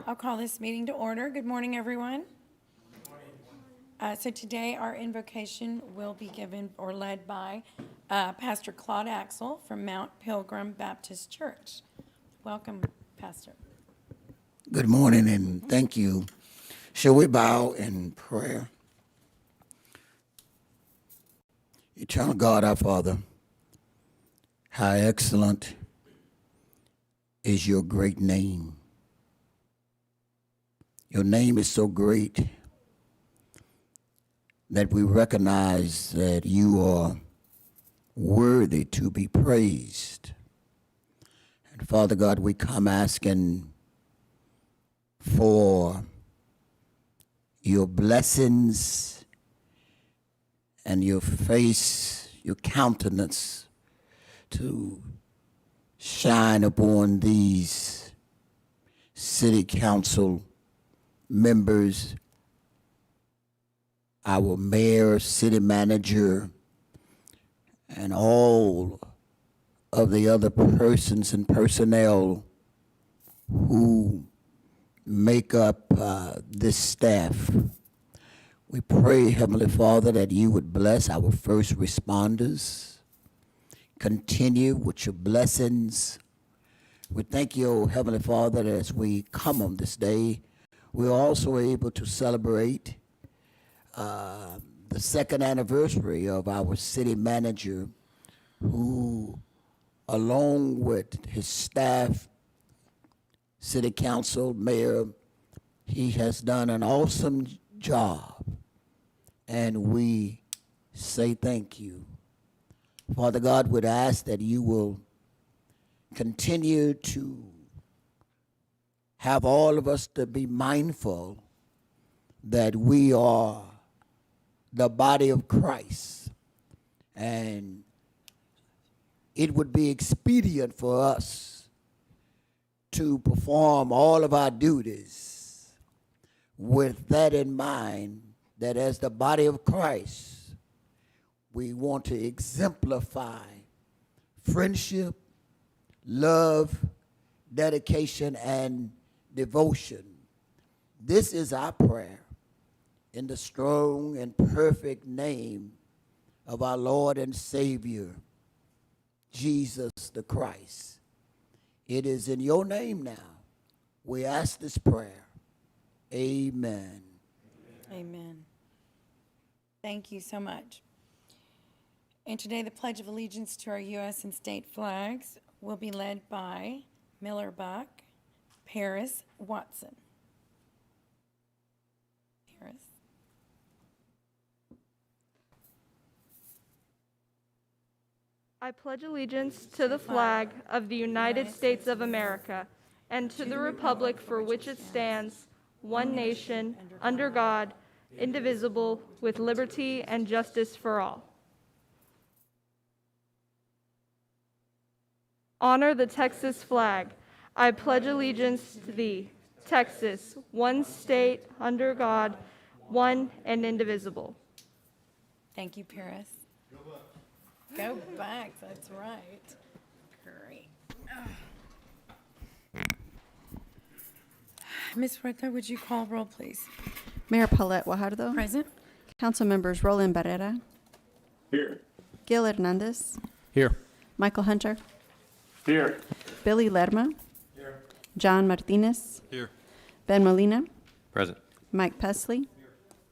I'll call this meeting to order. Good morning, everyone. So today our invocation will be given or led by Pastor Claude Axel from Mount Pilgrim Baptist Church. Welcome, Pastor. Good morning and thank you. Shall we bow in prayer? Eternal God, our Father, how excellent is your great name. Your name is so great that we recognize that you are worthy to be praised. And Father God, we come asking for your blessings and your face, your countenance to shine upon these city council members, our mayor, city manager, and all of the other persons and personnel who make up this staff. We pray, Heavenly Father, that you would bless our first responders. Continue with your blessings. We thank you, Heavenly Father, that as we come on this day, we're also able to celebrate the second anniversary of our city manager, who, along with his staff, city council, mayor, he has done an awesome job, and we say thank you. Father God, would ask that you will continue to have all of us to be mindful that we are the body of Christ, and it would be expedient for us to perform all of our duties with that in mind, that as the body of Christ, we want to exemplify friendship, love, dedication, and devotion. This is our prayer in the strong and perfect name of our Lord and Savior, Jesus the Christ. It is in your name now we ask this prayer. Amen. Amen. Thank you so much. And today the Pledge of Allegiance to our U.S. and state flags will be led by Miller Buck, Paris Watson. Paris. I pledge allegiance to the flag of the United States of America and to the republic for which it stands, one nation, under God, indivisible, with liberty and justice for all. Honor the Texas flag. I pledge allegiance to thee, Texas, one state, under God, one and indivisible. Thank you, Paris. Go back, that's right. Great. Ms. Huerta, would you call roll, please? Mayor Paulette Guajardo. Present. Council members Roland Barrera. Here. Gil Hernandez. Here. Michael Hunter. Here. Billy Lerma. Here. John Martinez. Here. Ben Molina. Present. Mike Pesley.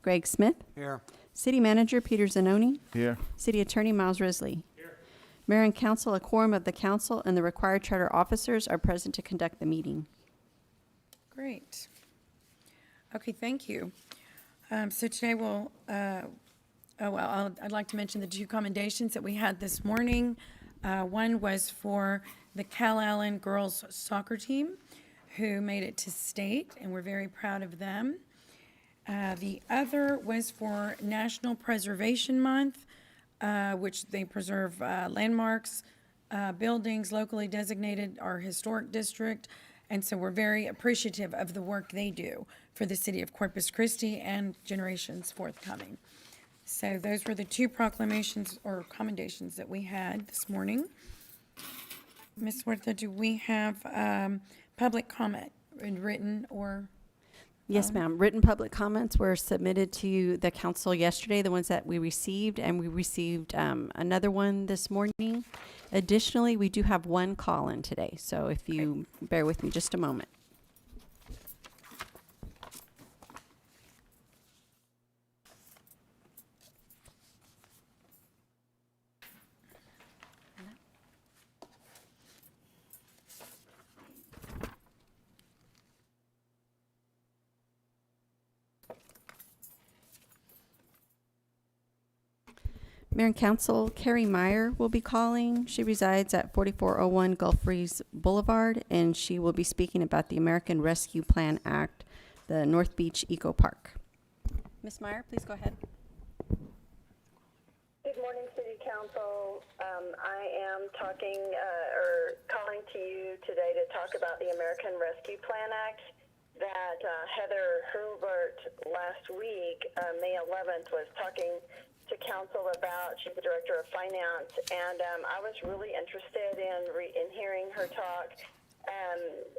Greg Smith. Here. City Manager Peter Zanoni. Here. City Attorney Miles Risley. Here. Mayor and Council, a quorum of the council and the required charter officers are present to conduct the meeting. Great. Okay, thank you. So today I'd like to mention the two commendations that we had this morning. One was for the Cal Allen girls soccer team, who made it to state, and we're very proud of them. The other was for National Preservation Month, which they preserve landmarks, buildings locally designated our historic district, and so we're very appreciative of the work they do for the city of Corpus Christi and generations forthcoming. So those were the two proclamations or commendations that we had this morning. Ms. Huerta, do we have public comment in written or? Yes, ma'am. Written public comments were submitted to the council yesterday, the ones that we received, and we received another one this morning. Additionally, we do have one call-in today, so if you bear with me just a moment. Mayor and Council, Carrie Meyer will be calling. She resides at 4401 Gulf Breeze Boulevard, and she will be speaking about the American Rescue Plan Act, the North Beach Eco Park. Ms. Meyer, please go ahead. Good morning, City Council. I am calling to you today to talk about the American Rescue Plan Act that Heather Hurlbert last week, May 11th, was talking to council about. She's the director of finance, and I was really interested in hearing her talk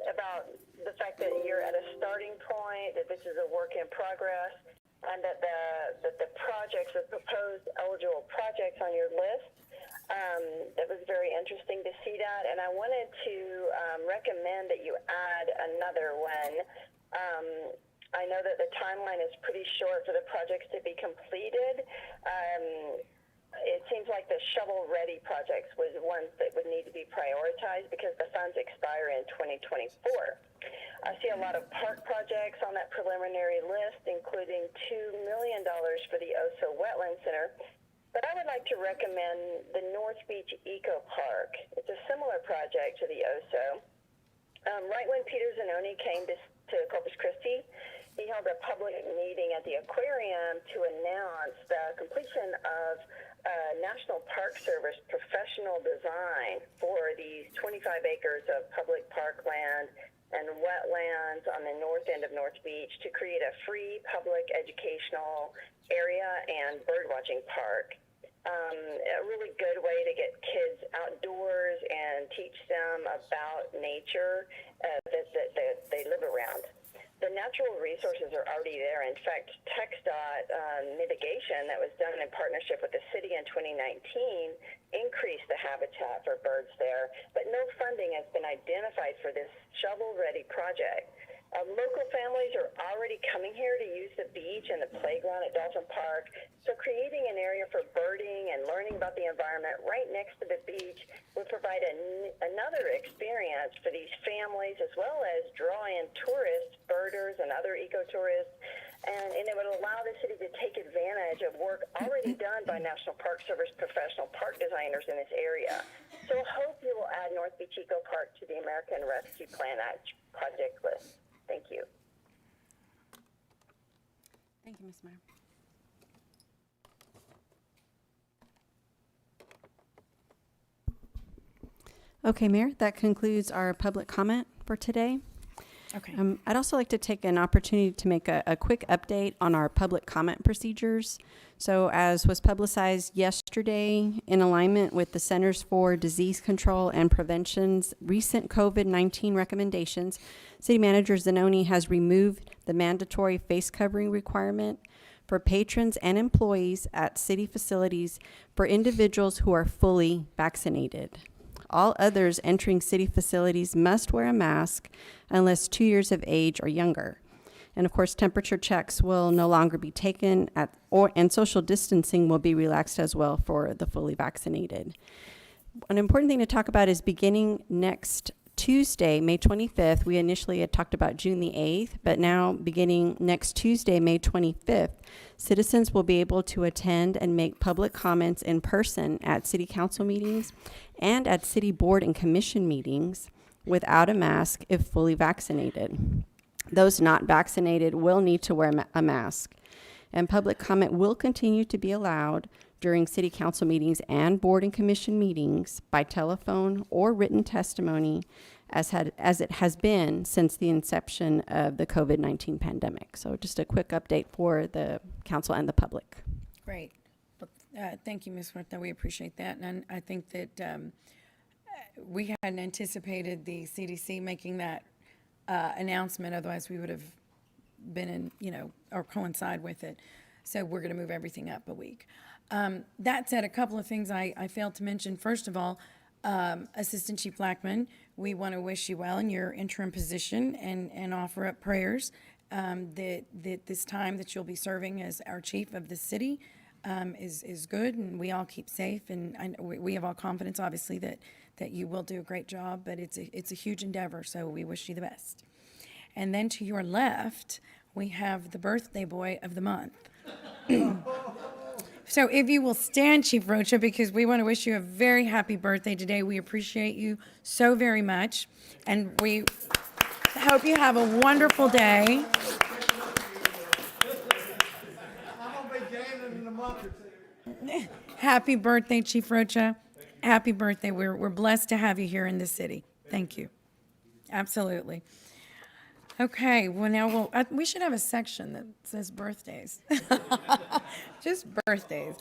about the fact that you're at a starting point, that this is a work in progress, and that the projects, the proposed eligible projects on your list, that was very interesting to see that, and I wanted to recommend that you add another one. I know that the timeline is pretty short for the projects to be completed. It seems like the shovel-ready projects was ones that would need to be prioritized because the funds expire in 2024. I see a lot of park projects on that preliminary list, including $2 million for the Oso Wetland Center. But I would like to recommend the North Beach Eco Park. It's a similar project to the Oso. Right when Peter Zanoni came to Corpus Christi, he held a public meeting at the aquarium to announce the completion of National Park Service professional design for these 25 acres of public parkland and wetlands on the north end of North Beach to create a free public educational area and birdwatching park. A really good way to get kids outdoors and teach them about nature that they live around. The natural resources are already there. In fact, TxDOT mitigation that was done in partnership with the city in 2019 increased the habitat for birds there, but no funding has been identified for this shovel-ready project. Local families are already coming here to use the beach and the playground at Dolphin Park, so creating an area for birding and learning about the environment right next to the beach would provide another experience for these families, as well as draw in tourists, birders, and other ecotourists, and it would allow the city to take advantage of work already done by National Park Service professional park designers in this area. So I hope you will add North Beach Eco Park to the American Rescue Plan Act project list. Thank you. Thank you, Ms. Meyer. Okay, Mayor, that concludes our public comment for today. Okay. I'd also like to take an opportunity to make a quick update on our public comment procedures. So as was publicized yesterday, in alignment with the Centers for Disease Control and Prevention's recent COVID-19 recommendations, City Manager Zanoni has removed the mandatory face covering requirement for patrons and employees at city facilities for individuals who are fully vaccinated. All others entering city facilities must wear a mask unless 2 years of age or younger. And of course, temperature checks will no longer be taken and social distancing will be relaxed as well for the fully vaccinated. An important thing to talk about is beginning next Tuesday, May 25th, we initially had talked about June the 8th, but now beginning next Tuesday, May 25th, citizens will be able to attend and make public comments in person at city council meetings and at city board and commission meetings without a mask if fully vaccinated. Those not vaccinated will need to wear a mask, and public comment will continue to be allowed during city council meetings and board and commission meetings by telephone or written testimony as it has been since the inception of the COVID-19 pandemic. So just a quick update for the council and the public. Great. Thank you, Ms. Huerta. We appreciate that. And I think that we hadn't anticipated the CDC making that announcement, otherwise we would have been in, or coincide with it. So we're going to move everything up a week. That said, a couple of things I failed to mention. First of all, Assistant Chief Blackman, we want to wish you well in your interim position and offer up prayers that this time that you'll be serving as our chief of the city is good, and we all keep safe, and we have all confidence, obviously, that you will do a great job, but it's a huge endeavor, so we wish you the best. And then to your left, we have the birthday boy of the month. So if you will stand, Chief Rocha, because we want to wish you a very happy birthday today. We appreciate you so very much, and we hope you have a wonderful day. Happy birthday, Chief Rocha. Happy birthday. We're blessed to have you here in the city. Thank you. Absolutely. Okay, well now we should have a section that says birthdays. Just birthdays.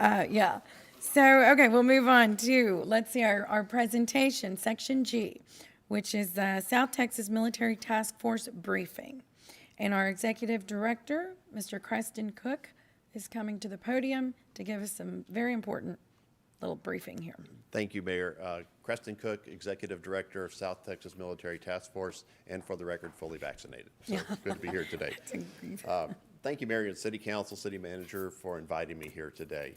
Yeah. So, okay, we'll move on to, let's see, our presentation, Section G, which is South Texas Military Task Force Briefing. And our Executive Director, Mr. Creston Cook, is coming to the podium to give us some very important little briefing here. Thank you, Mayor. Creston Cook, Executive Director of South Texas Military Task Force, and for the record, fully vaccinated. So good to be here today. Thank you, Mayor and City Council, City Manager, for inviting me here today.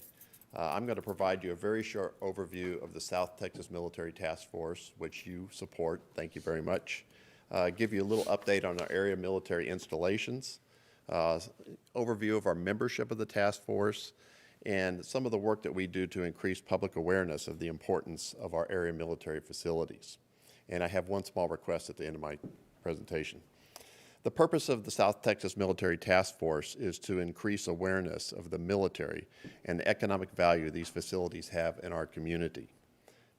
I'm going to provide you a very short overview of the South Texas Military Task Force, which you support. Thank you very much. Give you a little update on our area military installations, overview of our membership of the task force, and some of the work that we do to increase public awareness of the importance of our area military facilities. And I have one small request at the end of my presentation. The purpose of the South Texas Military Task Force is to increase awareness of the military and the economic value these facilities have in our community.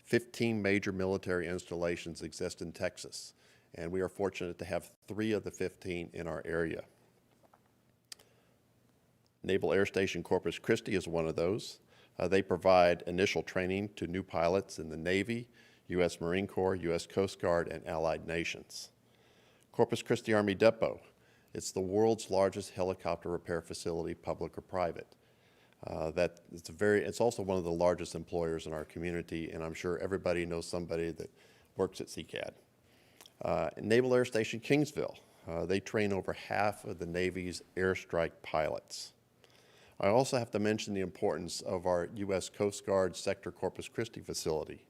15 major military installations exist in Texas, and we are fortunate to have 3 of the 15 in our area. Naval Air Station Corpus Christi is one of those. They provide initial training to new pilots in the Navy, U.S. Marine Corps, U.S. Coast Guard, and allied nations. Corpus Christi Army Depot. It's the world's largest helicopter repair facility, public or private. It's also one of the largest employers in our community, and I'm sure everybody knows somebody that works at CCAD. Naval Air Station Kingsville. They train over half of the Navy's airstrike pilots. I also have to mention the importance of our U.S. Coast Guard Sector Corpus Christi facility.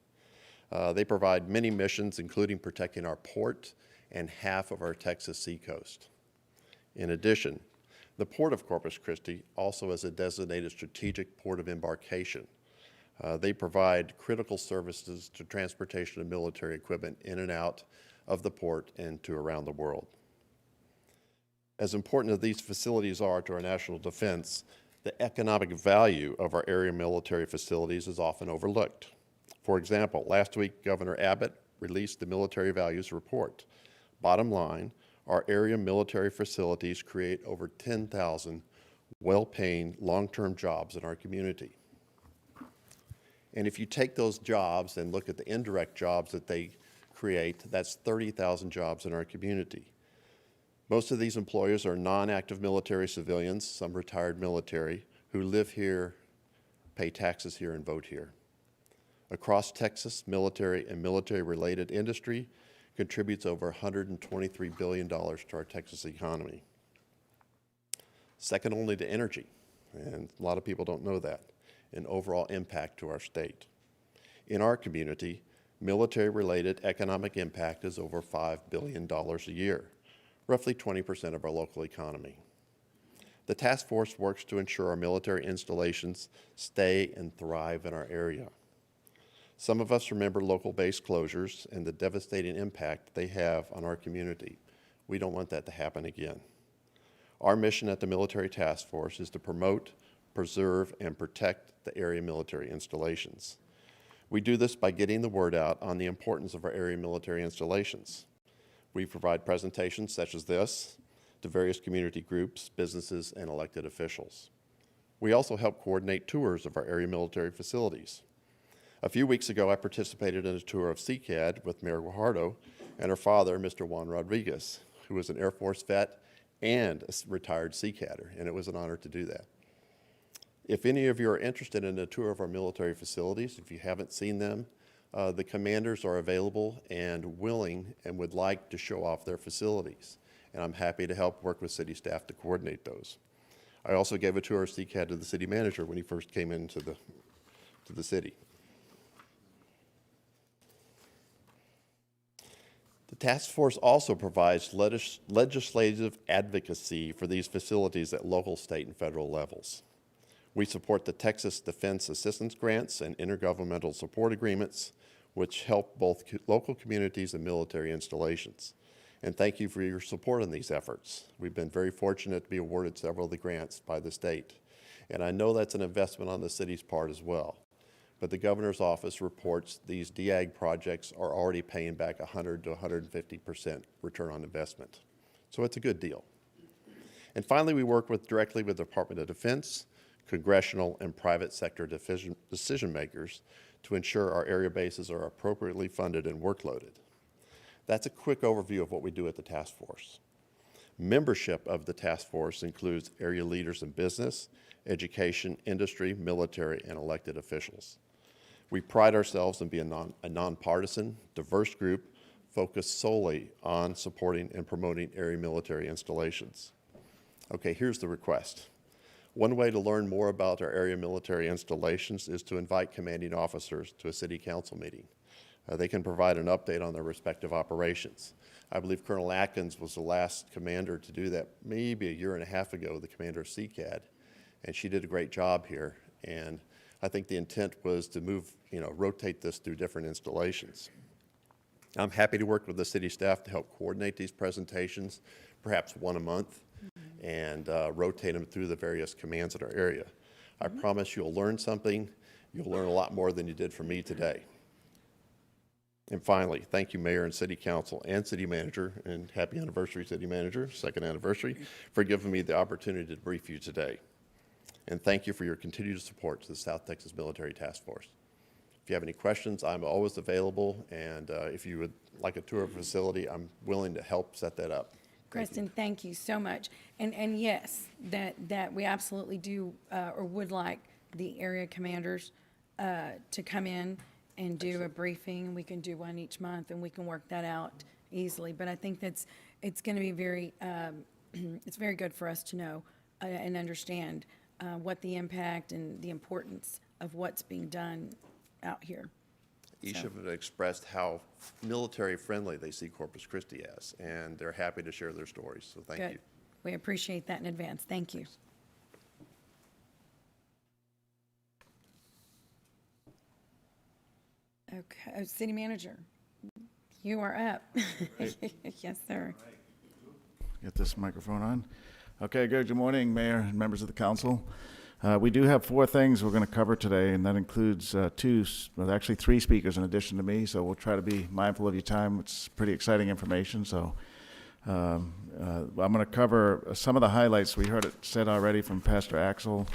They provide many missions, including protecting our port and half of our Texas seacoast. In addition, the Port of Corpus Christi also is a designated strategic port of embarkation. They provide critical services to transportation of military equipment in and out of the port and to around the world. As important as these facilities are to our national defense, the economic value of our area military facilities is often overlooked. For example, last week, Governor Abbott released the Military Values Report. Bottom line, our area military facilities create over 10,000 well-paying long-term jobs in our community. And if you take those jobs and look at the indirect jobs that they create, that's 30,000 jobs in our community. Most of these employers are non-active military civilians, some retired military, who live here, pay taxes here, and vote here. Across Texas, military and military-related industry contributes over $123 billion to our Texas economy. Second only to energy, and a lot of people don't know that, an overall impact to our state. In our community, military-related economic impact is over $5 billion a year, roughly 20% of our local economy. The task force works to ensure our military installations stay and thrive in our area. Some of us remember local base closures and the devastating impact they have on our community. We don't want that to happen again. Our mission at the Military Task Force is to promote, preserve, and protect the area military installations. We do this by getting the word out on the importance of our area military installations. We provide presentations such as this to various community groups, businesses, and elected officials. We also help coordinate tours of our area military facilities. A few weeks ago, I participated in a tour of CCAD with Mayor Guajardo, and her father, Mr. Juan Rodriguez, who was an Air Force vet and a retired Sea-Cadder, and it was an honor to do that. If any of you are interested in a tour of our military facilities, if you haven't seen them, the commanders are available and willing and would like to show off their facilities. And I'm happy to help work with city staff to coordinate those. I also gave a tour of Sea-Cad to the city manager when he first came into the city. The task force also provides legislative advocacy for these facilities at local, state, and federal levels. We support the Texas Defense Assistance Grants and intergovernmental support agreements, which help both local communities and military installations. And thank you for your support in these efforts. We've been very fortunate to be awarded several of the grants by the state. And I know that's an investment on the city's part as well. But the governor's office reports these DAG projects are already paying back 100 to 150% return on investment. So it's a good deal. And finally, we work directly with the Department of Defense, congressional and private sector decision makers to ensure our area bases are appropriately funded and workloaded. That's a quick overview of what we do at the task force. Membership of the task force includes area leaders in business, education, industry, military, and elected officials. We pride ourselves in being a nonpartisan, diverse group focused solely on supporting and promoting area military installations. Okay, here's the request. One way to learn more about our area military installations is to invite commanding officers to a city council meeting. They can provide an update on their respective operations. I believe Colonel Atkins was the last commander to do that maybe a year and a half ago, the commander of Sea-Cad, and she did a great job here. And I think the intent was to rotate this through different installations. I'm happy to work with the city staff to help coordinate these presentations, perhaps one a month, and rotate them through the various commands in our area. I promise you'll learn something. You'll learn a lot more than you did from me today. And finally, thank you, Mayor and City Council and City Manager, and happy anniversary, City Manager, second anniversary, for giving me the opportunity to brief you today. And thank you for your continued support to the South Texas Military Task Force. If you have any questions, I'm always available, and if you would like a tour of a facility, I'm willing to help set that up. Kristen, thank you so much. And yes, that we absolutely do or would like the area commanders to come in and do a briefing. We can do one each month, and we can work that out easily. But I think it's going to be very it's very good for us to know and understand what the impact and the importance of what's being done out here. Each of them expressed how military friendly they see Corpus Christi as, and they're happy to share their stories. So thank you. We appreciate that in advance. Thank you. Okay, City Manager, you are up. Yes, sir. Get this microphone on. Okay, good. Good morning, Mayor and members of the council. We do have 4 things we're going to cover today, and that includes actually 3 speakers in addition to me, so we'll try to be mindful of your time. It's pretty exciting information, so I'm going to cover some of the highlights. We heard it said already from Pastor Axel,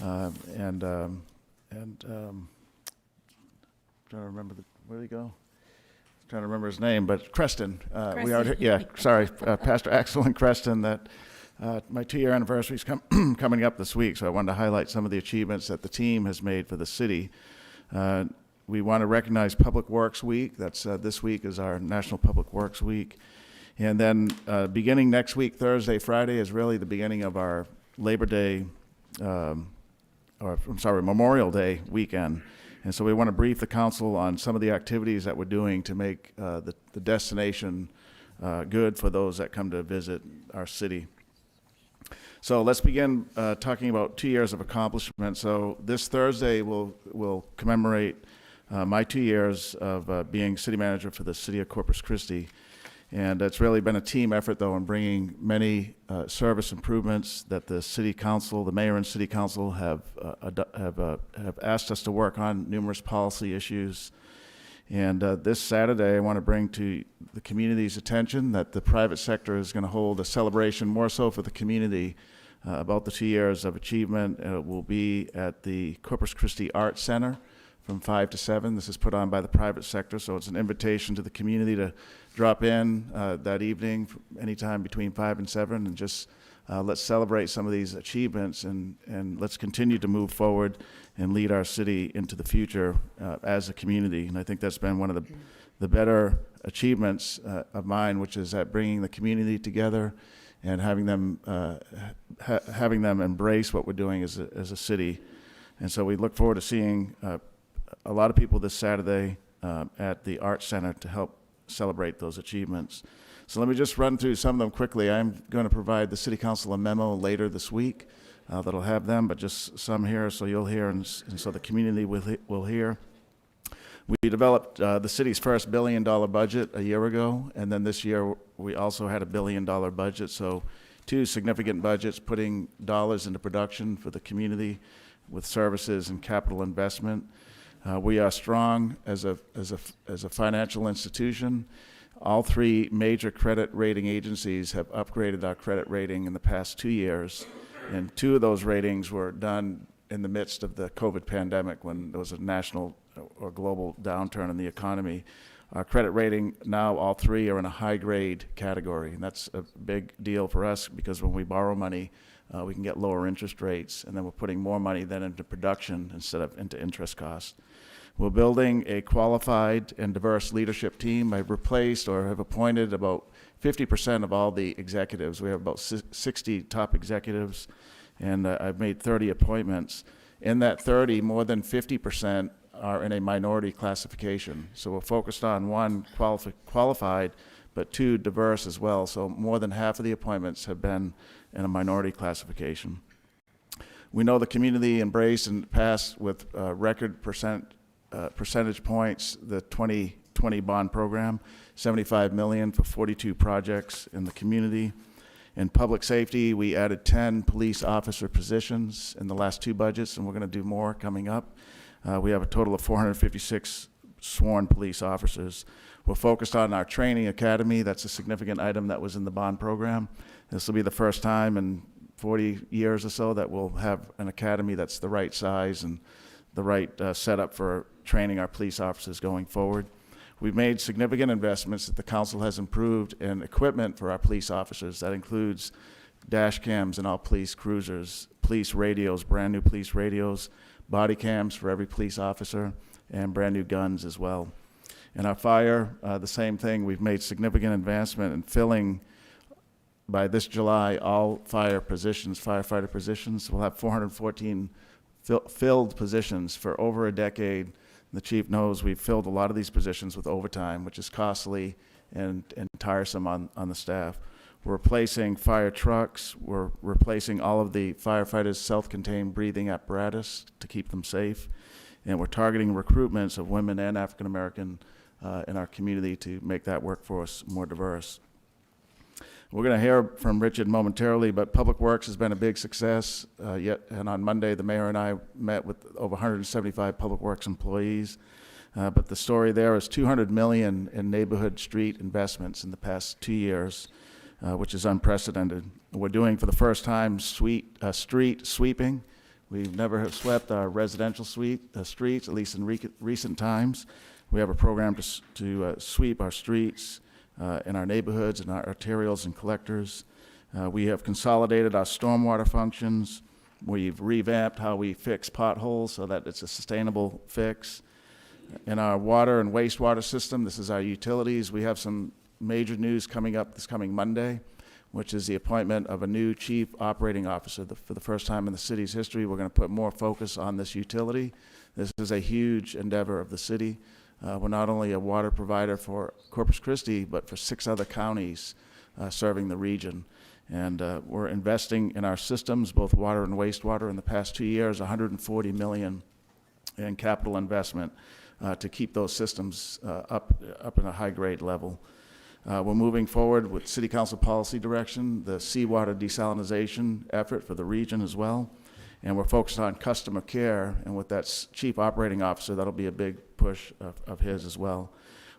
and trying to remember where did he go? Trying to remember his name, but Creston. We already, Pastor Axel and Creston. That my 2-year anniversary is coming up this week, so I wanted to highlight some of the achievements that the team has made for the city. We want to recognize Public Works Week. That's this week is our National Public Works Week, and then beginning next week, Thursday, Friday is really the beginning of our Labor Day, Memorial Day weekend. And so we want to brief the council on some of the activities that we're doing to make the destination good for those that come to visit our city. So let's begin talking about 2 years of accomplishment. So this Thursday we'll commemorate my 2 years of being city manager for the city of Corpus Christi. And it's really been a team effort, though, in bringing many service improvements that the city council, the mayor and city council have asked us to work on, numerous policy issues. And this Saturday, I want to bring to the community's attention that the private sector is going to hold a celebration more so for the community about the 2 years of achievement. It will be at the Corpus Christi Arts Center from 5 to 7. This is put on by the private sector, so it's an invitation to the community to drop in that evening anytime between 5 and 7, and just let's celebrate some of these achievements, and let's continue to move forward and lead our city into the future as a community. And I think that's been one of the better achievements of mine, which is at bringing the community together and having them embrace what we're doing as a city. And so we look forward to seeing a lot of people this Saturday at the Arts Center to help celebrate those achievements. So let me just run through some of them quickly. I'm going to provide the City Council a memo later this week that'll have them, but just some here, so you'll hear, and so the community will hear. We developed the city's first $1 billion budget a year ago, and then this year we also had a $1 billion budget, so 2 significant budgets putting dollars into production for the community with services and capital investment. We are strong as a financial institution. All 3 major credit rating agencies have upgraded our credit rating in the past 2 years, and 2 of those ratings were done in the midst of the COVID pandemic when there was a national or global downturn in the economy. Our credit rating now, all 3 are in a high grade category, and that's a big deal for us because when we borrow money, we can get lower interest rates, and then we're putting more money then into production instead of into interest costs. We're building a qualified and diverse leadership team. I've replaced or have appointed about 50% of all the executives. We have about 60 top executives, and I've made 30 appointments. In that 30, more than 50% are in a minority classification. So we're focused on 1, qualified, but 2, diverse as well. So more than half of the appointments have been in a minority classification. We know the community embraced and passed with record percentage points the 2020 bond program, $75 million for 42 projects in the community. In public safety, we added 10 police officer positions in the last 2 budgets, and we're going to do more coming up. We have a total of 456 sworn police officers. We're focused on our training academy. That's a significant item that was in the bond program. This will be the first time in 40 years or so that we'll have an academy that's the right size and the right setup for training our police officers going forward. We've made significant investments that the council has improved in equipment for our police officers. That includes dash cams in all police cruisers, police radios, brand new police radios, body cams for every police officer, and brand new guns as well. In our fire, the same thing. We've made significant advancement in filling, by this July, all fire positions, firefighter positions. We'll have 414 filled positions for over a decade. The chief knows we've filled a lot of these positions with overtime, which is costly and tiresome on the staff. We're replacing fire trucks. We're replacing all of the firefighters' self-contained breathing apparatus to keep them safe. And we're targeting recruitments of women and African American in our community to make that workforce more diverse. We're going to hear from Richard momentarily, but Public Works has been a big success. And on Monday, the mayor and I met with over 175 Public Works employees. But the story there is $200 million in neighborhood street investments in the past 2 years, which is unprecedented. We're doing, for the first time, street sweeping. We never have swept our residential streets, at least in recent times. We have a program to sweep our streets in our neighborhoods and our arterials and collectors. We have consolidated our stormwater functions. We've revamped how we fix potholes so that it's a sustainable fix. In our water and wastewater system, this is our utilities. We have some major news coming up this coming Monday, which is the appointment of a new chief operating officer. For the first time in the city's history, we're going to put more focus on this utility. This is a huge endeavor of the city. We're not only a water provider for Corpus Christi, but for 6 other counties serving the region. And we're investing in our systems, both water and wastewater. In the past 2 years, $140 million in capital investment to keep those systems up in a high-grade level. We're moving forward with City Council policy direction, the seawater desalination effort for the region as well. And we're focused on customer care, and with that chief operating officer, that'll be a big push of his as well.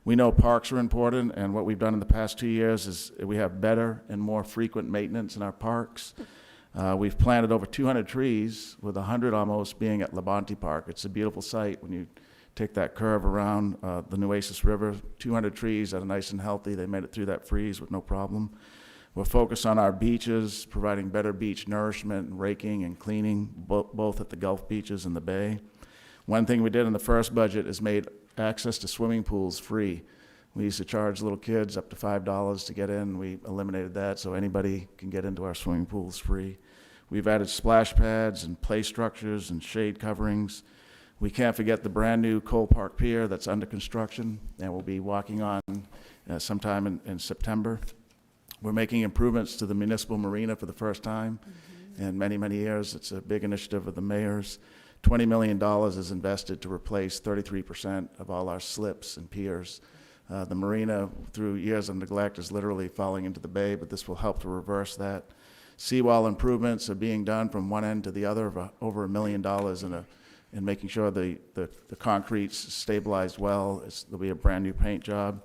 We know parks are important, and what we've done in the past 2 years is we have better and more frequent maintenance in our parks. We've planted over 200 trees, with 100 almost being at Labonte Park. It's a beautiful site when you take that curve around the Nueces River. 200 trees that are nice and healthy. They made it through that freeze with no problem. We're focused on our beaches, providing better beach nourishment and raking and cleaning, both at the Gulf beaches and the Bay. One thing we did in the first budget is made access to swimming pools free. We used to charge little kids up to $5 to get in. We eliminated that so anybody can get into our swimming pools free. We've added splash pads and play structures and shade coverings. We can't forget the brand-new Cole Park Pier that's under construction and we'll be walking on sometime in September. We're making improvements to the municipal marina for the first time in many, many years. It's a big initiative of the mayor's. $20 million is invested to replace 33% of all our slips and piers. The marina, through years of neglect, is literally falling into the bay, but this will help to reverse that. Seawall improvements are being done from one end to the other of over $1 million in making sure the concrete's stabilized well. There'll be a brand new paint job.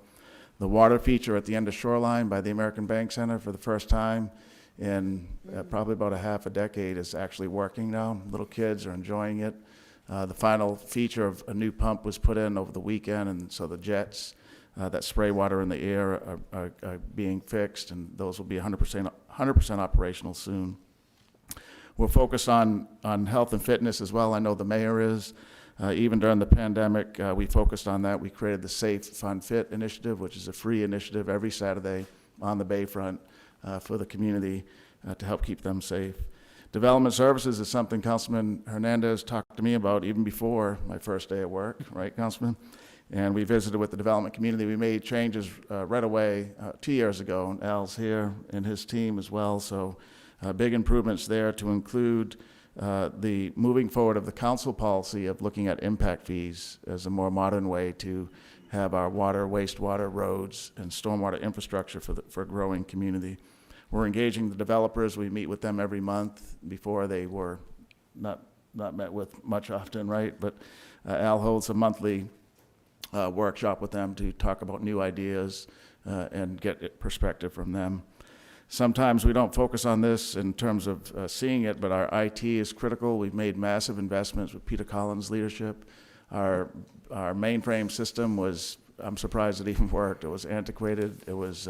The water feature at the end of Shoreline by the American Bank Center for the first time in probably about a half a decade is actually working now. Little kids are enjoying it. The final feature of a new pump was put in over the weekend, and so the jets that spray water in the air are being fixed, and those will be 100% operational soon. We're focused on health and fitness as well. I know the mayor is. Even during the pandemic, we focused on that. We created the Safe, Fun, Fit initiative, which is a free initiative every Saturday on the Bayfront for the community to help keep them safe. Development services is something Councilman Hernandez talked to me about even before my first day at work, right, Councilman? And we visited with the development community. We made changes right away 2 years ago, and Al's here and his team as well. So big improvements there to include the moving forward of the council policy of looking at impact fees as a more modern way to have our water, wastewater, roads, and stormwater infrastructure for a growing community. We're engaging the developers. We meet with them every month. Before they were not met with much often, right? But Al holds a monthly workshop with them to talk about new ideas and get perspective from them. Sometimes we don't focus on this in terms of seeing it, but our IT is critical. We've made massive investments with Peter Collins' leadership. Our mainframe system was, I'm surprised it even worked. It was antiquated. It was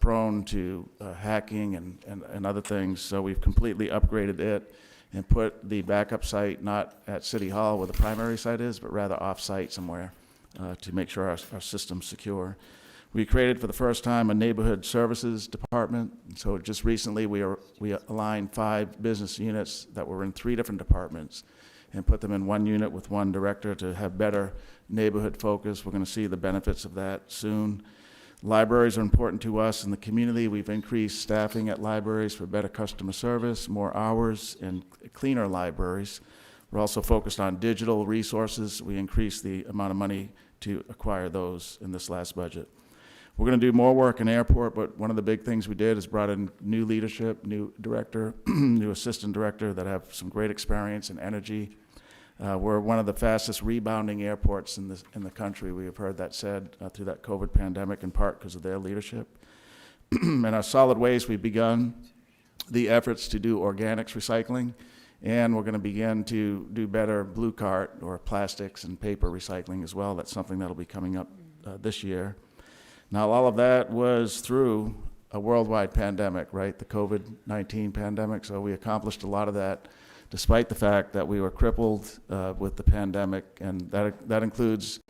prone to hacking and other things. So we've completely upgraded it and put the backup site not at City Hall where the primary site is, but rather off-site somewhere to make sure our system's secure. We created for the first time a neighborhood services department. So just recently we aligned 5 business units that were in 3 different departments and put them in one unit with one director to have better neighborhood focus. We're going to see the benefits of that soon. Libraries are important to us in the community. We've increased staffing at libraries for better customer service, more hours, and cleaner libraries. We're also focused on digital resources. We increased the amount of money to acquire those in this last budget. We're going to do more work in airport, but one of the big things we did is brought in new leadership, new director, new assistant director that have some great experience and energy. We're one of the fastest rebounding airports in the country. We have heard that said through that COVID pandemic, in part because of their leadership. In our solid waste, we've begun the efforts to do organics recycling, and we're going to begin to do better blue cart or plastics and paper recycling as well. That's something that'll be coming up this year. Now, all of that was through a worldwide pandemic, right? The COVID-19 pandemic. So we accomplished a lot of that despite the fact that we were crippled with the pandemic. And that includes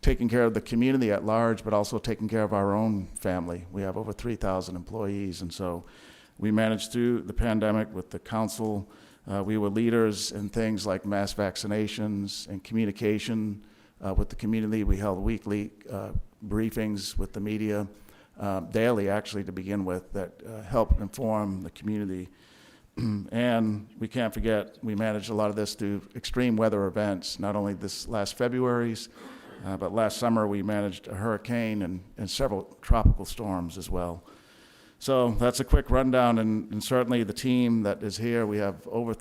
taking care of the community at large, but also taking care of our own family. We have over 3,000 employees. And so we managed through the pandemic with the council. We were leaders in things like mass vaccinations and communication with the community. We held weekly briefings with the media, daily actually to begin with, that help inform the community. And we can't forget, we managed a lot of this through extreme weather events, not only this last February's, but last summer we managed a hurricane and several tropical storms as well. So that's a quick rundown, and certainly the team that is here, we have over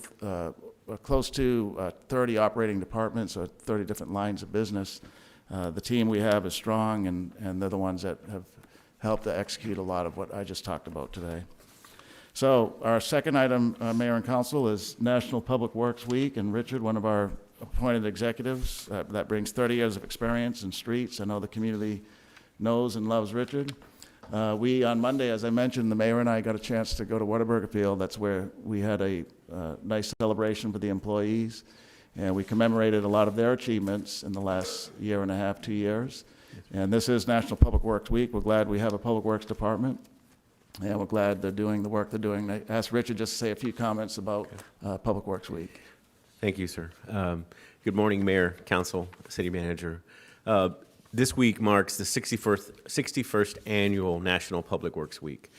close to 30 operating departments, or 30 different lines of business. The team we have is strong, and they're the ones that have helped to execute a lot of what I just talked about today. So our second item, Mayor and Council, is National Public Works Week, and Richard, one of our appointed executives. That brings 30 years of experience in streets. I know the community knows and loves Richard. We, on Monday, as I mentioned, the mayor and I got a chance to go to Whataburger Field. That's where we had a nice celebration for the employees. And we commemorated a lot of their achievements in the last year and a half, 2 years. And this is National Public Works Week. We're glad we have a Public Works Department. And we're glad they're doing the work they're doing. I asked Richard just to say a few comments about Public Works Week. Thank you, sir. Good morning, Mayor, Council, City Manager. This week marks the 61st Annual National Public Works Week.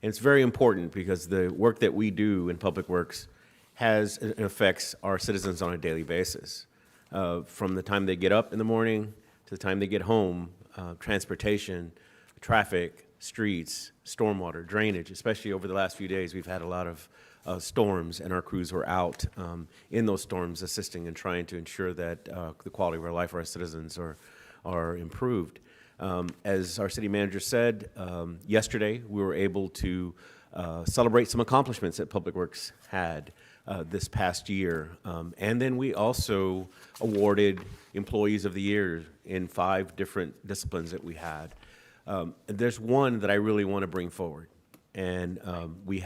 And it's very important because the work that we do in Public Works has and affects our citizens on a daily basis. From the time they get up in the morning to the time they get home, transportation, traffic, streets, stormwater, drainage, especially over the last few days, we've had a lot of storms, and our crews were out in those storms assisting and trying to ensure that the quality of our life for our citizens are improved. As our city manager said, yesterday we were able to celebrate some accomplishments that Public Works had this past year. And then we also awarded Employees of the Year in 5 different disciplines that we had. There's one that I really want to bring forward. And we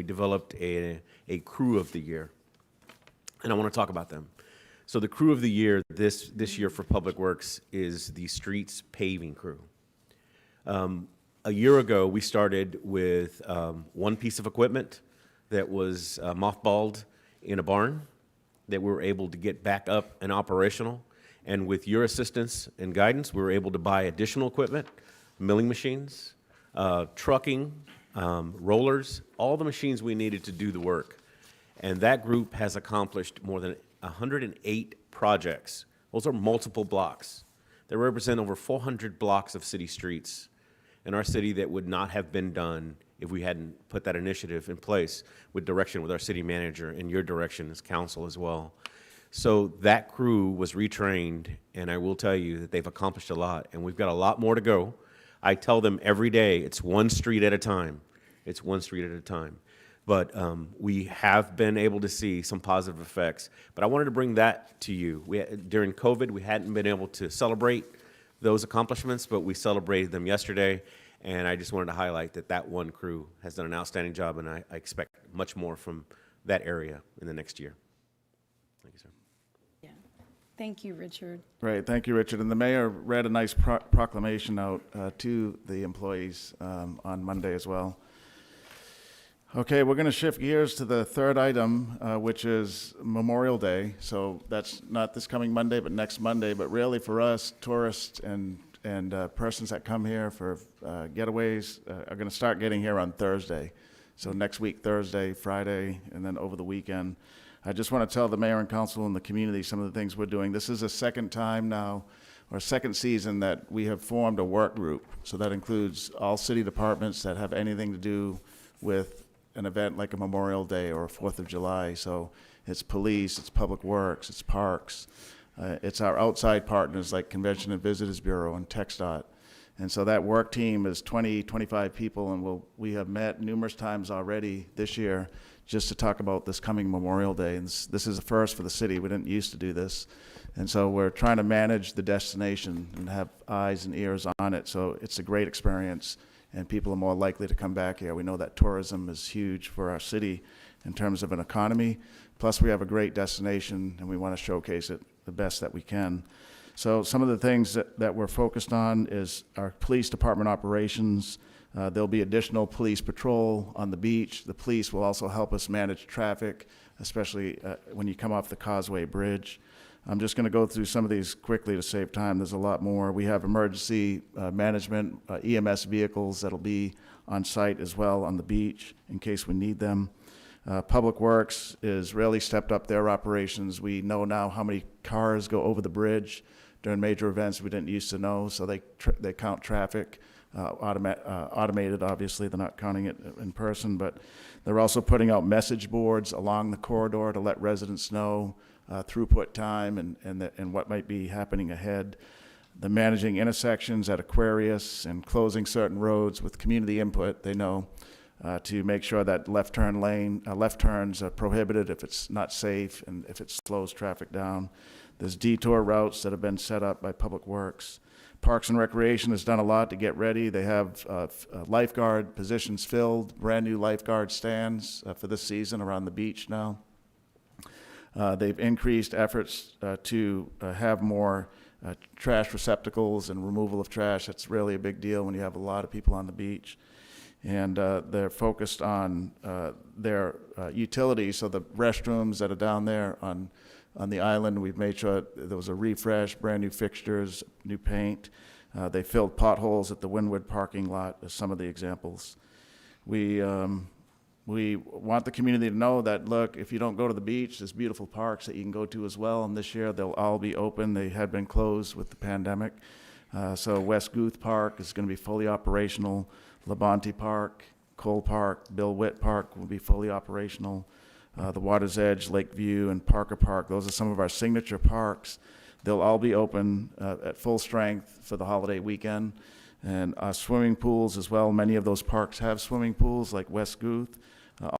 developed a Crew of the Year. And I want to talk about them. So the Crew of the Year this year for Public Works is the Streets Paving Crew. A year ago, we started with one piece of equipment that was mothballed in a barn that we were able to get back up and operational. And with your assistance and guidance, we were able to buy additional equipment, milling machines, trucking, rollers, all the machines we needed to do the work. And that group has accomplished more than 108 projects. Those are multiple blocks. They represent over 400 blocks of city streets in our city that would not have been done if we hadn't put that initiative in place with direction with our city manager and your direction as council as well. So that crew was retrained, and I will tell you that they've accomplished a lot, and we've got a lot more to go. I tell them every day, it's one street at a time. It's one street at a time. But we have been able to see some positive effects. But I wanted to bring that to you. During COVID, we hadn't been able to celebrate those accomplishments, but we celebrated them yesterday. And I just wanted to highlight that one crew has done an outstanding job, and I expect much more from that area in the next year. Thank you, sir. Yeah. Thank you, Richard. Great, thank you, Richard. And the mayor read a nice proclamation out to the employees on Monday as well. Okay, we're going to shift gears to the third item, which is Memorial Day. So that's not this coming Monday, but next Monday. But really for us, tourists and persons that come here for getaways are going to start getting here on Thursday. So next week, Thursday, Friday, and then over the weekend. I just want to tell the mayor and council and the community some of the things we're doing. This is the second time now, or second season, that we have formed a work group. So that includes all city departments that have anything to do with an event like a Memorial Day or a 4th of July. So it's police, it's public works, it's parks, it's our outside partners like Convention and Visitors Bureau and TxDOT. And so that work team is 20, 25 people, and we have met numerous times already this year just to talk about this coming Memorial Day. And this is a first for the city. We didn't used to do this. And so we're trying to manage the destination and have eyes and ears on it. So it's a great experience, and people are more likely to come back here. We know that tourism is huge for our city in terms of an economy. Plus, we have a great destination, and we want to showcase it the best that we can. So some of the things that we're focused on is our police department operations. There'll be additional police patrol on the beach. The police will also help us manage traffic, especially when you come off the Causeway Bridge. I'm just going to go through some of these quickly to save time. There's a lot more. We have emergency management, EMS vehicles that'll be on site as well on the beach in case we need them. Public Works is really stepped up their operations. We know now how many cars go over the bridge during major events we didn't used to know, so they count traffic, automated, obviously. They're not counting it in person, but they're also putting out message boards along the corridor to let residents know throughput time and what might be happening ahead. They're managing intersections at Aquarius and closing certain roads with community input. They know to make sure that left turns are prohibited if it's not safe and if it slows traffic down. There's detour routes that have been set up by Public Works. Parks and Recreation has done a lot to get ready. They have lifeguard positions filled, brand new lifeguard stands for this season around the beach now. They've increased efforts to have more trash receptacles and removal of trash. That's really a big deal when you have a lot of people on the beach. And they're focused on their utilities, so the restrooms that are down there on the island, we've made sure there was a refresh, brand new fixtures, new paint. They filled potholes at the Wynwood parking lot, as some of the examples. We want the community to know that, look, if you don't go to the beach, there's beautiful parks that you can go to as well, and this year they'll all be open. They had been closed with the pandemic. So West Guth Park is going to be fully operational. Labonte Park, Cole Park, Bill Witt Park will be fully operational. The Water's Edge, Lakeview, and Parker Park, those are some of our signature parks. They'll all be open at full strength for the holiday weekend. And swimming pools as well. Many of those parks have swimming pools, like West Guth.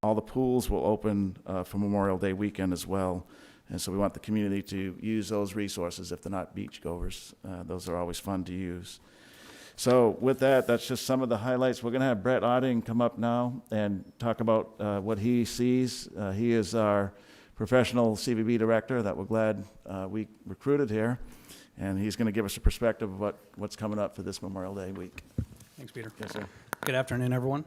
All the pools will open for Memorial Day weekend as well. And so we want the community to use those resources if they're not beachgoers. Those are always fun to use. So with that, that's just some of the highlights. We're going to have Brett Otting come up now and talk about what he sees. He is our professional CVB director that we're glad we recruited here. And he's going to give us a perspective of what's coming up for this Memorial Day week. Thanks, Peter. Yes, sir. Good afternoon, everyone.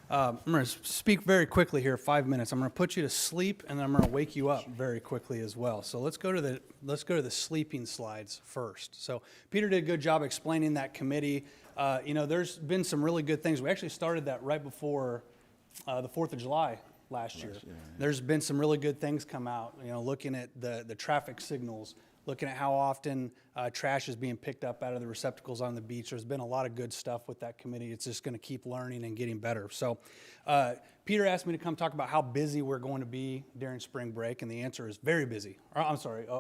I'm going to speak very quickly here, 5 minutes. I'm going to put you to sleep, and then I'm going to wake you up very quickly as well. So let's go to the sleeping slides first. So Peter did a good job explaining that committee. There's been some really good things. We actually started that right before the 4th of July last year. There's been some really good things come out. Looking at the traffic signals, looking at how often trash is being picked up out of the receptacles on the beach. There's been a lot of good stuff with that committee. It's just going to keep learning and getting better. So Peter asked me to come talk about how busy we're going to be during spring break, and the answer is very busy.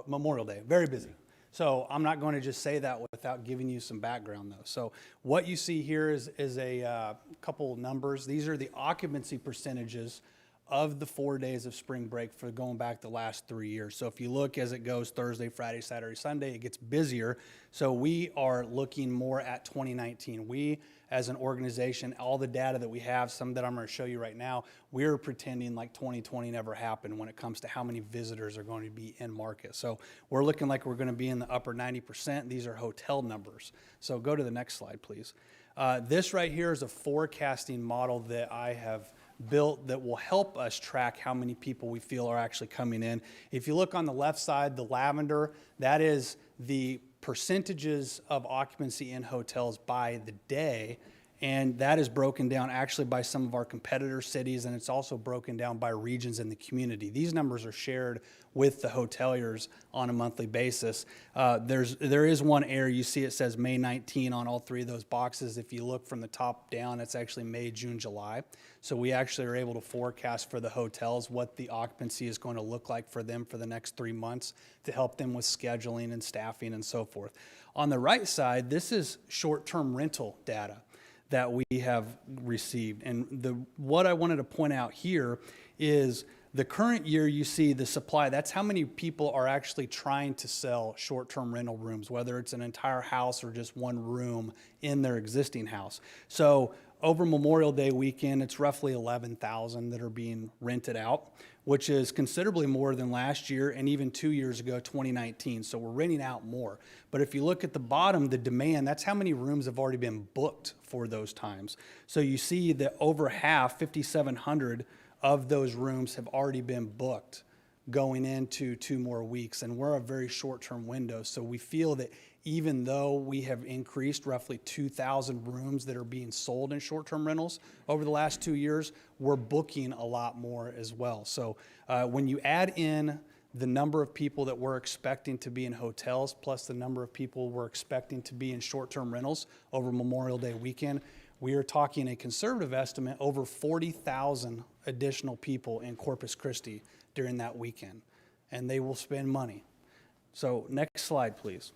Memorial Day, very busy. So I'm not going to just say that without giving you some background, though. So what you see here is a couple numbers. These are the occupancy percentages of the 4 days of spring break for going back the last 3 years. So if you look as it goes Thursday, Friday, Saturday, Sunday, it gets busier. So we are looking more at 2019. We, as an organization, all the data that we have, some that I'm going to show you right now, we're pretending like 2020 never happened when it comes to how many visitors are going to be in market. So we're looking like we're going to be in the upper 90%. These are hotel numbers. So go to the next slide, please. This right here is a forecasting model that I have built that will help us track how many people we feel are actually coming in. If you look on the left side, the lavender, that is the percentages of occupancy in hotels by the day, and that is broken down actually by some of our competitor cities, and it's also broken down by regions in the community. These numbers are shared with the hoteliers on a monthly basis. There is one error. You see it says May 19 on all three of those boxes. If you look from the top down, it's actually May, June, July. So we actually are able to forecast for the hotels what the occupancy is going to look like for them for the next 3 months to help them with scheduling and staffing and so forth. On the right side, this is short-term rental data that we have received. And what I wanted to point out here is the current year you see the supply, that's how many people are actually trying to sell short-term rental rooms, whether it's an entire house or just one room in their existing house. So over Memorial Day weekend, it's roughly 11,000 that are being rented out, which is considerably more than last year and even 2 years ago, 2019. So we're renting out more. But if you look at the bottom, the demand, that's how many rooms have already been booked for those times. So you see that over half, 5,700 of those rooms have already been booked going into 2 more weeks. And we're a very short-term window. So we feel that even though we have increased roughly 2,000 rooms that are being sold in short-term rentals over the last 2 years, we're booking a lot more as well. So when you add in the number of people that we're expecting to be in hotels plus the number of people we're expecting to be in short-term rentals over Memorial Day weekend, we are talking a conservative estimate over 40,000 additional people in Corpus Christi during that weekend, and they will spend money. So next slide, please.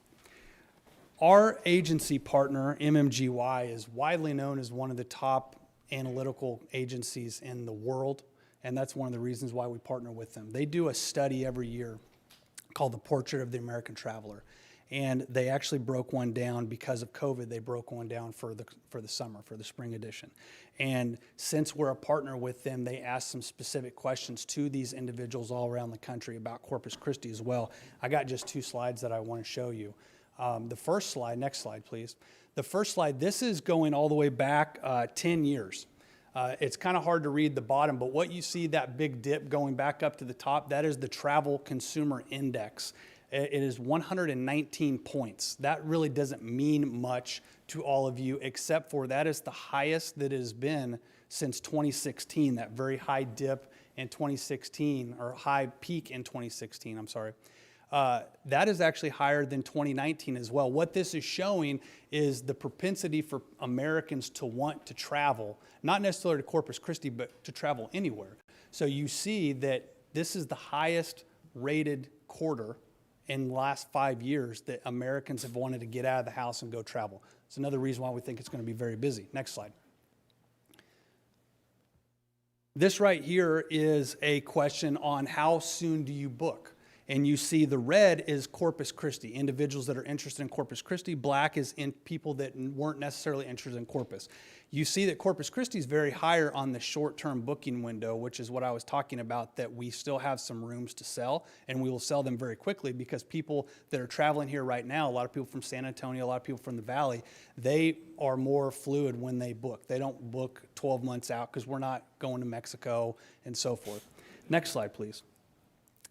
Our agency partner, MMGY, is widely known as one of the top analytical agencies in the world, and that's one of the reasons why we partner with them. They do a study every year called the Portrait of the American Traveler. And they actually broke one down because of COVID. They broke one down for the summer, for the spring edition. And since we're a partner with them, they asked some specific questions to these individuals all around the country about Corpus Christi as well. I got just 2 slides that I want to show you. The first slide, next slide, please. The first slide, this is going all the way back 10 years. It's kind of hard to read the bottom, but what you see, that big dip going back up to the top, that is the Travel Consumer Index. It is 119 points. That really doesn't mean much to all of you, except for that is the highest that it has been since 2016, that very high dip in 2016, or high peak in 2016, I'm sorry. That is actually higher than 2019 as well. What this is showing is the propensity for Americans to want to travel, not necessarily to Corpus Christi, but to travel anywhere. So you see that this is the highest rated quarter in the last 5 years that Americans have wanted to get out of the house and go travel. It's another reason why we think it's going to be very busy. Next slide. This right here is a question on how soon do you book? And you see the red is Corpus Christi, individuals that are interested in Corpus Christi. Black is in people that weren't necessarily interested in Corpus. You see that Corpus Christi is very higher on the short-term booking window, which is what I was talking about, that we still have some rooms to sell, and we will sell them very quickly because people that are traveling here right now, a lot of people from San Antonio, a lot of people from the Valley, they are more fluid when they book. They don't book 12 months out because we're not going to Mexico and so forth. Next slide, please.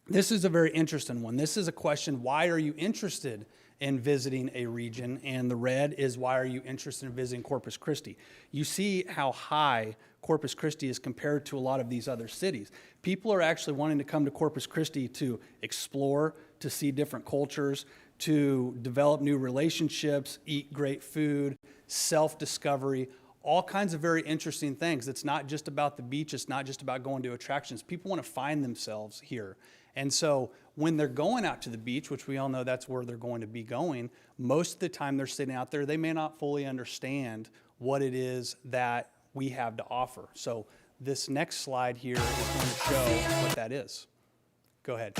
This is a very interesting one. This is a question, why are you interested in visiting a region? And the red is, why are you interested in visiting Corpus Christi? You see how high Corpus Christi is compared to a lot of these other cities. People are actually wanting to come to Corpus Christi to explore, to see different cultures, to develop new relationships, eat great food, self-discovery, all kinds of very interesting things. It's not just about the beach. It's not just about going to attractions. People want to find themselves here. And so when they're going out to the beach, which we all know that's where they're going to be going, most of the time they're sitting out there, they may not fully understand what it is that we have to offer. So this next slide here is going to show what that is. Go ahead.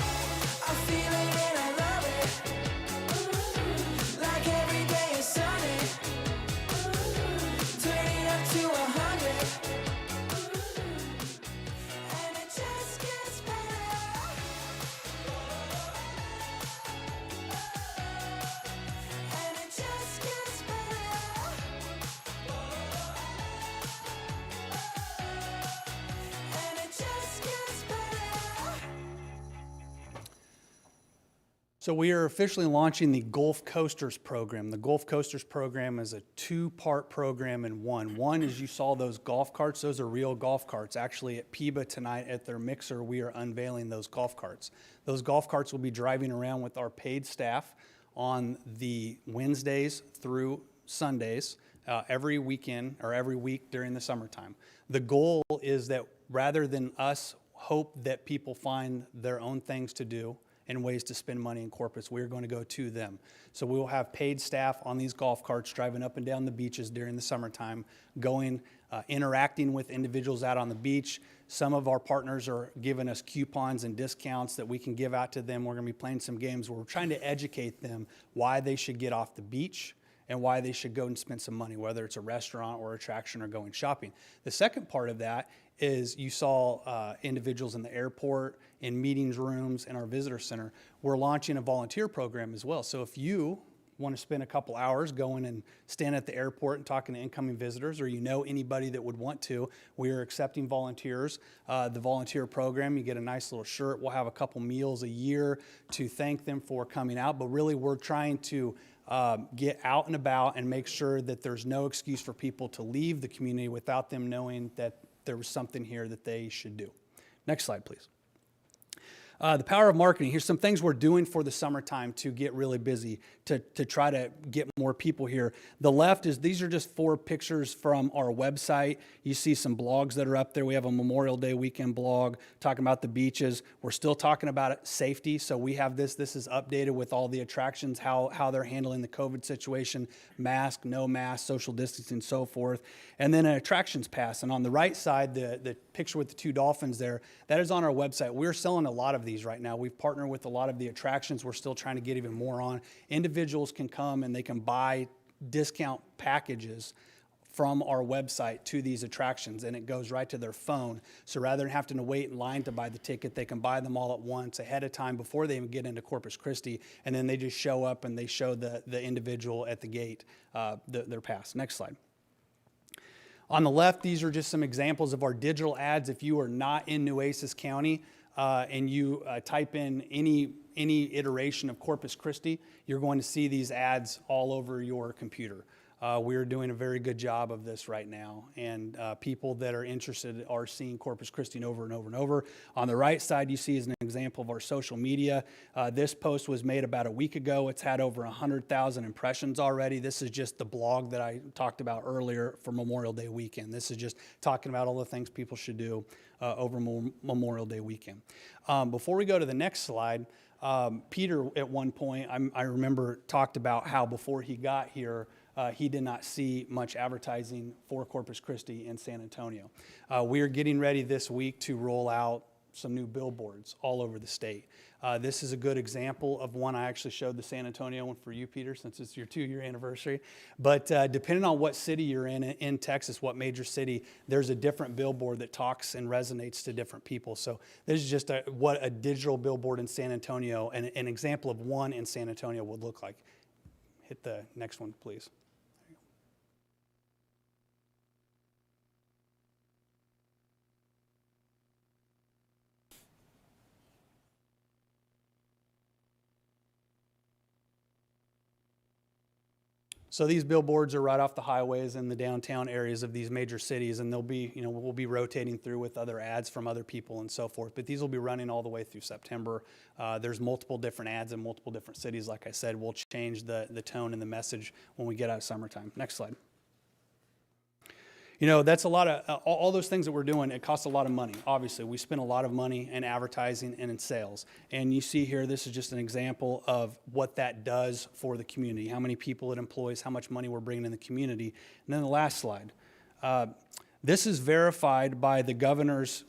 So we are officially launching the Gulf Coasters program. The Gulf Coasters program is a 2-part program in one. One is, you saw those golf carts. Those are real golf carts. Actually, at PIBA tonight at their mixer, we are unveiling those golf carts. Those golf carts will be driving around with our paid staff on the Wednesdays through Sundays, every weekend or every week during the summertime. The goal is that rather than us hope that people find their own things to do and ways to spend money in Corpus, we're going to go to them. So we will have paid staff on these golf carts driving up and down the beaches during the summertime, going, interacting with individuals out on the beach. Some of our partners are giving us coupons and discounts that we can give out to them. We're going to be playing some games where we're trying to educate them why they should get off the beach and why they should go and spend some money, whether it's a restaurant or attraction or going shopping. The second part of that is, you saw individuals in the airport, in meetings rooms, in our visitor center. We're launching a volunteer program as well. So if you want to spend a couple hours going and stand at the airport and talking to incoming visitors, or you know anybody that would want to, we are accepting volunteers. The volunteer program, you get a nice little shirt. We'll have a couple meals a year to thank them for coming out. But really, we're trying to get out and about and make sure that there's no excuse for people to leave the community without them knowing that there was something here that they should do. Next slide, please. The power of marketing. Here's some things we're doing for the summertime to get really busy, to try to get more people here. The left is, these are just 4 pictures from our website. You see some blogs that are up there. We have a Memorial Day weekend blog talking about the beaches. We're still talking about safety, so we have this. This is updated with all the attractions, how they're handling the COVID situation, mask, no mask, social distancing, so forth. And then an attractions pass. And on the right side, the picture with the 2 dolphins there, that is on our website. We're selling a lot of these right now. We've partnered with a lot of the attractions. We're still trying to get even more on. Individuals can come and they can buy discount packages from our website to these attractions, and it goes right to their phone. So rather than having to wait in line to buy the ticket, they can buy them all at once ahead of time before they even get into Corpus Christi, and then they just show up and they show the individual at the gate their pass. Next slide. On the left, these are just some examples of our digital ads. If you are not in Nueces County and you type in any iteration of Corpus Christi, you're going to see these ads all over your computer. We're doing a very good job of this right now, and people that are interested are seeing Corpus Christi over and over and over. On the right side, you see is an example of our social media. This post was made about a week ago. It's had over 100,000 impressions already. This is just the blog that I talked about earlier for Memorial Day weekend. This is just talking about all the things people should do over Memorial Day weekend. Before we go to the next slide, Peter at one point, I remember, talked about how before he got here, he did not see much advertising for Corpus Christi in San Antonio. We are getting ready this week to roll out some new billboards all over the state. This is a good example of one. I actually showed the San Antonio one for you, Peter, since it's your 2-year anniversary. But depending on what city you're in Texas, what major city, there's a different billboard that talks and resonates to different people. So this is just what a digital billboard in San Antonio, and an example of one in San Antonio would look like. Hit the next one, please. So these billboards are right off the highways in the downtown areas of these major cities, and they'll be, we'll be rotating through with other ads from other people and so forth. But these will be running all the way through September. There's multiple different ads in multiple different cities. Like I said, we'll change the tone and the message when we get out of summertime. Next slide. That's a lot of, all those things that we're doing, it costs a lot of money. Obviously, we spend a lot of money in advertising and in sales. And you see here, this is just an example of what that does for the community, how many people it employs, how much money we're bringing in the community. And then the last slide. This is verified by the governor's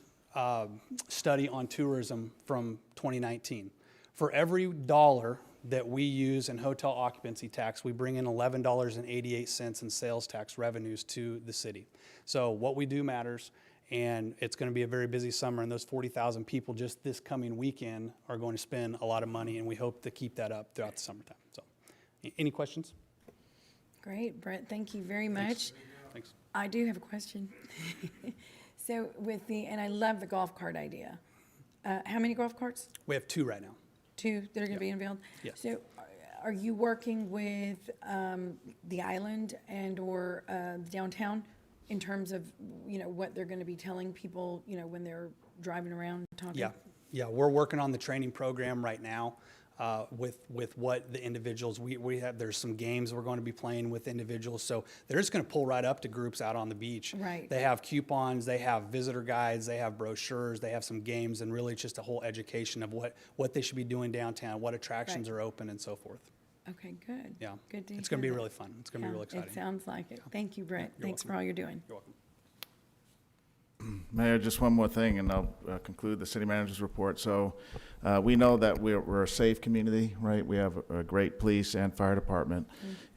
study on tourism from 2019. For every dollar that we use in hotel occupancy tax, we bring in $11.88 in sales tax revenues to the city. So what we do matters, and it's going to be a very busy summer, and those 40,000 people just this coming weekend are going to spend a lot of money, and we hope to keep that up throughout the summertime. So, any questions? Great, Brett, thank you very much. Thanks. I do have a question. So and I love the golf cart idea. How many golf carts? We have 2 right now. 2 that are going to be unveiled? Yes. So are you working with the island and or downtown in terms of, what they're going to be telling people, when they're driving around talking? Yeah, we're working on the training program right now with what the individuals, there's some games we're going to be playing with individuals. So they're just going to pull right up to groups out on the beach. Right. They have coupons, they have visitor guides, they have brochures, they have some games, and really just a whole education of what they should be doing downtown, what attractions are open, and so forth. Okay, good. Yeah. Good to It's going to hear be that. really fun. It's going to be really exciting. It sounds like it. Thank you, Brett. You're Thanks welcome. for all you're doing. You're welcome. Mayor, just one more thing, and I'll conclude the city manager's report. So we know that we're a safe community, right? We have a great police and fire department,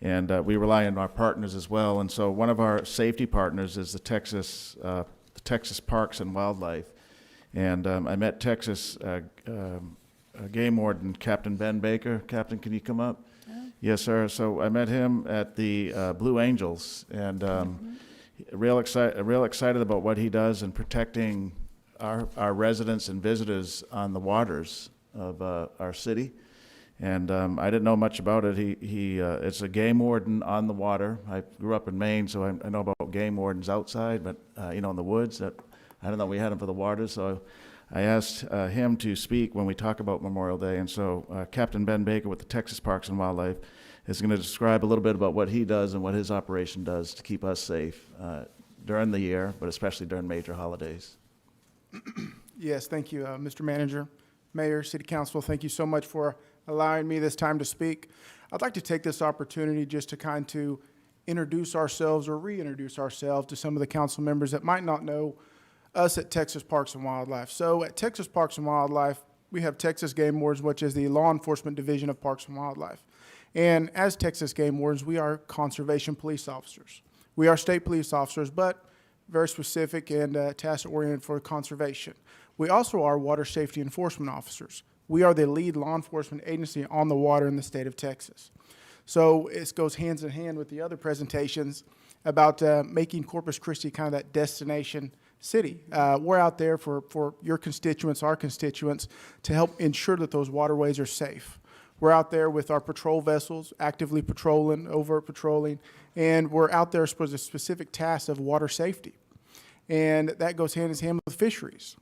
and we rely on our partners as well. And so one of our safety partners is the Texas Parks and Wildlife. And I met Texas game warden, Captain Ben Baker. Captain, can you come up? Yes, sir. So I met him at the Blue Angels, and real excited about what he does in protecting our residents and visitors on the waters of our city. And I didn't know much about it. It's a game warden on the water. I grew up in Maine, so I know about game wardens outside, but in the woods. I don't know. We had them for the waters, so I asked him to speak when we talk about Memorial Day, and so Captain Ben Baker with the Texas Parks and Wildlife is going to describe a little bit about what he does and what his operation does to keep us safe during the year, but especially during major holidays. Yes, thank you, Mr. Manager, Mayor, City Council. Thank you so much for allowing me this time to speak. I'd like to take this opportunity just to kind of introduce ourselves or reintroduce ourselves to some of the council members that might not know us at Texas Parks and Wildlife. So at Texas Parks and Wildlife, we have Texas Game Wardens, which is the law enforcement division of Parks and Wildlife. And as Texas Game Wardens, we are conservation police officers. We are state police officers, but very specific and task-oriented for conservation. We also are water safety enforcement officers. We are the lead law enforcement agency on the water in the state of Texas. So it goes hands in hand with the other presentations about making Corpus Christi kind of that destination city. We're out there for your constituents, our constituents, to help ensure that those waterways are safe. We're out there with our patrol vessels, actively patrolling, overt patrolling, and we're out there for the specific task of water safety. And that goes hand in hand with fisheries.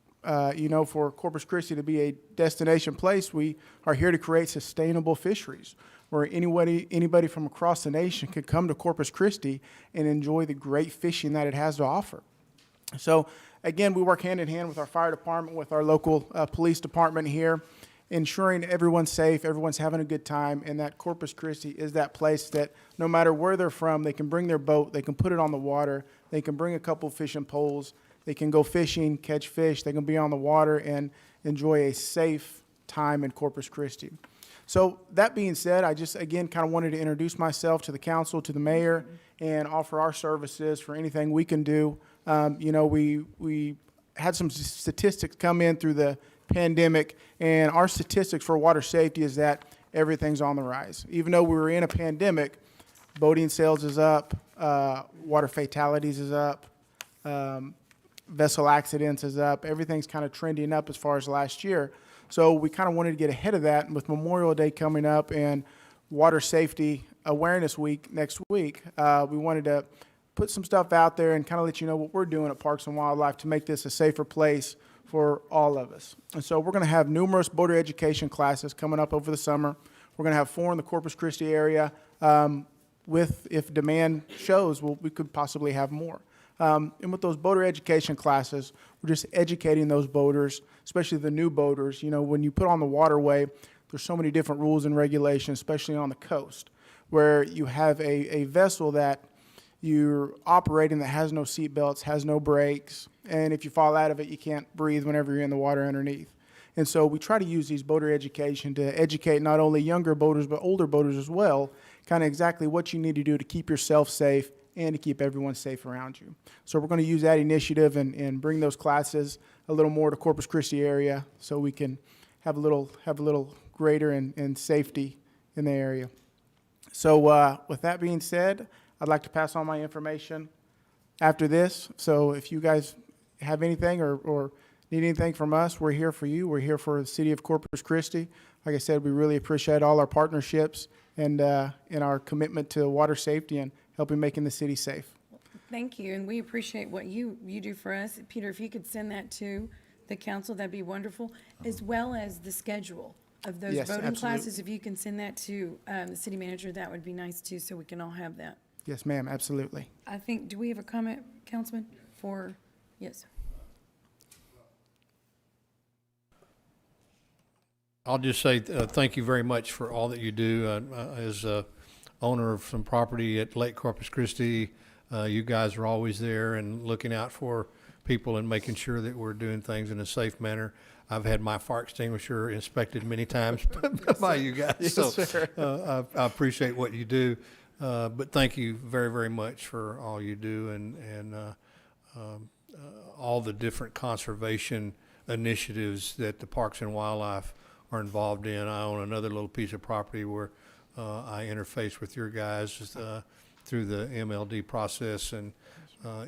You know, for Corpus Christi to be a destination place, we are here to create sustainable fisheries where anybody from across the nation can come to Corpus Christi and enjoy the great fishing that it has to offer. So, again, we work hand in hand with our fire department, with our local police department here, ensuring everyone's safe, everyone's having a good time, and that Corpus Christi is that place that no matter where they're from, they can bring their boat, they can put it on the water, they can bring a couple fishing poles, they can go fishing, catch fish, they can be on the water and enjoy a safe time in Corpus Christi. So that being said, I just, again, kind of wanted to introduce myself to the council, to the mayor, and offer our services for anything we can do. You know, we had some statistics come in through the pandemic, and our statistics for water safety is that everything's on the rise. Even though we were in a pandemic, boating sales is up, water fatalities is up, vessel accidents is up. Everything's kind of trending up as far as last year. So we kind of wanted to get ahead of that. And with Memorial Day coming up and Water Safety Awareness Week next week, we wanted to put some stuff out there and kind of let you know what we're doing at Parks and Wildlife to make this a safer place for all of us. And so we're going to have numerous boater education classes coming up over the summer. We're going to have 4 in the Corpus Christi area. If demand shows, we could possibly have more. And with those boater education classes, we're just educating those boaters, especially the new boaters. You know, when you put on the waterway, there's so many different rules and regulations, especially on the coast, where you have a vessel that you're operating that has no seat belts, has no brakes, and if you fall out of it, you can't breathe whenever you're in the water underneath. And so we try to use these boater education to educate not only younger boaters, but older boaters as well, kind of exactly what you need to do to keep yourself safe and to keep everyone safe around you. So we're going to use that initiative and bring those classes a little more to Corpus Christi area so we can have a little greater in safety in the area. So with that being said, I'd like to pass on my information after this. So if you guys have anything or need anything from us, we're here for you. We're here for the city of Corpus Christi. Like I said, we really appreciate all our partnerships and our commitment to water safety and helping making the city safe. Thank you, and we appreciate what you do for us. Peter, if you could send that to the council, that'd be wonderful, as well as the schedule of those Yes, voting absolutely. classes. If you can send that to the city manager, that would be nice too, so we can all have that. Yes, ma'am, absolutely. I think, do we have a comment, Councilman, for, yes? I'll just say thank you very much for all that you do. As owner of some property at Lake Corpus Christi, you guys are always there and looking out for people and making sure that we're doing things in a safe manner. I've had my fire extinguisher inspected many times by you guys, Yes, so sir. I appreciate what you do. But thank you very, very much for all you do and all the different conservation initiatives that the Parks and Wildlife are involved in. I own another little piece of property where I interface with your guys through the MLD process, and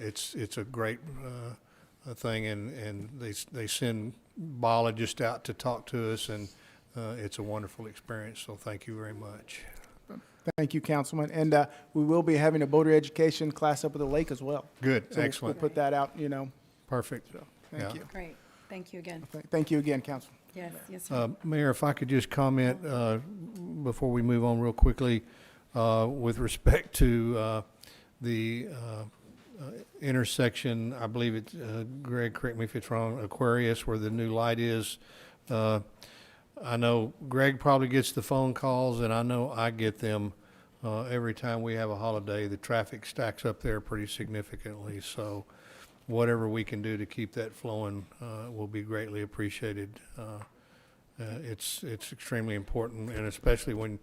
it's a great thing. And they send biologists out to talk to us, and it's a wonderful experience. So thank you very much. Thank you, Councilman. And we will be having a boater education class up at the lake as well. Good, So excellent, We'll put that out, you know. perfect. So thank Yeah. you. Great. Thank you again. Thank you again, Council. Yes, yes, sir. Mayor, if I could just comment before we move on real quickly with respect to the intersection, I believe it's, Greg, correct me if it's wrong, Aquarius, where the new light is. I know Greg probably gets the phone calls, and I know I get them every time we have a holiday. The traffic stacks up there pretty significantly, so whatever we can do to keep that flowing will be greatly appreciated. It's extremely important, and especially when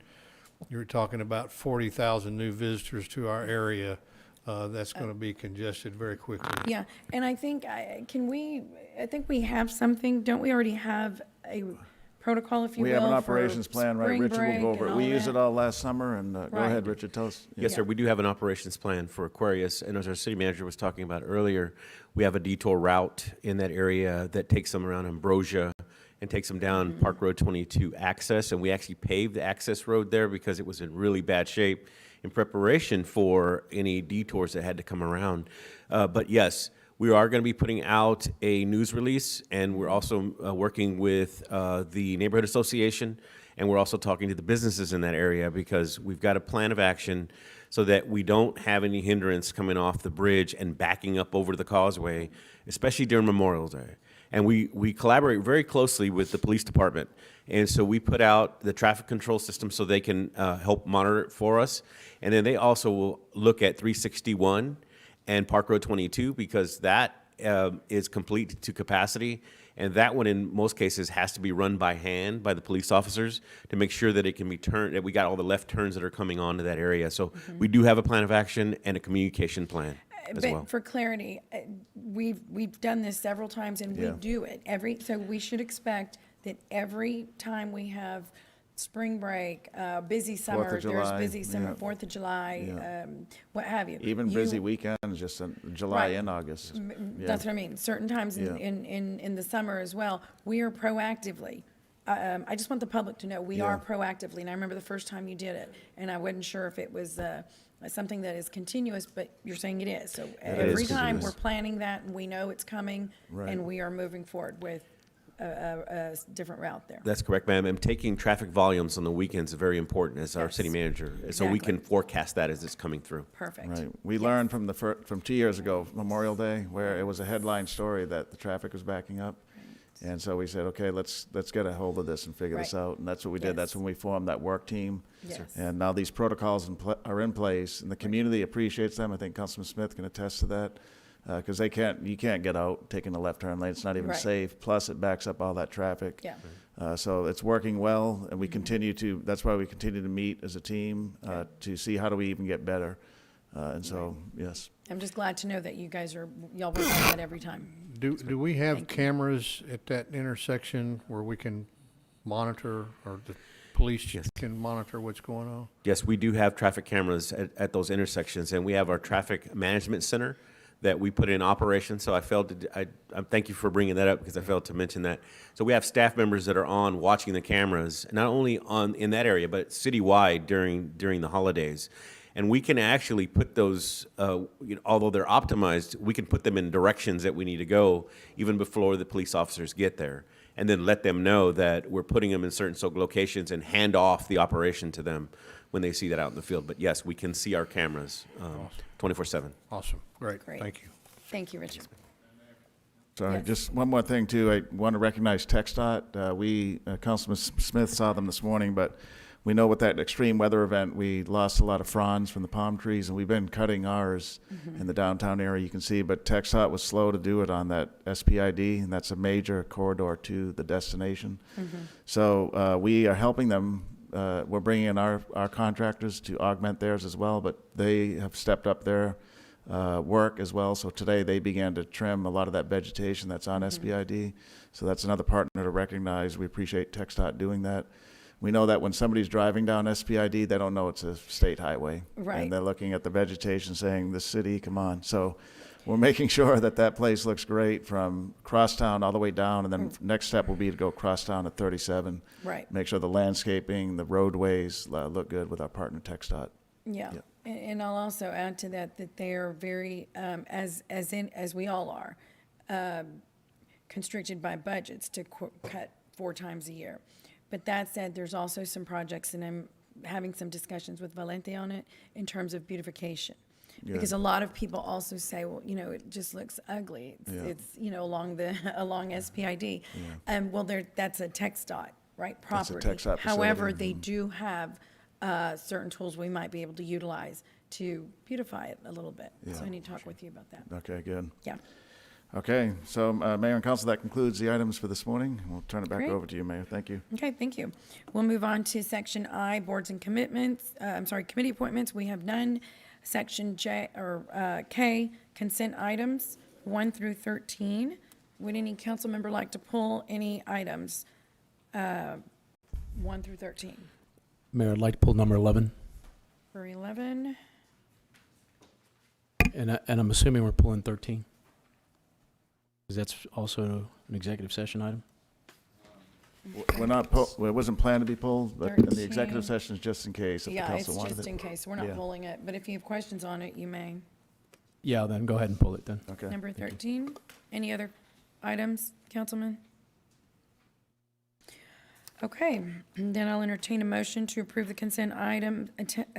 you're talking about 40,000 new visitors to our area, that's going to be congested very quickly. Yeah, and I think, I think we have something, don't we already have a protocol, if you will? We have an for operations plan, right? spring Richard will break go over and it. We all used that? it all last summer, and go Right. ahead, Richard, tell us. Yes, Yeah. sir. We do have an operations plan for Aquarius, and as our city manager was talking about earlier, we have a detour route in that area that takes them around Ambrosia and takes them down Park Road 22 access, and we actually paved the access road there because it was in really bad shape in preparation for any detours that had to come around. But yes, we are going to be putting out a news release, and we're also working with the neighborhood association, and we're also talking to the businesses in that area because we've got a plan of action so that we don't have any hindrance coming off the bridge and backing up over the causeway, especially during Memorial Day. And we collaborate very closely with the police department. And so we put out the traffic control system so they can help monitor it for us. And then they also will look at 361 and Park Road 22 because that is complete to capacity. And that one, in most cases, has to be run by hand by the police officers to make sure that it can be turned, that we got all the left turns that are coming onto that area. So we do have a plan of action and a communication plan as well. But for clarity, we've done this several times, and we Yeah. do it so we should expect that every time we have spring break, busy summer, there's July, busy summer, yeah. 4th of July, Yeah. what have you. Even busy weekends, just in July Right. and August. Yeah. That's what I mean. Certain times Yeah. in the summer as well, we are proactively. I just want the public to know we are Yeah. proactively. And I remember the first time you did it, and I wasn't sure if it was something that is continuous, but you're saying it is. So every time continuous. we're planning that, and we know it's coming, Right. and we are moving forward with a different route there. That's correct, ma'am. And taking traffic volumes on the weekends is very important as our city Yes. manager. So we Exactly. can forecast that as it's coming through. Perfect. Right. We learned from from 2 years ago, Memorial Day, where it was a headline story that the traffic was backing up. And so we said, okay, let's get a hold of this and figure this Right. out. And that's what we did. Yes. That's when we formed that work team. Yes. And now these protocols are in place, and the community appreciates them. I think Councilman Smith can attest to that. Because you can't get out taking the left turn lane. It's not even Right. safe. Plus, it backs up all that traffic. Yeah. So it's working well, and we continue to. That's why we continue to meet as a team to see how do we even get better. And so, yes. I'm just glad to know that y'all work on that every time. Do we have cameras at that intersection where we can monitor, or the police can monitor what's going on? Yes, we do have traffic cameras at those intersections, and we have our traffic management center that we put in operation. So I thank you for bringing that up because I failed to mention that. So we have staff members that are on watching the cameras, not only in that area, but citywide during the holidays. And we can actually put those, although they're optimized, we can put them in directions that we need to go even before the police officers get there. And then let them know that we're putting them in certain locations and hand off the operation to them when they see that out in the field. But yes, we can see our cameras 24/7. Awesome, great, Great. thank you. Thank you, Richard. Sorry, Yes. just one more thing too. I want to recognize TxDOT. Councilman Smith saw them this morning, but we know with that extreme weather event, we lost a lot of fronds from the palm trees, and we've been cutting ours in the downtown area, you can see, but TxDOT was slow to do it on that SPID, and that's a major corridor to the destination. So we are helping them. We're bringing in our contractors to augment theirs as well, but they have stepped up their work as well. So today they began to trim a lot of that vegetation that's on SPID. So that's another partner to recognize. We appreciate TxDOT doing that. We know that when somebody's driving down SPID, they don't know it's a state highway. Right. And they're looking at the vegetation saying, the city, come on. So we're making sure that that place looks great from crosstown all the way down. And then next step will be to go crosstown at 37. Right. Make sure the landscaping, the roadways look good with our partner TxDOT. Yeah. And I'll also add to that they are very, as we all are, constricted by budgets to cut 4 times a year. But that said, there's also some projects, and I'm having some discussions with Valente on it in terms of beautification. Because a lot of people also say, well, you know, it just looks ugly. It's you know, along SPID. Well, that's a text dot, right? That's a Property. text dot facility. However, they do have certain tools we might be able to utilize to beautify it a little bit. So I need to talk with you about that. Okay, good. Yeah. Okay, so Mayor and Council, that concludes the items for this morning. We'll turn it back Great. over to you, Mayor. Thank you. Okay, thank you. We'll move on to Section I, Boards and Commitments, Committee Appointments. We have none. Section K, Consent Items, 1 through 13. Would any council member like to pull any items, 1 through 13? Mayor, I'd like to pull number 11, For 11, and I'm assuming we're pulling 13? Because that's also an executive session item? We're not, it wasn't planned to be pulled, but in the 13. executive session is just in case if the yeah, it's council wanted it. just in case. We're not Yeah. pulling it, but if you have questions on it, you may. Yeah, then go ahead and pull it then. Okay. Number 13, any other items, Councilman? Okay, then I'll entertain a motion to approve the consent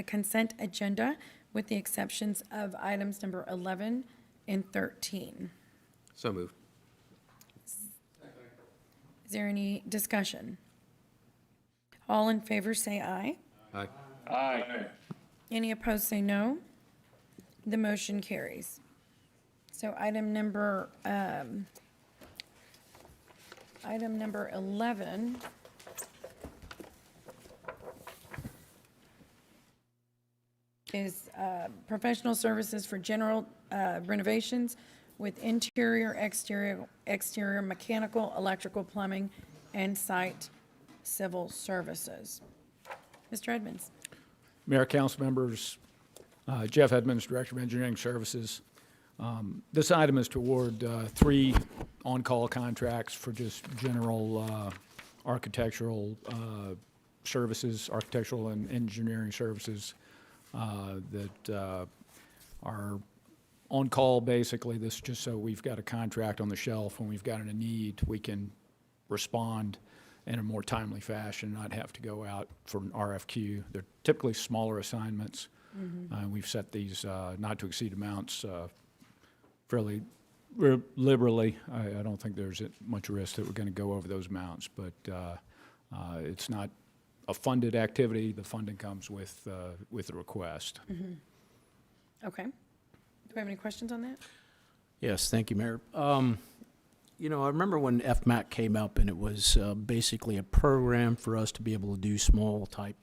consent agenda with the exceptions of items number 11 and 13. So moved. Is there any discussion? All in favor say aye. Aye. Aye. Any opposed say no. The motion carries. So item number 11 is professional services for general renovations with interior, exterior mechanical, electrical, plumbing, and site civil services. Mr. Edmonds. Mayor, council members, Jeff Edmonds, Director of Engineering Services. This item is to award 3 on-call contracts for just general architectural services, architectural and engineering services that are on call. Basically, this is just so we've got a contract on the shelf when we've got a need, we can respond in a more timely fashion, not have to go out for an RFQ. They're typically smaller assignments. We've set these not to exceed amounts fairly liberally. I don't think there's much risk that we're going to go over those amounts, but it's not a funded activity. The funding comes with the request. Okay. Do we have any questions on that? Yes, thank you, Mayor. You know, I remember when FMAC came up, and it was basically a program for us to be able to do small type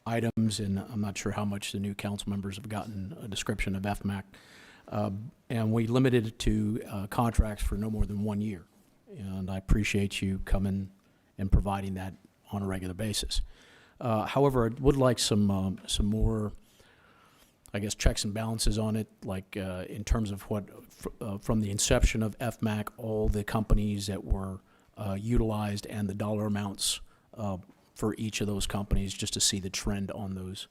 items, and I'm not sure how much the new council members have gotten a description of FMAC. And we limited it to contracts for no more than 1 year. And I appreciate you coming and providing that on a regular basis. However, I would like some more, I guess, checks and balances on it, like in terms of what, from the inception of FMAC, all the companies that were utilized and the dollar amounts for each of those companies, just to see the trend on those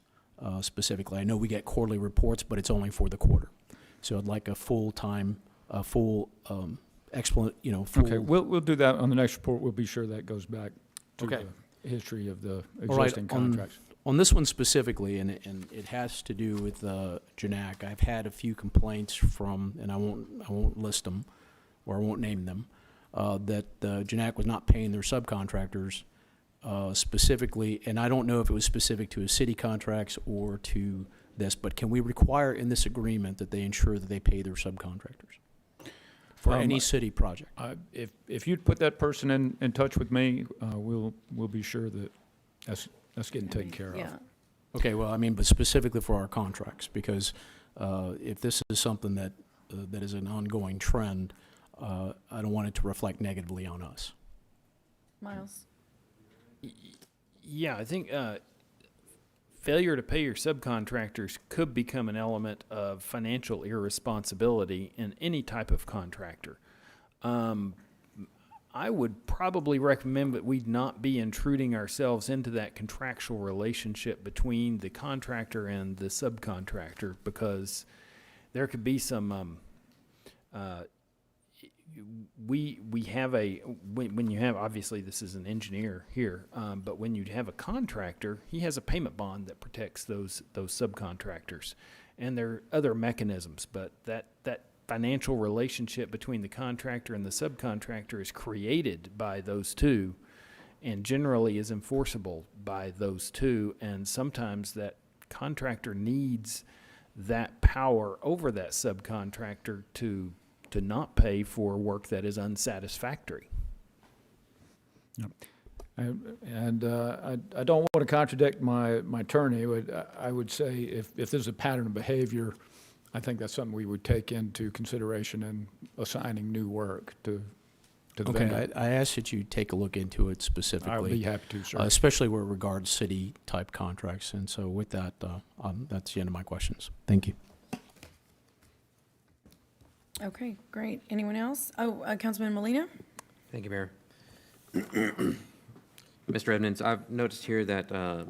specifically. I know we get quarterly reports, but it's only for the quarter. So I'd like a full-time, full full. Okay, we'll do that on the next report. We'll be sure that goes back to Okay. the history of the All right, existing contracts. On this one specifically, and it has to do with JANAC, I've had a few complaints from, and I won't list them, or I won't name them, that JANAC was not paying their subcontractors specifically, and I don't know if it was specific to a city contracts or to this, but can we require in this agreement that they ensure that they pay their subcontractors for any city project? If you'd put that person in touch with me, we'll be sure that that's getting taken care of. Yeah. Okay, well, I mean, but specifically for our contracts, because if this is something that is an ongoing trend, I don't want it to reflect negatively on us. Miles? Yeah, I think failure to pay your subcontractors could become an element of financial irresponsibility in any type of contractor. I would probably recommend that we not be intruding ourselves into that contractual relationship between the contractor and the subcontractor, because there could be some we have when you have, obviously this is an engineer here, but when you have a contractor, he has a payment bond that protects those subcontractors, and there are other mechanisms, but that financial relationship between the contractor and the subcontractor is created by those two, and generally is enforceable by those two, and sometimes that contractor needs that power over that subcontractor to not pay for work that is unsatisfactory. And I don't want to contradict my attorney, but I would say if there's a pattern of behavior, I think that's something we would take into consideration in assigning new work to the vendor. Okay, I ask that you take a look into it specifically. I would be happy to, sir. Especially where it regards city-type contracts. And so with that, that's the end of my questions. Thank you. Okay, great. Anyone else? Oh, Councilman Molina? Thank you, Mayor. Mr. Edmonds, I've noticed here that a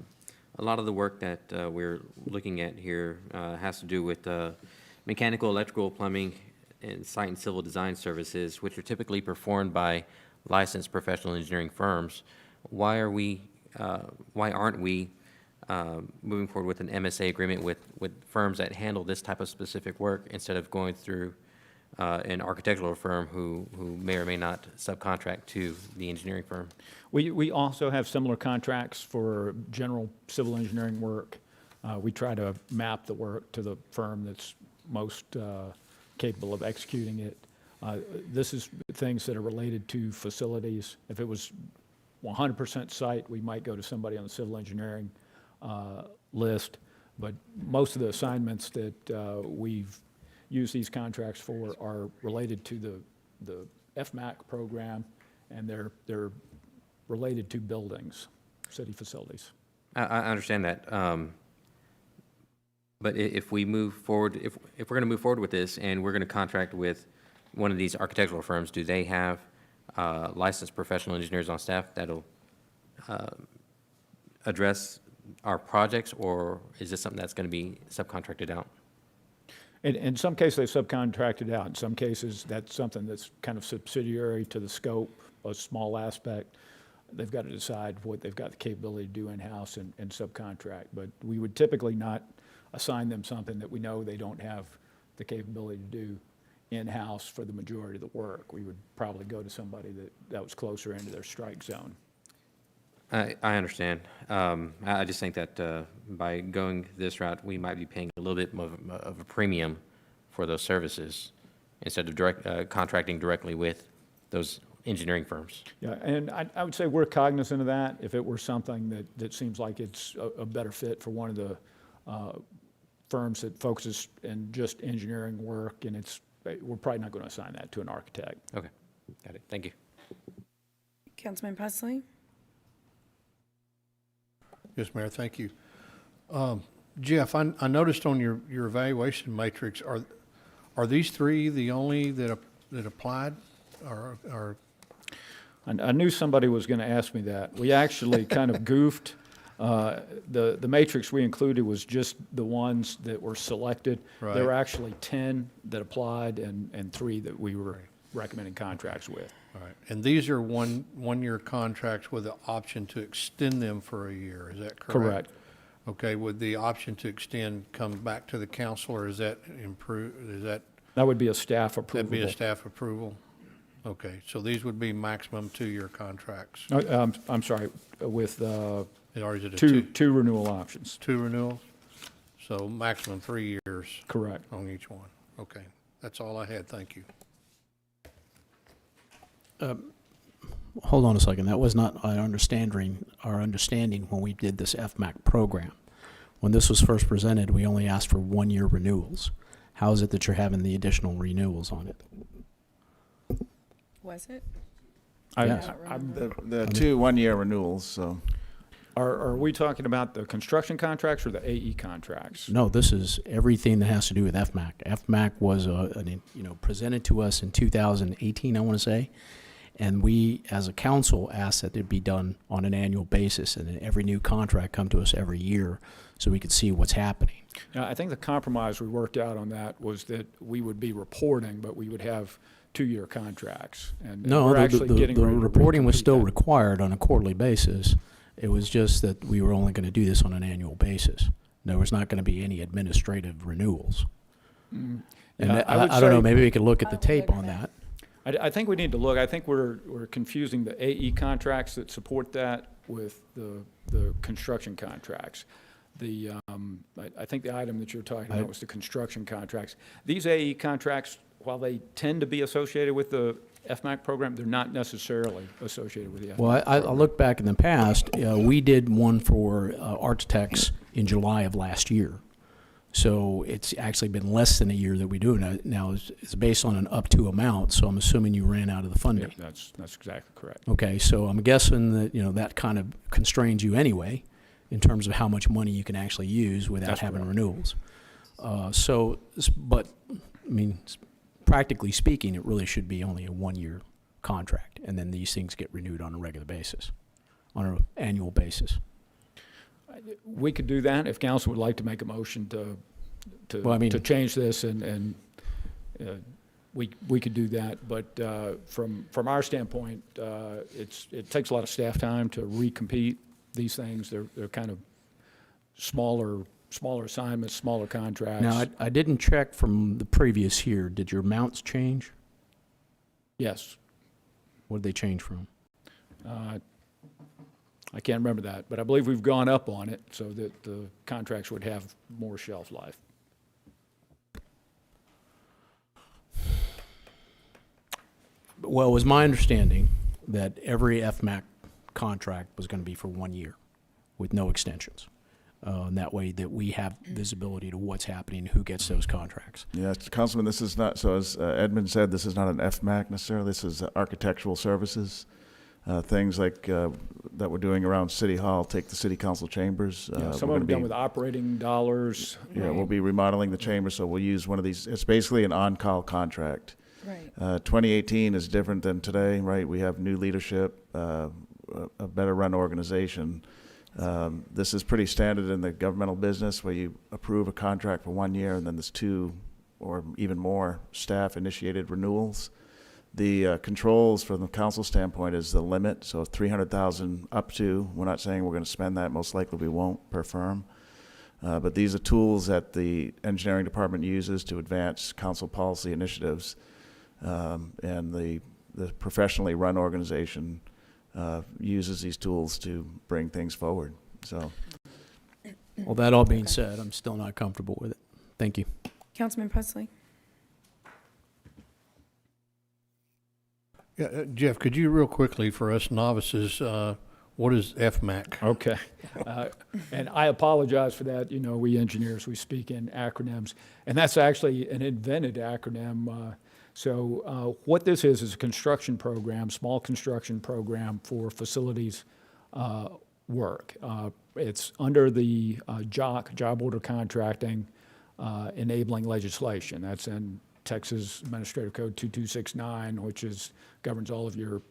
lot of the work that we're looking at here has to do with mechanical, electrical, plumbing, and site and civil design services, which are typically performed by licensed professional engineering firms. Why aren't we moving forward with an MSA agreement with firms that handle this type of specific work instead of going through an architectural firm who may or may not subcontract to the engineering firm? We also have similar contracts for general civil engineering work. We try to map the work to the firm that's most capable of executing it. This is things that are related to facilities. If it was 100% site, we might go to somebody on the civil engineering list. But most of the assignments that we've used these contracts for are related to the FMAC program, and they're related to buildings, city facilities. I understand that. But if we move forward, if we're going to move forward with this and we're going to contract with one of these architectural firms, do they have licensed professional engineers on staff that'll address our projects, or is this something that's going to be subcontracted out? In some cases, they've subcontracted out. In some cases, that's something that's kind of subsidiary to the scope, a small aspect. They've got to decide what they've got the capability to do in-house and subcontract. But we would typically not assign them something that we know they don't have the capability to do in-house for the majority of the work. We would probably go to somebody that was closer into their strike zone. I understand. I just think that by going this route, we might be paying a little bit of a premium for those services instead of contracting directly with those engineering firms. Yeah, and I would say we're cognizant of that. If it were something that seems like it's a better fit for one of the firms that focuses in just engineering work, and we're probably not going to assign that to an architect. Okay, got it. Thank you. Councilman Pusley? Yes, Mayor, thank you. Jeff, I noticed on your evaluation matrix, are these three the only that applied? Or I knew somebody was going to ask me that. We actually kind of goofed. The matrix we included was just the ones that were selected. Right. There were actually 10 that applied and 3 that we were recommending contracts with. All right, and these are one-year contracts with the option to extend them for a year, is that correct? Correct. Okay, would the option to extend come back to the council, or is that That would be a staff approval. That'd be a staff approval? Okay, so these would be maximum 2-year contracts? I'm sorry, with Or is it a two renewal options. 2 renewals? So maximum 3 years? Correct. On each one? Okay, that's all I had, thank you. Hold on a second. That was not our understanding when we did this FMAC program. When this was first presented, we only asked for 1-year renewals. How is it that you're having the additional renewals on it? Was it? The 2 1-year renewals, so. Are we talking about the construction contracts or the AE contracts? No, this is everything that has to do with FMAC. FMAC was presented to us in 2018, I want to say. And we, as a council, asked that it be done on an annual basis, and then every new contract come to us every year so we could see what's happening. I think the compromise we worked out on that was that we would be reporting, but we would have 2-year contracts. And No, we're the actually getting the ready to reporting was recompete still that. required on a quarterly basis. It was just that we were only going to do this on an annual basis. There was not going to be any administrative renewals. And Yeah, I would I don't know, say- maybe we could look at the tape on that. I think we need to look, I think we're confusing the AE contracts that support that with the construction contracts. I think the item that you're talking about was the construction contracts. These AE contracts, while they tend to be associated with the FMAC program, they're not necessarily associated with the FMAC Well, I program. look back in the past, we did one for architects in July of last year. So it's actually been less than a year that we do it. Now, it's based on an up-to amount, so I'm assuming you ran out of the Yeah, funding. that's exactly correct. Okay, so I'm guessing that, that kind of constrains you anyway, in terms of how much money you can actually use without That's having correct. renewals. But, I mean, practically speaking, it really should be only a 1-year contract, and then these things get renewed on a regular basis, on an annual basis. We could do that if council would like to make a motion Well, I mean- to change this, and we could do that. But from our standpoint, it takes a lot of staff time to recompete these things. They're kind of smaller assignments, smaller contracts. Now, I didn't check from the previous year. Did your amounts change? Yes. What did they change from? I can't remember that, but I believe we've gone up on it so that the contracts would have more shelf life. Well, it was my understanding that every FMAC contract was going to be for 1 year with no extensions. And that way that we have visibility to what's happening, who gets those contracts. Yeah, Councilman, this is not, so as Edmund said, this is not an FMAC necessarily. This is architectural services. Things like that we're doing around City Hall, take the city council chambers. Yeah, We're some gonna of them be- done with operating dollars. Yeah, we'll be remodeling the chamber, so we'll use one of these. It's basically an on-call contract. Right. 2018 is different than today, right? We have new leadership, a better run organization. This is pretty standard in the governmental business where you approve a contract for 1 year and then there's 2 or even more staff-initiated renewals. The controls from the council standpoint is the limit, so 300,000 up to. We're not saying we're going to spend that. Most likely we won't per firm. But these are tools that the engineering department uses to advance council policy initiatives. And the professionally run organization uses these tools to bring things forward. So, Well, that all being said, I'm still not comfortable with it. Thank you. Councilman Presley? Yeah, Jeff, could you real quickly for us novices, what is FMAC? Okay. And I apologize for that. You know, we engineers, we speak in acronyms. And that's actually an invented acronym. So what this is a construction program, small construction program for facilities work. It's under the job order contracting enabling legislation. That's in Texas Administrative Code 2269, which governs all of your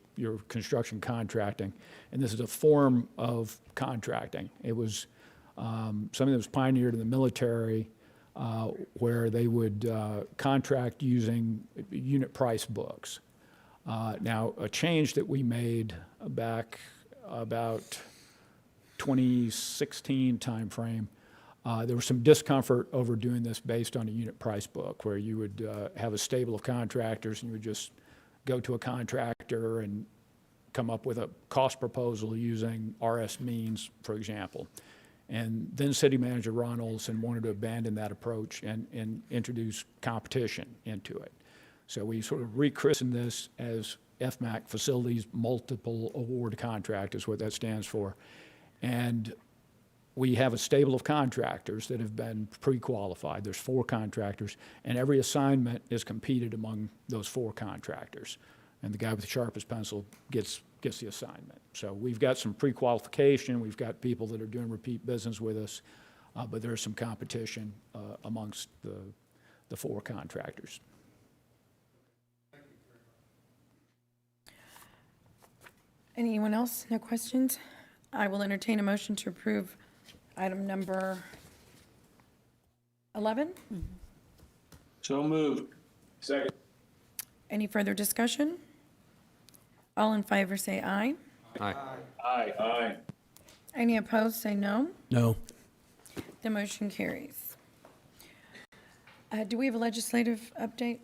construction contracting. And this is a form of contracting. It was something that was pioneered in the military where they would contract using unit price books. Now, a change that we made back about 2016 timeframe, there was some discomfort over doing this based on a unit price book, where you would have a stable of contractors and you would just go to a contractor and come up with a cost proposal using RS means, for example. And then City Manager Ron Olson wanted to abandon that approach and introduce competition into it. So we sort of rechristened this as FMAC, Facilities Multiple Award Contract is what that stands for. And we have a stable of contractors that have been pre-qualified. There's 4 contractors, and every assignment is competed among those 4 contractors. And the guy with the sharpest pencil gets the assignment. So we've got some pre-qualification. We've got people that are doing repeat business with us, but there's some competition amongst the 4 contractors. Anyone else? No questions? I will entertain a motion to approve item number 11. So moved. Second. Any further discussion? All in favor say aye. Aye. Aye. Any opposed say no. No. The motion carries. Do we have a legislative update,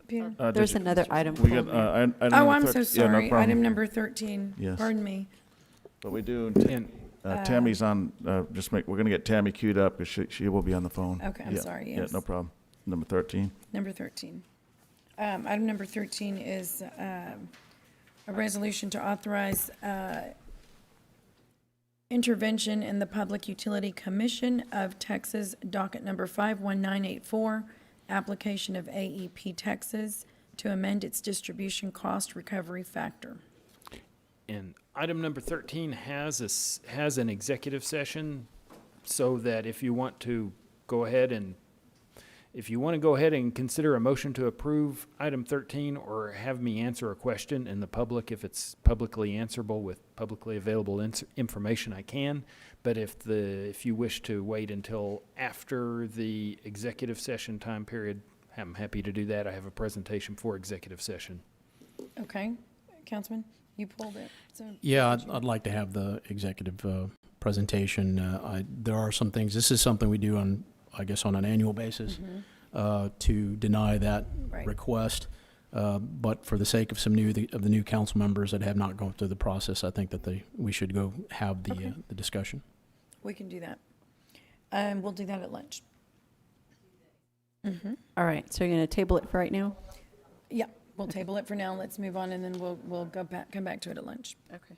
Peter? There's another item. We got, pulled, Mayor. item Oh, number I'm so 13 yeah, no sorry. problem. Item number 13. Yes. Pardon me. But we do, And Tammy's on, we're gonna get Tammy queued up, because she will be on the phone. Okay, I'm Yeah, sorry, Yeah, yes. no problem. Number 13. Number 13. Item number 13 is a resolution to authorize intervention in the Public Utility Commission of Texas, docket number 51984, application of AEP Texas to amend its distribution cost recovery factor. And item number 13 has an executive session, so that if you want to go ahead and consider a motion to approve item 13, or have me answer a question in the public, if it's publicly answerable with publicly available information, I can. But if you wish to wait until after the executive session time period, I'm happy to do that. I have a presentation for executive session. Okay, Councilman, you pulled it. So Yeah, I'd like to have the executive presentation. There are some things, this is something we do on, I guess, on an annual basis to deny that Right. request. But for the sake of the new council members that have not gone through the process, I think that we should go have Okay. the discussion. we can do that. We'll do that at lunch. All right, so you're going to table it for right now? Yeah, we'll table it for now. Let's move on, and then we'll come back to it at lunch. Okay.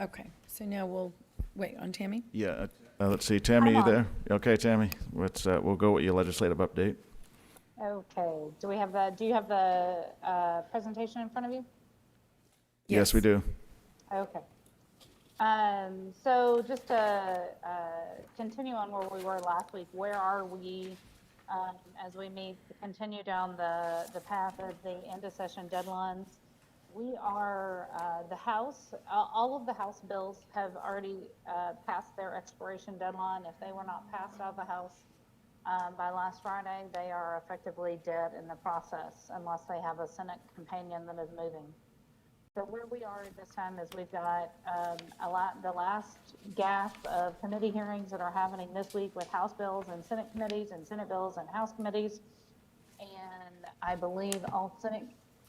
Okay, so now we'll wait on Tammy. Yeah, let's see, Tammy, you there? Okay, Tammy, we'll go with your legislative update. Okay, do you have the presentation in front of you? Yes, we do. Okay. So just to continue on where we were last week, where are we as we continue down the path of the end of session deadlines? We are, the House, all of the House bills have already passed their expiration deadline. If they were not passed out of the House by last Friday, they are effectively dead in the process unless they have a Senate companion that is moving. So where we are at this time is we've got the last gasp of committee hearings that are happening this week with House bills and Senate committees, and Senate bills and House committees. And I believe all Senate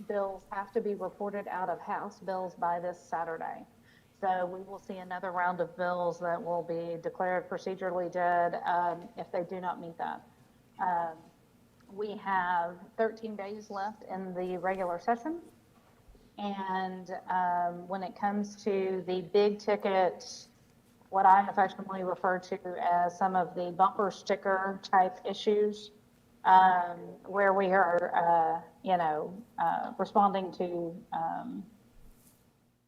bills have to be reported out of House bills by this Saturday. So we will see another round of bills that will be declared procedurally dead if they do not meet that. We have 13 days left in the regular session. And when it comes to the big ticket, what I affectionately refer to as some of the bumper sticker type issues, where we are, responding to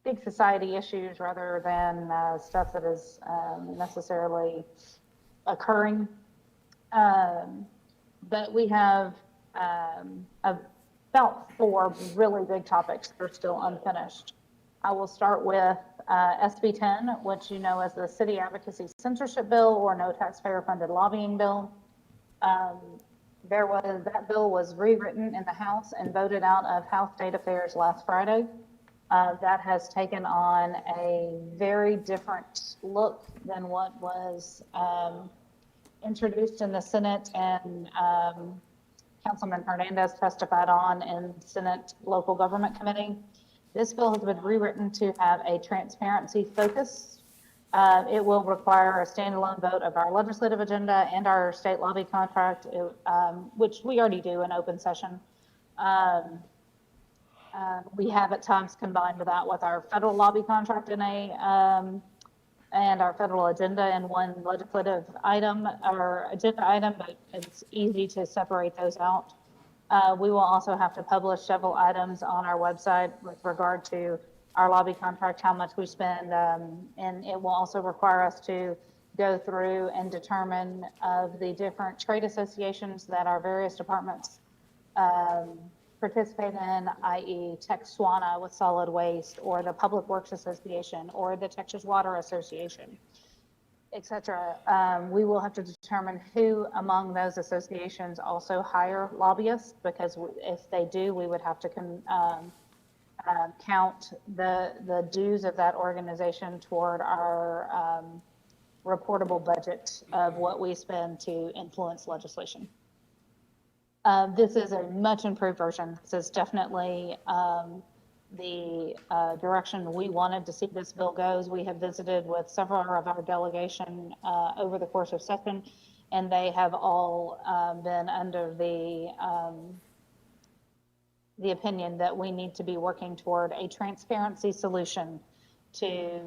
big society issues rather than stuff that is necessarily occurring. But we have about 4 really big topics that are still unfinished. I will start with SB 10, which you know as the City Advocacy Censorship Bill, or No Taxpayer Funded Lobbying Bill. That bill was rewritten in the House and voted out of House State Affairs last Friday. That has taken on a very different look than what was introduced in the Senate, and Councilman Hernandez testified on in Senate Local Government Committee. This bill has been rewritten to have a transparency focus. It will require a standalone vote of our legislative agenda and our state lobby contract, which we already do in open session. We have at times combined that with our federal lobby contract and our federal agenda in one legislative item or agenda item, but it's easy to separate those out. We will also have to publish several items on our website with regard to our lobby contract, how much we spend, and it will also require us to go through and determine of the different trade associations that our various departments participate in, i.e. Texwana with solid waste, or the Public Works Association, or the Texas Water Association. et cetera. We will have to determine who among those associations also hire lobbyists, because if they do, we would have to count the dues of that organization toward our reportable budget of what we spend to influence legislation. This is a much improved version. This is definitely the direction we wanted to see this bill goes. We have visited with several of our delegation over the course of session, and they have all been under the opinion that we need to be working toward a transparency solution to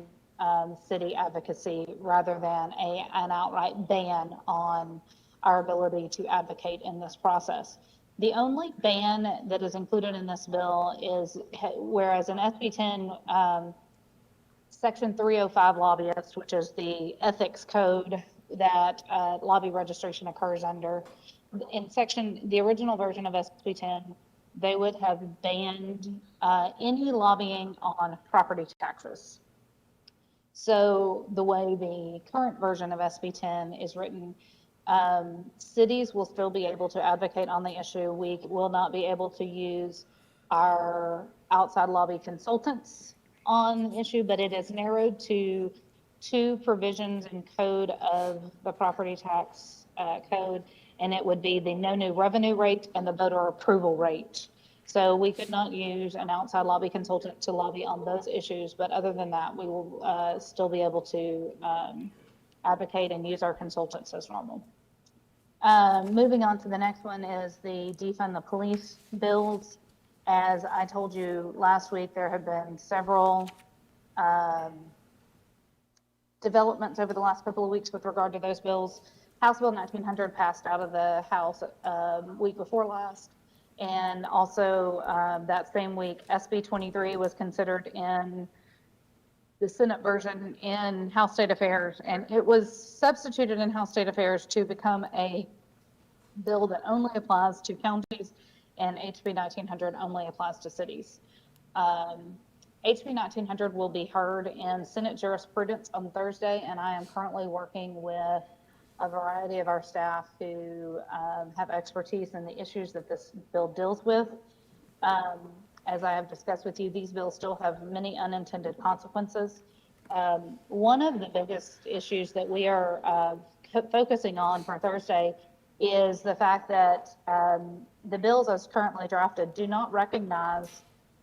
city advocacy rather than an outright ban on our ability to advocate in this process. The only ban that is included in this bill is, whereas in SB 10, Section 305 lobbyist, which is the ethics code that lobby registration occurs under, in the original version of SB 10, they would have banned any lobbying on property taxes. So the way the current version of SB 10 is written, cities will still be able to advocate on the issue. We will not be able to use our outside lobby consultants on the issue, but it is narrowed to 2 provisions in code of the property tax code, and it would be the no new revenue rate and the voter approval rate. So we could not use an outside lobby consultant to lobby on those issues, but other than that, we will still be able to advocate and use our consultants as normal. Moving on to the next one is the defund the police bills. As I told you last week, there have been several developments over the last couple of weeks with regard to those bills. House Bill 1900 passed out of the House week before last. And also that same week, SB 23 was considered in the Senate version in House State Affairs, and it was substituted in House State Affairs to become a bill that only applies to counties, and HB 1900 only applies to cities. HB 1900 will be heard in Senate jurisprudence on Thursday, and I am currently working with a variety of our staff who have expertise in the issues that this bill deals with. As I have discussed with you, these bills still have many unintended consequences. One of the biggest issues that we are focusing on for Thursday is the fact that the bills as currently drafted do not recognize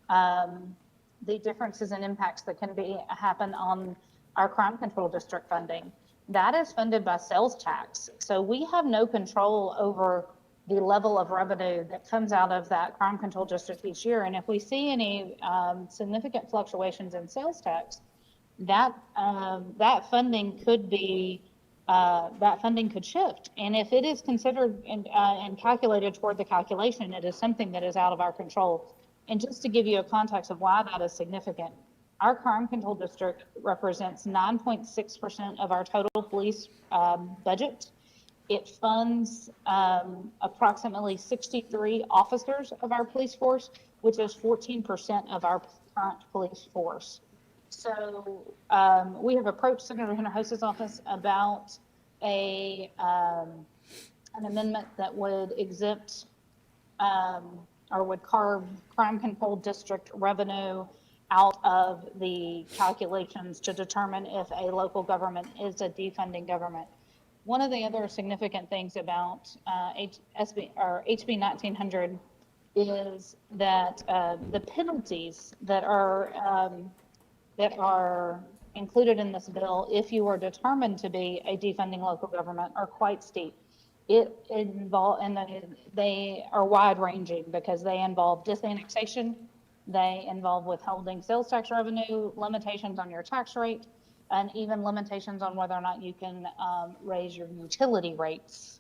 the differences and impacts that can happen on our crime control district funding. That is funded by sales tax. So we have no control over the level of revenue that comes out of that crime control district each year. And if we see any significant fluctuations in sales tax, that funding could shift. And if it is considered and calculated toward the calculation, it is something that is out of our control. And just to give you a context of why that is significant, our crime control district represents 9.6% of our total police budget. It funds approximately 63 officers of our police force, which is 14% of our current police force. So we have approached Senator Hinojosa's office about an amendment that would exempt or would carve crime control district revenue out of the calculations to determine if a local government is a defunding government. One of the other significant things about HB 1900 is that the penalties that are included in this bill, if you are determined to be a defunding local government, are quite steep. They are wide-ranging because they involve disannexation, they involve withholding sales tax revenue, limitations on your tax rate, and even limitations on whether or not you can raise your utility rates.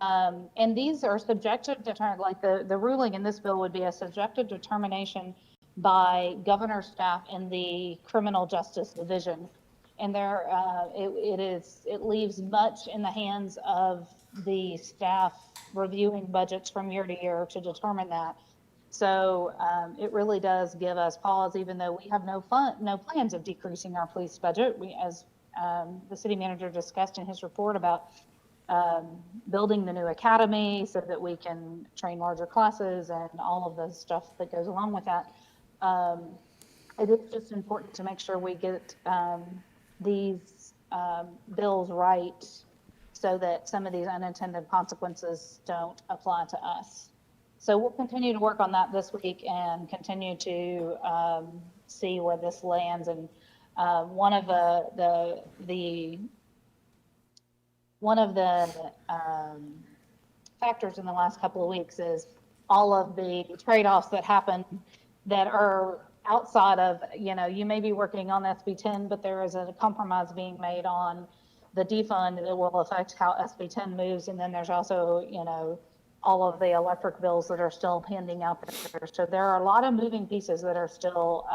And these are subjective, like the ruling in this bill would be a subjective determination by governor staff in the criminal justice division. And it leaves much in the hands of the staff reviewing budgets from year to year to determine that. So it really does give us pause, even though we have no plans of decreasing our police budget. As the city manager discussed in his report about building the new academy so that we can train larger classes and all of the stuff that goes along with that. It is just important to make sure we get these bills right so that some of these unintended consequences don't apply to us. So we'll continue to work on that this week and continue to see where this lands. And one of the factors in the last couple of weeks is all of the trade-offs that happen that are outside of, you may be working on SB 10, but there is a compromise being made on the defund that will affect how SB 10 moves. And then there's also, all of the electric bills that are still pending out there. So there are a lot of moving pieces that are still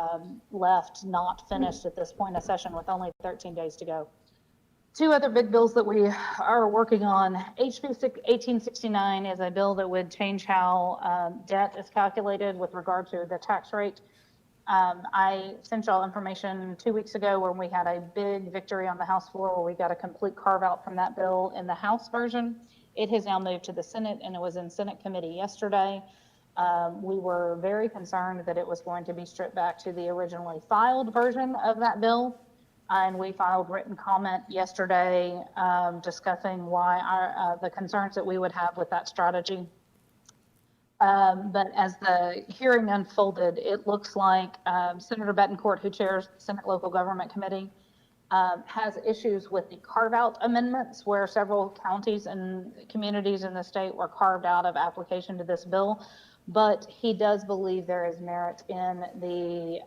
left, not finished at this point of session with only 13 days to go. Two other big bills that we are working on. HB 1869 is a bill that would change how debt is calculated with regard to the tax rate. I sent y'all information 2 weeks ago when we had a big victory on the House floor where we got a complete carve out from that bill in the House version. It has now moved to the Senate and it was in Senate committee yesterday. We were very concerned that it was going to be stripped back to the originally filed version of that bill. And we filed written comment yesterday discussing why the concerns that we would have with that strategy. But as the hearing unfolded, it looks like Senator Betancourt, who chairs the Senate Local Government Committee, has issues with the carve-out amendments where several counties and communities in the state were carved out of application to this bill. But he does believe there is merit in the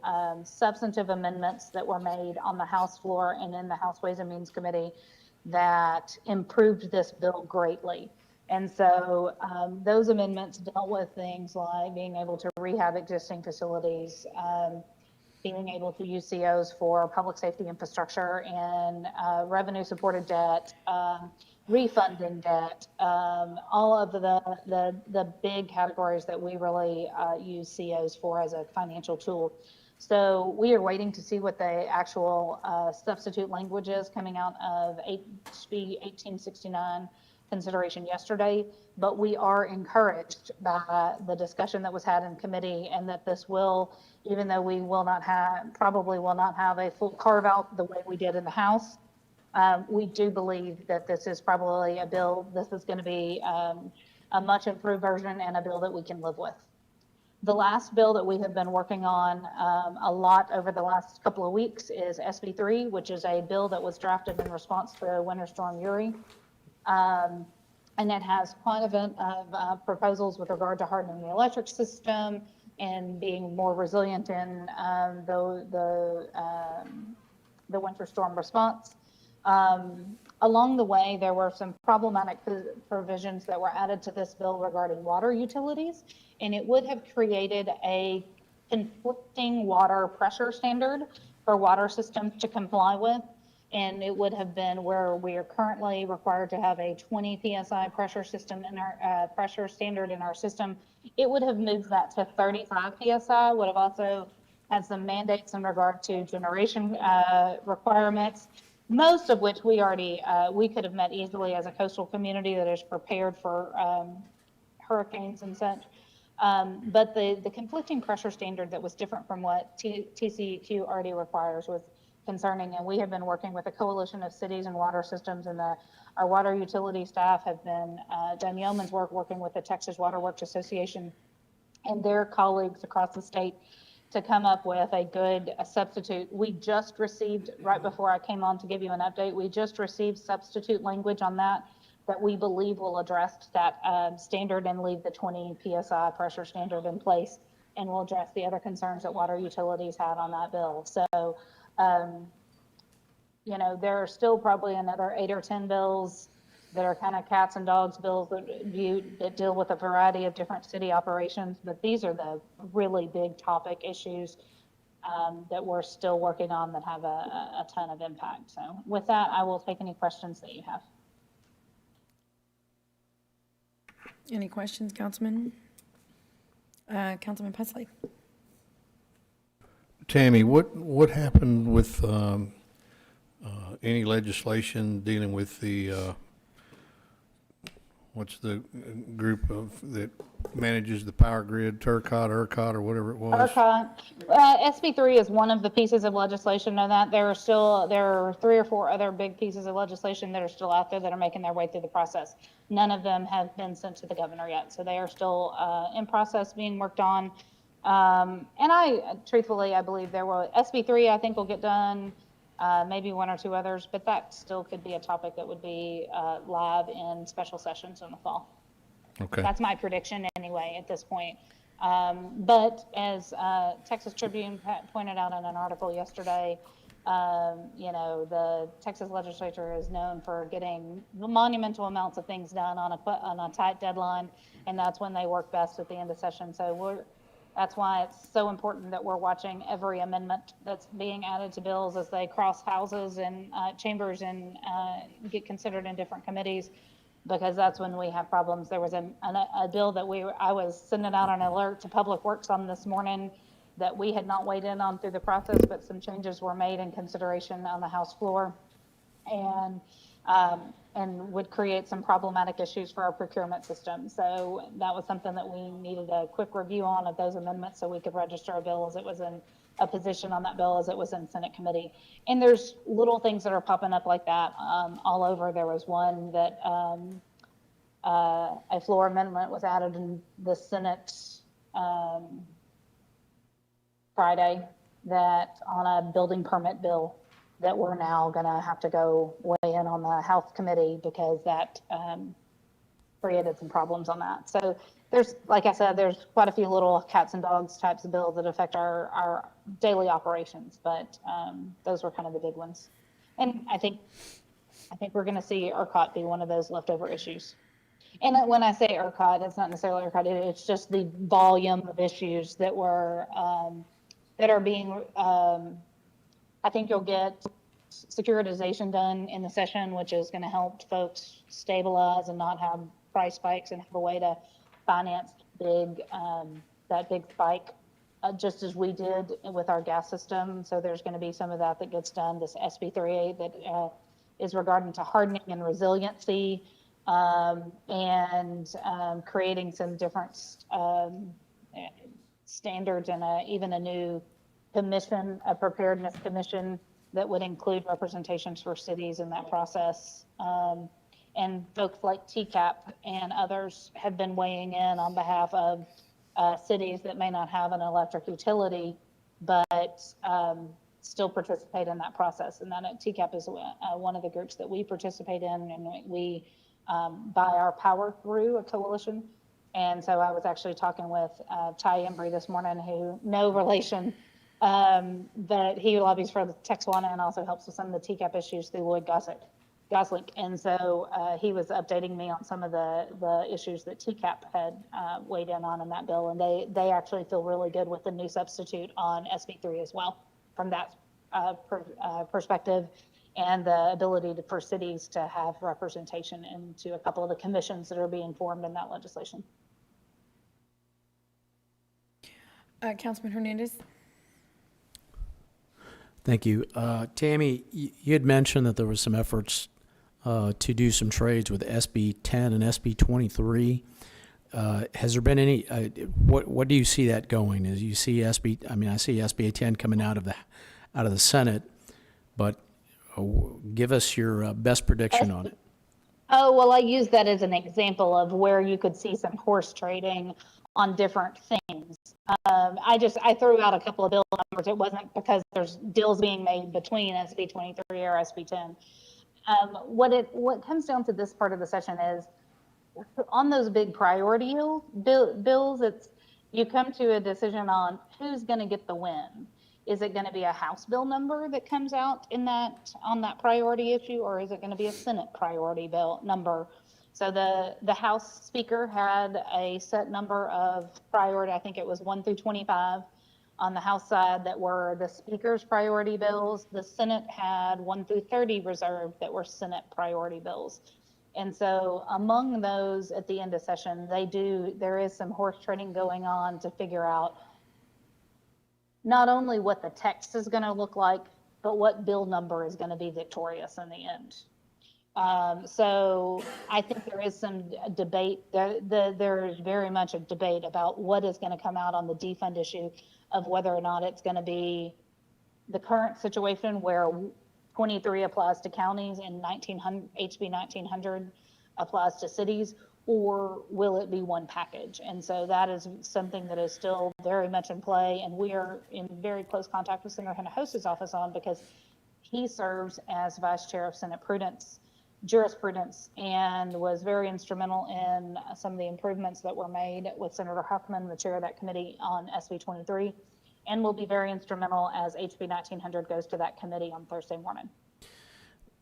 substantive amendments that were made on the House floor and in the House Ways and Means Committee that improved this bill greatly. And so those amendments dealt with things like being able to rehab existing facilities, being able to use COs for public safety infrastructure and revenue supported debt, refunding debt, all of the big categories that we really use COs for as a financial tool. So we are waiting to see what the actual substitute language is coming out of HB 1869 consideration yesterday, but we are encouraged by the discussion that was had in committee and that this will, even though we probably will not have a full carve out the way we did in the House, we do believe that this is probably a bill, this is going to be a much improved version and a bill that we can live with. The last bill that we have been working on a lot over the last couple of weeks is SB 3, which is a bill that was drafted in response to Winter Storm Uri. And it has quite a bit of proposals with regard to hardening the electric system and being more resilient in the winter storm response. Along the way, there were some problematic provisions that were added to this bill regarding water utilities, and it would have created a conflicting water pressure standard for water systems to comply with. And it would have been where we are currently required to have a 20 PSI pressure system in our pressure standard in our system. It would have moved that to 35 PSI, would have also had some mandates in regard to generation requirements, most of which we already, we could have met easily as a coastal community that is prepared for hurricanes and such. But the conflicting pressure standard that was different from what TCEQ already requires was concerning, and we have been working with a coalition of cities and water systems, and our water utility staff have been done yeoman's work working with the Texas Water Works Association and their colleagues across the state to come up with a substitute. We just received, right before I came on to give you an update, we just received substitute language on that we believe will address that standard and leave the 20 PSI pressure standard in place, and will address the other concerns that water utilities had on that bill. So there are still probably another 8 or 10 bills that are kind of cats and dogs bills that deal with a variety of different city operations, but these are the really big topic issues that we're still working on that have a ton of impact. So with that, I will take any questions that you have. Any questions, Councilman? Councilman Pusley. Tammy, what happened with any legislation dealing with the, what's the group that manages the power grid, ERCOT, or whatever it was? ERCOT. SB3 is one of the pieces of legislation on that. There are 3 or 4 other big pieces of legislation that are still out there that are making their way through the process. None of them have been sent to the governor yet, so they are still in process being worked on. And truthfully, I believe SB3, I think will get done, maybe 1 or 2 others, but that still could be a topic that would be live in special sessions in the fall. Okay. That's my prediction anyway at this point. But as Texas Tribune pointed out in an article yesterday, the Texas legislature is known for getting monumental amounts of things done on a tight deadline, and that's when they work best at the end of session. So that's why it's so important that we're watching every amendment that's being added to bills as they cross houses and chambers and get considered in different committees, because that's when we have problems. There was a bill that I was sending out an alert to Public Works on this morning that we had not weighed in on through the process, but some changes were made in consideration on the House floor, and would create some problematic issues for our procurement system. So that was something that we needed a quick review on of those amendments so we could register a bill as it was in a position on that bill as it was in Senate committee. And there's little things that are popping up like that all over. There was one that a floor amendment was added in the Senate Friday that on a building permit bill that we're now going to have to go weigh in on the House committee because that created some problems on that. So there's, like I said, there's quite a few little cats and dogs types of bills that affect our daily operations, but those were kind of the big ones. And I think we're going to see ERCOT be one of those leftover issues. And when I say ERCOT, it's not necessarily ERCOT, it's just the volume of issues that were that are being, I think you'll get securitization done in the session, which is going to help folks stabilize and not have price spikes and have a way to finance that big spike, just as we did with our gas system. So there's going to be some of that gets done. This SB38 that is regarding to hardening and resiliency, and creating some different standards and even a new commission, a preparedness commission that would include representations for cities in that process. And folks like TCAP and others have been weighing in on behalf of cities that may not have an electric utility, but still participate in that process. And that TCAP is one of the groups that we participate in, and we buy our power through a coalition. And so I was actually talking with Ty Embry this morning, who no relation, that he lobbies for the Texwana and also helps with some of the TCAP issues through Lloyd Goslink. And so he was updating me on some of the issues that TCAP had weighed in on in that bill. And they actually feel really good with the new substitute on SB3 as well, from that perspective, and the ability for cities to have representation into a couple of the commissions that are being formed in that legislation. Councilman Hernandez. Thank you. Tammy, you had mentioned that there was some efforts to do some trades with SB 10 and SB 23. Has there been any, what do you see that going? As you see I see SB 10 coming out of the Senate, but give us your best prediction on it. Oh, well, I use that as an example of where you could see some horse trading on different things. I threw out a couple of bill numbers. It wasn't because there's deals being made between SB 23 or SB 10. What comes down to this part of the session is on those big priority bills, you come to a decision on who's going to get the win. Is it going to be a House bill number that comes out on that priority issue, or is it going to be a Senate priority bill number? So the House Speaker had a set number of priority, I think it was 1 through 25 on the House side that were the Speaker's priority bills. The Senate had 1 through 30 reserved that were Senate priority bills. And so among those at the end of session, there is some horse trading going on to figure out not only what the text is going to look like, but what bill number is going to be victorious in the end. So I think there is some debate. There is very much a debate about what is going to come out on the defund issue of whether or not it's going to be the current situation where 23 applies to counties and HB 1900 applies to cities, or will it be one package? And so that is something that is still very much in play, and we are in very close contact with Senator Hinojosa's office on, because he serves as vice chair of Senate jurisprudence and was very instrumental in some of the improvements that were made with Senator Huffman, the chair of that committee, on SB 23, and will be very instrumental as HB 1900 goes to that committee on Thursday morning.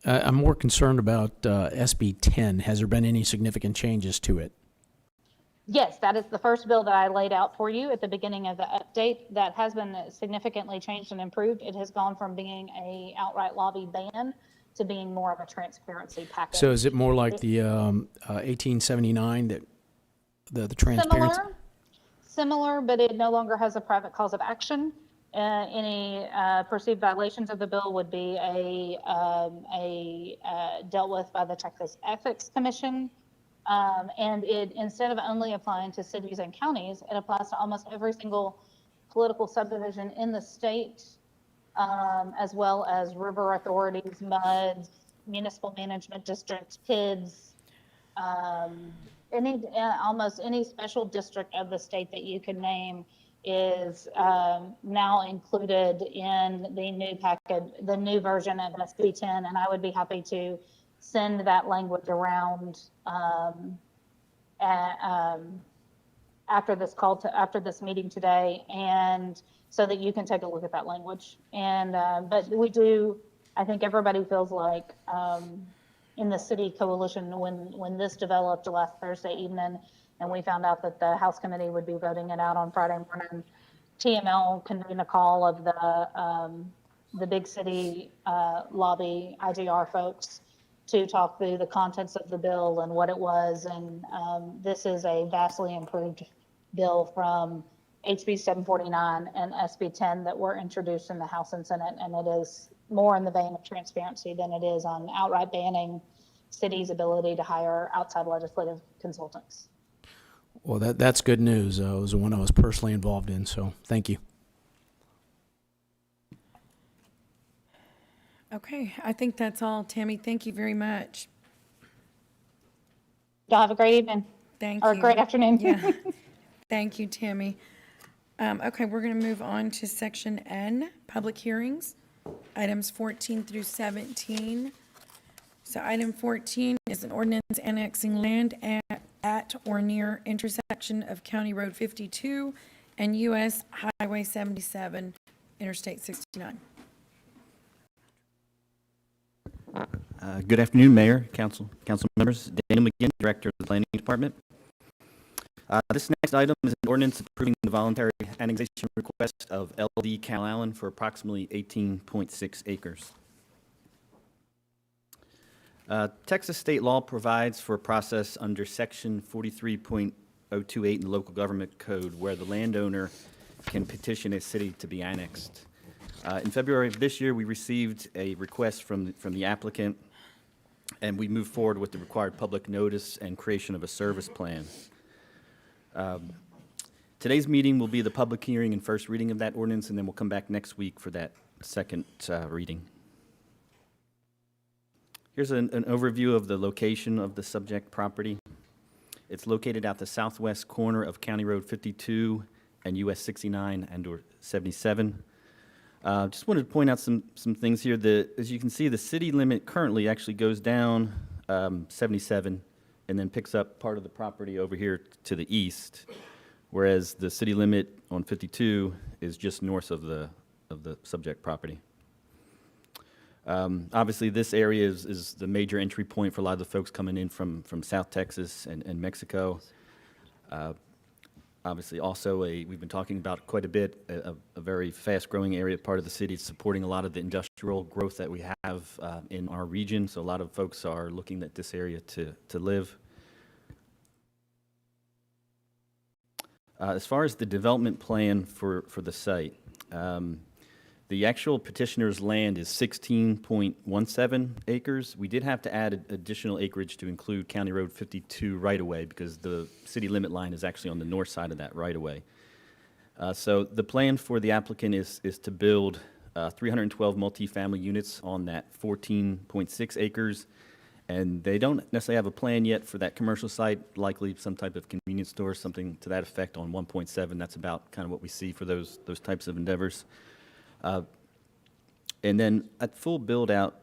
I'm more concerned about SB 10. Has there been any significant changes to it? Yes, that is the first bill that I laid out for you at the beginning of the update. That has been significantly changed and improved. It has gone from being a outright lobby ban to being more of a transparency package. So is it more like the 1879, that the transparency? Similar, but it no longer has a private cause of action. Any perceived violations of the bill would be dealt with by the Texas Ethics Commission. And it, instead of only applying to cities and counties, it applies to almost every single political subdivision in the state, as well as river authorities, MUDs, municipal management districts, PIDs, almost any special district of the state that you could name is now included in the new package, the new version of SB 10, and I would be happy to send that language around after this meeting today, and so that you can take a look at that language. And but we do, I think everybody feels like in the city coalition, when this developed last Thursday evening, and we found out that the House committee would be voting it out on Friday morning, TML convened a call of the big city lobby IGR folks to talk through the contents of the bill and what it was. And this is a vastly improved bill from HB 749 and SB 10 that were introduced in the House and Senate, and it is more in the vein of transparency than it is on outright banning cities' ability to hire outside legislative consultants. Well, that's good news. It was the one I was personally involved in, so thank you. Okay, I think that's all, Tammy. Thank you very much. Y'all have a great evening. Thank or you. a great afternoon. Yeah. Thank you, Tammy. Okay, we're going to move on to section N, public hearings, items 14 through 17. So item 14 is an ordinance annexing land at or near intersection of County Road 52 and US Highway 77, Interstate 69. Good afternoon, Mayor, Council members. Daniel McGinn, Director of the Planning Department. This next item is an ordinance approving the voluntary annexation request of LD Cal Allen for approximately 18.6 acres. Texas state law provides for a process under section 43.028 in the local government code where the landowner can petition a city to be annexed. In February of this year, we received a request from the applicant, and we moved forward with the required public notice and creation of a service plan. Today's meeting will be the public hearing and first reading of that ordinance, and then we'll come back next week for that second reading. Here's an overview of the location of the subject property. It's located at the southwest corner of County Road 52 and US 69 and or 77. Just wanted to point out some things here. As you can see, the city limit currently actually goes down 77 and then picks up part of the property over here to the east, whereas the city limit on 52 is just north of the subject property. Obviously, this area is the major entry point for a lot of the folks coming in from South Texas and Mexico. Obviously, also we've been talking about quite a bit, a very fast-growing area, part of the city, supporting a lot of the industrial growth that we have in our region. So a lot of folks are looking at this area to live. As far as the development plan for the site, The actual petitioner's land is 16.17 acres. We did have to add additional acreage to include County Road 52 right-of-way because the city limit line is actually on the north side of that right-of-way. So the plan for the applicant is to build 312 multifamily units on that 14.6 acres. And they don't necessarily have a plan yet for that commercial site, likely some type of convenience store, something to that effect on 1.7. That's about kind of what we see for those types of endeavors. And then at full build-out,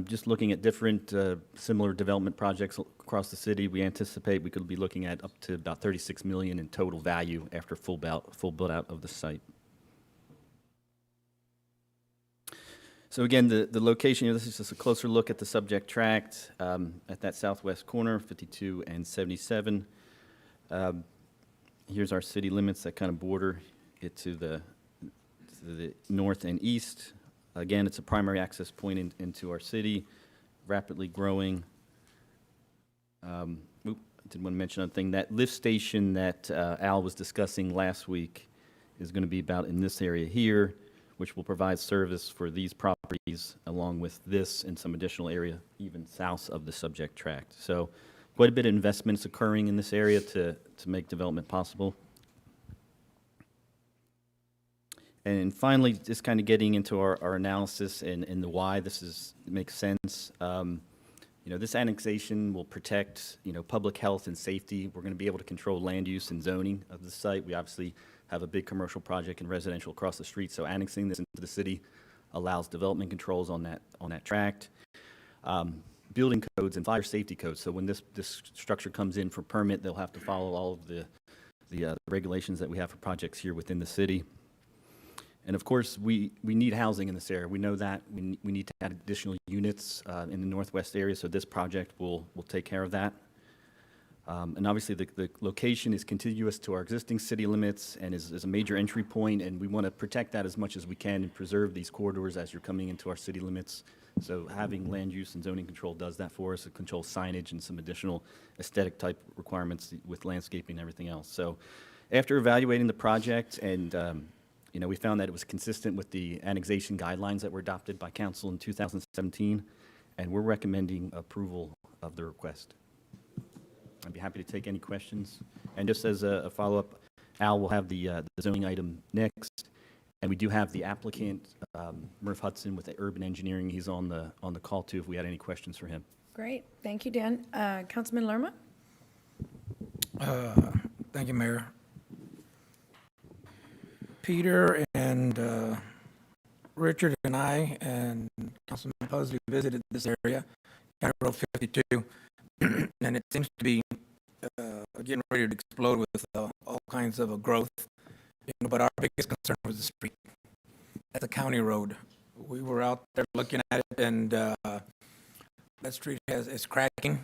just looking at different similar development projects across the city, we anticipate we could be looking at up to about $36 million in total value after full build-out of the site. So again, the location here, this is just a closer look at the subject tract at that southwest corner, 52 and 77. Here's our city limits that kind of border it to the north and east. Again, it's a primary access point into our city, rapidly growing. I did want to mention another thing. That lift station that Al was discussing last week is going to be about in this area here, which will provide service for these properties along with this and some additional area even south of the subject tract. So quite a bit of investments occurring in this area to make development possible. And finally, just kind of getting into our analysis and the why this makes sense. You know, this annexation will protect, you know, public health and safety. We're going to be able to control land use and zoning of the site. We obviously have a big commercial project and residential across the street, so annexing this into the city allows development controls on that tract. Building codes and fire safety codes. So when this structure comes in for permit, they'll have to follow all of the regulations that we have for projects here within the city. And of course, we need housing in this area. We know that. We need to add additional units in the northwest area, so this project will take care of that. And obviously, the location is contiguous to our existing city limits and is a major entry point, and we want to protect that as much as we can and preserve these corridors as you're coming into our city limits. So having land use and zoning control does that for us. It controls signage and some additional aesthetic type requirements with landscaping and everything else. So after evaluating the project and you know, we found that it was consistent with the annexation guidelines that were adopted by council in 2017, and we're recommending approval of the request. I'd be happy to take any questions. And just as a follow-up, Al will have the zoning item next, and we do have the applicant, Murph Hudson with the Urban Engineering. He's on the call too if we had any questions for him. Great, thank you, Dan. Councilman Lerma? Thank you, Mayor. Peter and Richard and I and Councilman Pusley visited this area, County Road 52, and it seems to be getting ready to explode with all kinds of growth. You know, but our biggest concern was the street. That's a county road. We were out there looking at it, and that street is cracking.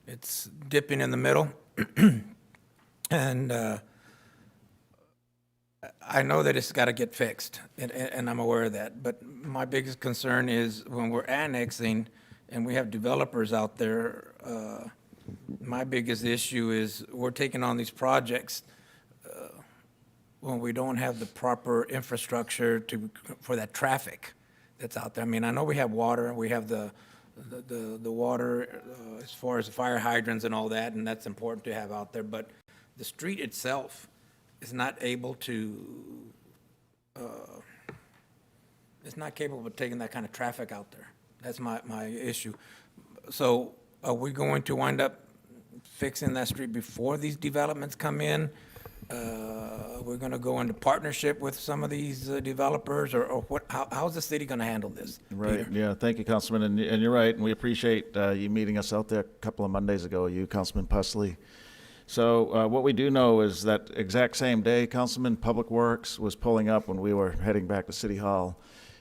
It's dipping in the middle, and I know that it's got to get fixed, and I'm aware of that. But my biggest concern is when we're annexing and we have developers out there, my biggest issue is we're taking on these projects when we don't have the proper infrastructure for that traffic that's out there. I mean, I know we have water, we have the water as far as the fire hydrants and all that, and that's important to have out there. But the street itself is not able to, it's not capable of taking that kind of traffic out there. That's my issue. So are we going to wind up fixing that street before these developments come in? We're going to go into partnership with some of these developers, or what? How's the city going to handle this? Right. Peter? Yeah. Thank you, Councilman. And you're right. And we appreciate you meeting us out there a couple of Mondays ago, you, Councilman Pusley. So what we do know is that exact same day, Councilman Public Works was pulling up when we were heading back to City Hall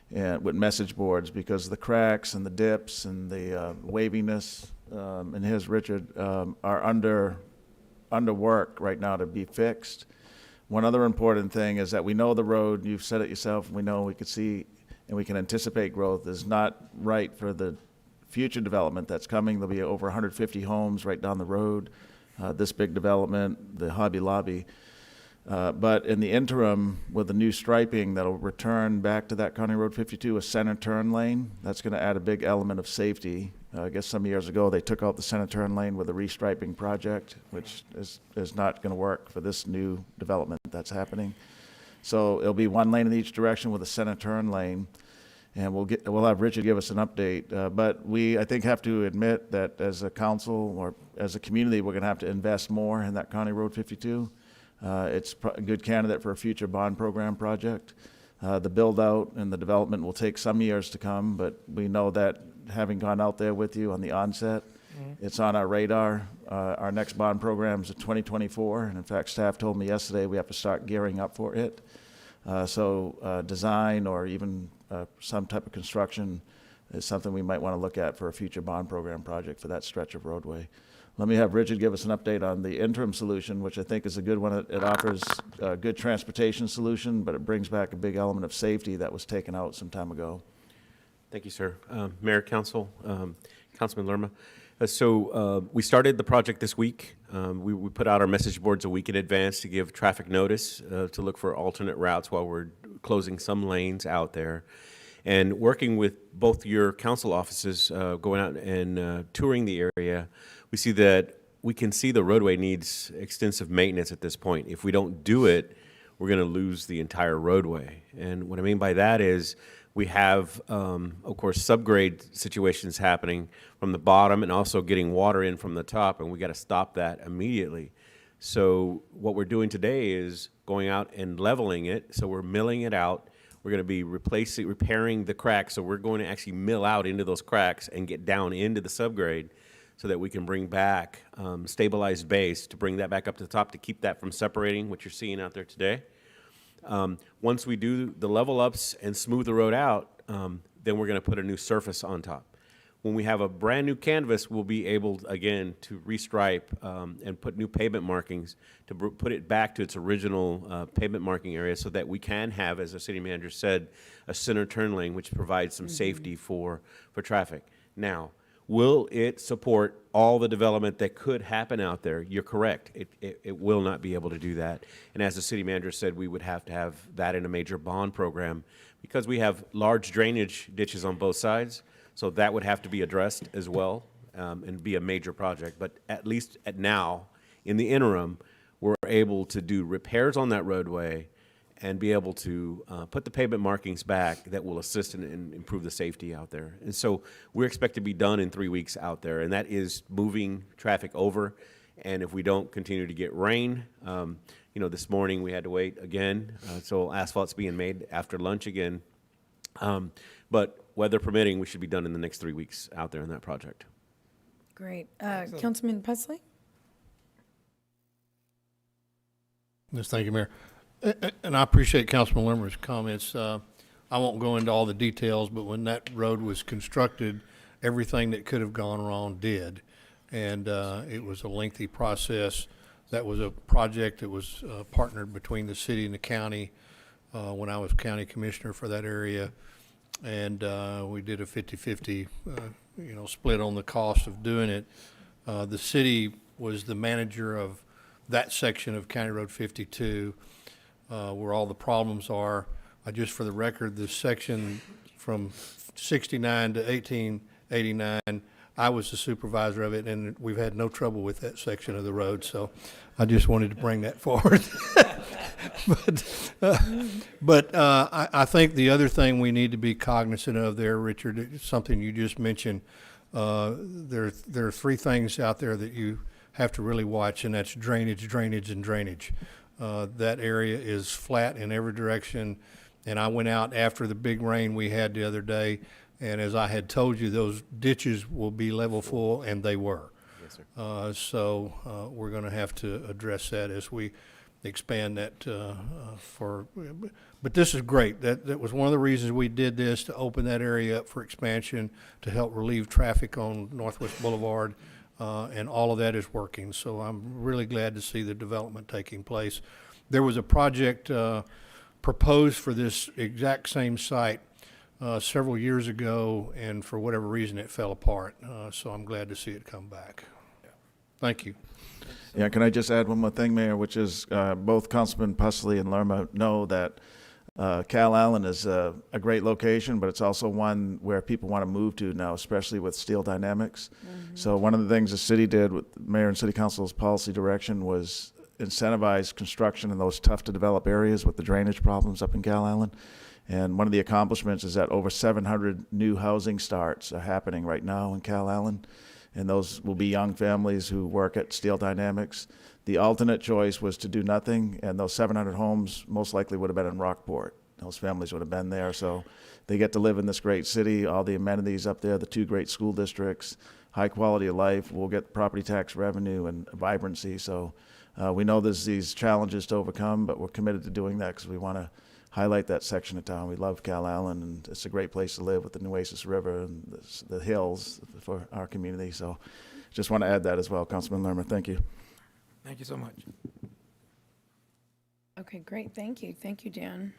with message boards because the cracks and the dips and the waviness and his Richard are under work right now to be fixed. One other important thing is that we know the road, you've said it yourself, we know we could see and we can anticipate growth is not right for the future development that's coming. There'll be over 150 homes right down the road. This big development, the Hobby Lobby. But in the interim, with the new striping that'll return back to that County Road 52, a center turn lane, that's going to add a big element of safety. I guess some years ago, they took out the center turn lane with a restriping project, which is not going to work for this new development that's happening. So it'll be one lane in each direction with a center turn lane. And we'll have Richard give us an update. But we, I think, have to admit that as a council or as a community, we're going to have to invest more in that County Road 52. It's a good candidate for a future bond program project. The build out and the development will take some years to come, but we know that having gone out there with you on the onset, it's on our radar. Our next bond program is in 2024, and in fact, staff told me yesterday we have to start gearing up for it. So design or even some type of construction is something we might want to look at for a future bond program project for that stretch of roadway. Let me have Richard give us an update on the interim solution, which I think is a good one. It offers a good transportation solution, but it brings back a big element of safety that was taken out some time ago. Thank you, sir. Mayor, Council, Councilman Lerma. We started the project this week. We put out our message boards a week in advance to give traffic notice, to look for alternate routes while we're closing some lanes out there. And working with both your council offices, going out and touring the area, we see that we can see the roadway needs extensive maintenance at this point. If we don't do it, we're going to lose the entire roadway. And what I mean by that is we have, of course, subgrade situations happening from the bottom and also getting water in from the top, and we got to stop that immediately. So what we're doing today is going out and leveling it. So we're milling it out. We're going to be repairing the cracks. So we're going to actually mill out into those cracks and get down into the subgrade so that we can bring back stabilized base to bring that back up to the top to keep that from separating, what you're seeing out there today. Once we do the level ups and smooth the road out, then we're going to put a new surface on top. When we have a brand new canvas, we'll be able, again, to restripe and put new pavement markings to put it back to its original pavement marking area so that we can have, as the city manager said, a center turn lane, which provides some safety for traffic. Now, will it support all the development that could happen out there? You're correct. It will not be able to do that. And as the city manager said, we would have to have that in a major bond program because we have large drainage ditches on both sides. So that would have to be addressed as well and be a major project. But at least now, in the interim, we're able to do repairs on that roadway and be able to put the pavement markings back that will assist and improve the safety out there. And so we expect to be done in 3 weeks out there, and that is moving traffic over. And if we don't continue to get rain, this morning we had to wait again, so asphalt's being made after lunch again. But weather permitting, we should be done in the next 3 weeks out there in that project. Great. Councilman Pusley? Yes, thank you, Mayor. And I appreciate Councilman Lermer's comments. I won't go into all the details, but when that road was constructed, everything that could have gone wrong did. And it was a lengthy process. That was a project that was partnered between the city and the county when I was county commissioner for that area. And we did a 50-50, split on the cost of doing it. The city was the manager of that section of County Road 52, where all the problems are. Just for the record, this section from 69 to 1889, I was the supervisor of it, and we've had no trouble with that section of the road. So I just wanted to bring that forward. But I think the other thing we need to be cognizant of there, Richard, something you just mentioned, there are three things out there that you have to really watch, and that's drainage, drainage, and drainage. That area is flat in every direction, and I went out after the big rain we had the other day, and as I had told you, those ditches will be level full, and they were. Yes, sir. So we're going to have to address that as we expand that but this is great. That was one of the reasons we did this, to open that area up for expansion, to help relieve traffic on Northwest Boulevard, and all of that is working. So I'm really glad to see the development taking place. There was a project proposed for this exact same site several years ago, and for whatever reason it fell apart. So I'm glad to see it come back. Thank you. Yeah, can I just add one more thing, Mayor, which is both Councilman Pusley and Lerma know that Cal Allen is a great location, but it's also one where people want to move to now, especially with Steel Dynamics. So one of the things the city did with Mayor and City Council's policy direction was incentivize construction in those tough to develop areas with the drainage problems up in Cal Allen. And one of the accomplishments is that over 700 new housing starts are happening right now in Cal Allen. And those will be young families who work at Steel Dynamics. The alternate choice was to do nothing, and those 700 homes most likely would have been in Rockport. Those families would have been there, so they get to live in this great city, all the amenities up there, the 2 great school districts, high quality of life. We'll get property tax revenue and vibrancy. So we know there's these challenges to overcome, but we're committed to doing that because we want to highlight that section of town. We love Cal Allen, and it's a great place to live with the Nueces River and the hills for our community. So just want to add that as well. Councilman Lerma, thank you. Thank you so much. Okay, great. Thank you. Thank you, Dan.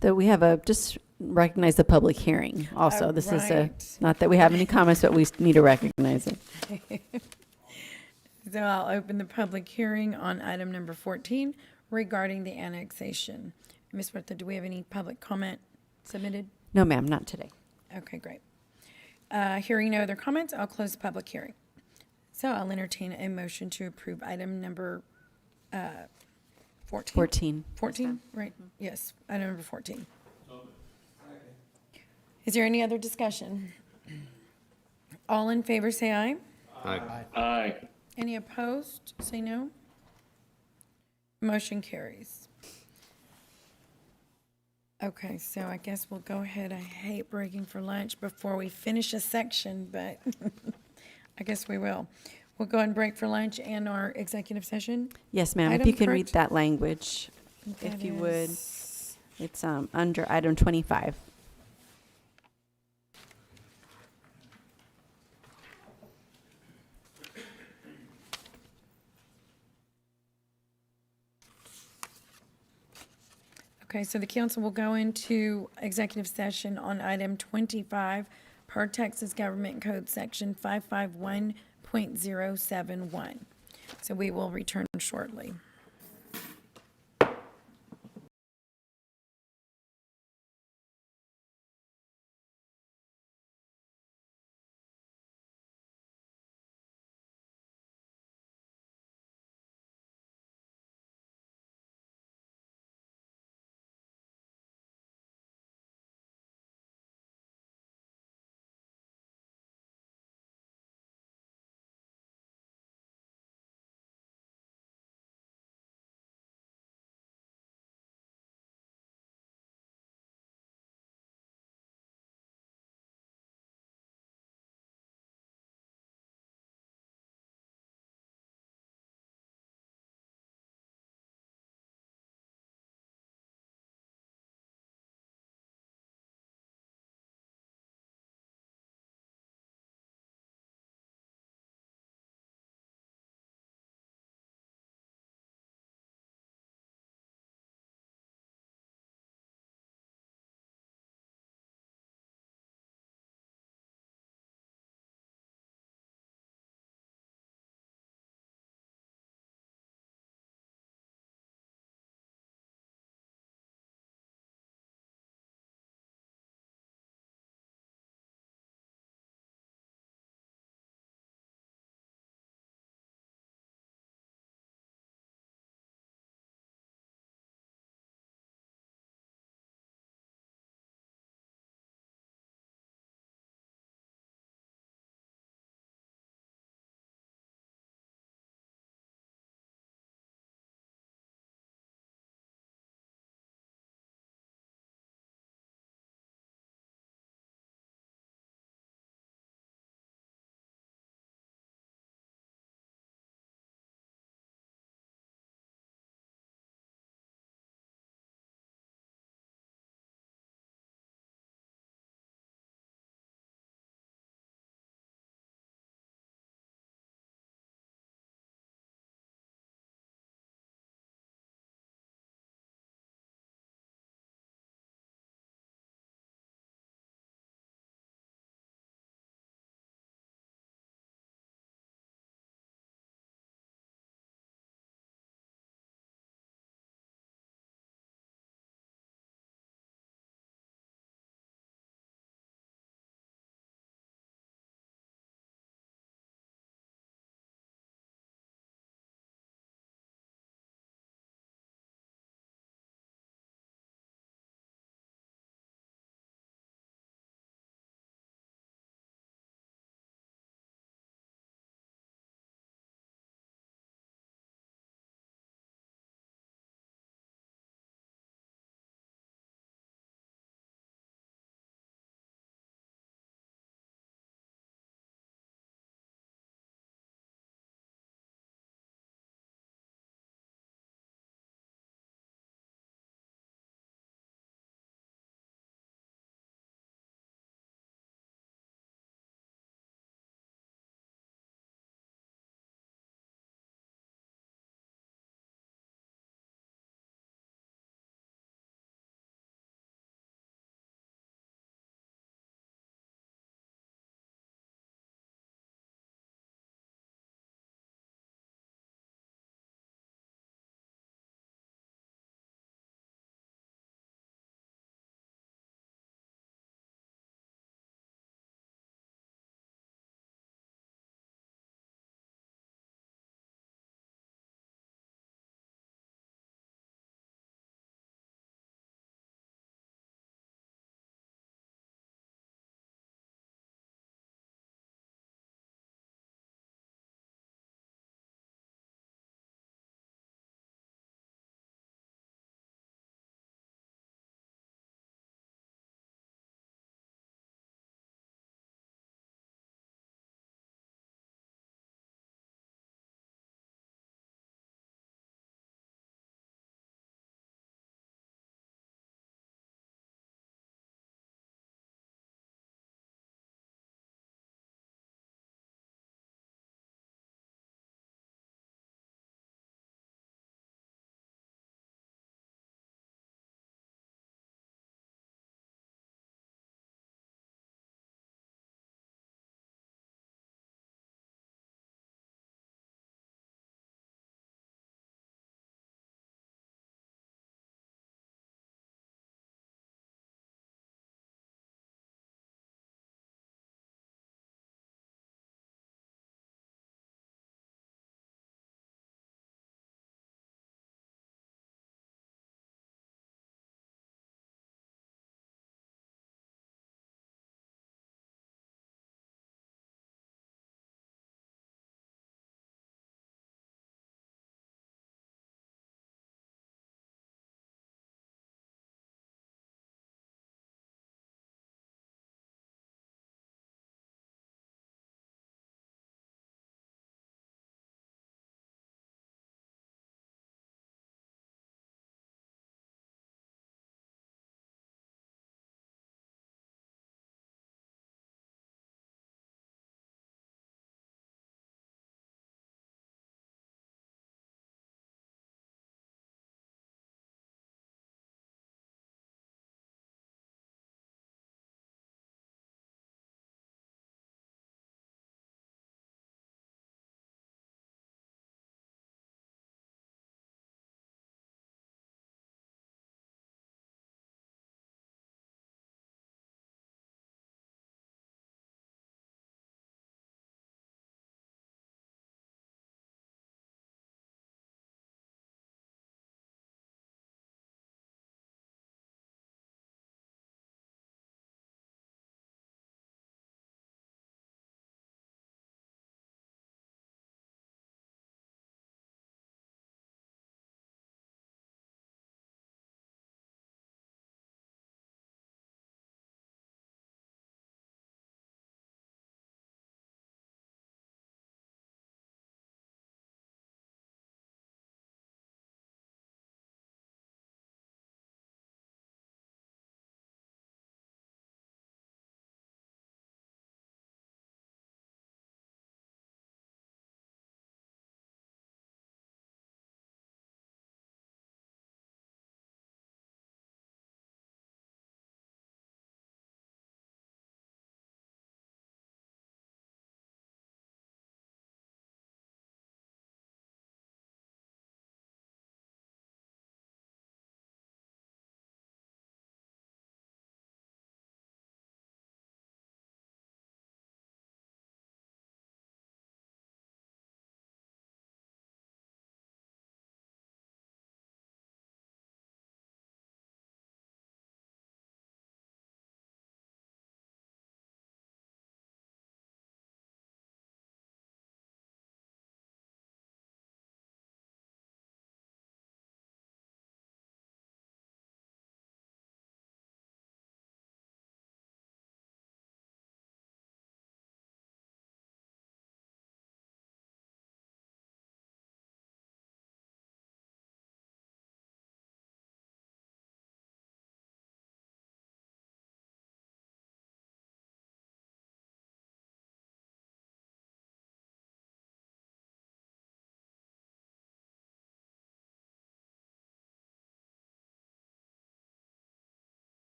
That we have just recognize the public hearing also. This is right. not that we have any comments, but we need to recognize it. So I'll open the public hearing on item number 14 regarding the annexation. Ms. Huerta, do we have any public comment submitted? No, ma'am, not today. Okay, great. Hearing no other comments, I'll close the public hearing. So I'll entertain a motion to approve item number 14. 14. 14, right? Yes, item number 14. Is there any other discussion? All in favor, say aye. Aye. Aye. Any opposed, say no. Motion carries. Okay, so I guess we'll go ahead. I hate breaking for lunch before we finish a section, but I guess we will. We'll go ahead and break for lunch and our executive session. Yes, ma'am. If Item you can read correct? that language, That if you would. is- It's under item 25. Okay, so the council will go into executive session on item 25 per Texas Government Code Section 551.071. So we will return shortly.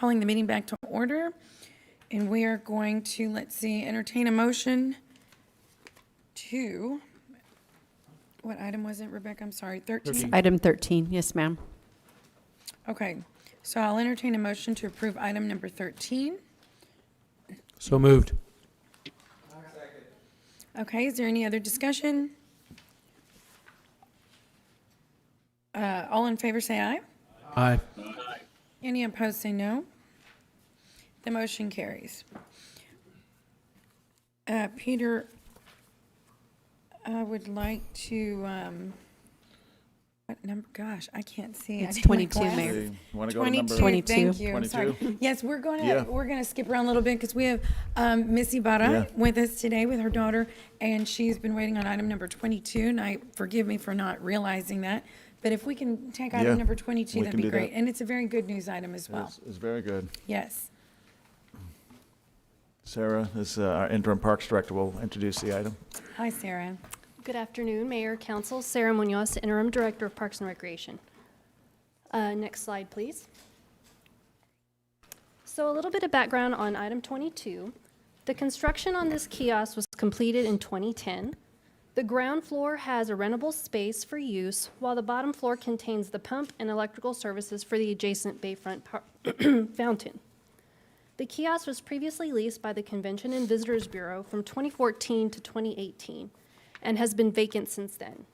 calling the meeting back to order. And we are going to, let's see, entertain a motion to, what item was it, Rebecca? I'm sorry, 13? Item 13, yes, ma'am. Okay, so I'll entertain a motion to approve item number 13. So moved. Okay, is there any other discussion? All in favor say aye. Aye. Any opposed say no. The motion carries. Peter, I would like to, what number, gosh, I can't see. I It's need my 22, Mayor. glasses. Want to go to number 22. Thank you, I'm 22? sorry. Yes, we're Yeah. gonna skip around a little bit because we have Miss Ibarra Yeah. with us today with her daughter, and she's been waiting on item number 22, and forgive me for not realizing that, but if we can take Yeah, item number 22, we that'd can be do that. great. And it's a very good news item as well. It's very good. Yes. Sarah, as our interim parks director, will introduce the item. Hi, Sarah. Good afternoon, Mayor, Council. Sarah Munoz, Interim Director of Parks and Recreation. Next slide, please. So a little bit of background on item 22. The construction on this kiosk was completed in 2010. The ground floor has a rentable space for use, while the bottom floor contains the pump and electrical services for the adjacent bayfront fountain. The kiosk was previously leased by the Convention and Visitors Bureau from 2014 to 2018 and has been vacant since then.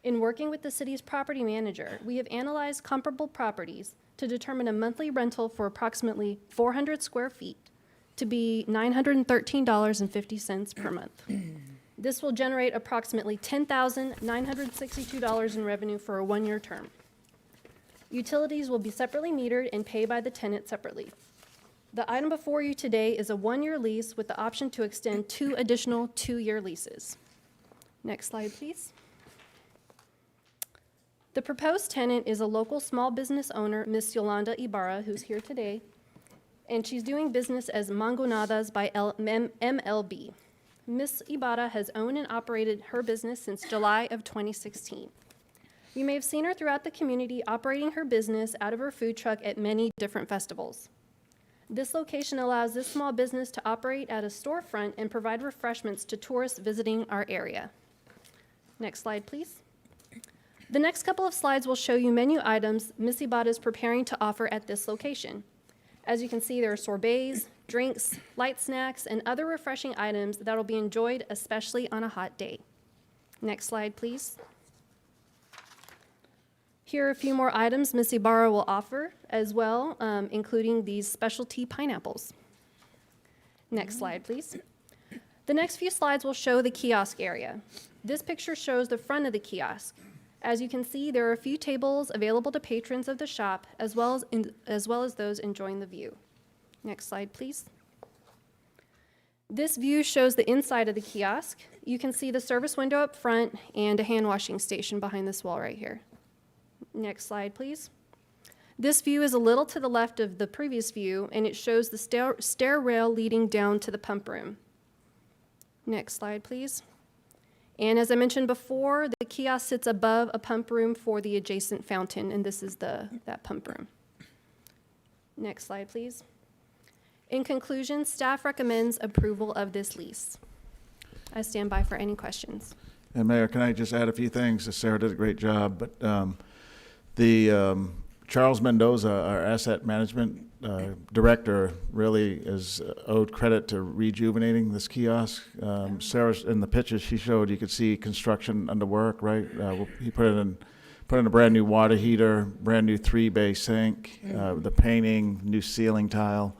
In working with the city's property manager, we have analyzed comparable properties to determine a monthly rental for approximately 400 square feet to be $913.50 per month. This will generate approximately $10,962 in revenue for a one-year term. Utilities will be separately metered and paid by the tenant separately. The item before you today is a one-year lease with the option to extend 2 additional 2-year leases. Next slide, please. The proposed tenant is a local small business owner, Miss Yolanda Ibarra, who's here today, and she's doing business as Mangonadas by MLB. Miss Ibarra has owned and operated her business since July of 2016. You may have seen her throughout the community operating her business out of her food truck at many different festivals. This location allows this small business to operate at a storefront and provide refreshments to tourists visiting our area. Next slide, please. The next couple of slides will show you menu items Miss Ibarra is preparing to offer at this location. As you can see, there are sorbets, drinks, light snacks, and other refreshing items that will be enjoyed, especially on a hot day. Next slide, please. Here are a few more items Miss Ibarra will offer as well, including these specialty pineapples. Next slide, please. The next few slides will show the kiosk area. This picture shows the front of the kiosk. As you can see, there are a few tables available to patrons of the shop, as well as those enjoying the view. Next slide, please. This view shows the inside of the kiosk. You can see the service window up front and a hand washing station behind this wall right here. Next slide, please. This view is a little to the left of the previous view, and it shows the stair rail leading down to the pump room. Next slide, please. And as I mentioned before, the kiosk sits above a pump room for the adjacent fountain, and this is that pump room. Next slide, please. In conclusion, staff recommends approval of this lease. I stand by for any questions. And Mayor, can I just add a few things? Sarah did a great job, but Charles Mendoza, our asset management director, really is owed credit to rejuvenating this kiosk. Sarah, in the pictures she showed, you could see construction under work, right? He put in a brand new water heater, brand new 3-bay sink, the painting, new ceiling tile.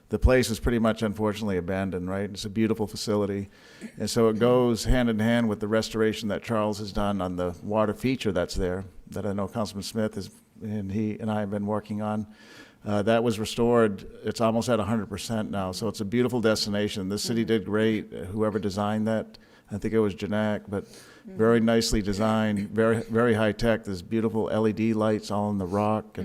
The place is pretty much, unfortunately, abandoned, right? It's a beautiful facility. And so it goes hand in hand with the restoration that Charles has done on the water feature that's there, that I know Councilman Smith and he and I have been working on. That was restored. It's almost at 100% now. So it's a beautiful destination. The city did great. Whoever designed that, I think it was Janak, but very nicely designed, very, very high tech. There's beautiful LED lights all in the rock.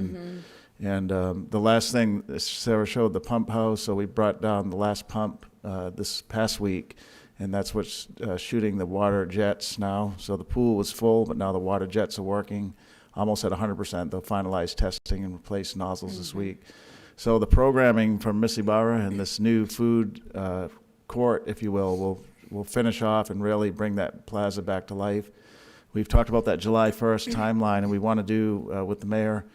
And the last thing, Sarah showed the pump house, so we brought down the last pump this past week, and that's what's shooting the water jets now. So the pool was full, but now the water jets are working almost at 100%. They'll finalize testing and replace nozzles this week. So the programming from Miss Ibarra and this new food court, if you will finish off and really bring that plaza back to life. We've talked about that July 1st timeline, and we want to do with the mayor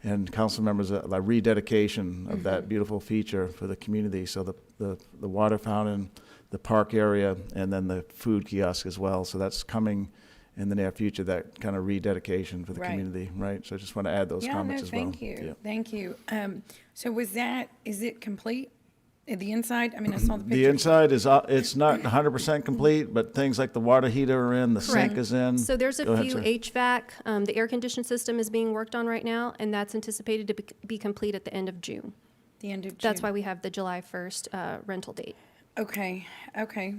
and council members a rededication of that beautiful feature for the community. So the water fountain, the park area, and then the food kiosk as well. So that's coming in the near future, that kind of rededication for the community, right? So I just want to add those comments as well. Thank you, thank you. So is it complete? The inside, I mean, I saw the picture. The inside is, it's not 100% complete, but things like the water heater are in, the sink is in. So there's a Go ahead, few sir. HVAC, the air conditioned system is being worked on right now, and that's anticipated to be complete at the end of June. The end of June. That's why we have the July 1st rental date. Okay,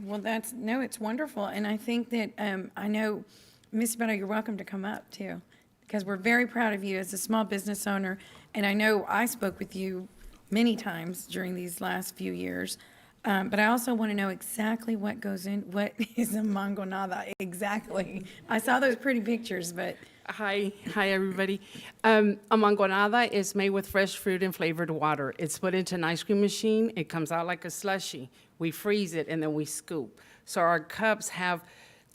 well, it's wonderful, and I think that, I know, Ms. Beto, you're welcome to come up too, because we're very proud of you as a small business owner, and I know I spoke with you many times during these last few years, but I also want to know exactly what is a mangonada, exactly. I saw those pretty pictures, but. Hi, everybody. A mangonada is made with fresh fruit and flavored water. It's put into an ice cream machine. It comes out like a slushie. We freeze it, and then we scoop. So our cups have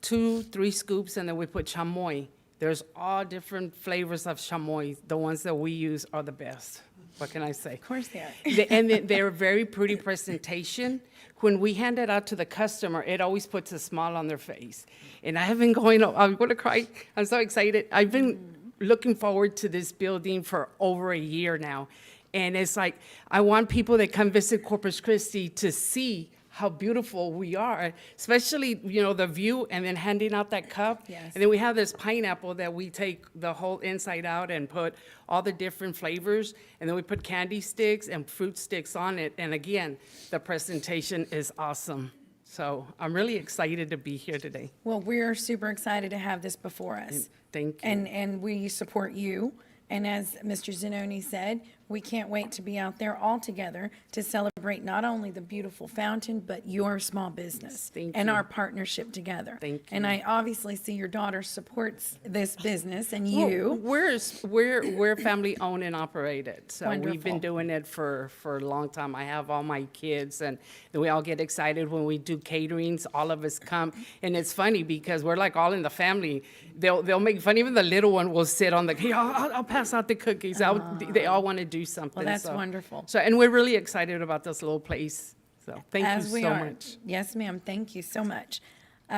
2-3 scoops, and then we put chamoy. There's all different flavors of chamoy. The ones that we use are the best. What can I say? Of course they are. And they're very pretty presentation. When we hand it out to the customer, it always puts a smile on their face. And I have been I'm going to cry. I'm so excited. I've been looking forward to this building for over a year now. And it's like, I want people that come visit Corpus Christi to see how beautiful we are, especially, the view, and then handing out that cup. Yes. And then we have this pineapple that we take the whole inside out and put all the different flavors, and then we put candy sticks and fruit sticks on it. And again, the presentation is awesome. So I'm really excited to be here today. Well, we're super excited to have this before us. Thank you. And we support you. And as Mr. Zanoni said, we can't wait to be out there all together to celebrate not only the beautiful fountain, but your small business. Thank and you. our partnership together. Thank you. And I obviously see your daughter supports this business, and you. Well, we're family owned and operated. So we've Wonderful. been doing it for a long time. I have all my kids, and we all get excited when we do caterings. All of us come, and it's funny because we're like all in the family. They'll make fun. Even the little one will sit on hey, I'll pass out the cookies. They all want to do something. Well, that's so. wonderful. So, and we're really excited about this little place. So, thank As you we so are. much. Yes, ma'am. Thank you so much.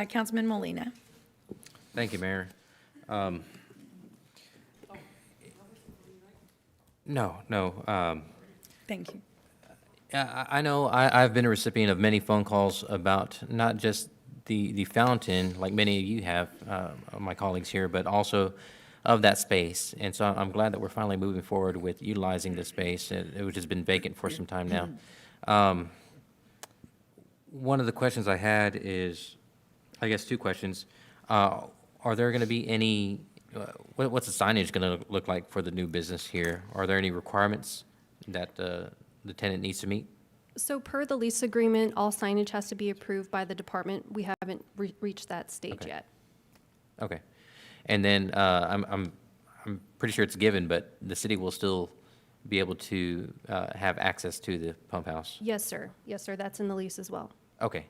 Councilman Molina. Thank you, Mayor. No. Thank you. I know I've been a recipient of many phone calls about not just the fountain, like many of you have, my colleagues here, but also of that space. And so I'm glad that we're finally moving forward with utilizing this space, which has been vacant for some time now. One of the questions I had is, I guess 2 questions. Are there going to be any, what's the signage going to look like for the new business here? Are there any requirements that the tenant needs to meet? So per the lease agreement, all signage has to be approved by the department. We haven't reached that stage yet. Okay. And then I'm pretty sure it's given, but the city will still be able to have access to the pump house. Yes, sir. Yes, sir. That's in the lease as well. Okay.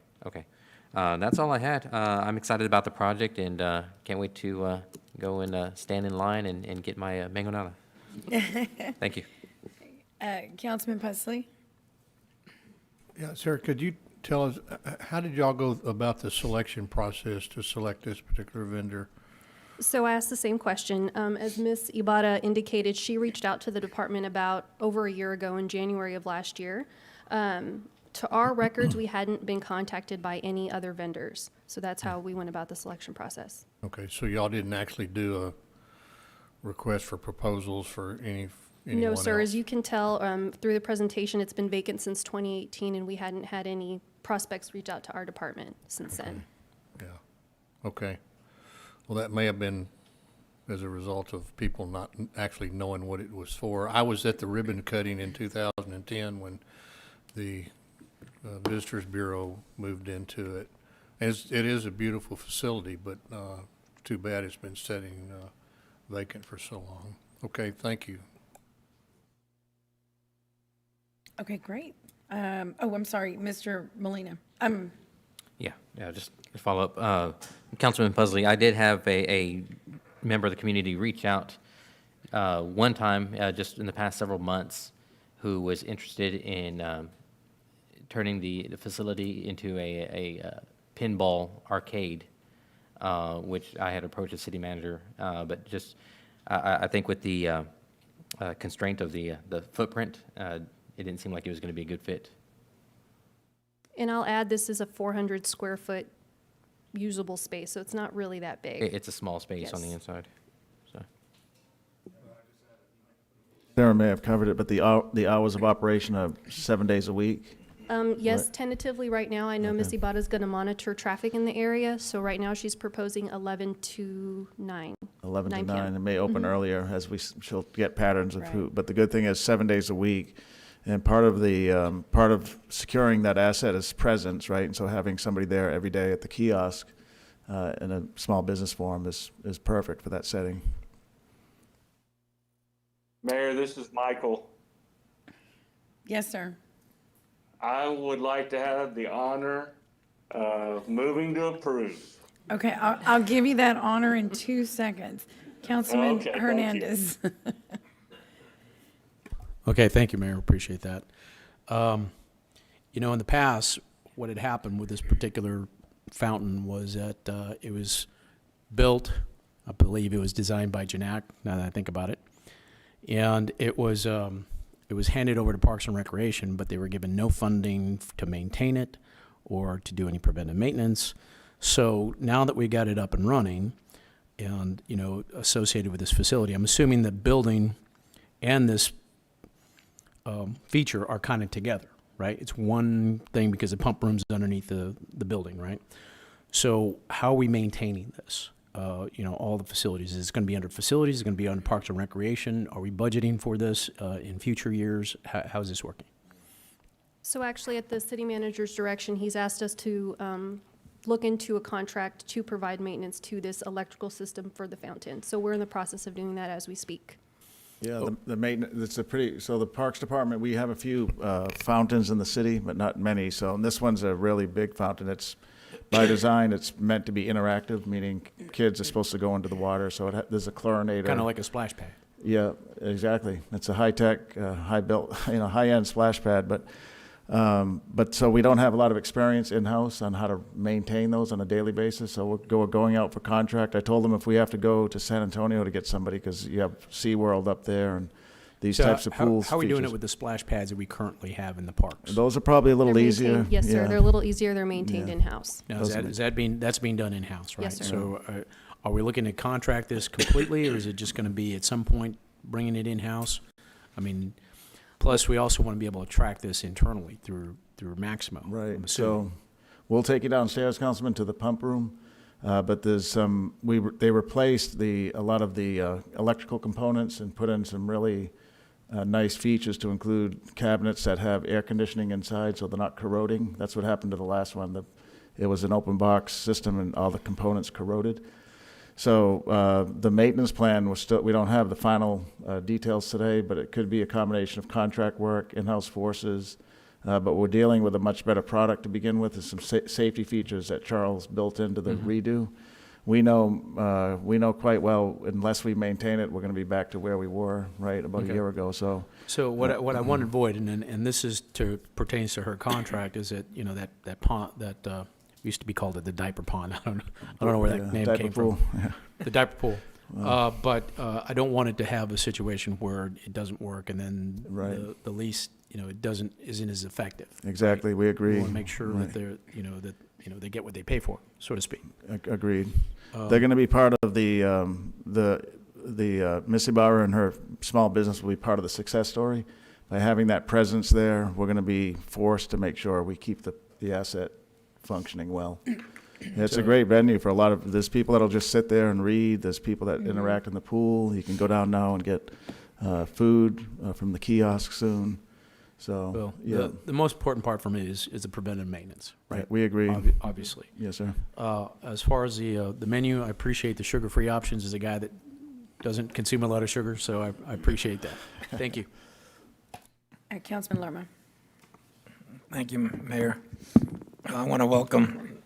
That's all I had. I'm excited about the project and can't wait to go and stand in line and get my mangonada. Thank you. Councilman Pusley? Yeah, sir, could you tell us, how did y'all go about the selection process to select this particular vendor? So I asked the same question. As Ms. Ibarra indicated, she reached out to the department about over a year ago in January of last year. To our records, we hadn't been contacted by any other vendors. So that's how we went about the selection process. Okay, so y'all didn't actually do a request for proposals for anyone No, sir. else? As you can tell through the presentation, it's been vacant since 2018, and we hadn't had any prospects reach out to our department since then. Yeah, okay. Well, that may have been as a result of people not actually knowing what it was for. I was at the ribbon cutting in 2010 when the Visitors Bureau moved into it. It is a beautiful facility, but too bad it's been sitting vacant for so long. Okay, thank you. Okay, great. Oh, I'm sorry, Mr. Molina. Yeah, just to follow up. Councilman Pusley, I did have a member of the community reach out one time, just in the past several months, who was interested in turning the facility into a pinball arcade, which I had approached the city manager, but just, I think with the constraint of the footprint, it didn't seem like it was going to be a good fit. And I'll add, this is a 400 square foot usable space, so it's not really that big. It's a small space on the Yes. inside, so. Sarah may have covered it, but the hours of operation are 7 days a week. Yes, Right. tentatively, right now, I know Ms. Ibarra's going to monitor traffic in the area, so right now she's proposing 11 to 9. 11 to 9 9. p.m. It may open Mhm. earlier as she'll get patterns of Right. who. But the good thing is 7 days a week. And part of securing that asset is presence, right? And so having somebody there every day at the kiosk in a small business forum is perfect for that setting. Mayor, this is Michael. Yes, sir. I would like to have the honor of moving to approve. Okay, I'll give you that honor in 2 seconds. Councilman Okay, thank you. Hernandez. Okay, thank you, Mayor. Appreciate that. You know, in the past, what had happened with this particular fountain was that it was built, I believe it was designed by Janak, now that I think about it. And it was handed over to Parks and Recreation, but they were given no funding to maintain it or to do any preventive maintenance. So now that we got it up and running and, you know, associated with this facility, I'm assuming the building and this feature are kind of together, right? It's one thing because the pump room's underneath the building, right? So how are we maintaining this? You know, all the facilities. Is it going to be under facilities? Is it going to be under Parks and Recreation? Are we budgeting for this in future years? How's this working? So actually, at the city manager's direction, he's asked us to look into a contract to provide maintenance to this electrical system for the fountain. So we're in the process of doing that as we speak. Yeah, the maintenance, so the Parks Department, we have a few fountains in the city, but not many. So and this one's a really big fountain. It's by design, it's meant to be interactive, meaning kids are supposed to go into the water. So there's a chlorinator. Kind of like a splash pad. Yeah, exactly. It's a high-tech, high-built, high-end splash pad. But so we don't have a lot of experience in-house on how to maintain those on a daily basis. So we're going out for contract. I told them if we have to go to San Antonio to get somebody, because you have SeaWorld up there and these So types of pools. How are we doing it features. with the splash pads that we currently have in the parks? Those are probably a little They're easier. maintained- Yes, sir. Yeah. They're a little easier. They're maintained Yeah. in-house. Now, Those are that's being done in-house, right? Yes, sir. So are we looking to contract this completely, or is it just going to be at some point bringing it in-house? I mean, plus we also want to be able to track this internally through Maximo. Right, I'm so assuming. we'll take you downstairs, Councilman, to the pump room. But there's some, they replaced a lot of the electrical components and put in some really nice features to include cabinets that have air conditioning inside so they're not corroding. That's what happened to the last one. It was an open box system and all the components corroded. So the maintenance plan was still, we don't have the final details today, but it could be a combination of contract work, in-house forces. But we're dealing with a much better product to begin with. There's some safety features that Charles built into the redo. We know quite well, unless we maintain it, we're going to be back to where we were, right, about Okay. a year ago. So what I want to avoid, and this is pertains to her contract, is that, you know, that pond that used to be called the diaper pond. I don't know where that name diaper came pool, from. yeah. The diaper pool. But I don't want it to have a situation where it doesn't work and then Right. the lease, you know, isn't as effective. Exactly, we agree. We want to make sure Right. that they're, you know, they get what they pay for, so to speak. Agreed. They're going to be part of the Miss Ibarra and her small business will be part of the success story. By having that presence there, we're going to be forced to make sure we keep the asset functioning well. It's a great venue for a lot of, there's people that'll just sit there and read, there's people that interact in the pool. You can go down now and get food from the kiosk soon. So, Well, yeah. the most important part for me is the preventive maintenance, right? Right, we agree. Obviously. Yes, sir. As far as the menu, I appreciate the sugar-free options as a guy that doesn't consume a lot of sugar, so I appreciate that. Thank you. Councilman Lerma. Thank you, Mayor. I want to welcome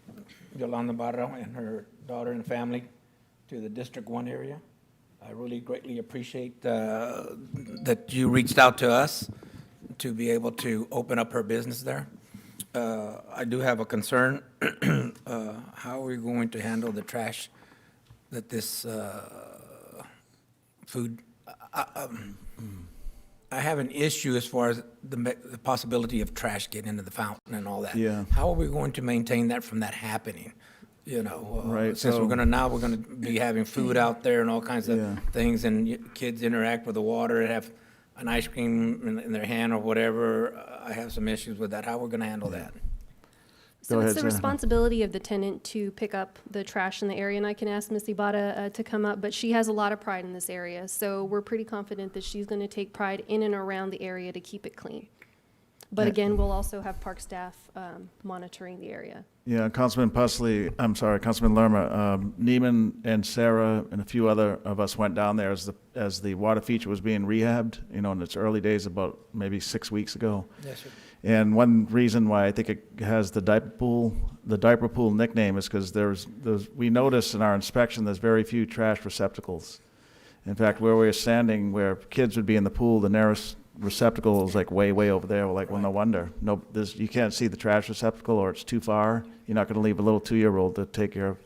Yolanda Barra and her daughter and family to the District 1 area. I really greatly appreciate that you reached out to us to be able to open up her business there. I do have a concern. How are we going to handle the trash that this food... I have an issue as far as the possibility of trash getting into the fountain and all that. Yeah. How are we going to maintain that from that happening? You know, Right, since so- we're going to be having food out there and all kinds of Yeah. things, and kids interact with the water and have an ice cream in their hand or whatever. I have some issues with that. How we're going to handle that? So Go it's ahead, the Sarah. responsibility of the tenant to pick up the trash in the area, and I can ask Ms. Ibarra to come up, but she has a lot of pride in this area, so we're pretty confident that she's going to take pride in and around the area to keep it clean. But Yeah. again, we'll also have park staff monitoring the area. Yeah, Councilman Councilman Lerma, Neiman and Sarah and a few other of us went down there as the water feature was being rehabbed, you know, in its early days, about maybe 6 weeks ago. Yes, sir. And one reason why I think it has the diaper pool nickname is because we noticed in our inspection, there's very few trash receptacles. In fact, where we were standing, where kids would be in the pool, the nearest receptacle was like way over there. We're like, well, no wonder. No, you can't see the trash receptacle, or it's too far. You're not going to leave a little 2-year-old to take care of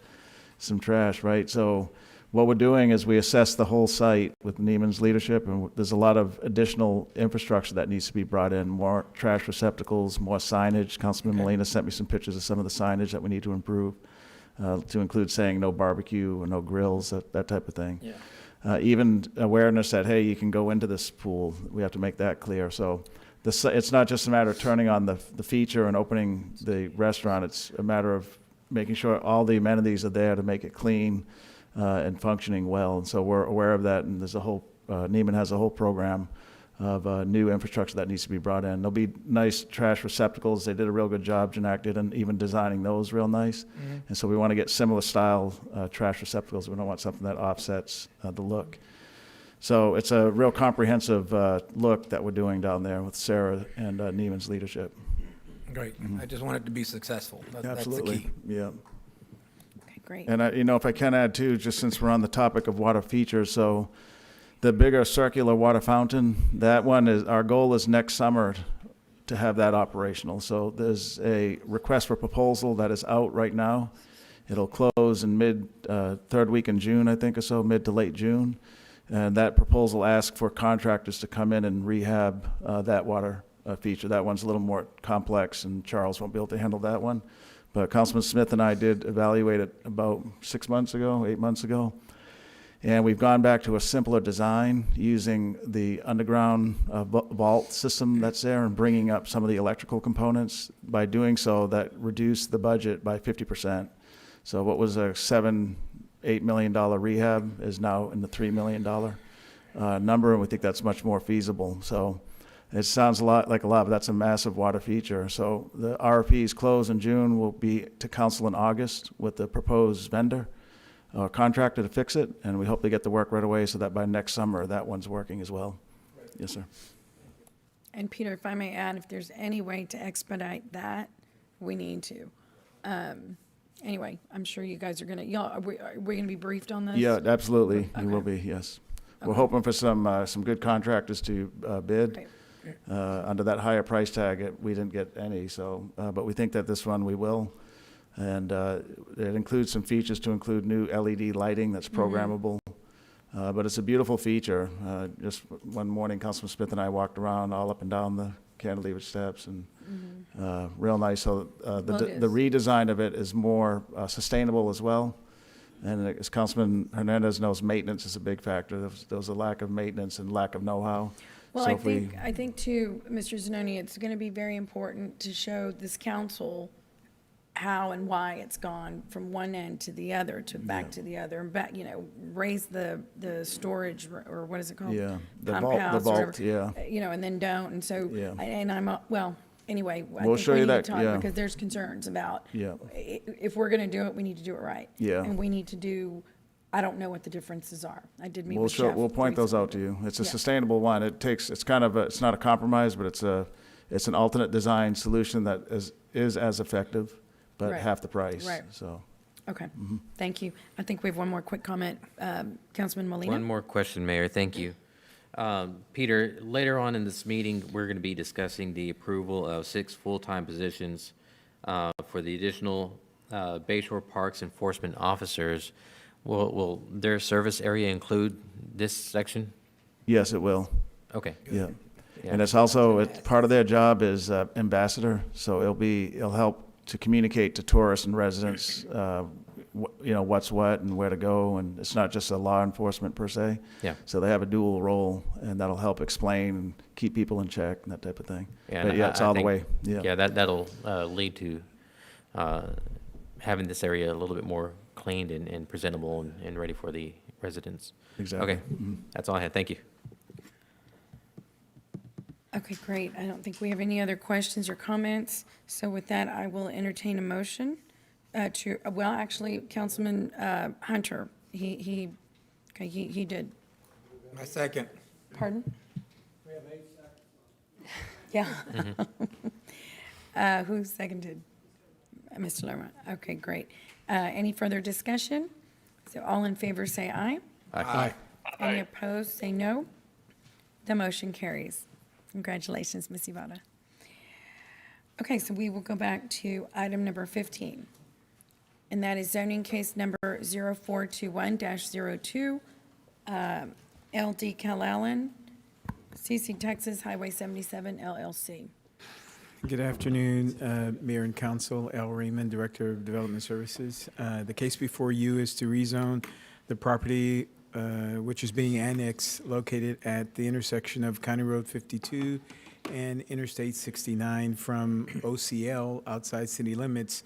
some trash, right? So what we're doing is we assess the whole site with Neiman's leadership, and there's a lot of additional infrastructure that needs to be brought in, more trash receptacles, more signage. Councilman Molina sent me some pictures of some of the signage that we need to improve, to include saying no barbecue or no grills, that type of thing. Yeah. Even awareness that, hey, you can go into this pool. We have to make that clear. So it's not just a matter of turning on the feature and opening the restaurant. It's a matter of making sure all the amenities are there to make it clean and functioning well. And so we're aware of that, and there's a whole, Neiman has a whole program of new infrastructure that needs to be brought in. There'll be nice trash receptacles. They did a real good job, Janak did, and even designing those real nice. Mm-hmm. And so we want to get similar style trash receptacles. We don't want something that offsets the look. So it's a real comprehensive look that we're doing down there with Sarah and Neiman's leadership. Great. I just want it to be successful. Absolutely. That's the key. Yeah. Okay, great. And if I can add too, just since we're on the topic of water features, so the bigger circular water fountain, that one is, our goal is next summer to have that operational. So there's a request for proposal that is out right now. It'll close in third week in June, I think, or so, mid to late June. And that proposal asks for contractors to come in and rehab that water feature. That one's a little more complex, and Charles won't be able to handle that one. But Councilman Smith and I did evaluate it about 8 months ago. And we've gone back to a simpler design using the underground vault system that's there and bringing up some of the electrical components. By doing so, that reduced the budget by 50%. So what was a $7-8 million rehab is now in the $3 million number, and we think that's much more feasible. So it sounds like a lot, but that's a massive water feature. So the RFPs close in June. Will be to council in August with the proposed vendor or contractor to fix it, and we hope to get the work right away so that by next summer that one's working as well. Yes, sir. And Peter, if I may add, if there's any way to expedite that, we need to. Anyway, I'm sure you guys are gonna, are we gonna be briefed on this? Yeah, absolutely. Okay. You will be, yes. We're Okay. hoping for some good contractors to bid. Right. Under that higher price tag, we didn't get any, so, but we think that this one we will. And it includes some features to include new LED lighting that's programmable. But it's a beautiful feature. Just one morning, Councilman Smith and I walked around all up and down the cantilever steps, and real nice. So the redesign of it is more sustainable as well. And as Councilman Hernandez knows, maintenance is a big factor. There was a lack of maintenance and lack of know-how. Well, So I think too, Mr. Zanoni, it's going to be very important to show this council how and why it's gone from one end to the other, to back to the other, and back, raise the storage, or what is it called? Yeah, the Pump vault, house or whatever, yeah. and then don't, and so, Yeah. and I'm, anyway, I We'll think show we you need that, to talk, yeah. because there's concerns about, Yeah. if we're going to do it, we need to do it right. Yeah. And we need to do, I don't know what the differences are. I did meet We'll with Jeff. we'll point those out to you. It's a sustainable one. It's not a compromise, but it's an alternate design solution that is as effective, but Right. half the price, Right. so. Okay, thank you. I think we have one more quick comment. Councilman Molina? One more question, Mayor. Thank you. Peter, later on in this meeting, we're going to be discussing the approval of 6 full-time positions for the additional Bayshore Parks enforcement officers. Will their service area include this section? Yes, it will. Okay. Yeah. Yeah. And it's also, part of their job is ambassador, so it'll help to communicate to tourists and residents, what's what and where to go, and it's not just a law enforcement per se. Yeah. So they have a dual role, and that'll help explain and keep people in check and that type of thing. Yeah, But and yeah, it's I all the think- way, yeah. Yeah, that'll lead to having this area a little bit more cleaned and presentable and ready for the residents. Exactly. Okay, that's all I had. Thank you. Okay, great. I don't think we have any other questions or comments. So with that, I will entertain a motion actually, Councilman Hunter, he did. I second. Pardon? We have 8 seconds. Yeah. Who seconded? Mr. Lerma. Okay, great. Any further discussion? So all in favor say aye. Aye. Any opposed, say no. The motion carries. Congratulations, Ms. Ivana. Okay, so we will go back to item number 15, and that is zoning case number 0421-02, LD Cal Allen, CC Texas Highway 77 LLC. Good afternoon, Mayor and Council. Al Raymond, Director of Development Services. The case before you is to rezone the property which is being annexed, located at the intersection of County Road 52 and Interstate 69 from OCL, outside city limits,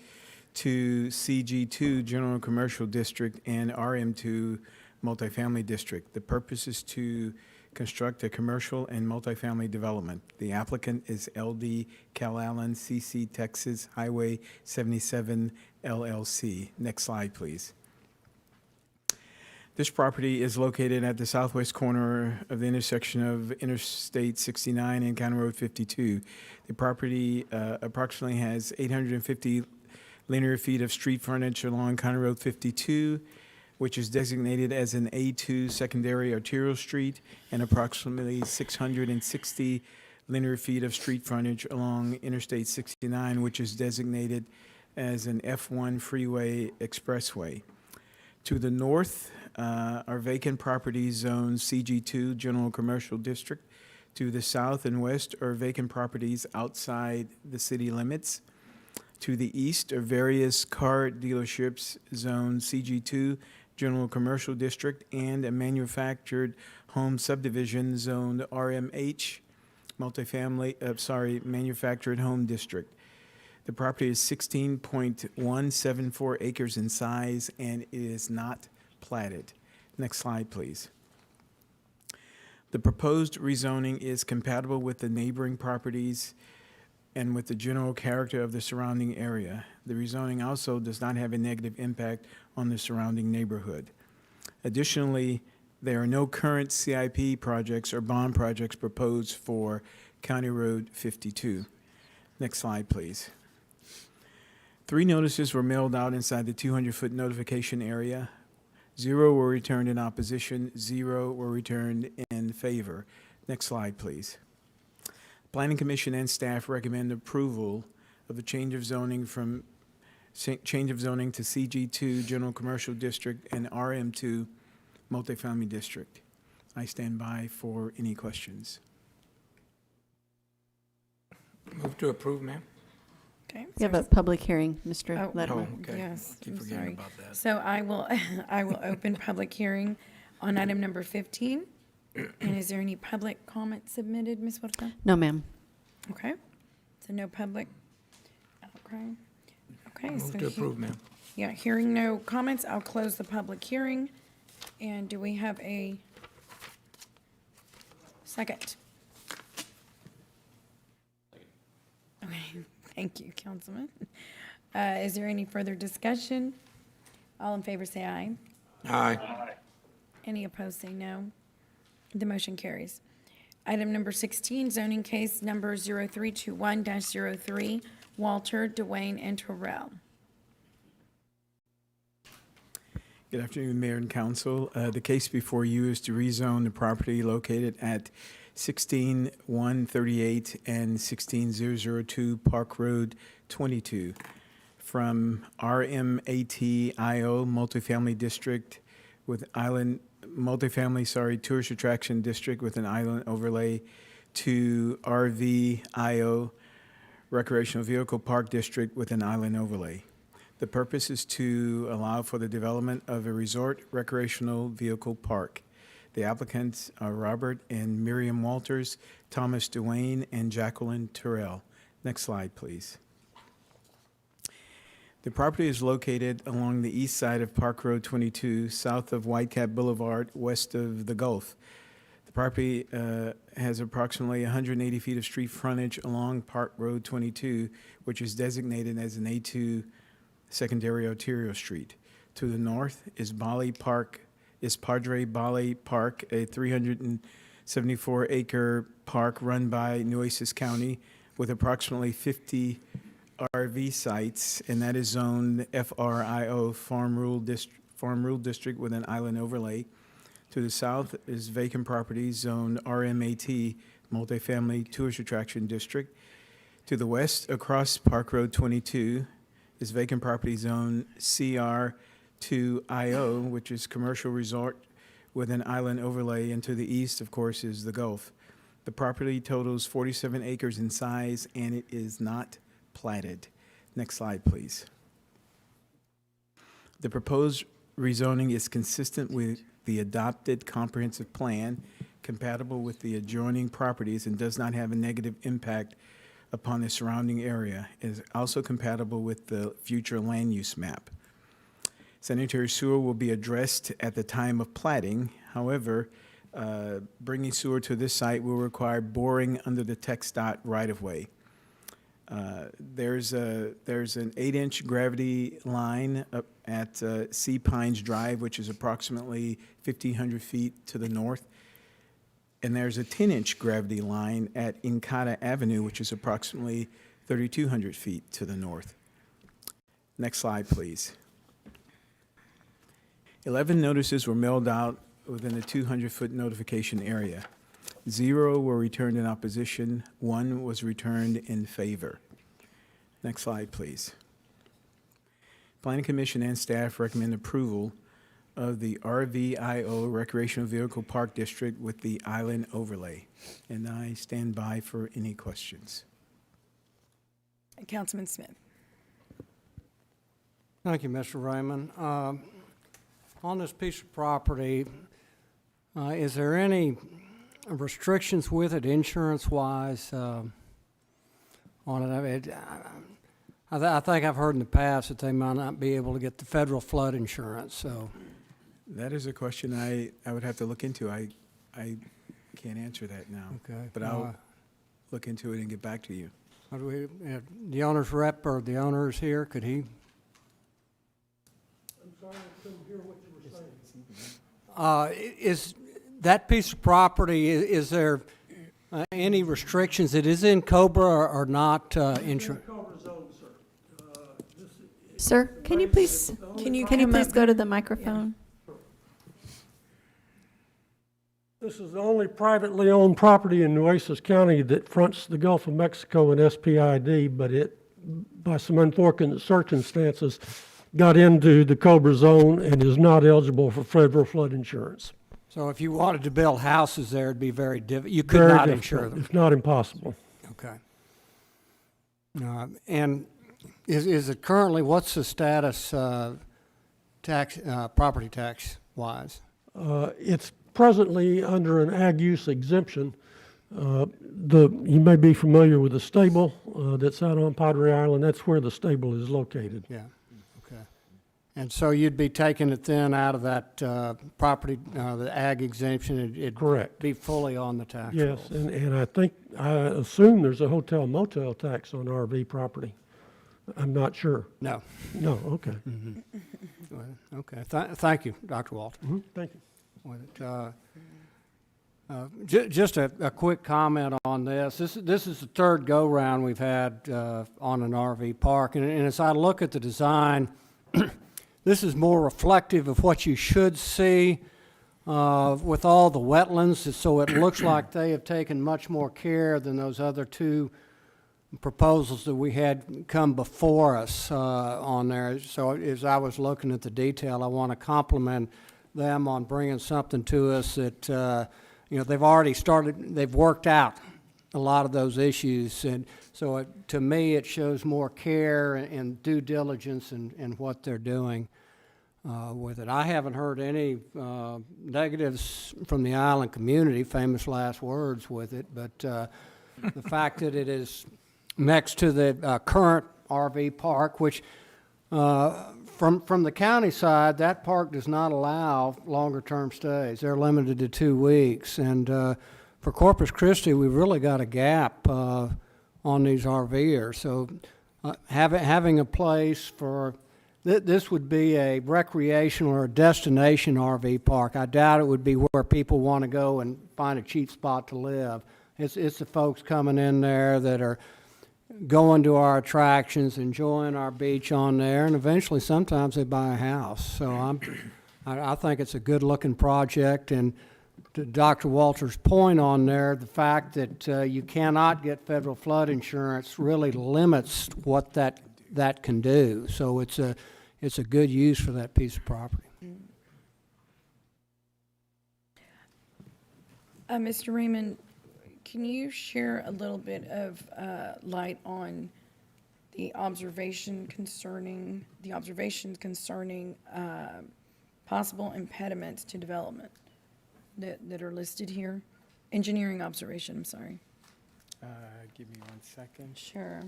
to CG2, General Commercial District, and RM2, Multifamily District. The purpose is to construct a commercial and multifamily development. The applicant is LD Cal Allen, CC Texas Highway 77 LLC. Next slide, please. This property is located at the southwest corner of the intersection of Interstate 69 and County Road 52. The property approximately has 850 linear feet of street frontage along County Road 52, which is designated as an A2 secondary arterial street, and approximately 660 linear feet of street frontage along Interstate 69, which is designated as an F1 freeway expressway. To the north are vacant properties zoned CG2, General Commercial District. To the south and west are vacant properties outside the city limits. To the east are various car dealerships zoned CG2, General Commercial District, and a manufactured home subdivision zoned RMH, Manufactured Home District. The property is 16.174 acres in size, and it is not platted. Next slide, please. The proposed rezoning is compatible with the neighboring properties and with the general character of the surrounding area. The rezoning also does not have a negative impact on the surrounding neighborhood. Additionally, there are no current CIP projects or bond projects proposed for County Road 52. Next slide, please. 3 notices were mailed out inside the 200-foot notification area. 0 were returned in opposition, 0 were returned in favor. Next slide, please. Planning Commission and staff recommend approval of the change of zoning to CG2 General Commercial District and RM2 Multifamily District. I stand by for any questions. Move to approve, ma'am. Okay. We have a public hearing, Mr. Oh, Letterman. Okay. Yes, Keep I'm forgetting sorry. about that. So I will open public hearing on item number 15. And is there any public comment submitted, Ms. Whitaker? No, ma'am. Okay. So no public. Okay. Okay. Move so to approve, ma'am. Yeah, hearing no comments, I'll close the public hearing. And do we have a second? Okay, thank you, Councilman. Is there any further discussion? All in favor say aye. Aye. Any opposed say no. The motion carries. Item number 16, zoning case number 0321-03, Walter, Dwayne, and Terrell. Good afternoon, Mayor and Council. The case before you is to rezone the property located at 16138 and 16002 Park Road 22 from RMATIO Multifamily District with Island Tourist Attraction District with an island overlay to RVIO Recreational Vehicle Park District with an island overlay. The purpose is to allow for the development of a resort recreational vehicle park. The applicants are Robert and Miriam Walters, Thomas Duane, and Jacqueline Terrell. Next slide, please. The property is located along the east side of Park Road 22, south of Whitecap Boulevard, west of the Gulf. The property has approximately 180 feet of street frontage along Park Road 22, which is designated as an A2 secondary arterial street. To the north is Padre Bali Park, a 374-acre park run by Nueces County with approximately 50 RV sites, and that is zoned FRIO, Farm Rule District with an island overlay. To the south is vacant property zoned RMAT, Multifamily Tourist Attraction District. To the west, across Park Road 22, is vacant property zone CR2IO, which is commercial resort with an island overlay, and to the east, of course, is the Gulf. The property totals 47 acres in size, and it is not platted. Next slide, please. The proposed rezoning is consistent with the adopted comprehensive plan, compatible with the adjoining properties, and does not have a negative impact upon the surrounding area. It is also compatible with the future land use map. Sanitary sewer will be addressed at the time of platting. However, bringing sewer to this site will require boring under the TxDOT right-of-way. There's an 8-inch gravity line up at Sea Pines Drive, which is approximately 1,500 feet to the north. And there's a 10-inch gravity line at Incata Avenue, which is approximately 3,200 feet to the north. Next slide, please. 11 notices were mailed out within the 200-foot notification area. 0 were returned in opposition. 1 was returned in favor. Next slide, please. Planning Commission and staff recommend approval of the RVIO Recreational Vehicle Park District with the island overlay. And I stand by for any questions. Councilman Smith. Thank you, Mr. Raymond. On this piece of property, is there any restrictions with it insurance-wise on it? I think I've heard in the past that they might not be able to get the federal flood insurance, so. That is a question I would have to look into. I can't answer that now. Okay. But I'll look into it and get back to you. The owner's rep or the owner is here, could he? I'm sorry, I couldn't hear what you were saying. Is that piece of property, is there any restrictions? It is in Cobra or not insurance? Sir, can you please go to the microphone? This is the only privately owned property in Nueces County that fronts the Gulf of Mexico and SPID, but it, by some unfortunate circumstances, got into the Cobra zone and is not eligible for federal flood insurance. So if you wanted to build houses there, it'd be very difficult. You could not insure them. If not impossible. Okay. And is it currently, what's the status property tax wise? It's presently under an ag use exemption. You may be familiar with the stable that's out on Padre Island. That's where the stable is located. Yeah. Okay. And so you'd be taking it then out of that property, the ag exemption. It'd correct. Be fully on the tax yes, rolls. and I assume there's a hotel motel tax on RV property. I'm not sure. No. No. Okay. Mm-hmm. Okay. Thank you, Dr. Walter. Mm-hmm. Thank you. Just a quick comment on this. This is the third go-round we've had on an RV park, and as I look at the design, this is more reflective of what you should see with all the wetlands, so it looks like they have taken much more care than those other two proposals that we had come before us on there. So as I was looking at the detail, I want to compliment them on bringing something to us that you know, they've worked out a lot of those issues, and so to me it shows more care and due diligence in what they're doing with it. I haven't heard any negatives from the island community, famous last words with it, but the fact that it is next to the current RV park, which from the county side, that park does not allow longer-term stays. They're limited to 2 weeks. And for Corpus Christi, we've really got a gap on these RVers. So having a place for, this would be a recreational or destination RV park. I doubt it would be where people want to go and find a cheap spot to live. It's the folks coming in there that are going to our attractions, enjoying our beach on there, and eventually sometimes they buy a house. So I think it's a good-looking project, and to Dr. Walter's point on there, the fact that you cannot get federal flood insurance really limits what that can do. So it's a good use for that piece of property. Mr. Raymond, can you share a little bit of light on the observations concerning possible impediments to development that are listed here? Engineering observation, I'm sorry. Give me 1 second. Sure.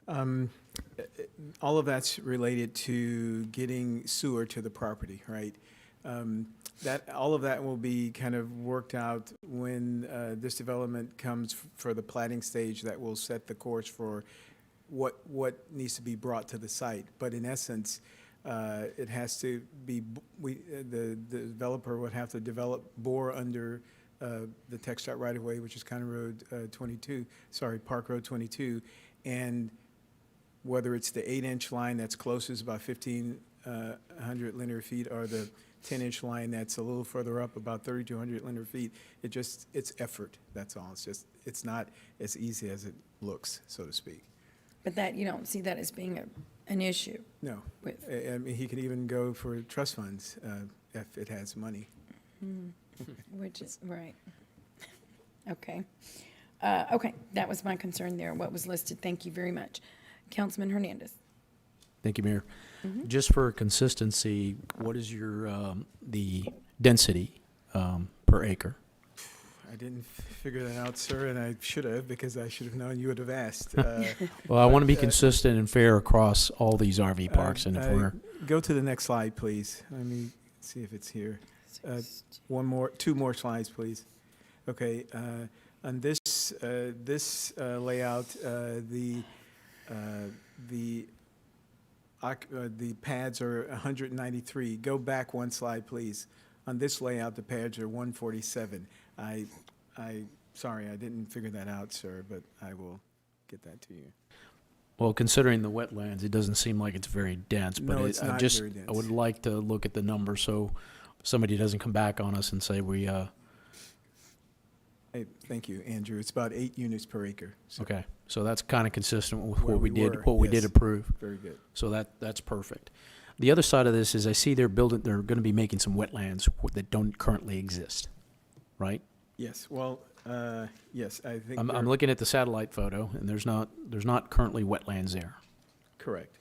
All of that's related to getting sewer to the property, right? All of that will be kind of worked out when this development comes for the platting stage that will set the course for what needs to be brought to the site. But in essence, it has to be, the developer would have to bore under the TxDOT right-of-way, which is County Road Park Road 22, and whether it's the 8-inch line that's closest, about 1,500 linear feet, or the 10-inch line that's a little further up, about 3,200 linear feet. It's effort, that's all. It's not as easy as it looks, so to speak. But that, you don't see that as being an issue? No. I mean, he could even go for trust funds if it has money. Which is, right. Okay. Okay, that was my concern there, what was listed. Thank you very much. Councilman Hernandez. Thank you, Mayor. Just for consistency, what is your, the density per acre? I didn't figure that out, sir, and I should have, because I should have known you would have asked. Well, I want to be consistent and fair across all these RV parks, and if we're... Go to the next slide, please. Let me see if it's here. Two more slides, please. Okay, on this layout, the pads are 193. Go back one slide, please. On this layout, the pads are 147. Sorry, I didn't figure that out, sir, but I will get that to you. Well, considering the wetlands, it doesn't seem like it's very dense, but No, it's not very dense. I would like to look at the numbers so somebody doesn't come back on us and say we, Hey, thank you, Andrew. It's about 8 units per acre. So okay, so that's kind of consistent with Where what we we did, were, what we did yes. approve. Very good. So that's perfect. The other side of this is I see they're going to be making some wetlands that don't currently exist, right? Yes, well, yes, I think I'm looking at the satellite photo, and there's not currently wetlands there. correct.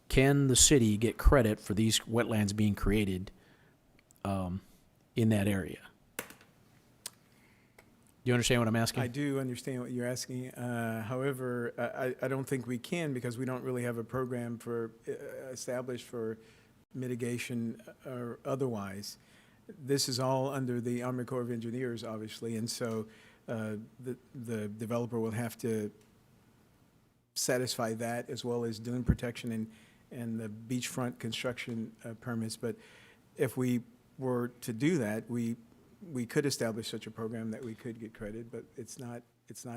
Can the city get credit for these wetlands being created in that area? Do you understand what I'm asking? I do understand what you're asking. However, I don't think we can, because we don't really have a program established for mitigation or otherwise. This is all under the Army Corps of Engineers, obviously, and so the developer will have to satisfy that, as well as dune protection and the beachfront construction permits. But if we were to do that, we could establish such a program that we could get credit, but it's not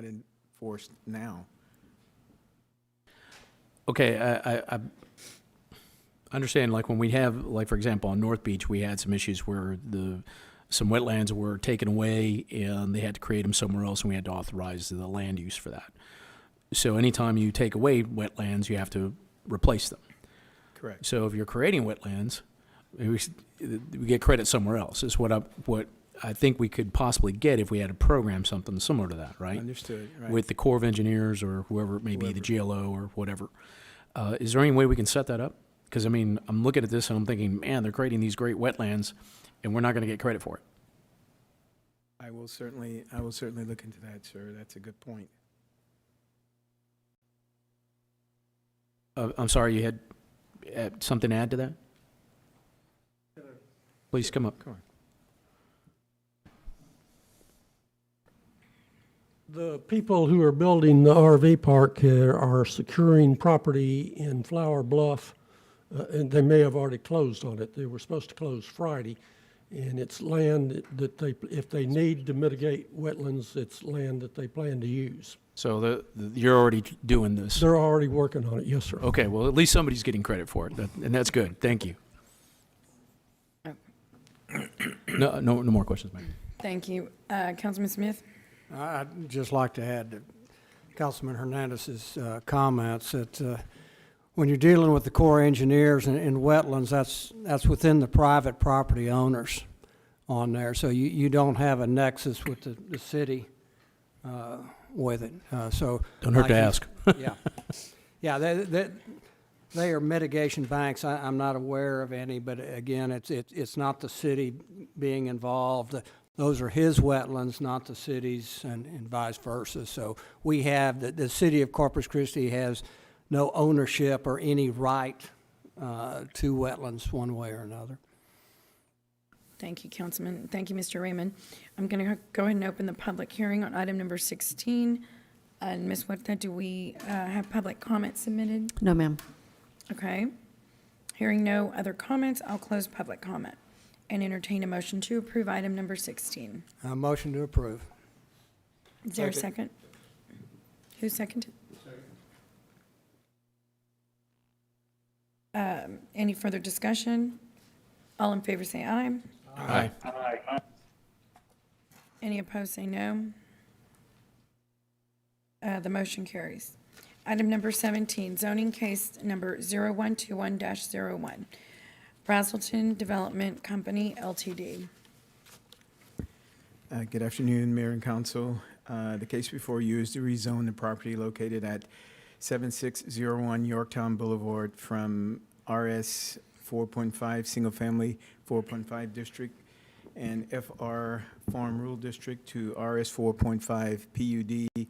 enforced now. Okay, I understand, like, when we have, like, for example, on North Beach, we had some issues where some wetlands were taken away and they had to create them somewhere else, and we had to authorize the land use for that. So anytime you take away wetlands, you have to replace them. Correct. So if you're creating wetlands, we get credit somewhere else, is what I think we could possibly get if we had to program something similar to that, right? Understood, right. With the Corps of Engineers or whoever it may be, the GLO or whatever. Is there any way we can set that up? Because, I mean, I'm looking at this and I'm thinking, man, they're creating these great wetlands and we're not going to get credit for it. I will certainly look into that, sir. That's a good point. I'm sorry, you had something to add to that? Please come up. Come on. The people who are building the RV park are securing property in Flower Bluff, and they may have already closed on it. They were supposed to close Friday, and it's land that if they need to mitigate wetlands, it's land that they plan to use. So you're already doing this? They're already working on it, yes, sir. Okay, well, at least somebody's getting credit for it, and that's good. Thank you. No more questions, Mike. Thank you. Councilman Smith? I'd just like to add to Councilman Hernandez's comments that when you're dealing with the Corps of Engineers and wetlands, that's within the private property owners on there. So you don't have a nexus with the city with it. So don't hurt to ask. Yeah, they are mitigation banks. I'm not aware of any, but again, it's not the city being involved. Those are his wetlands, not the city's, and vice versa. So we have, the city of Corpus Christi has no ownership or any right to wetlands one way or another. Thank you, Councilman. Thank you, Mr. Raymond. I'm going to go ahead and open the public hearing on item number 16. And Ms. Huerta, do we have public comment submitted? No, ma'am. Okay. Hearing no other comments, I'll close public comment and entertain a motion to approve item number 16. Motion to approve. Is there a second? Who seconded? Any further discussion? All in favor say aye. Aye. Aye. Any opposed say no. The motion carries. Item number 17, zoning case number 0121-01, Brazelton Development Company, Ltd. Good afternoon, Mayor and Council. The case before you is to rezone the property located at 7601 Yorktown Boulevard from RS 4.5 Single Family 4.5 District and FR Farm Rural District to RS 4.5 PUD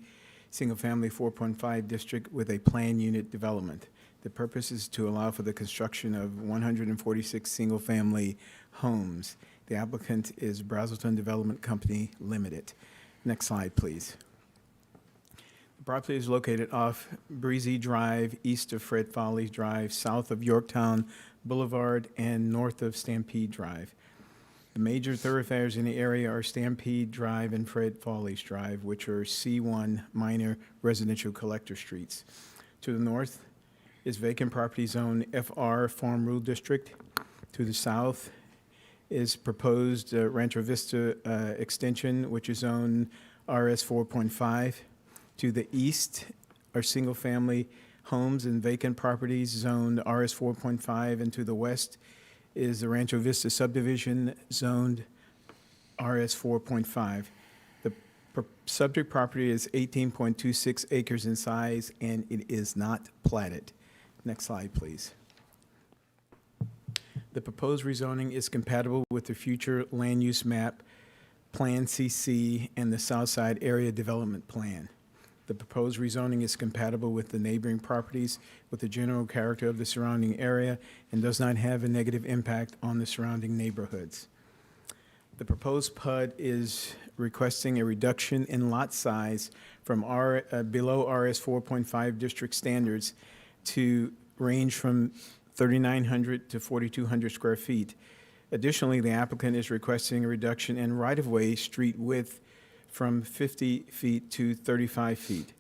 Single Family 4.5 District with a planned unit development. The purpose is to allow for the construction of 146 single-family homes. The applicant is Brazelton Development Company Limited. Next slide, please. The property is located off Breezy Drive, east of Fred Follies Drive, south of Yorktown Boulevard, and north of Stampede Drive. The major thoroughfares in the area are Stampede Drive and Fred Follies Drive, which are C1 minor residential collector streets. To the north is vacant property zone FR Farm Rural District. To the south is proposed Rancho Vista extension, which is zone RS 4.5. To the east are single-family homes and vacant properties zoned RS 4.5, and to the west is the Rancho Vista subdivision zoned RS 4.5. The subject property is 18.26 acres in size, and it is not platted. Next slide, please. The proposed rezoning is compatible with the future land use map, Plan CC, and the Southside Area Development Plan. The proposed rezoning is compatible with the neighboring properties, with the general character of the surrounding area, and does not have a negative impact on the surrounding neighborhoods. The proposed PUD is requesting a reduction in lot size from below RS 4.5 district standards to range from 3,900 to 4,200 square feet. Additionally, the applicant is requesting a reduction in right-of-way street width from 50 feet to 35 feet.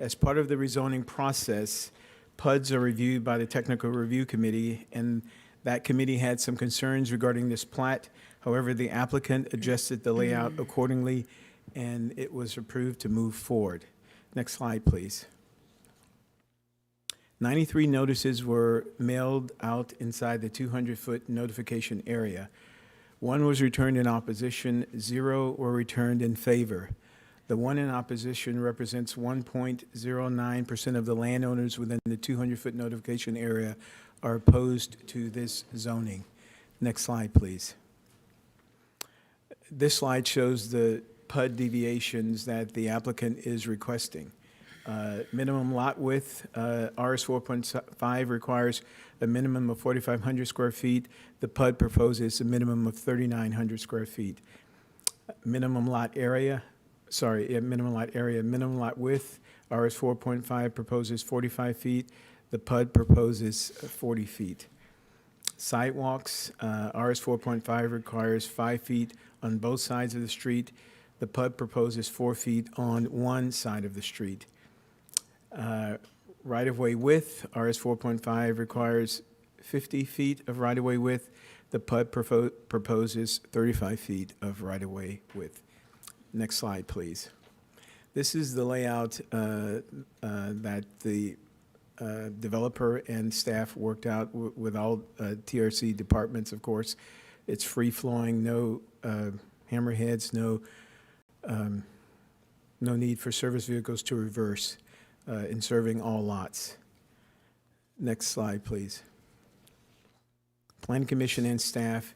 As part of the rezoning process, PUDs are reviewed by the Technical Review Committee, and that committee had some concerns regarding this plat. However, the applicant adjusted the layout accordingly, and it was approved to move forward. Next slide, please. 93 notices were mailed out inside the 200-foot notification area. 1 was returned in opposition, 0 were returned in favor. The 1 in opposition represents 1.09% of the landowners within the 200-foot notification area are opposed to this zoning. Next slide, please. This slide shows the PUD deviations that the applicant is requesting. Minimum lot width, RS 4.5 requires a minimum of 4,500 square feet. The PUD proposes a minimum of 3,900 square feet. Minimum lot area, minimum lot width, RS 4.5 proposes 45 feet. The PUD proposes 40 feet. Sidewalks, RS 4.5 requires 5 feet on both sides of the street. The PUD proposes 4 feet on one side of the street. Right-of-way width, RS 4.5 requires 50 feet of right-of-way width. The PUD proposes 35 feet of right-of-way width. Next slide, please. This is the layout that the developer and staff worked out with all TRC departments, of course. It's free-flowing, no hammerheads, no need for service vehicles to reverse in serving all lots. Next slide, please. Planning Commission and staff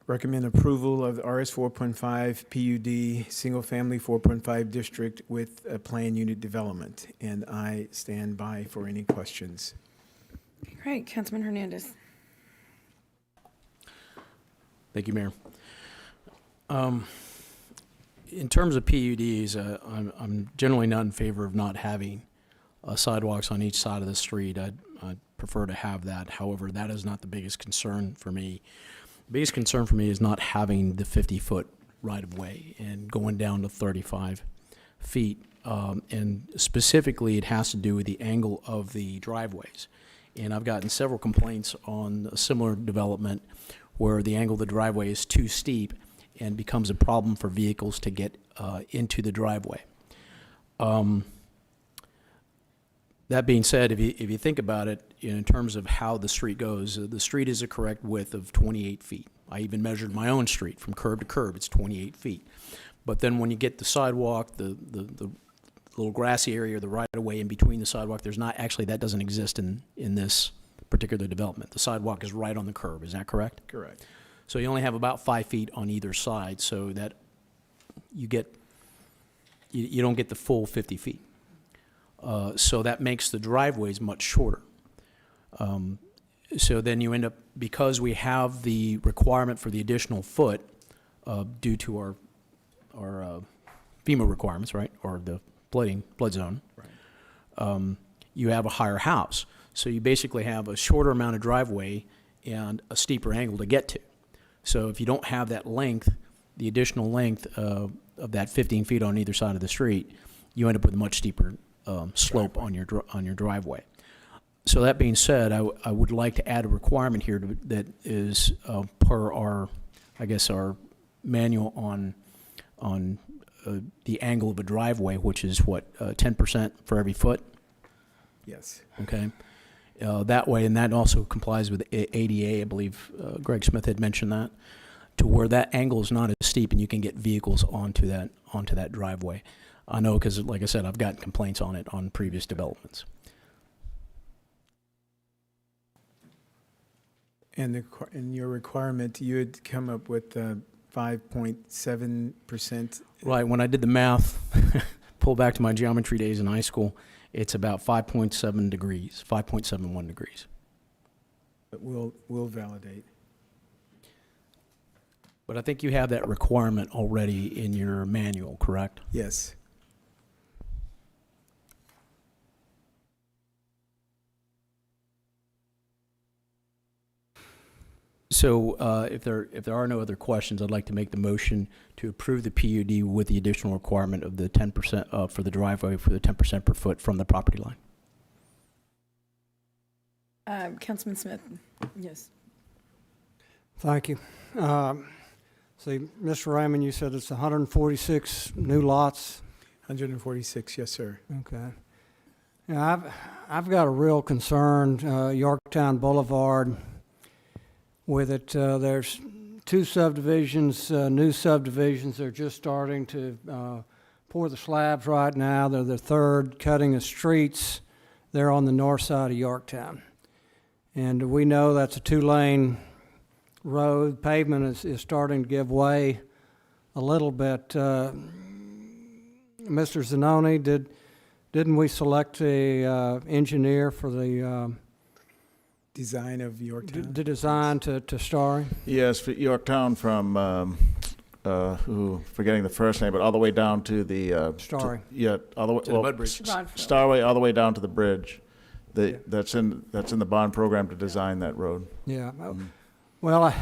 recommend approval of the RS 4.5 PUD single-family 4.5 district with a planned unit development, and I stand by for any questions. Great, Councilman Hernandez. Thank you, Mayor. In terms of PUDs, I'm generally not in favor of not having sidewalks on each side of the street. I'd prefer to have that. However, that is not the biggest concern for me. The biggest concern for me is not having the 50-foot right-of-way and going down to 35 feet. And specifically, it has to do with the angle of the driveways. And I've gotten several complaints on a similar development where the angle of the driveway is too steep and becomes a problem for vehicles to get into the driveway. That being said, if you think about it in terms of how the street goes, the street is a correct width of 28 feet. I even measured my own street from curb to curb, it's 28 feet. But then when you get the sidewalk, the little grassy area, the right-of-way in between the sidewalk, there's not, actually that doesn't exist in this particular development. The sidewalk is right on the curb, is that correct? Correct. So you only have about 5 feet on either side, so that you don't get the full 50 feet. So that makes the driveways much shorter. So then you end up, because we have the requirement for the additional foot due to our FEMA requirements, right, or the flood zone, right. You have a higher house. So you basically have a shorter amount of driveway and a steeper angle to get to. So if you don't have that length, the additional length of that 15 feet on either side of the street, you end up with a much steeper slope on your driveway. So that being said, I would like to add a requirement here that is per our, I guess, our manual on the angle of a driveway, which is what, 10% for every foot? Yes. Okay. That way, and that also complies with ADA, I believe Greg Smith had mentioned that, to where that angle is not as steep and you can get vehicles onto that driveway. I know because, like I said, I've gotten complaints on it on previous developments. And in your requirement, you had come up with 5.7%. Right. When I did the math, pull back to my geometry days in high school, it's about 5.7 degrees, 5.71 degrees. But we'll validate. But I think you have that requirement already in your manual, correct? Yes. So if there are no other questions, I'd like to make the motion to approve the PUD with the additional requirement of the 10% for the driveway for the 10% per foot from the property line. Councilman Smith, yes. Thank you. See, Mr. Raymond, you said it's 146 new lots? 146, yes, sir. Okay. Yeah, I've got a real concern, Yorktown Boulevard, with it. There's two subdivisions, new subdivisions. They're just starting to pour the slabs right now. They're the third cutting of streets. They're on the north side of Yorktown. And we know that's a two-lane road. Pavement is starting to give way a little bit. Mr. Zanoni, didn't we select a engineer for the Design of Yorktown? the design to Starry? Yes, for Yorktown from, forgetting the first name, but all the way down to the. Starry. All the way. To the Mud Bridge. Starway, all the way down to the bridge. That's in the bond program to design that road. Yeah. Well,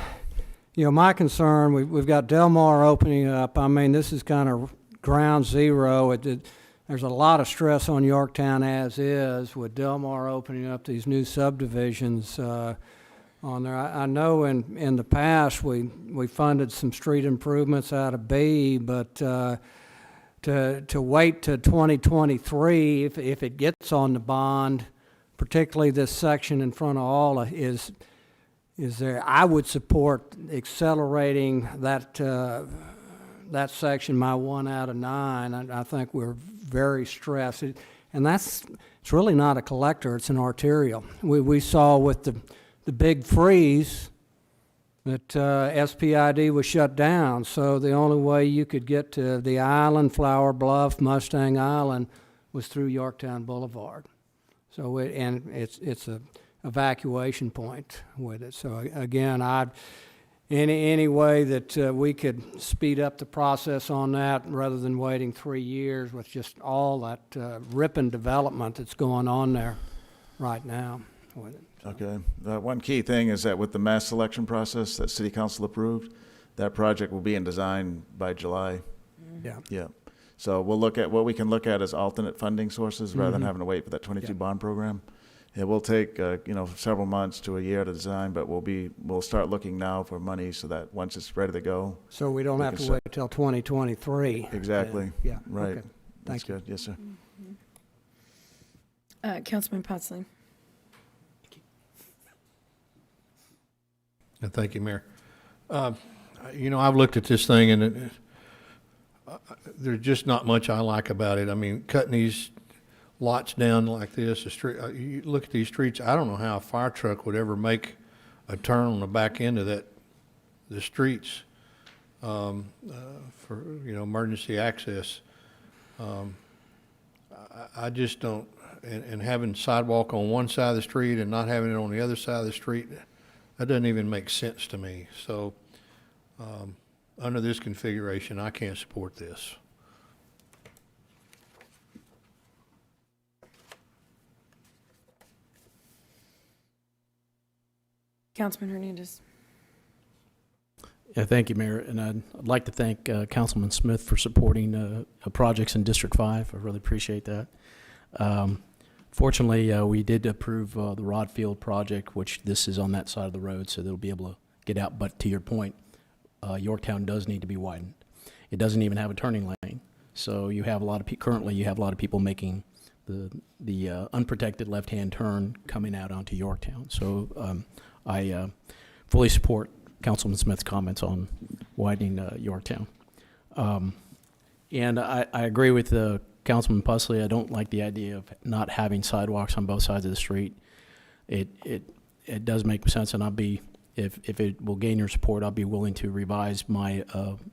my concern, we've got Del Mar opening up. I mean, this is kind of ground zero. There's a lot of stress on Yorktown as is with Del Mar opening up these new subdivisions on there. I know in the past we funded some street improvements out of B, but to wait to 2023 if it gets on the bond, particularly this section in front of Alla, is there. I would support accelerating that section by 1 out of 9. I think we're very stressed, and it's really not a collector; it's an arterial. We saw with the big freeze that SPID was shut down, so the only way you could get to the island, Flower Bluff, Mustang Island, was through Yorktown Boulevard. So it's a evacuation point with it. So again, any way that we could speed up the process on that rather than waiting 3 years with just all that ripping development that's going on there right now with it. So. Okay. One key thing is that with the mass selection process that City Council approved, that project will be in design by July. Yeah. Yeah. So we'll look at what we can look at as alternate funding sources rather than having to wait for that 22 bond program. It will take several months to a year to design, but we'll start looking now for money so that once it's ready to go. So we don't have to wait until 2023. Exactly. Yeah. Right. Okay. That's Thank you. good. Yes, sir. Councilman Potsley. Thank you, Mayor. I've looked at this thing, and there's just not much I like about it. I mean, cutting these lots down like this, the street. You look at these streets. I don't know how a fire truck would ever make a turn on the back end of the streets for emergency access. I just don't. And having sidewalk on one side of the street and not having it on the other side of the street, that doesn't even make sense to me. So, under this configuration, I can't support this. Councilman Hernandez. Yeah, thank you, Mayor. And I'd like to thank Councilman Smith for supporting projects in District 5. I really appreciate that. Fortunately, we did approve the Rod Field project, which this is on that side of the road, so they'll be able to get out. But to your point, Yorktown does need to be widened. It doesn't even have a turning lane. So you have a lot of currently you have a lot of people making the unprotected left-hand turn coming out onto Yorktown. So I fully support Councilman Smith's comments on widening Yorktown. And I agree with Councilman Pusley. I don't like the idea of not having sidewalks on both sides of the street. It does make sense, and I'll be, if it will gain your support, I'll be willing to revise my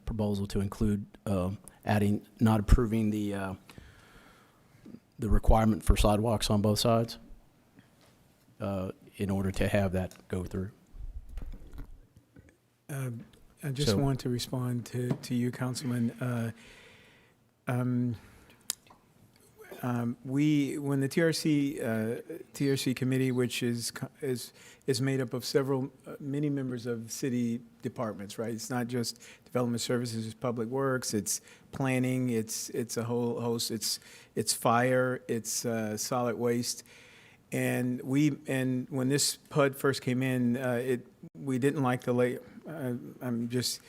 proposal to include not approving the requirement for sidewalks on both sides in order to have that go through. I just want to respond to you, Councilman. When the TRC committee, which is made up of many members of city departments, right? It's not just development services, it's public works, it's planning, it's a whole host, it's fire, it's solid waste. And when this PUD first came in, we didn't like the layout. I'm just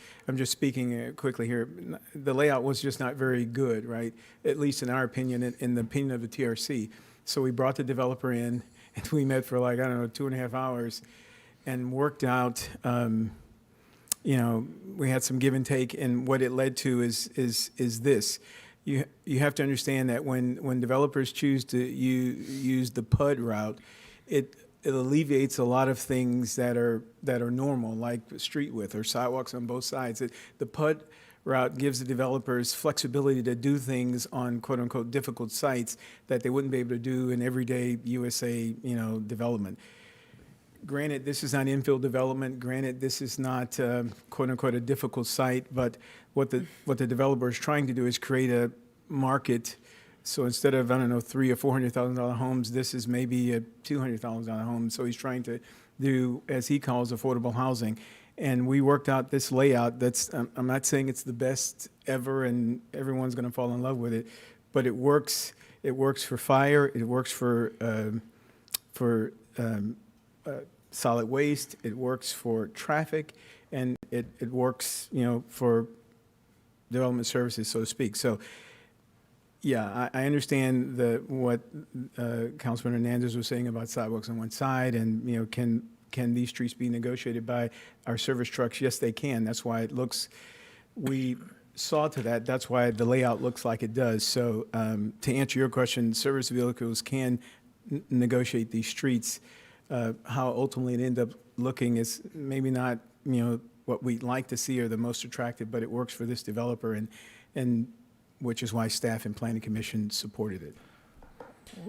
speaking quickly here. The layout was just not very good, right? At least in our opinion, in the opinion of the TRC. So we brought the developer in, and we met for 2.5 hours, and worked out. We had some give and take, and what it led to is this. You have to understand that when developers choose to use the PUD route, it alleviates a lot of things that are normal, like street width or sidewalks on both sides. The PUD route gives the developers flexibility to do things on quote unquote difficult sites that they wouldn't be able to do in everyday USA development. Granted, this is not infill development. Granted, this is not quote unquote a difficult site. But what the developer is trying to do is create a market. So instead of $300,000 or $400,000 homes, this is maybe a $200,000 home. So he's trying to do, as he calls, affordable housing. And we worked out this layout. I'm not saying it's the best ever, and everyone's going to fall in love with it, but it works. It works for fire. It works for solid waste. It works for traffic, and it works, for development services, so to speak. So, yeah, I understand what Councilman Hernandez was saying about sidewalks on one side, and can these streets be negotiated by our service trucks? Yes, they can. That's why we saw to that. That's why the layout looks like it does. So, to answer your question, service vehicles can negotiate these streets. How ultimately it end up looking is maybe not, what we'd like to see or the most attractive, but it works for this developer, and which is why staff and planning commission supported it.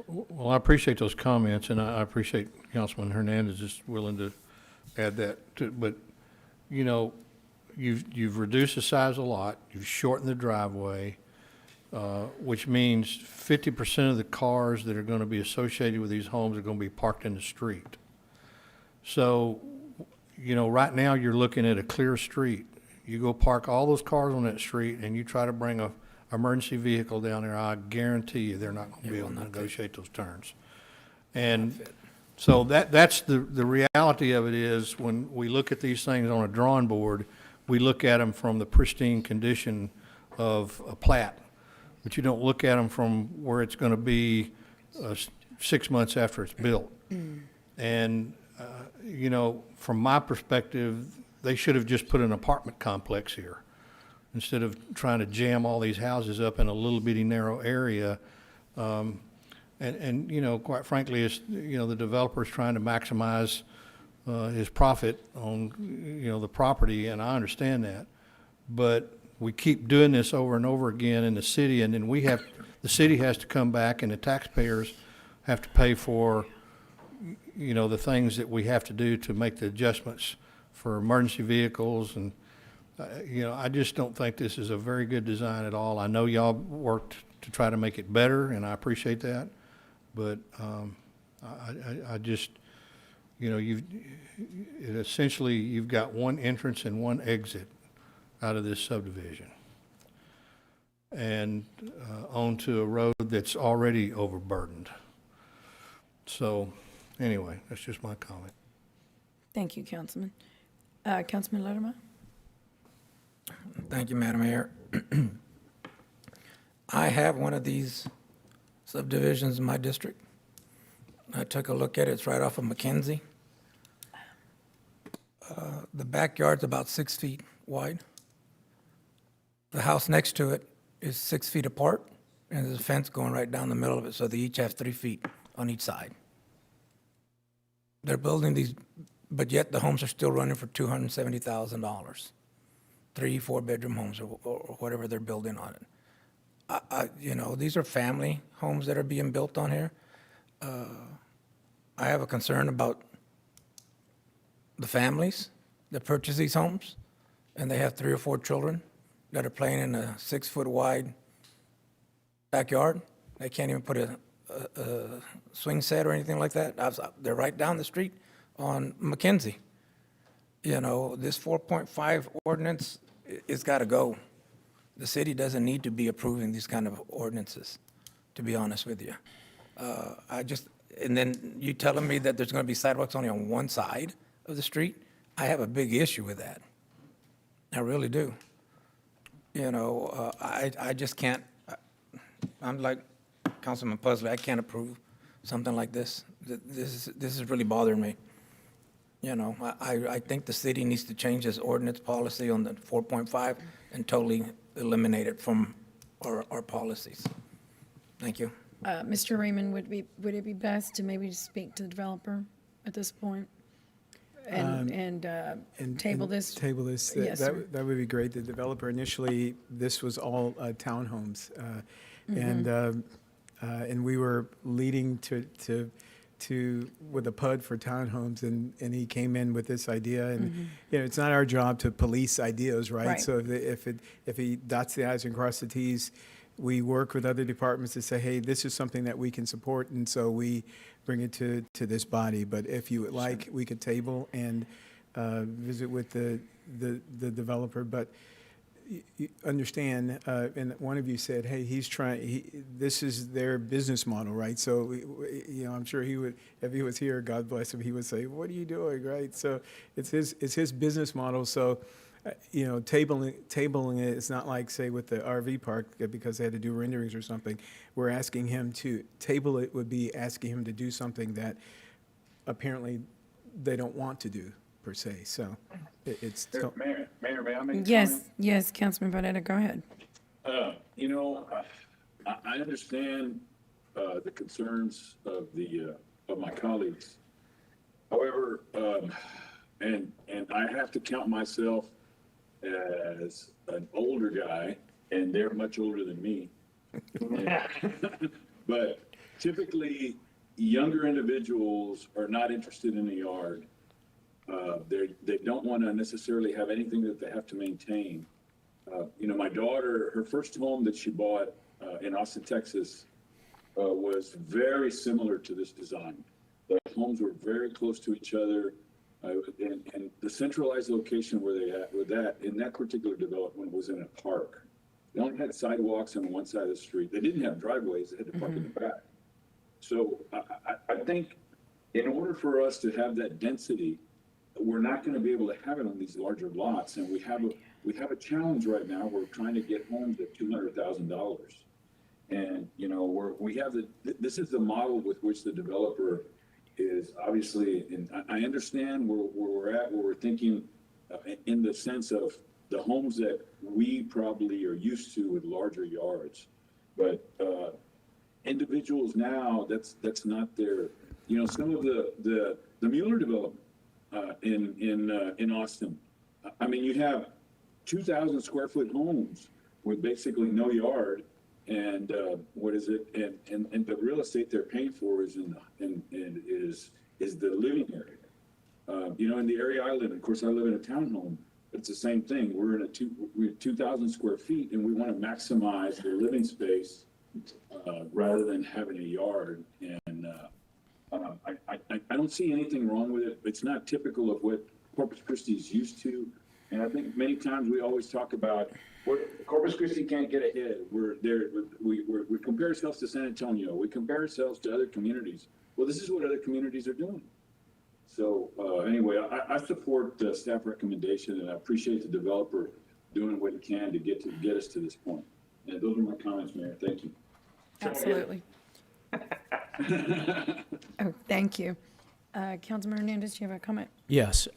Well, I appreciate those comments, and I appreciate Councilman Hernandez is willing to add that to, but, you've reduced the size of the lot, you've shortened the driveway, which means 50% of the cars that are going to be associated with these homes are going to be parked in the street. So, right now you're looking at a clear street. You go park all those cars on that street and you try to bring a emergency vehicle down there, I guarantee you they're not going to be able to negotiate those turns. And so that's the reality of it is when we look at these things on a drawing board, we look at them from the pristine condition of a plat. But you don't look at them from where it's going to be 6 months after it's built. And, from my perspective, they should have just put an apartment complex here instead of trying to jam all these houses up in a little bitty narrow area. Quite frankly, it's, the developer's trying to maximize his profit on, the property, and I understand that. But we keep doing this over and over again in the city, and then the city has to come back and the taxpayers have to pay for, the things that we have to do to make the adjustments for emergency vehicles. And, I just don't think this is a very good design at all. I know y'all worked to try to make it better, and I appreciate that. But I just, essentially you've got one entrance and one exit out of this subdivision, and onto a road that's already overburdened. So, anyway, that's just my comment. Thank you, Councilman. Councilman Ledema? Thank you, Madam Mayor. I have one of these subdivisions in my district. I took a look at it. It's right off of McKenzie. The backyard's about 6 feet wide. The house next to it is 6 feet apart, and there's a fence going right down the middle of it, so they each have 3 feet on each side. They're building these, but yet the homes are still running for $270,000. 3-4 bedroom homes or whatever they're building on it. These are family homes that are being built on here. I have a concern about the families that purchase these homes, and they have 3 or 4 children that are playing in a 6 foot wide backyard. They can't even put a swing set or anything like that. They're right down the street on McKenzie. You know, this 4.5 ordinance it's got to go. The city doesn't need to be approving these kind of ordinances, to be honest with you. And then you telling me that there's going to be sidewalks only on one side of the street? I have a big issue with that. I really do. You know, I just can't, I'm like Councilman Pusley, I can't approve something like this. This is really bothering me. You know, I think the city needs to change this ordinance policy on the 4.5 and totally eliminate it from our policies. Thank you. Mr. Raymond, would it be best to maybe speak to the developer at this point? And table this? Table this. Yes, sir. That would be great. The developer initially, this was all townhomes. And we were leading to with a PUD for townhomes, and he came in with this idea, and you know, it's not our job to police ideas, right? Right. So if he dots the i's and crosses the t's, we work with other departments to say, hey, this is something that we can support, and so we bring it to this body. But if you would like, we could table and visit with the developer. But you understand, and one of you said, hey, this is their business model, right? So, you know, I'm sure he would, if he was here, God bless him, he would say, what are you doing, right? So it's his business model. So, you know, tabling it, it's not like, say, with the RV park, because they had to do renderings or something. We're asking him to table it would be asking him to do something that apparently they don't want to do, per se. So it's... Mayor, may I make a Yes, comment? yes, Councilman Barretta, go ahead. You know, I understand the concerns of my colleagues. However, and I have to count myself as an older guy, and they're much older than me. But typically, younger individuals are not interested in the yard. They don't want to necessarily have anything that they have to maintain. You know, my daughter, her first home that she bought in Austin, Texas, was very similar to this design. The homes were very close to each other, and the centralized location where they at with that in that particular development was in a park. They only had sidewalks on one side of the street. They didn't have driveways. They had to park in the back. So I think in order for us to have that density, we're not going to be able to have it on these larger lots. And we have a challenge right now. We're trying to get homes at $200,000. And, you know, this is the model with which the developer is obviously, and I understand where we're thinking in the sense of the homes that we probably are used to with larger yards. But individuals now, that's not their, you know, some of the Mueller development in Austin. I mean, you have 2,000 square foot homes with basically no yard, and and the real estate they're paying for is is the living area. You know, in the area I live in, of course, I live in a townhome, but it's the same thing. We're in we're 2,000 square feet, and we want to maximize the living space rather than having a yard. And I don't see anything wrong with it. It's not typical of what Corpus Christi is used to. And I think many times we always talk about Corpus Christi can't get ahead. We compare ourselves to San Antonio. We compare ourselves to other communities. Well, this is what other communities are doing. So anyway, I support the staff recommendation, and I appreciate the developer doing what he can to get us to this point. And those are my comments, Mayor. Thank you. Absolutely. Oh, thank you. Councilman Hernandez, do you have a comment? Yes.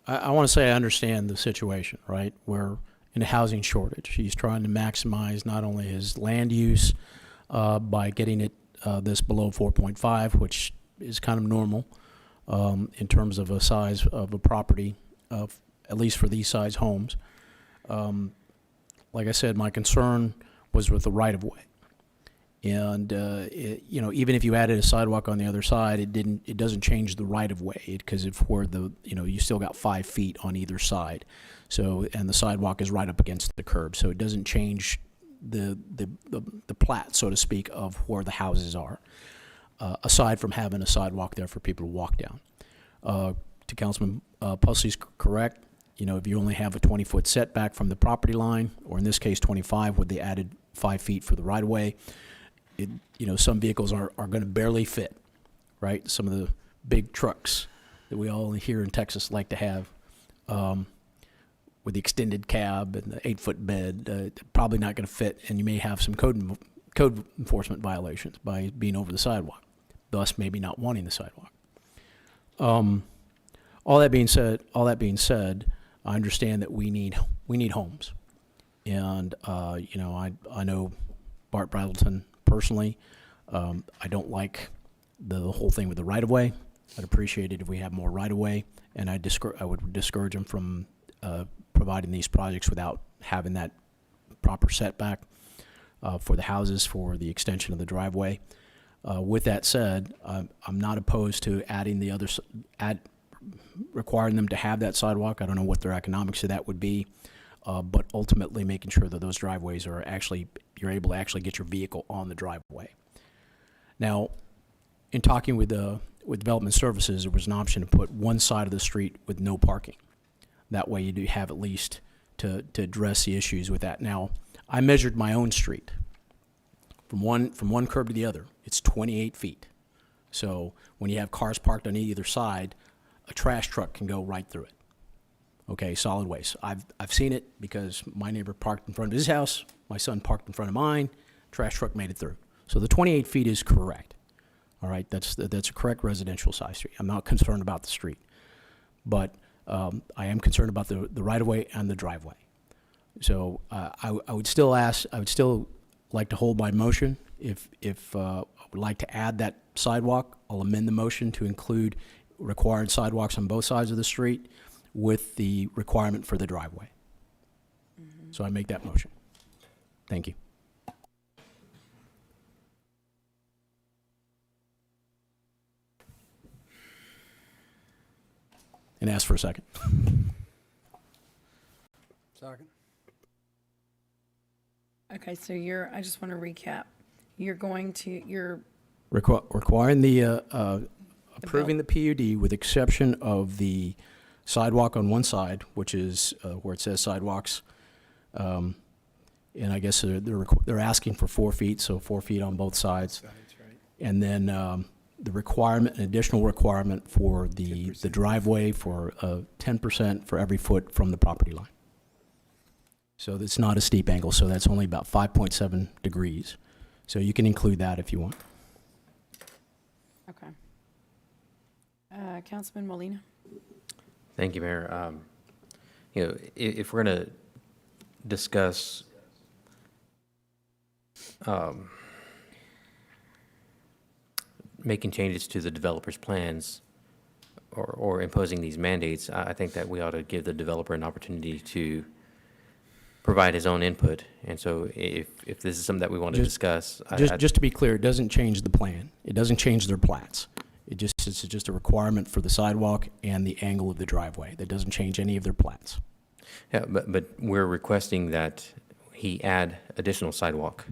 I want to say I understand the situation, right? We're in a housing shortage. He's trying to maximize not only his land use by getting it this below 4.5, which is kind of normal in terms of a size of a property, at least for these size homes. Like I said, my concern was with the right-of-way. And you know, even if you added a sidewalk on the other side, it doesn't change the right of way, because you still got 5 feet on either side. So, and the sidewalk is right up against the curb, so it doesn't change the plat, so to speak, of where the houses are, aside from having a sidewalk there for people to walk down. To Councilman Pusley's correct, you know, if you only have a 20-foot setback from the property line, or in this case 25, with the added 5 feet for the right-of-way, you know, some vehicles are going to barely fit, right? Some of the big trucks that we all here in Texas like to have, with the extended cab and the 8-foot bed, probably not going to fit, and you may have some code enforcement violations by being over the sidewalk, thus maybe not wanting the sidewalk. All that being said, I understand that we need homes, and you know, I know Bart Brazelton personally. I don't like the whole thing with the right-of-way. I'd appreciate it if we have more right-of-way, and I would discourage them from providing these projects without having that proper setback for the houses, for the extension of the driveway. With that said, I'm not opposed to adding the other, requiring them to have that sidewalk. I don't know what their economics of that would be, but ultimately making sure that those driveways are actually, you're able to actually get your vehicle on the driveway. Now, in talking with Development Services, there was an option to put one side of the street with no parking. That way you do have at least to address the issues with that. Now, I measured my own street from one curb to the other. It's 28 feet. So when you have cars parked on either side, a trash truck can go right through it. Okay, solid waste. I've seen it because my neighbor parked in front of his house, my son parked in front of mine, trash truck made it through. So the 28 feet is correct. All right, that's a correct residential size street. I'm not concerned about the street, but I am concerned about the right-of-way and the driveway. So I would still like to hold my motion. If I would like to add that sidewalk, I'll amend the motion to include required sidewalks on both sides of the street with the requirement for the driveway. Mm-hmm. So I make that motion. Thank you. And ask for a second. Second. Okay, so I just want to recap. You're Requiring the, approving the PUD with exception of the sidewalk on one side, which is where it says sidewalks. And I guess they're asking for 4 feet, so 4 feet on both sides. And then the requirement, an additional requirement for the driveway for 10% for every foot from the property line. So it's not a steep angle, so that's only about 5.7 degrees. So you can include that if you want. okay. Councilman Molina. Thank you, Mayor. You know, if we're going to discuss making changes to the developer's plans or imposing these mandates, I think that we ought to give the developer an opportunity to provide his own input. And so if this is something that we want to discuss. Just to be clear, it doesn't change the plan. It doesn't change their plats. It's just a requirement for the sidewalk and the angle of the driveway. That doesn't change any of their plats. Yeah, but we're requesting that he add additional sidewalk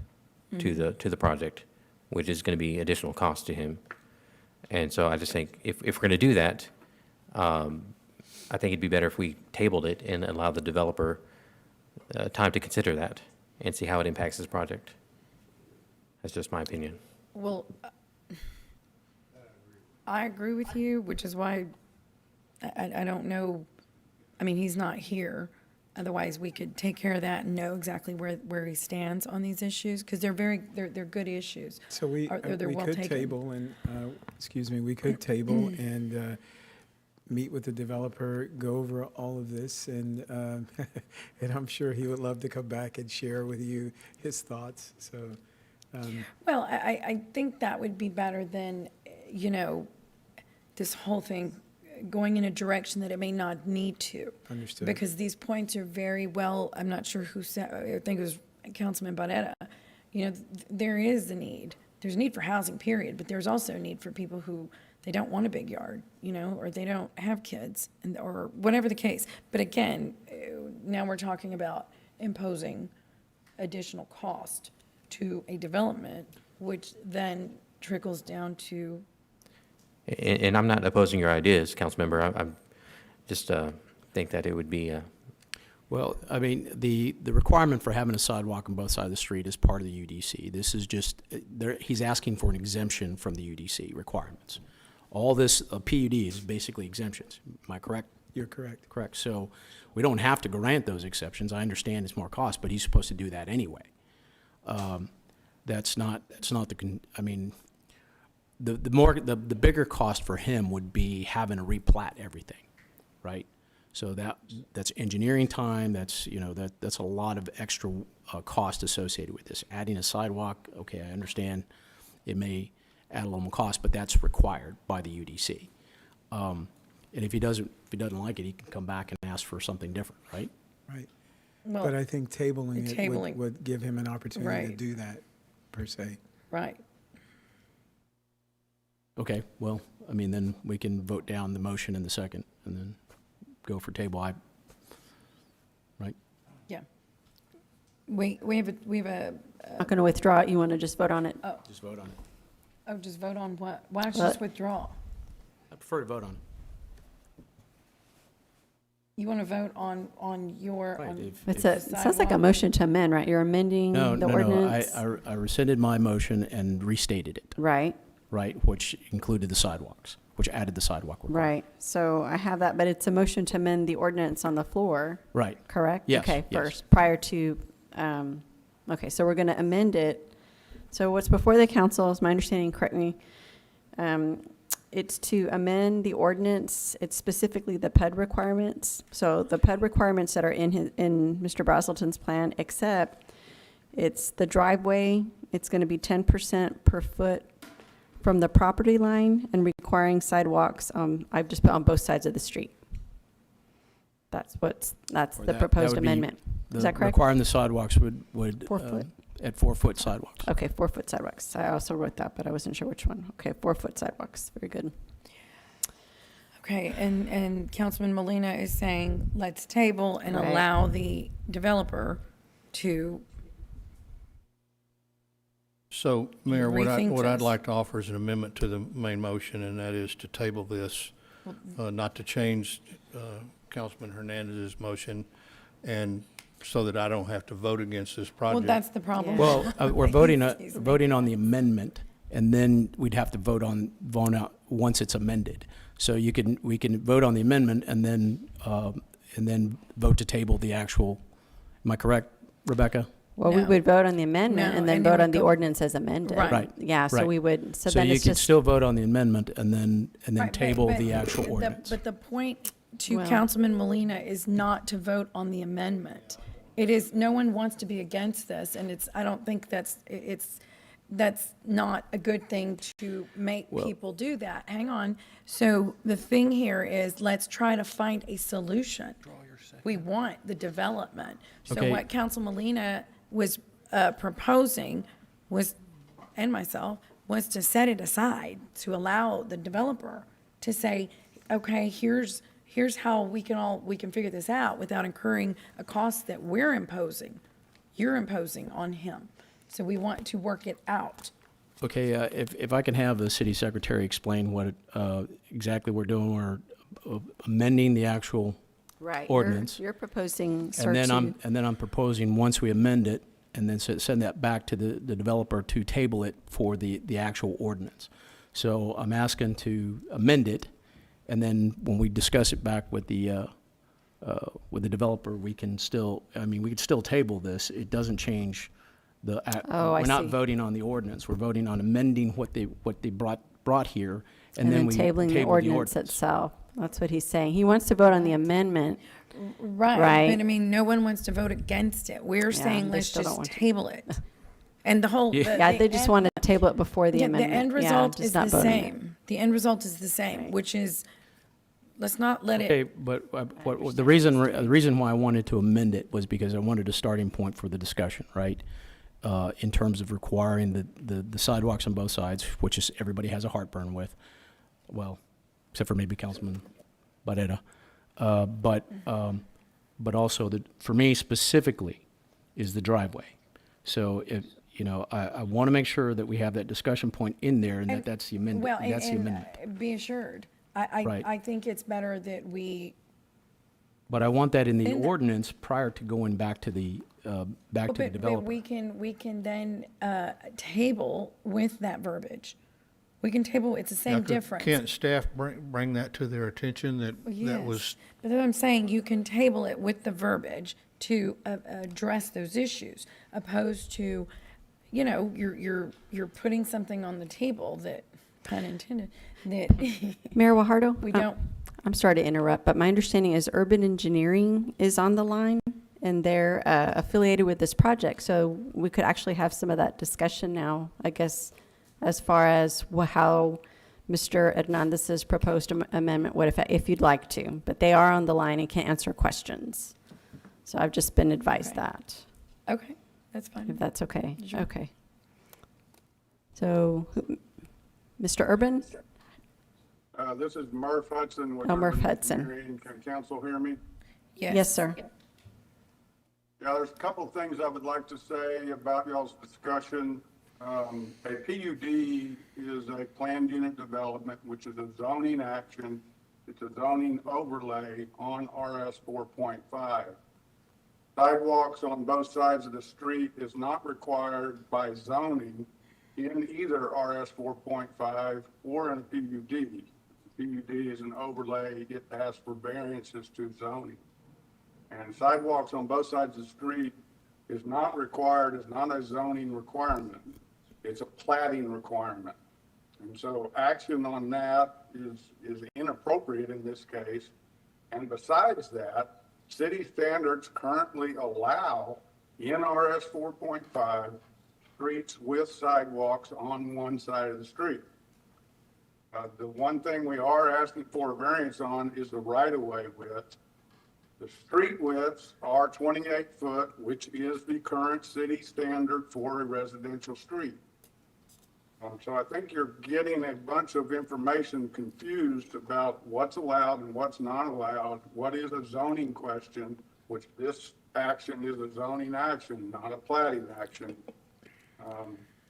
to the project, which is going to be additional cost to him. And so I just think if we're going to do that, I think it'd be better if we tabled it and allow the developer time to consider that and see how it impacts his project. That's just my opinion. Well, I agree with you, which is why I don't know. I mean, he's not here. Otherwise, we could take care of that and know exactly where he stands on these issues, because they're good issues. So we well could taken. table and, we could table and meet with the developer, go over all of this, and and I'm sure he would love to come back and share with you his thoughts. So, Well, I think that would be better than, this whole thing going in a direction that it may not need to. Understood. Because these points are very well, I'm not sure who said, I think it was Councilman Barrera. There is a need. There's a need for housing, period, but there's also a need for people who, they don't want a big yard, or they don't have kids, or whatever the case. But again, now we're talking about imposing additional cost to a development, which then trickles down to, And I'm not opposing your ideas, Councilmember. I'm just think that it would be Well, I mean, the requirement for having a sidewalk on both sides of the street is part of the UDC. This is just, he's asking for an exemption from the UDC requirements. All this PUD is basically exemptions. Am I correct? You're correct. Correct. So we don't have to grant those exceptions. I understand it's more cost, but he's supposed to do that anyway. That's not I mean, the bigger cost for him would be having to replat everything, right? So that's engineering time, that's a lot of extra cost associated with this. Adding a sidewalk, okay, I understand it may add a little more cost, but that's required by the UDC. And if he doesn't like it, he can come back and ask for something different, right? Right. well, But I think tabling it tabling. would give him an opportunity to Right. do that, per se. right. Okay, well, I mean, then we can vote down the motion in the second and then go for table. Right? Yeah. We have a, Not going to withdraw it. You want to just vote on it? Just vote on it. just vote on what? Why don't you Well- just withdraw? I prefer to vote on it. You want to vote on your, Right, on if- It the sounds like a sidewalk? motion to amend, right? You're amending No, the no, ordinance? no, I rescinded my motion and restated it, Right, right, which included the sidewalks, which added the sidewalk requirement. right. So I have that, but it's a motion to amend the ordinance on the floor, Right. correct? Yes, Okay, yes. first, prior to, okay, so we're going to amend it. So what's before the council, is my understanding, correct me, it's to amend the ordinance, it's specifically the PUD requirements. So the PUD requirements that are in Mr. Brazelton's plan, except it's the driveway, it's going to be 10% per foot from the property line and requiring sidewalks, I've just put on both sides of the street. That's Or the that proposed would be amendment. Is that correct? Requiring the sidewalks would 4 foot. At 4-foot sidewalks. Okay, 4-foot sidewalks. I also wrote that, but I wasn't sure which one. Okay, 4-foot sidewalks. Very good. Okay, and Councilman Molina is saying, let's table and Right. allow the developer to, So, Mayor, what Rethink I'd this. like to offer is an amendment to the main motion, and that is to table this, not to change Councilman Hernandez's motion, and so that I don't have to vote against this well, project. that's the problem. Well, we're voting on the amendment, and then we'd have to vote out once it's amended. So we can vote on the amendment and then vote to table the actual, am I correct, Rebecca? Well, we No. would vote on the amendment No, and then and it vote would on the go- ordinance as amended. Right. Right. Yeah, so Right. we would, so So then you it's could just, still vote on the amendment and then Right, but- table but the actual the- ordinance. But the point to Well- Councilman Molina is not to vote on the amendment. It is, no one wants to be against this, and I don't think that's not a good thing to make people do that. Hang on. So the thing here is, let's try to find a solution. We want the development. So Okay. what Council Molina was proposing was, and myself, was to set it aside, to allow the developer to say, okay, here's how we can figure this out without incurring a cost that you're imposing on him. So we want to work it out. Okay, if I can have the city secretary explain what exactly we're doing, we're amending the actual right. ordinance. You're proposing, And then I'm proposing, once we amend it, and then send that back to the developer to table it for the actual ordinance. So I'm asking to amend it, and then when we discuss it back with the developer, we can still table this. It doesn't change the, Oh, I we're not see. voting on the ordinance. We're voting on amending what they brought here, and then we tabling the table ordinance itself. That's what he's saying. He wants to vote on the amendment. Right. Right. But I mean, no one wants to vote against it. We're saying, they let's still don't just want to. table it. And the whole. Yeah. Yeah, they just want to table it before the amendment. The end Yeah, result just is not the vote on it. same. The end result is the same, Right. which is, let's not let Okay, it, but the reason why I wanted to amend it was because I wanted a starting point for the discussion, right? In terms of requiring the sidewalks on both sides, which is, everybody has a heartburn with, well, except for maybe Councilman Barrera. But also, for me specifically, is the driveway. So if, you know, I want to make sure that we have that discussion point in there and that that's the amendment. Well, That's the amendment. be assured, Right. I think it's better that we, But I want that in the In the- ordinance prior to going back to the, back to the but developer. we can then, table with that verbiage. We can table, it's the same difference. Can't staff bring that to their attention that that was, Yes, but then I'm saying you can table it with the verbiage to address those issues, opposed to, you know, you're putting something on the table that, pun intended, that Mayor Wahardo? we don't. I'm sorry to interrupt, but my understanding is Urban Engineering is on the line, and they're affiliated with this project, so we could actually have some of that discussion now, I guess, as far as how Mr. Hernandez's proposed amendment would affect, if you'd like to. But they are on the line and can answer questions. So I've just been advised that, Okay, that's fine. if that's okay. Sure. Okay. So, Mr. Urban? This is Murph Hudson with Oh, Murph Urban Hudson. Engineering. Can council hear me? Yes, sir. Yeah, there's a couple of things I would like to say about y'all's discussion. A PUD is a planned unit development, which is a zoning action. It's a zoning overlay on RS 4.5. Sidewalks on both sides of the street is not required by zoning in either RS 4.5 or in a PUD. PUD is an overlay. It asks for variances to zoning. And sidewalks on both sides of the street is not required, is not a zoning requirement. It's a plating requirement. And so action on that is inappropriate in this case. And besides that, city standards currently allow in RS 4.5 streets with sidewalks on one side of the street. The one thing we are asking for a variance on is the right-of-way width. The street widths are 28 foot, which is the current city standard for a residential street. So I think you're getting a bunch of information confused about what's allowed and what's not allowed, what is a zoning question, which this action is a zoning action, not a plating action.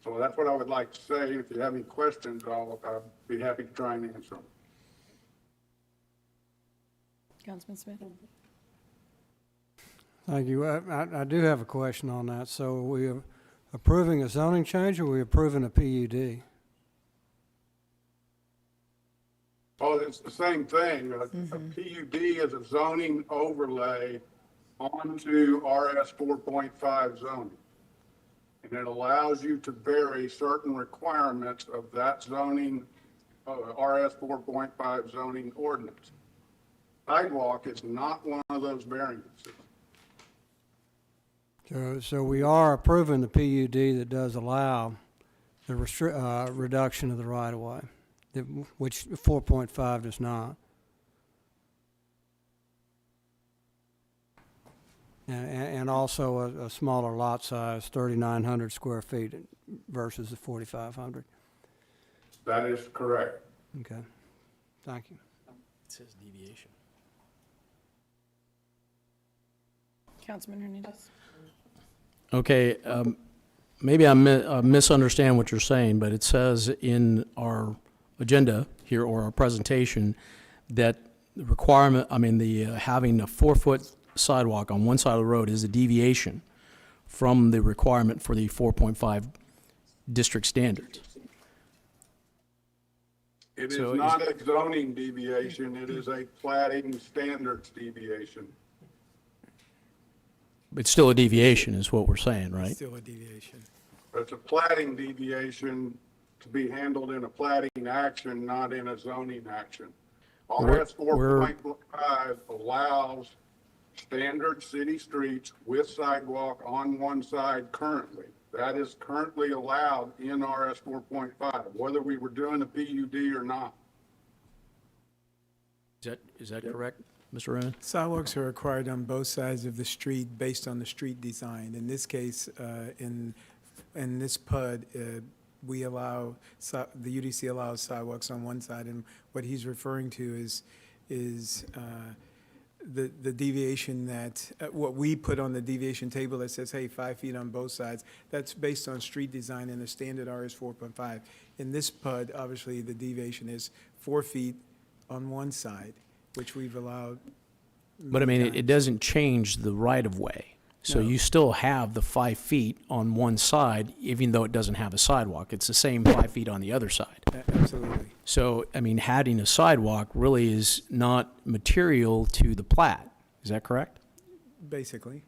So that's what I would like to say. If you have any questions, I'll be happy to try and answer them. Councilman Smith? Thank you. I do have a question on that. So are we approving a zoning change or are we approving a PUD? Oh, it's the same thing. A PUD is a zoning overlay onto RS 4.5 zoning. And it allows you to vary certain requirements of that zoning, RS 4.5 zoning ordinance. Sidewalk is not one of those variances. So we are approving the PUD that does allow the reduction of the right-of-way, which 4.5 does not. And also a smaller lot size, 3,900 square feet versus the 4,500. That is correct. Okay, thank you. It says deviation. Councilman Hernandez? Okay, maybe I misunderstand what you're saying, but it says in our agenda here or our presentation that the requirement, having a 4-foot sidewalk on one side of the road is a deviation from the requirement for the 4.5 district standards. It is So not a zoning deviation, it is a plating standards deviation. It's still a deviation is what we're saying, right? Still a deviation. But it's a plating deviation to be handled in a plating action, not in a zoning action. RS 4.5 allows standard city streets with sidewalk on one side currently. That is currently allowed in RS 4.5, whether we were doing a PUD or not. Is that correct, Mr. Rowan? Sidewalks are required on both sides of the street based on the street design. In this case, in this PUD, we allow, the UDC allows sidewalks on one side, and what he's referring to is the deviation that, what we put on the deviation table that says, hey, 5 feet on both sides, that's based on street design, and the standard R is 4.5. In this PUD, obviously, the deviation is 4 feet on one side, which we've allowed. But I mean, it doesn't change the right-of-way. So No. you still have the 5 feet on one side, even though it doesn't have a sidewalk. It's the same 5 feet on the other side. Absolutely. So, I mean, adding a sidewalk really is not material to the plat. Is that correct? Basically.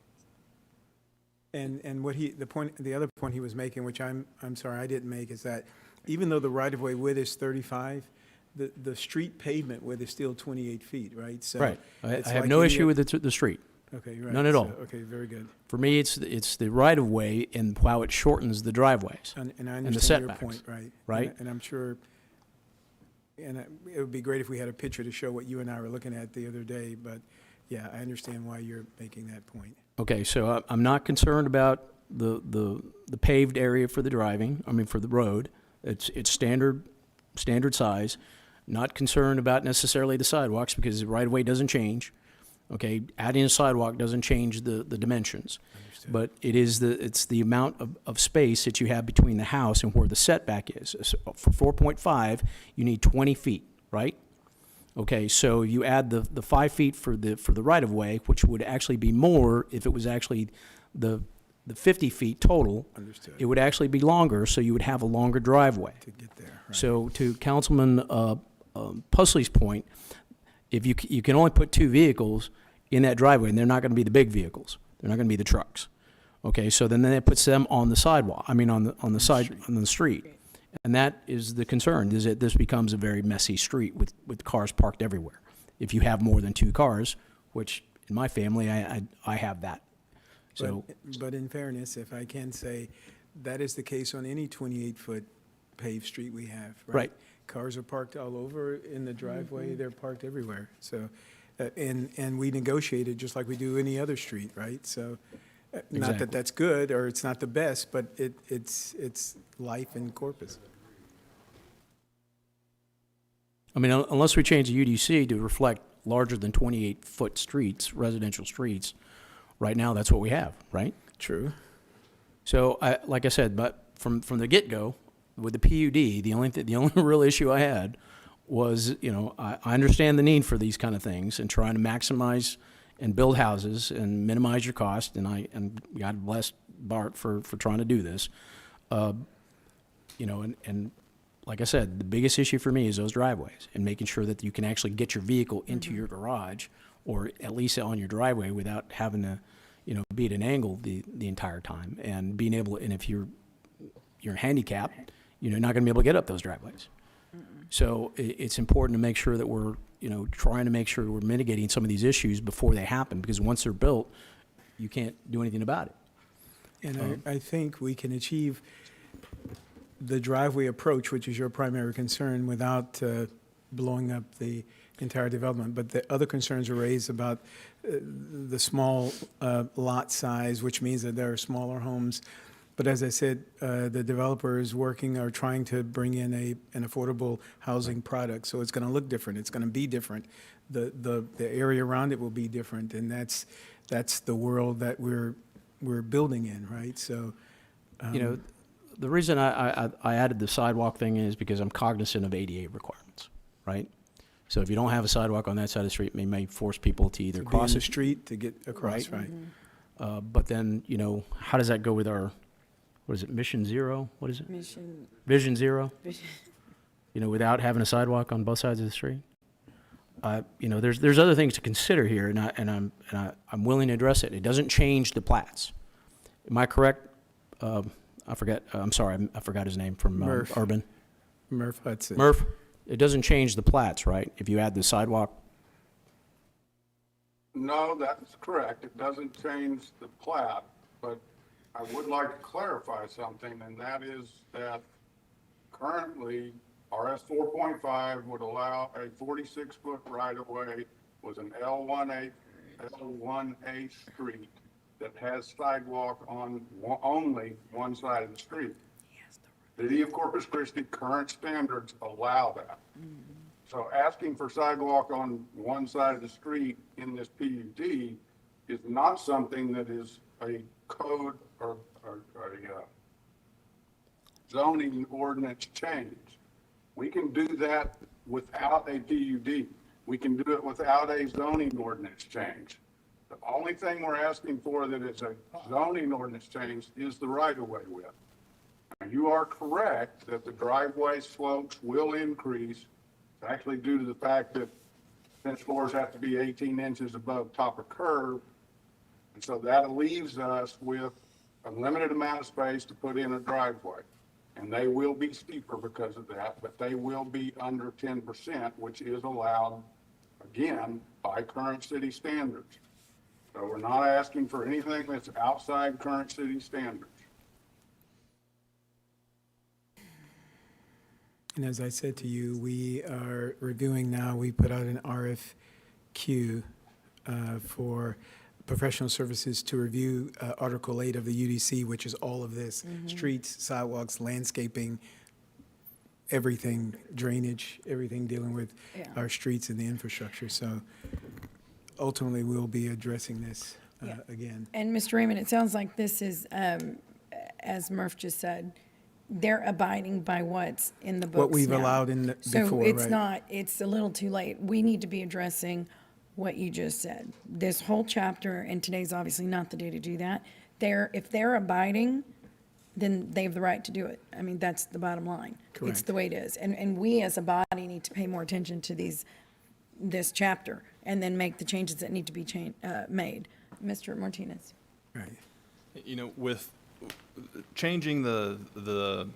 And what the other point he was making, which I'm sorry I didn't make, is that even though the right-of-way width is 35, the street pavement width is still 28 feet, right? So Right. I it's have like no any issue o- with the street. Okay, right. None at all. So, okay, very good. For me, it's the right-of-way and how it shortens the driveways. And I and the understand your setbacks, point, right? right? And I'm sure, and it would be great if we had a picture to show what you and I were looking at the other day, but yeah, I understand why you're making that point. Okay, so I'm not concerned about the paved area for the for the road. It's standard size. Not concerned about necessarily the sidewalks because the right-of-way doesn't change. Okay, adding a sidewalk doesn't change the dimensions. But it's the amount of space that you have between the house and where the setback is. So for 4.5, you need 20 feet, right? Okay, so you add the 5 feet for the right-of-way, which would actually be more if it was actually the 50 feet total. Understood. It would actually be longer, so you would have a longer driveway. To get there, right. So to Councilman Pusley's point, if you can only put 2 vehicles in that driveway, and they're not going to be the big vehicles. They're not going to be the trucks. Okay, so then that puts them on the sidewalk. I mean, on the side on the street, and that is the concern: is that this becomes a very messy street with cars parked everywhere. If you have more than 2 cars, which in my family I have that. So But in fairness, if I can say, that is the case on any 28-foot paved street we have, right? Right. Cars are parked all over in the driveway, they're parked everywhere. So, and we negotiated just like we do any other street, right? So, not Exactly. that that's good, or it's not the best, but it's life in Corpus. I mean, unless we change the UDC to reflect larger than 28-foot streets, residential streets, right now that's what we have, right? True. So, like I said, but from the get-go, with the PUD, the only real issue I had was, I understand the need for these kind of things and trying to maximize and build houses and minimize your cost, and God bless Bart for trying to do this. And like I said, the biggest issue for me is those driveways and making sure that you can actually get your vehicle into your garage or at least on your driveway without having to, be at an angle the entire time, and being able, and if you're handicapped, you're not going to be able to get up those driveways. So it's important to make sure that we're, trying to make sure we're mitigating some of these issues before they happen, because once they're built, you can't do anything about it. And I think we can achieve the driveway approach, which is your primary concern, without blowing up the entire development. But the other concerns are raised about the small lot size, which means that there are smaller homes. But as I said, the developer is working or trying to bring in an affordable housing product. So it's going to look different. It's going to be different. The area around it will be different, and that's the world that we're building in, right? So, The reason I added the sidewalk thing is because I'm cognizant of ADA requirements, right? So if you don't have a sidewalk on that side of the street, it may force people to either to be cross in the it. street to get across, right? But then, how does that go with our, what is it, Mission Zero? What is it? Vision Zero? Without having a sidewalk on both sides of the street? There's other things to consider here, and I'm willing to address it. It doesn't change the plats. Am I correct? I forgot his name from Murph. Urban. Murph Hudson. Murph, it doesn't change the plats, right? If you add the sidewalk? No, that's correct. It doesn't change the plat, but I would like to clarify something, and that is that currently RS 4.5 would allow a 46-foot right-of-way with an L1A street that has sidewalk on only one side of the street. The City of Corpus Christi current standards allow that. So asking for sidewalk on one side of the street in this PUD is not something that is a code or a zoning ordinance change. We can do that without a PUD. We can do it without a zoning ordinance change. The only thing we're asking for that is a zoning ordinance change is the right-of-way width. Now, you are correct that the driveway slopes will increase, actually due to the fact that fence floors have to be 18 inches above top of curb. And so that leaves us with a limited amount of space to put in a driveway. And they will be steeper because of that, but they will be under 10%, which is allowed, again, by current city standards. So we're not asking for anything that's outside current city standards. And as I said to you, we are reviewing now, we put out an RFQ for professional services to review Article 8 of the UDC, which is all of this, streets, sidewalks, landscaping, everything, drainage, everything dealing with our streets and the infrastructure. So ultimately, we'll be addressing this again. And Mr. Raymond, it sounds like this is, as Murph just said, they're abiding by what's in the books What we've now. allowed in the, So before, it's right? not, it's a little too late. We need to be addressing what you just said. This whole chapter, and today's obviously not the day to do that. If they're abiding, then they have the right to do it. I mean, that's the bottom line. It's Correct. the way it is. And we as a body need to pay more attention to this chapter and then make the changes that need to be made. Mr. Martinez. Right. You know, with changing the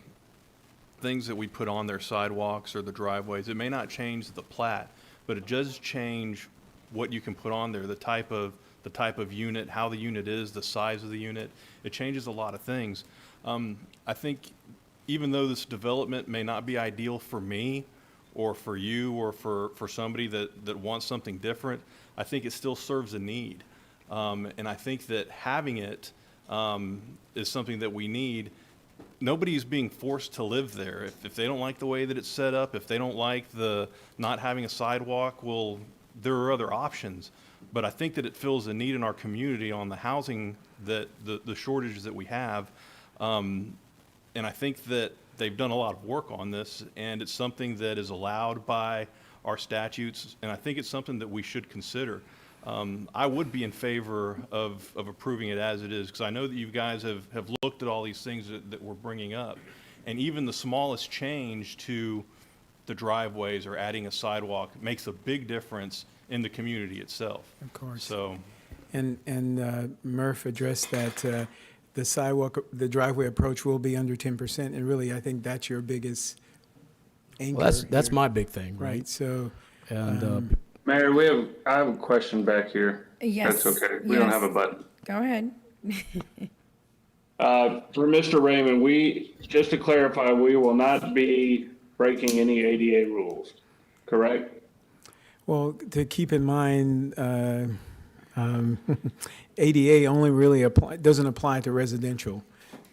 things that we put on their sidewalks or the driveways, it may not change the plat, but it does change what you can put on there, the type of unit, how the unit is, the size of the unit. It changes a lot of things. I think even though this development may not be ideal for me or for you or for somebody that wants something different, I think it still serves a need. And I think that having it is something that we need. Nobody is being forced to live there. If they don't like the way that it's set up, if they don't like the not having a sidewalk, well, there are other options. But I think that it fills a need in our community on the housing, that the shortages that we have. And I think that they've done a lot of work on this, and it's something that is allowed by our statutes, and I think it's something that we should consider. I would be in favor of approving it as it is, because I know that you guys have looked at all these things that we're bringing up. And even the smallest change to the driveways or adding a sidewalk makes a big difference in the community itself. Of course. So, And Murph addressed that the driveway approach will be under 10%, and really, I think that's your biggest anchor. Well, that's here. my big thing, right? So, And Mayor, I have a question back here. Yes. That's okay. We don't have a button. Go ahead. For Mr. Raymond, just to clarify, we will not be breaking any ADA rules, correct? well, to keep in mind, ADA only really doesn't apply to residential.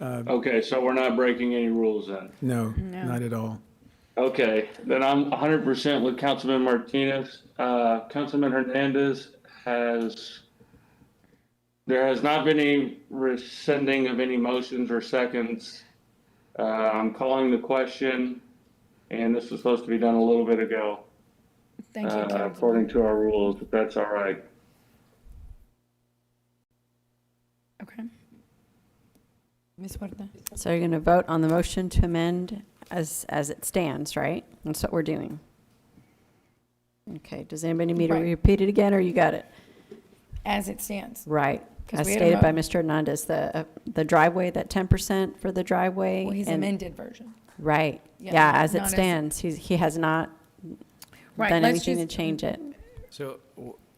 Okay, so we're not breaking any rules then? No, not at all. Okay, then I'm 100% with Councilman Martinez. Councilman Hernandez there has not been any rescinding of any motions or seconds. I'm calling the question, and this was supposed to be done a little bit ago. Thank you, Councilman. According to our rules, if that's all right. Okay. Ms. Huerta? So you're going to vote on the motion to amend as it stands, right? That's what we're doing. Okay, does anybody need me to Right. repeat it again, or you got it? As it stands. Right, 'Cause as we had a stated by mo- Mr. Hernandez, the driveway, that 10% for the driveway. Well, his and- amended version. Right, Yeah, yeah, not- as it not as- stands, he has not Right, done let's anything to just- change it. So,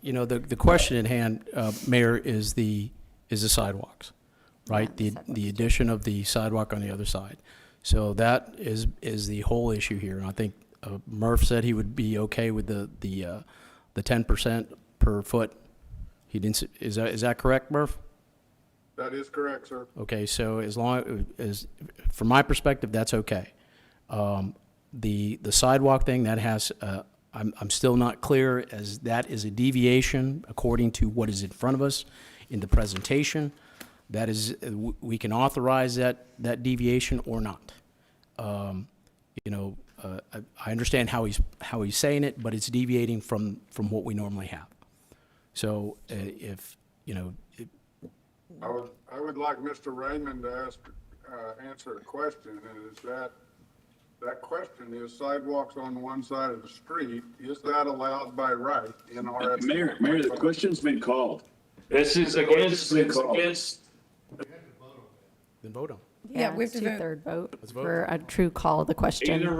you know, the question at hand, Mayor, is the sidewalks, right? The addition of the sidewalk on the other side. So that is the whole issue here. And I think Murph said he would be okay with the 10% per foot. He didn't, is that correct, Murph? That is correct, sir. Okay, so as long as, from my perspective, that's okay. The sidewalk thing, that has I'm still not clear, as that is a deviation according to what is in front of us in the presentation. That is, we can authorize that deviation or not. I understand how he's saying it, but it's deviating from what we normally have. So I would like Mr. Raymond to answer a question, and is that question is sidewalks on one side of the street, is that allowed by right in our? Mayor, the question's been called. This is against. Then vote on. Yeah, we have it's to vote. two-third vote Let's vote. for a true call of the question. Either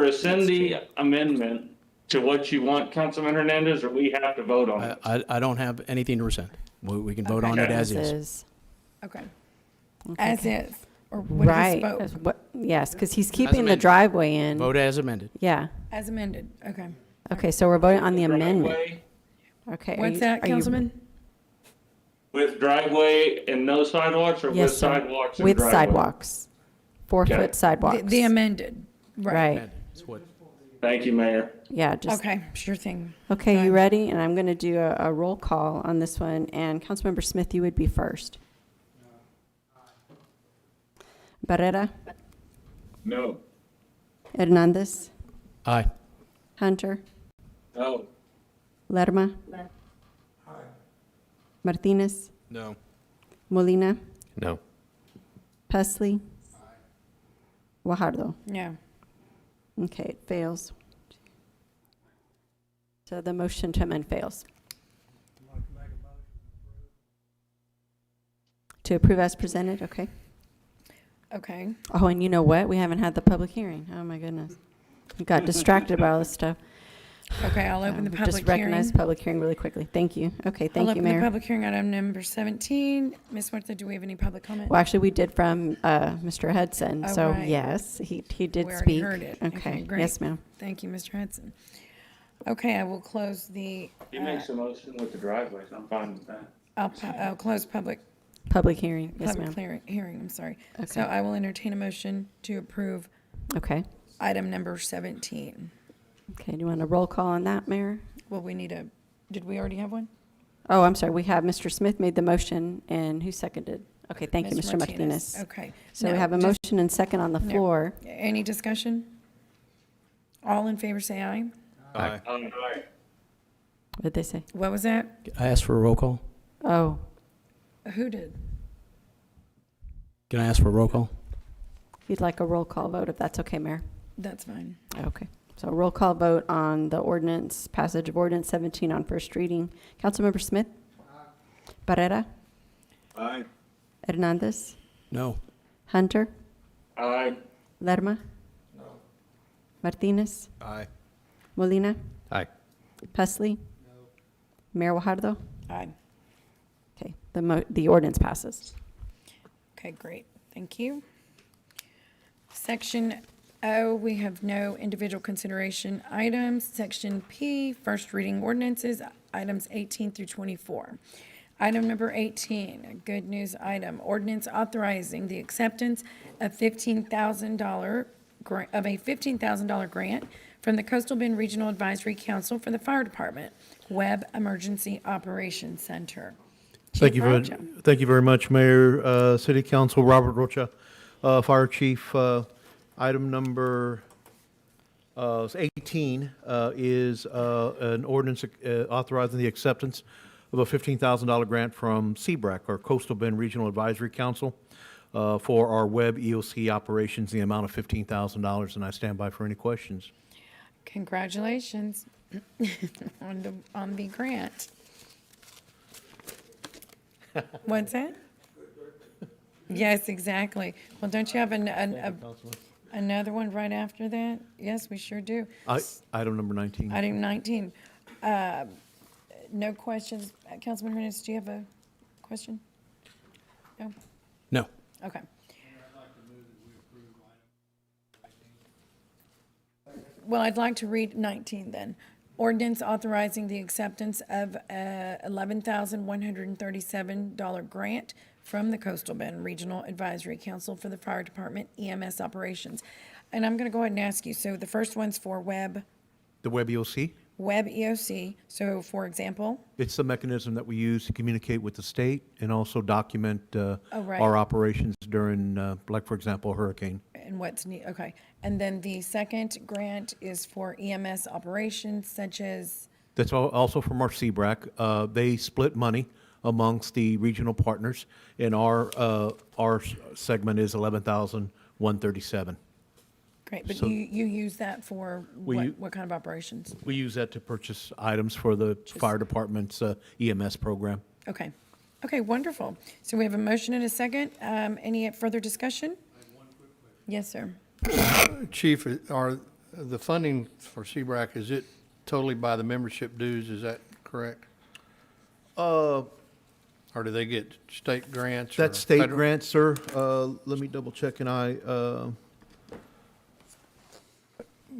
rescind the amendment to what you want, Councilman Hernandez, or we have to vote on it. I don't have anything to rescind. We can vote on it as is. Okay. Okay. As is, or what he Right. spoke, Yes, because he's keeping the amended. driveway in. Vote as amended. Yeah. as amended, okay. Okay, so we're voting on the amendment. Driveway Okay. What's that, Councilman? with driveway and no sidewalks, or Yes, with sir. sidewalks and With driveway? sidewalks. 4-foot Okay. sidewalks. The amended, right. Right. That's what. Thank you, Mayor. Yeah, just. Okay, sure thing. Okay, Go you ahead. ready? And I'm going to do a roll call on this one, and Councilmember Smith, you would be first. Barrera, No. Hernandez, Aye. Hunter, No. Lerma, Martinez, No. Molina, No. Pesley, Guajardo. Yeah. Okay, it fails. So the motion to amend fails. To approve as presented, okay. Okay. Oh, and you know what? We haven't had the public hearing. Oh, my goodness. We got distracted by all this stuff. Okay, I'll open the We public Just recognize hearing. the public hearing really quickly. Thank you. Okay, I'll thank you, open the Mayor. public hearing item number 17. Ms. Huerta, do we have any public comment? Well, actually, we did from Mr. Hudson, Oh, so right. yes, he did We already speak. heard it. Okay, great. yes, ma'am. Thank you, Mr. Hudson. Okay, I will close the, He makes a motion with the driveways. I'm fine with that. I'll close public Hearing, yes, ma'am. hearing, I'm sorry. Okay. So I will entertain a motion to approve Okay, item number 17. okay, do you want a roll call on that, Mayor? Well, did we already have one? Oh, I'm sorry, we have Mr. Smith made the motion, and who seconded? Okay, thank you, Ms. Mr. Martinez. Okay. So we No, have a just- motion and second on the No. floor. Any discussion? All in favor, say aye. Aye. Aye. What did they say? What was that? I ask for a roll call. Oh, Who did? Can I ask for a roll call? you'd like a roll call vote, if that's okay, Mayor? That's fine. Okay, so roll call vote on the ordinance, passage of ordinance 17 on first reading. Councilmember Smith? Barrera? Aye. Hernandez? No. Hunter? Aye. Lerma? Martinez? Aye. Molina, Aye. Pesley? Mayor Guajardo? Aye. Okay, the ordinance passes. Okay, great. Thank you. Section O, we have no individual consideration items. Section P, first reading ordinances, items 18 through 24. Item number 18, a good news item, ordinance authorizing the acceptance of $15,000 of a $15,000 grant from the Coastal Bend Regional Advisory Council for the Fire Department Web Emergency Operations Center. Thank Chief you, Rocha. thank you very much, Mayor, City Council, Robert Rocha, Fire Chief. Item number 18 is an ordinance authorizing the acceptance of a $15,000 grant from CBRAC, our Coastal Bend Regional Advisory Council, for our web EOC operations, the amount of $15,000, and I stand by for any questions. Congratulations on the grant. What's that? Yes, exactly. Well, don't you have another one right after that? Yes, we sure do. Item number 19. Item 19. No questions. Councilman Hernandez, do you have a question? No? No. Okay. Well, I'd like to read 19 then. Ordinance authorizing the acceptance of a $11,137 grant from the Coastal Bend Regional Advisory Council for the Fire Department EMS operations. And I'm going to go ahead and ask you, so the first one's for web The Web EOC? Web EOC. So for example, It's the mechanism that we use to communicate with the state and also document right. our operations during, like, for example, a hurricane. and what's neat, okay. And then the second grant is for EMS operations such as, That's also from our CBRAC. They split money amongst the regional partners, and our segment is 11,137. great, but So- you use that for We u- what kind of operations? We use that to purchase items for the fire department's EMS program. Okay. Okay, wonderful. So we have a motion and a second. Any further discussion? Yes, sir. Chief, are the funding for CBRAC, is it totally by the membership dues? Is that correct? Or do they get state grants? or That's state federal? grants, sir. Let me double check,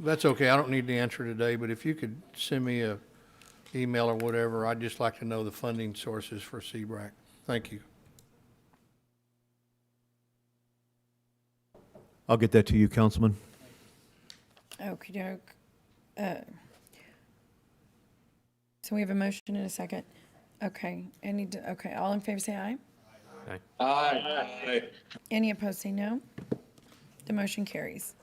That's okay. I don't need the answer today, but if you could send me a email or whatever, I'd just like to know the funding sources for CBRAC. Thank you. I'll get that to you, Councilman. Okey doke. So we have a motion and a second. Okay, okay, all in favor say aye. Aye. Any opposed say no. The motion carries.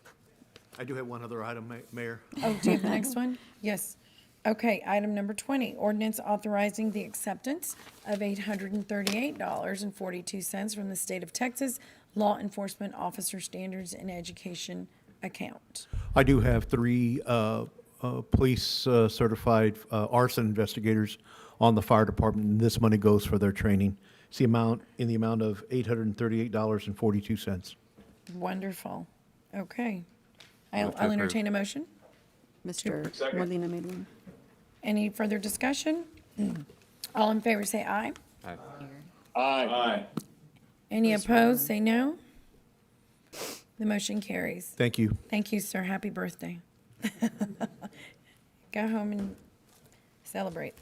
I do have one other item, Mayor. Oh, do you have the next one? Yes. Okay, item number 20, ordinance authorizing the acceptance of $838.42 from the state of Texas Law Enforcement Officer Standards and Education account. I do have three police certified arson investigators on the fire department, and this money goes for their training. It's in the amount of $838.42. Wonderful. Okay. Move to I'll approve. entertain a motion. Mr. Second. Molina made one. Any further discussion? All in favor say aye. Aye. Aye. Any opposed, say no. The motion carries. Thank you. Thank you, sir. Happy birthday. Go home and celebrate.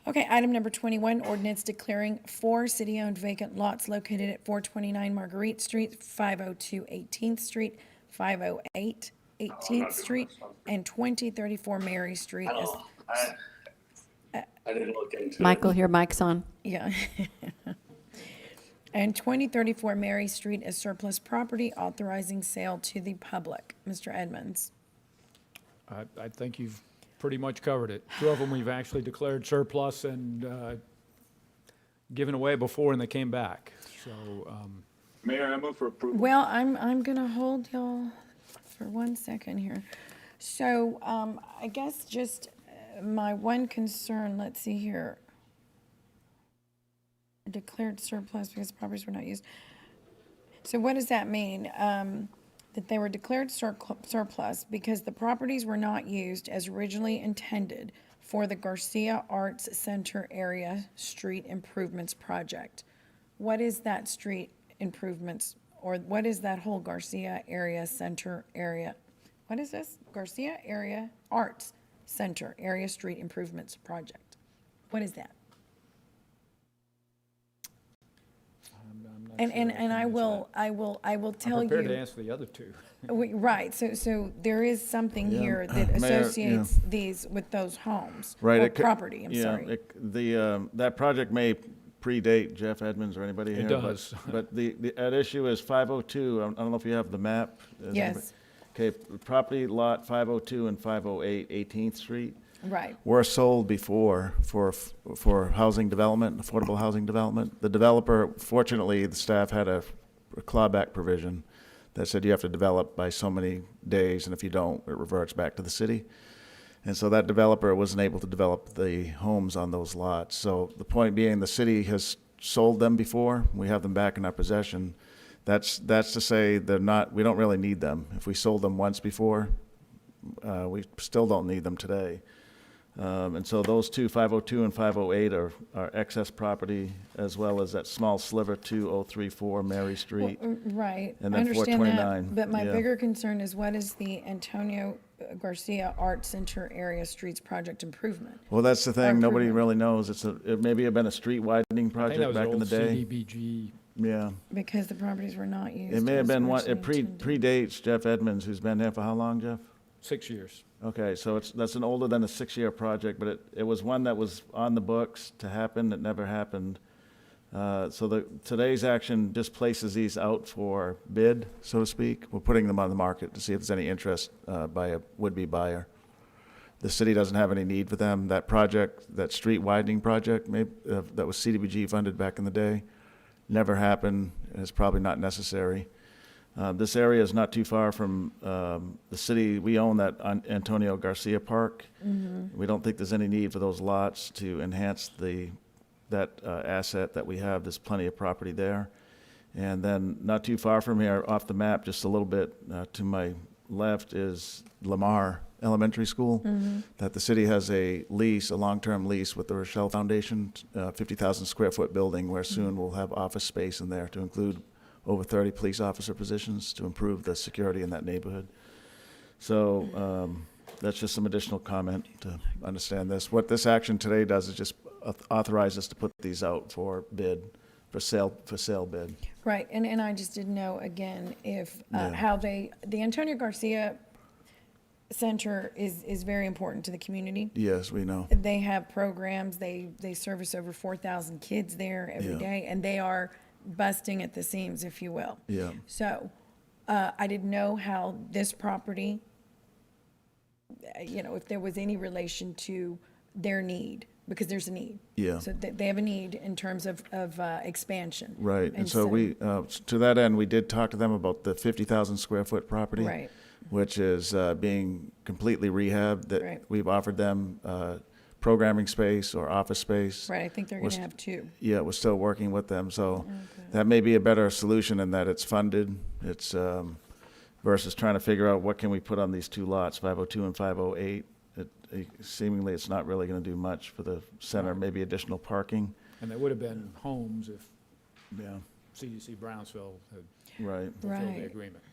Okay, item number 21, ordinance declaring 4 city-owned vacant lots located at 429 Marguerite Street, 502 18th Street, 508 18th Street, and 2034 Mary Street. I didn't look into it. Michael, your mic's on. Yeah. And 2034 Mary Street is surplus property, authorizing sale to the public. Mr. Edmonds. I think you've pretty much covered it. 2 of them we've actually declared surplus and given away before, and they came back. So, Mayor, I move for approval. Well, I'm gonna hold y'all for 1 second here. So, I guess just my one concern, let's see here. Declared surplus because properties were not used. So what does that mean? That they were declared surplus because the properties were not used as originally intended for the Garcia Arts Center area street improvements project. What is that street improvements, or what is that whole Garcia area center area? What is this? Garcia area Arts Center area street improvements project. What is that? And I will tell I'm prepared to you, answer the other 2. right, so there is something Yeah, here that Mayor, associates these with those homes. Right. Or it could- property, I'm yeah, sorry. that project may predate Jeff Edmonds or anybody It here. does. But the at issue is 502. I don't know if you have the map. Is Yes. anybody- Okay, property lot 502 and 508, 18th Street, Right, were sold before for housing development, affordable housing development. The developer, fortunately, the staff had a clawback provision that said you have to develop by so many days, and if you don't, it reverts back to the city. And so that developer wasn't able to develop the homes on those lots. So the point being, the city has sold them before. We have them back in our possession. That's to say we don't really need them. If we sold them once before, we still don't need them today. And so those two, 502 and 508, are excess property, as well as that small sliver, 2034 Mary Street. right. And I then understand 429, that, but my yeah. bigger concern is what is the Antonio Garcia Art Center area streets project improvement? Well, that's the Or thing, nobody improvement. really knows. It maybe have been a street widening I think that project was back in the old day. CDBG. Yeah. Because the properties were not used. It may have as been one, it originally intended. predates Jeff Edmonds, who's been there for how long, Jeff? 6 years. Okay, so that's an older than a 6-year project, but it was one that was on the books to happen, it never happened. So today's action just places these out for bid, so to speak. We're putting them on the market to see if there's any interest by a would-be buyer. The city doesn't have any need for them. That project, that street widening project, that was CDBG funded back in the day, never happened, and it's probably not necessary. This area is not too far from the city. We own that Antonio Garcia Park. We don't think there's any need for those lots to enhance that asset that we have. There's plenty of property there. And then not too far from here, off the map, just a little bit to my left, is Lamar Elementary School, that the city has a lease, a long-term lease with the Rochelle Foundation, 50,000 square foot building, where soon we'll have office space in there to include over 30 police officer positions to improve the security in that neighborhood. So that's just some additional comment to understand this. What this action today does is just authorize us to put these out for bid, for sale bid. Right, and I just didn't know, again, if, Yeah. how the Antonio Garcia Center is very important to the community. Yes, we know. They have programs, they service over 4,000 kids there every Yeah. day, and they are busting at the seams, if you will. Yeah. So, I didn't know how this property, if there was any relation to their need, because there's a need. Yeah. So they have a need in terms of expansion. Right, and so we, to that end, we did talk to them about the 50,000 square foot property. Right. Which is being completely rehabbed, that Right. we've offered them programming space or office space. Right, I think they're We're gonna have two. Yeah, we're still working with them, so that may be a better solution in that it's funded. It's versus trying to figure out what can we put on these two lots, 502 and 508. Seemingly, it's not really going to do much for the center, maybe additional parking. And there would have been homes if Yeah. CDC Brownsville had Right. fulfilled the Right. agreement.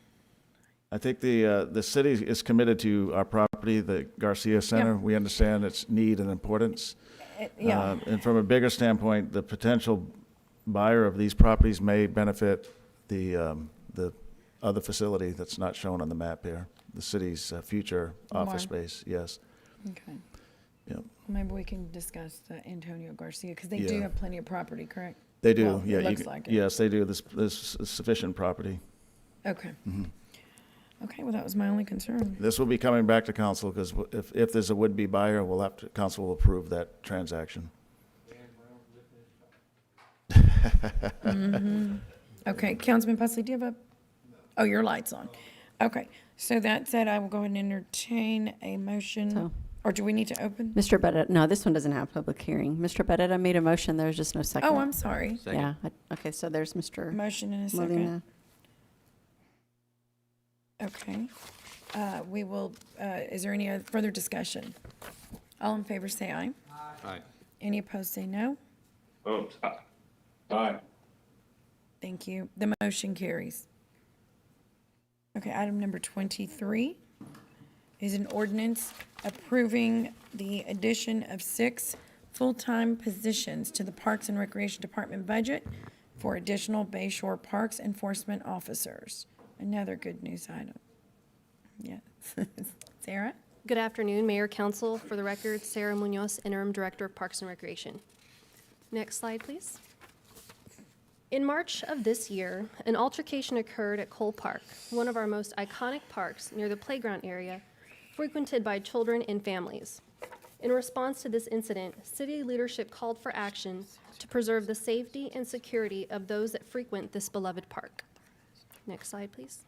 I think the city is committed to our property, the Garcia Center. We understand its need and importance. Yeah. And from a bigger standpoint, the potential buyer of these properties may benefit the other facility that's not shown on the map here, the city's future office space, yes. Okay. Yep. Maybe we can discuss the Antonio Garcia, because they do Yeah. have plenty of property, correct? They do, Well, yeah. It looks like it. Yes, they do. There's sufficient property. Okay. Mm-hmm. Okay, well, that was my only concern. This will be coming back to council, because if there's a would-be buyer, council will approve that transaction. Okay, Councilman Pusley, do you have oh, your light's on. Okay, so that said, I will go ahead and entertain a motion, So- or do we need to open? Mr. Barretta, no, this one doesn't have public hearing. Mr. Barretta made a motion, there's just no second. Oh, I'm sorry. Yeah, okay, so there's Mr. Motion in a second. Molina. Okay. We will, is there any further discussion? All in favor, say aye. Aye. Any opposed, say no. Oops. Aye. Thank you. The motion carries. Okay, item number 23 is an ordinance approving the addition of 6 full-time positions to the Parks and Recreation Department budget for additional Bay Shore Parks enforcement officers. Another good news item. Yes. Sarah? Good afternoon, Mayor, Council. For the record, Sarah Munoz, Interim Director of Parks and Recreation. Next slide, please. In March of this year, an altercation occurred at Cole Park, one of our most iconic parks near the playground area, frequented by children and families. In response to this incident, city leadership called for action to preserve the safety and security of those that frequent this beloved park. Next slide, please.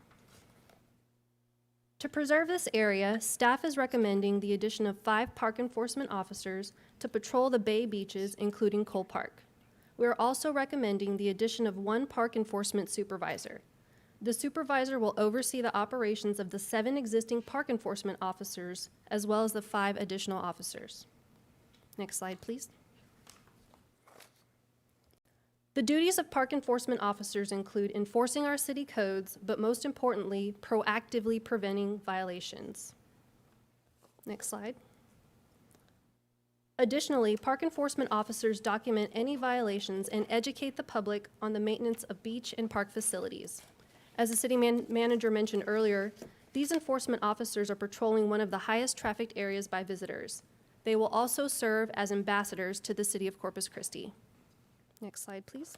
To preserve this area, staff is recommending the addition of 5 park enforcement officers to patrol the bay beaches, including Cole Park. We are also recommending the addition of 1 park enforcement supervisor. The supervisor will oversee the operations of the 7 existing park enforcement officers, as well as the 5 additional officers. Next slide, please. The duties of park enforcement officers include enforcing our city codes, but most importantly, proactively preventing violations. Next slide. Additionally, park enforcement officers document any violations and educate the public on the maintenance of beach and park facilities. As the city manager mentioned earlier, These enforcement officers are patrolling one of the highest trafficked areas by visitors. They will also serve as ambassadors to the city of Corpus Christi. Next slide, please.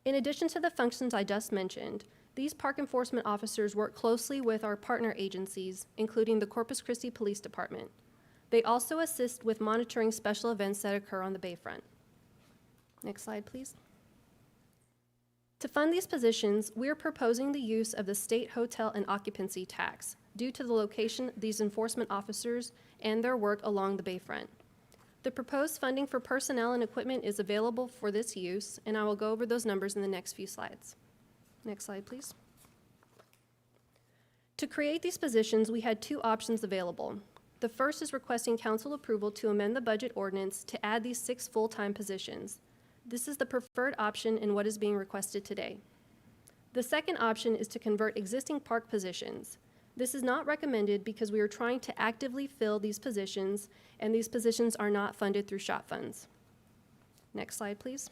In addition to the functions I just mentioned, these park enforcement officers work closely with our partner agencies, including the Corpus Christi Police Department. They also assist with monitoring special events that occur on the bayfront. Next slide, please. To fund these positions, we are proposing the use of the state hotel and occupancy tax due to the location of these enforcement officers and their work along the bayfront. The proposed funding for personnel and equipment is available for this use, and I will go over those numbers in the next few slides. Next slide, please. To create these positions, we had two options available. The first is requesting council approval to amend the budget ordinance to add these 6 full-time positions. This is the preferred option in what is being requested today. The second option is to convert existing park positions. This is not recommended because we are trying to actively fill these positions, and these positions are not funded through SHOP funds. Next slide, please.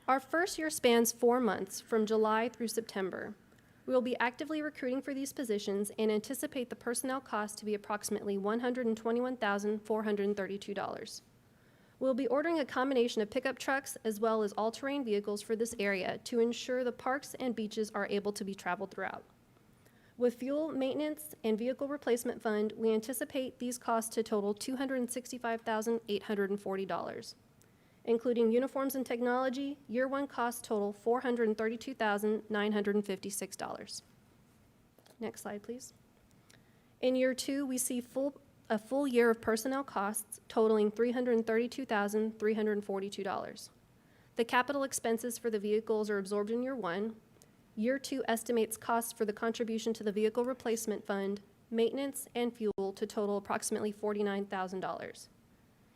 Our first year spans 4 months, from July through September. We will be actively recruiting for these positions and anticipate the personnel cost to be approximately $121,432. We'll be ordering a combination of pickup trucks as well as all-terrain vehicles for this area to ensure the parks and beaches are able to be traveled throughout. With fuel, maintenance, and vehicle replacement fund, we anticipate these costs to total $265,840. Including uniforms and technology, year 1 costs total $432,956. Next slide, please. In year 2, we see a full year of personnel costs totaling $332,342. The capital expenses for the vehicles are absorbed in year 1. Year 2 estimates costs for the contribution to the vehicle replacement fund, maintenance, and fuel to total approximately $49,000.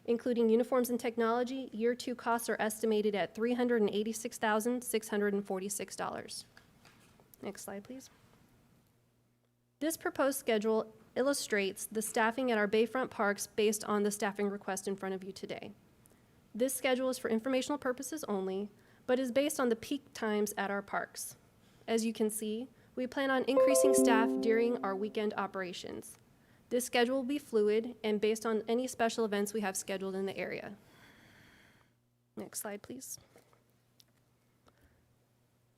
Including uniforms and technology, year 2 costs are estimated at $386,646. Next slide, please. This proposed schedule illustrates the staffing at our bayfront parks based on the staffing request in front of you today. This schedule is for informational purposes only, but is based on the peak times at our parks. As you can see, we plan on increasing staff during our weekend operations. This schedule will be fluid and based on any special events we have scheduled in the area. Next slide, please.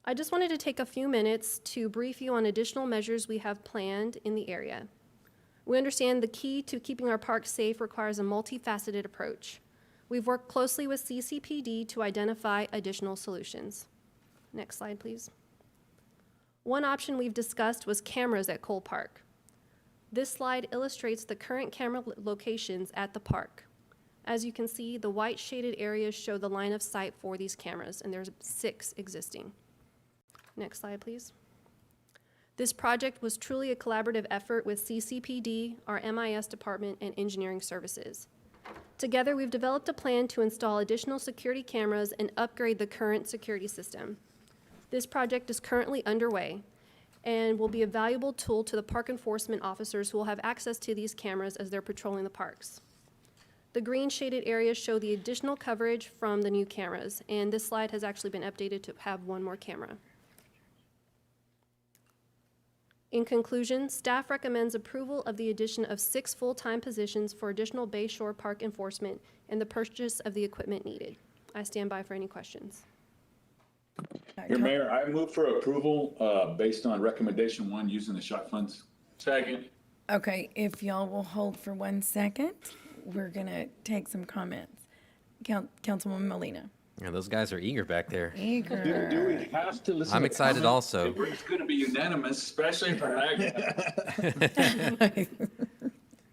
I just wanted to take a few minutes to brief you on additional measures we have planned in the area. We understand the key to keeping our parks safe requires a multifaceted approach. We've worked closely with CCPD to identify additional solutions. Next slide, please. One option we've discussed was cameras at Cole Park. This slide illustrates the current camera locations at the park. As you can see, the white shaded areas show the line of sight for these cameras, and there's 6 existing. Next slide, please. This project was truly a collaborative effort with CCPD, our MIS department, and engineering services. Together, we've developed a plan to install additional security cameras and upgrade the current security system. This project is currently underway and will be a valuable tool to the park enforcement officers who will have access to these cameras as they're patrolling the parks. The green shaded areas show the additional coverage from the new cameras, and this slide has actually been updated to have 1 more camera. In conclusion, staff recommends approval of the addition of 6 full-time positions for additional Bayshore Park enforcement and the purchase of the equipment needed. I stand by for any questions. Your Mayor, I move for approval based on recommendation 1 using the SHOP funds. Second. Okay, if y'all will hold for 1 second, we're gonna take some comments. Councilwoman Molina. Yeah, those guys are eager back there. Eager. Do we have to listen? I'm to excited comment? also. It's going to be unanimous, especially for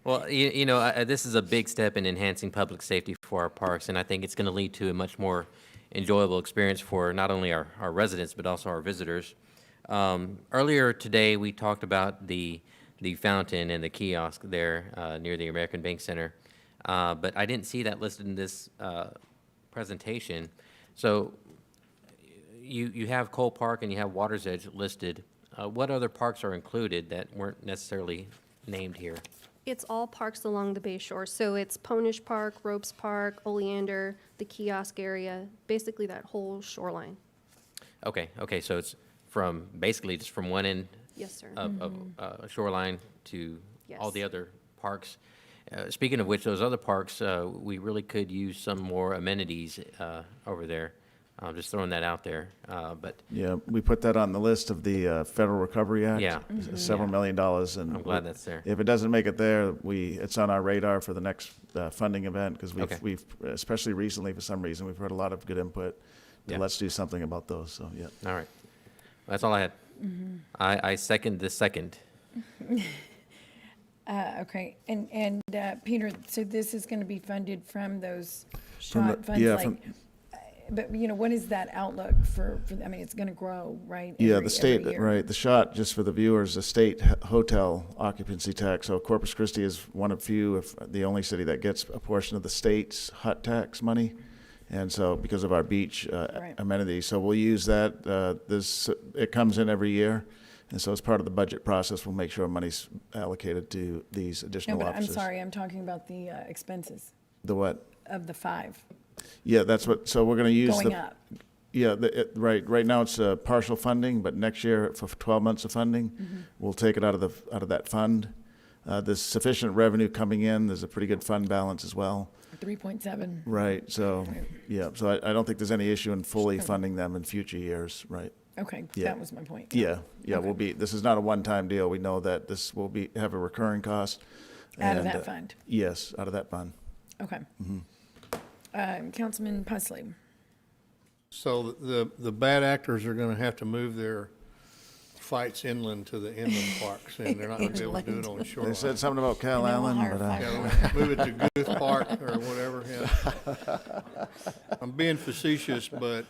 Well, you know, this is a big step in enhancing public safety for our parks, and I think it's going to lead to a much more enjoyable experience for not only our residents, but also our visitors. Earlier today, we talked about the fountain and the kiosk there near the American Bank Center, but I didn't see that listed in this presentation. So you have Cole Park and you have Water's Edge listed. What other parks are included that weren't necessarily named here? It's all parks along the Bayshore. So it's Ponish Park, Ropes Park, Oleander, the kiosk area, basically that whole shoreline. Okay, so it's from, basically just from one end Yes, sir. of Shoreline to all Yes. the other parks. Speaking of which, those other parks, we really could use some more amenities over there. I'm just throwing that out there, but Yeah, we put that on the list of the Federal Recovery Act. Yeah. Several $1 million, and I'm glad that's there. if it doesn't make it there, it's on our radar for the next funding event, because Okay. we've, especially recently, for some reason, we've heard a lot of good input. Yeah. Let's do something about those, so, yeah. All right. That's all I had. I second the second. Okay, and Peter, so this is gonna be funded from those From the- shot funds, yeah, like, from- but, what is that outlook for, I mean, it's gonna grow, right? Yeah, every the state, year. right, the shot, just for the viewers, the state hotel occupancy tax. So Corpus Christi is one of few, if the only city that gets a portion of the state's hut tax money. And so, because of our beach Right. amenities, so we'll use that. It comes in every year. And so as part of the budget process, we'll make sure money's allocated to these No, additional but I'm offices. sorry, I'm talking about the expenses The what? of the 5 Yeah, that's what, so we're gonna use the. going up. Yeah, right now it's partial funding, but next year for 12 months of funding, we'll take it out of that fund. There's sufficient revenue coming in, there's a pretty good fund balance as well. 3.7. Right, so, Right. yeah, so I don't think there's any issue in fully funding them in future years, right? Okay, Yeah. that was my point. Yeah, Okay. this is not a one-time deal, we know that this will have a recurring cost. Out of and, that fund. Yes, out of that fund. Okay. Councilman Pusley. So the bad actors are gonna have to move their fights inland to the inland parks, and they're not gonna be able to do it on the They shoreline. said something about Cal And then we'll Allen, hire but Yeah, move it to Goose Park or whatever, yeah. I'm being facetious, but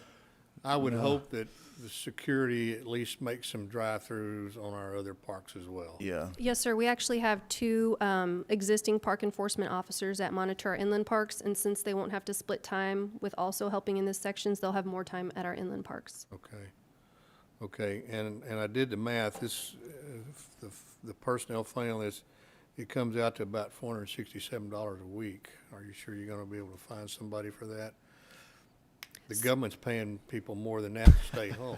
I would hope that the security at least makes some drive-throughs on our other parks as well. yeah. Yes, sir. We actually have 2 existing park enforcement officers that monitor our inland parks, and since they won't have to split time with also helping in the sections, they'll have more time at our inland parks. Okay, and I did the math, the personnel fund on this, it comes out to about $467 a week. Are you sure you're gonna be able to find somebody for that? The government's paying people more than that to stay home.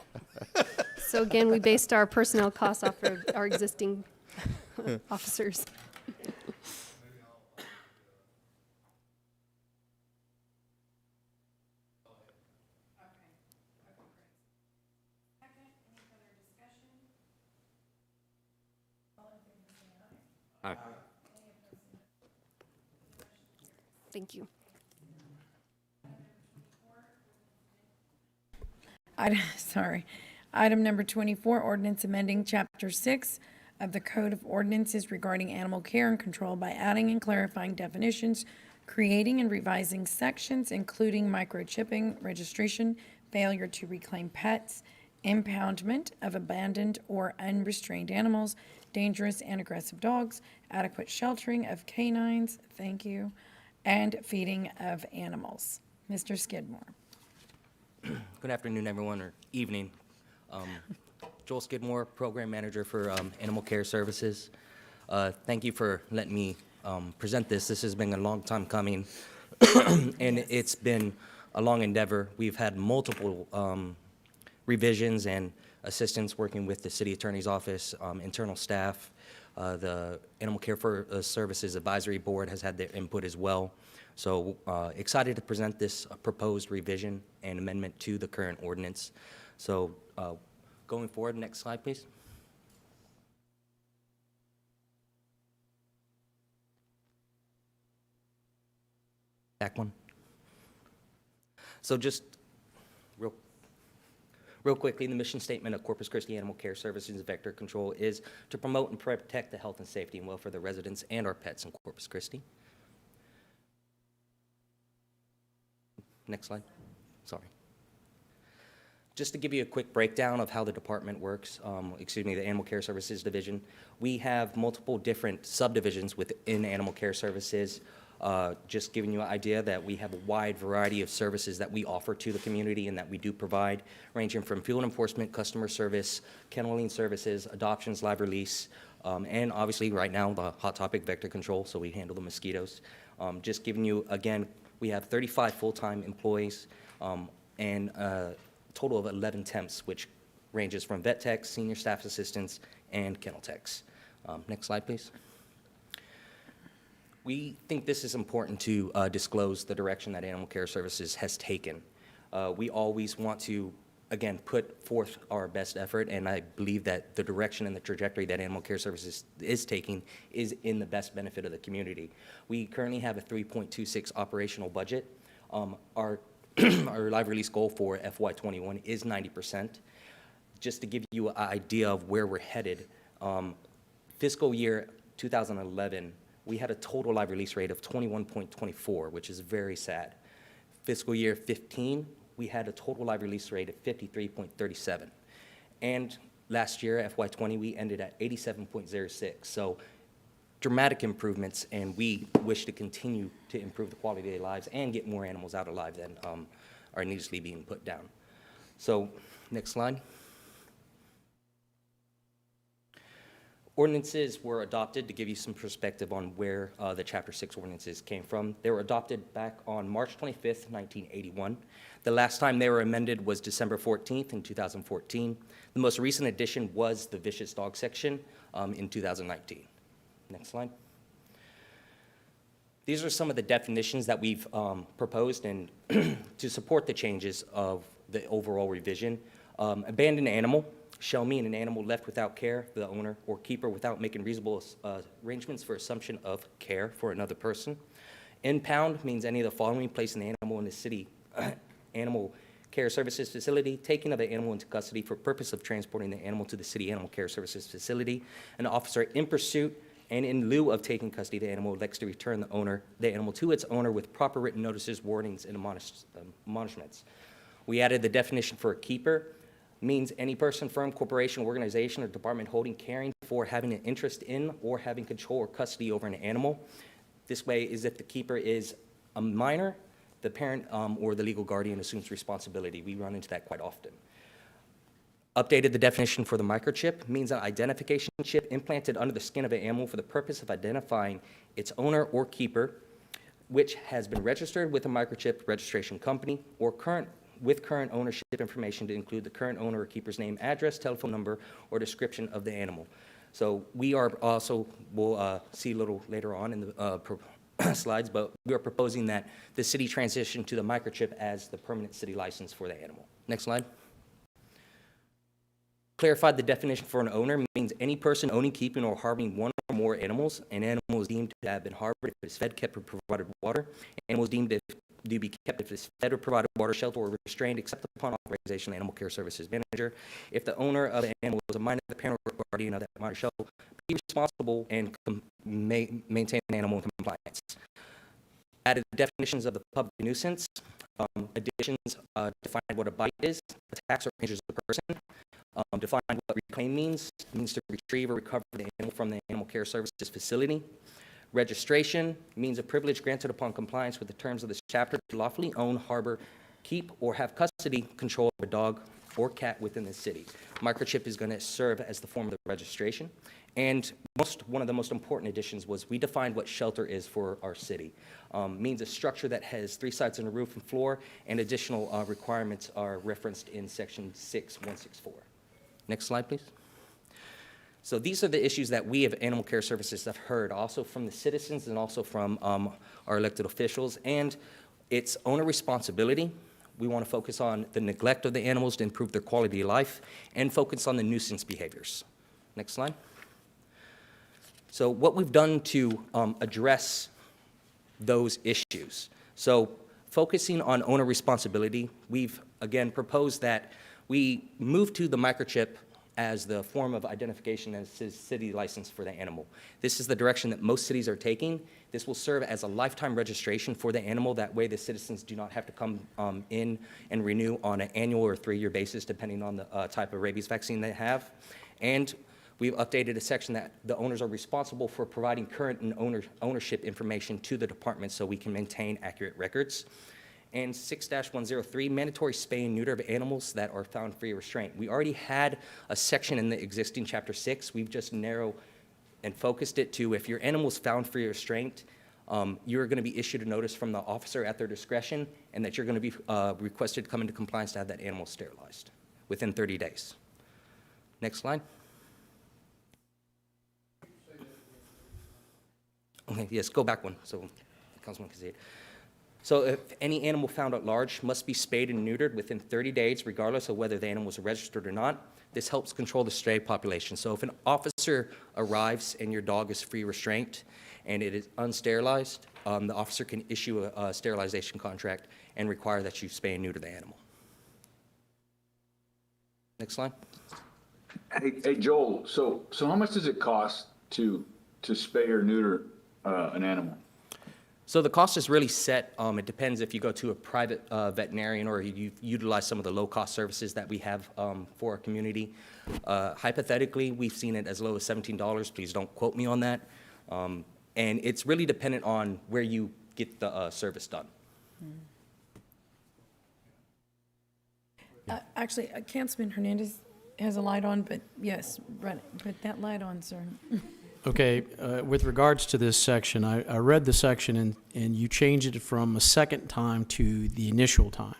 So again, we based our personnel costs off of our existing officers. Aye. Thank you. Sorry. Item number 24, ordinance amending Chapter 6 of the Code of Ordinances regarding animal care and control by adding and clarifying definitions, creating and revising sections, including microchipping, registration, failure to reclaim pets, impoundment of abandoned or unrestrained animals, dangerous and aggressive dogs, adequate sheltering of canines, thank you, and feeding of animals. Mr. Skidmore. Good afternoon, everyone, or evening. Joel Skidmore, Program Manager for Animal Care Services. Thank you for letting me present this. This has been a long time coming, and it's been a long endeavor. We've had multiple revisions and assistance working with the City Attorney's Office, internal staff. The Animal Care Services Advisory Board has had their input as well. So excited to present this proposed revision and amendment to the current ordinance. So going forward, next slide, please. Back one. So just real quickly, the mission statement of Corpus Christi Animal Care Services Vector Control is to promote and protect the health and safety and welfare of the residents and our pets in Corpus Christi. Next slide. Sorry. Just to give you a quick breakdown of how the department works, the Animal Care Services Division, we have multiple different subdivisions within Animal Care Services. Just giving you an idea that we have a wide variety of services that we offer to the community and that we do provide, ranging from field enforcement, customer service, kenneling services, adoptions, live release, and obviously right now the hot topic, vector control, so we handle the mosquitoes. Just giving you, again, we have 35 full-time employees and a total of 11 temps, which ranges from vet techs, senior staff assistants, and kennel techs. Next slide, please. We think this is important to disclose the direction that Animal Care Services has taken. We always want to, again, put forth our best effort, and I believe that the direction and the trajectory that Animal Care Services is taking is in the best benefit of the community. We currently have a 3.26 operational budget. Our live release goal for FY21 is 90%. Just to give you an idea of where we're headed, fiscal year 2011, we had a total live release rate of 21.24, which is very sad. Fiscal year 15, we had a total live release rate of 53.37. And last year, FY20, we ended at 87.06. So dramatic improvements, and we wish to continue to improve the quality of their lives and get more animals out alive than are needlessly being put down. So next slide. Ordinances were adopted to give you some perspective on where the Chapter 6 ordinances came from. They were adopted back on March 25th, 1981. The last time they were amended was December 14th in 2014. The most recent addition was the vicious dog section in 2019. Next slide. These are some of the definitions that we've proposed and to support the changes of the overall revision. Abandoned animal shall mean an animal left without care for the owner or keeper without making reasonable arrangements for assumption of care for another person. Impound means any of the following: placing the animal in the city animal care services facility, taking of the animal into custody for purpose of transporting the animal to the city animal care services facility. An officer in pursuit and in lieu of taking custody of the animal elects to return the animal to its owner with proper written notices, warnings, and admonishments. We added the definition for a keeper. Means any person, firm, corporation, organization, or department holding, caring for, having an interest in, or having control or custody over an animal. This way is if the keeper is a minor, the parent or the legal guardian assumes responsibility. We run into that quite often. Updated the definition for the microchip. Means an identification chip implanted under the skin of an animal for the purpose of identifying its owner or keeper, which has been registered with a microchip registration company or current ownership information to include the current owner or keeper's name, address, telephone number, or description of the animal. So we are also, we'll see a little later on in the slides, but we are proposing that the city transition to the microchip as the permanent city license for the animal. Next slide. Clarified the definition for an owner. Means any person owning, keeping, or harboring one or more animals. An animal is deemed to have been harbored if it is fed, kept, or provided water. Animal is deemed to be kept if it is fed or provided water, shelter, or restrained except upon authorization of the Animal Care Services Manager. If the owner of the animal is a minor, the parent or guardian of that minor shall be responsible and maintain the animal in compliance. Added definitions of the public nuisance. Additions define what a bite is, attacks or injures a person. Define what reclaim means to retrieve or recover the animal from the Animal Care Services facility. Registration means a privilege granted upon compliance with the terms of this chapter to lawfully own, harbor, keep, or have custody, control of a dog or cat within the city. Microchip is going to serve as the form of the registration. And one of the most important additions was we defined what shelter is for our city. Means a structure that has 3 sides and a roof and floor, and additional requirements are referenced in section 6164. Next slide, please. So these are the issues that we of Animal Care Services have heard, also from the citizens and also from our elected officials. And it's owner responsibility. We want to focus on the neglect of the animals to improve their quality of life and focus on the nuisance behaviors. Next slide. So what we've done to address those issues. So focusing on owner responsibility, we've again proposed that we move to the microchip as the form of identification as city license for the animal. This is the direction that most cities are taking. This will serve as a lifetime registration for the animal. That way the citizens do not have to come in and renew on an annual or 3-year basis, depending on the type of rabies vaccine they have. And we've updated a section that the owners are responsible for providing current and ownership information to the department so we can maintain accurate records. And 6-103, mandatory spay and neuter of animals that are found free of restraint. We already had a section in the existing Chapter 6. We've just narrowed and focused it to if your animal is found free of restraint, you're going to be issued a notice from the officer at their discretion, and that you're going to be requested to come into compliance to have that animal sterilized within 30 days. Next slide. Okay, yes, go back one so Councilman can see it. So if any animal found at large must be spayed and neutered within 30 days, regardless of whether the animal was registered or not. This helps control the stray population. So if an officer arrives and your dog is free restraint and it is unsterilized, the officer can issue a sterilization contract and require that you spay and neuter the animal. Next slide. Hey, Joel, so how much does it cost to spay or neuter an animal? So the cost is really set. It depends if you go to a private veterinarian or you utilize some of the low-cost services that we have for our community. Hypothetically, we've seen it as low as $17. Please don't quote me on that. And it's really dependent on where you get the service done. Actually, Councilman Hernandez has a light on, but yes, run it. Put that light on, sir. Okay, with regards to this section, I read the section and you changed it from a second time to the initial time.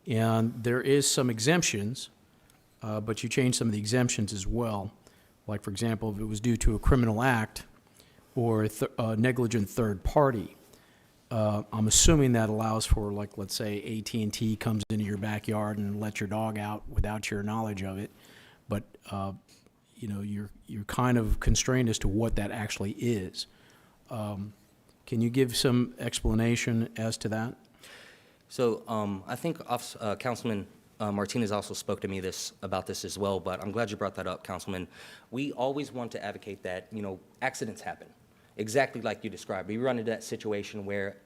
And there is some exemptions, but you changed some of the exemptions as well. Like, for example, if it was due to a criminal act or a negligent third party. I'm assuming that allows for, like, let's say AT&T comes into your backyard and lets your dog out without your knowledge of it. But you know, you're kind of constrained as to what that actually is. Can you give some explanation as to that? So I think Councilman Martinez also spoke to me about this as well, but I'm glad you brought that up, Councilman. We always want to advocate that, you know, accidents happen, exactly like you described. We run into that situation where,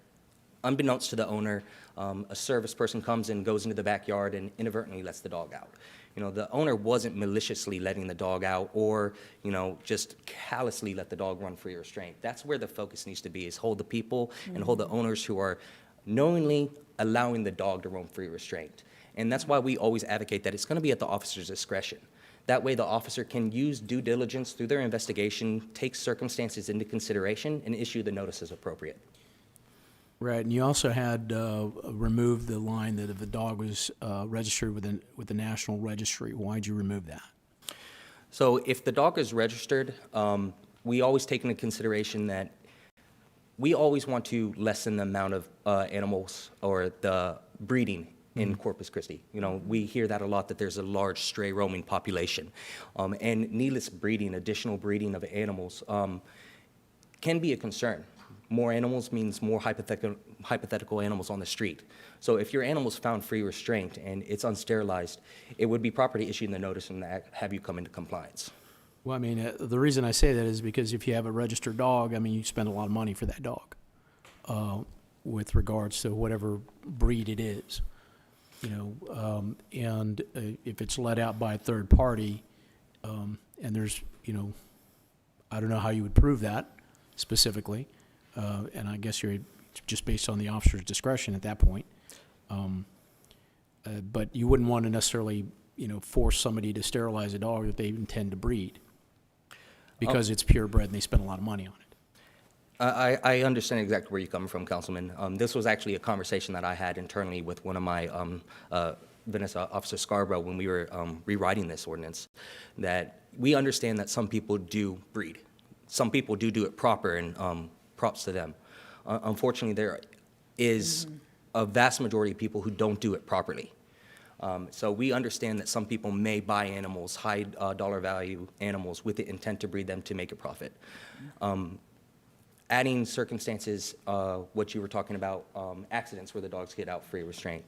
unbeknownst to the owner, a service person comes and goes into the backyard and inadvertently lets the dog out. You know, the owner wasn't maliciously letting the dog out or, you know, just callously let the dog run free restraint. That's where the focus needs to be, is hold the people and hold the owners who are knowingly allowing the dog to roam free restraint. And that's why we always advocate that it's going to be at the officer's discretion. That way the officer can use due diligence through their investigation, take circumstances into consideration, and issue the notice as appropriate. Right, and you also had removed the line that if the dog was registered with the National Registry. Why'd you remove that? So if the dog is registered, we always take into consideration that we always want to lessen the amount of animals or the breeding in Corpus Christi. You know, we hear that a lot, that there's a large stray roaming population. And needless breeding, additional breeding of animals can be a concern. More animals means more hypothetical animals on the street. So if your animal's found free restraint and it's unsterilized, it would be proper to issue the notice and have you come into compliance. Well, I mean, the reason I say that is because if you have a registered dog, I mean, you spend a lot of money for that dog with regards to whatever breed it is. You know, and if it's let out by a third party, and there's, you know, I don't know how you would prove that specifically. And I guess you're just based on the officer's discretion at that point. But you wouldn't want to necessarily, you know, force somebody to sterilize a dog that they intend to breed because it's purebred and they spend a lot of money on it. I understand exactly where you're coming from, Councilman. This was actually a conversation that I had internally with one of my Vanessa, Officer Scarborough, when we were rewriting this ordinance, that we understand that some people do breed. Some people do it proper, and props to them. Unfortunately, there is a vast majority of people who don't do it properly. So we understand that some people may buy animals, high dollar value animals, with the intent to breed them to make a profit. Adding circumstances, what you were talking about, accidents where the dogs get out free restraint.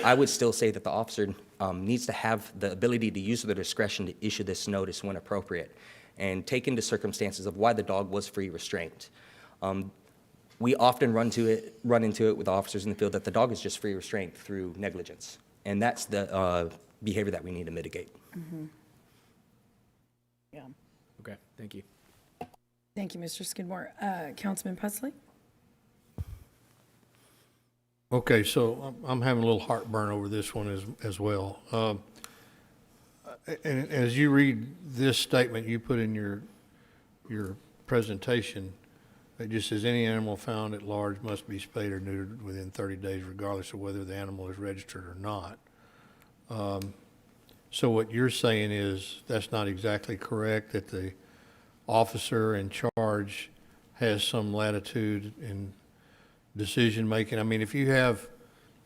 I would still say that the officer needs to have the ability to use their discretion to issue this notice when appropriate and take into circumstances of why the dog was free restraint. We often run into it with officers in the field that the dog is just free restraint through negligence. And that's the behavior that we need to mitigate. Yeah. Okay, thank you. Thank you, Mr. Skidmore. Councilman Pusley? Okay, so I'm having a little heartburn over this one as well. And as you read this statement you put in your presentation, it just says any animal found at large must be spayed or neutered within 30 days, regardless of whether the animal is registered or not. So what you're saying is that's not exactly correct, that the officer in charge has some latitude in decision-making? I mean, if you have,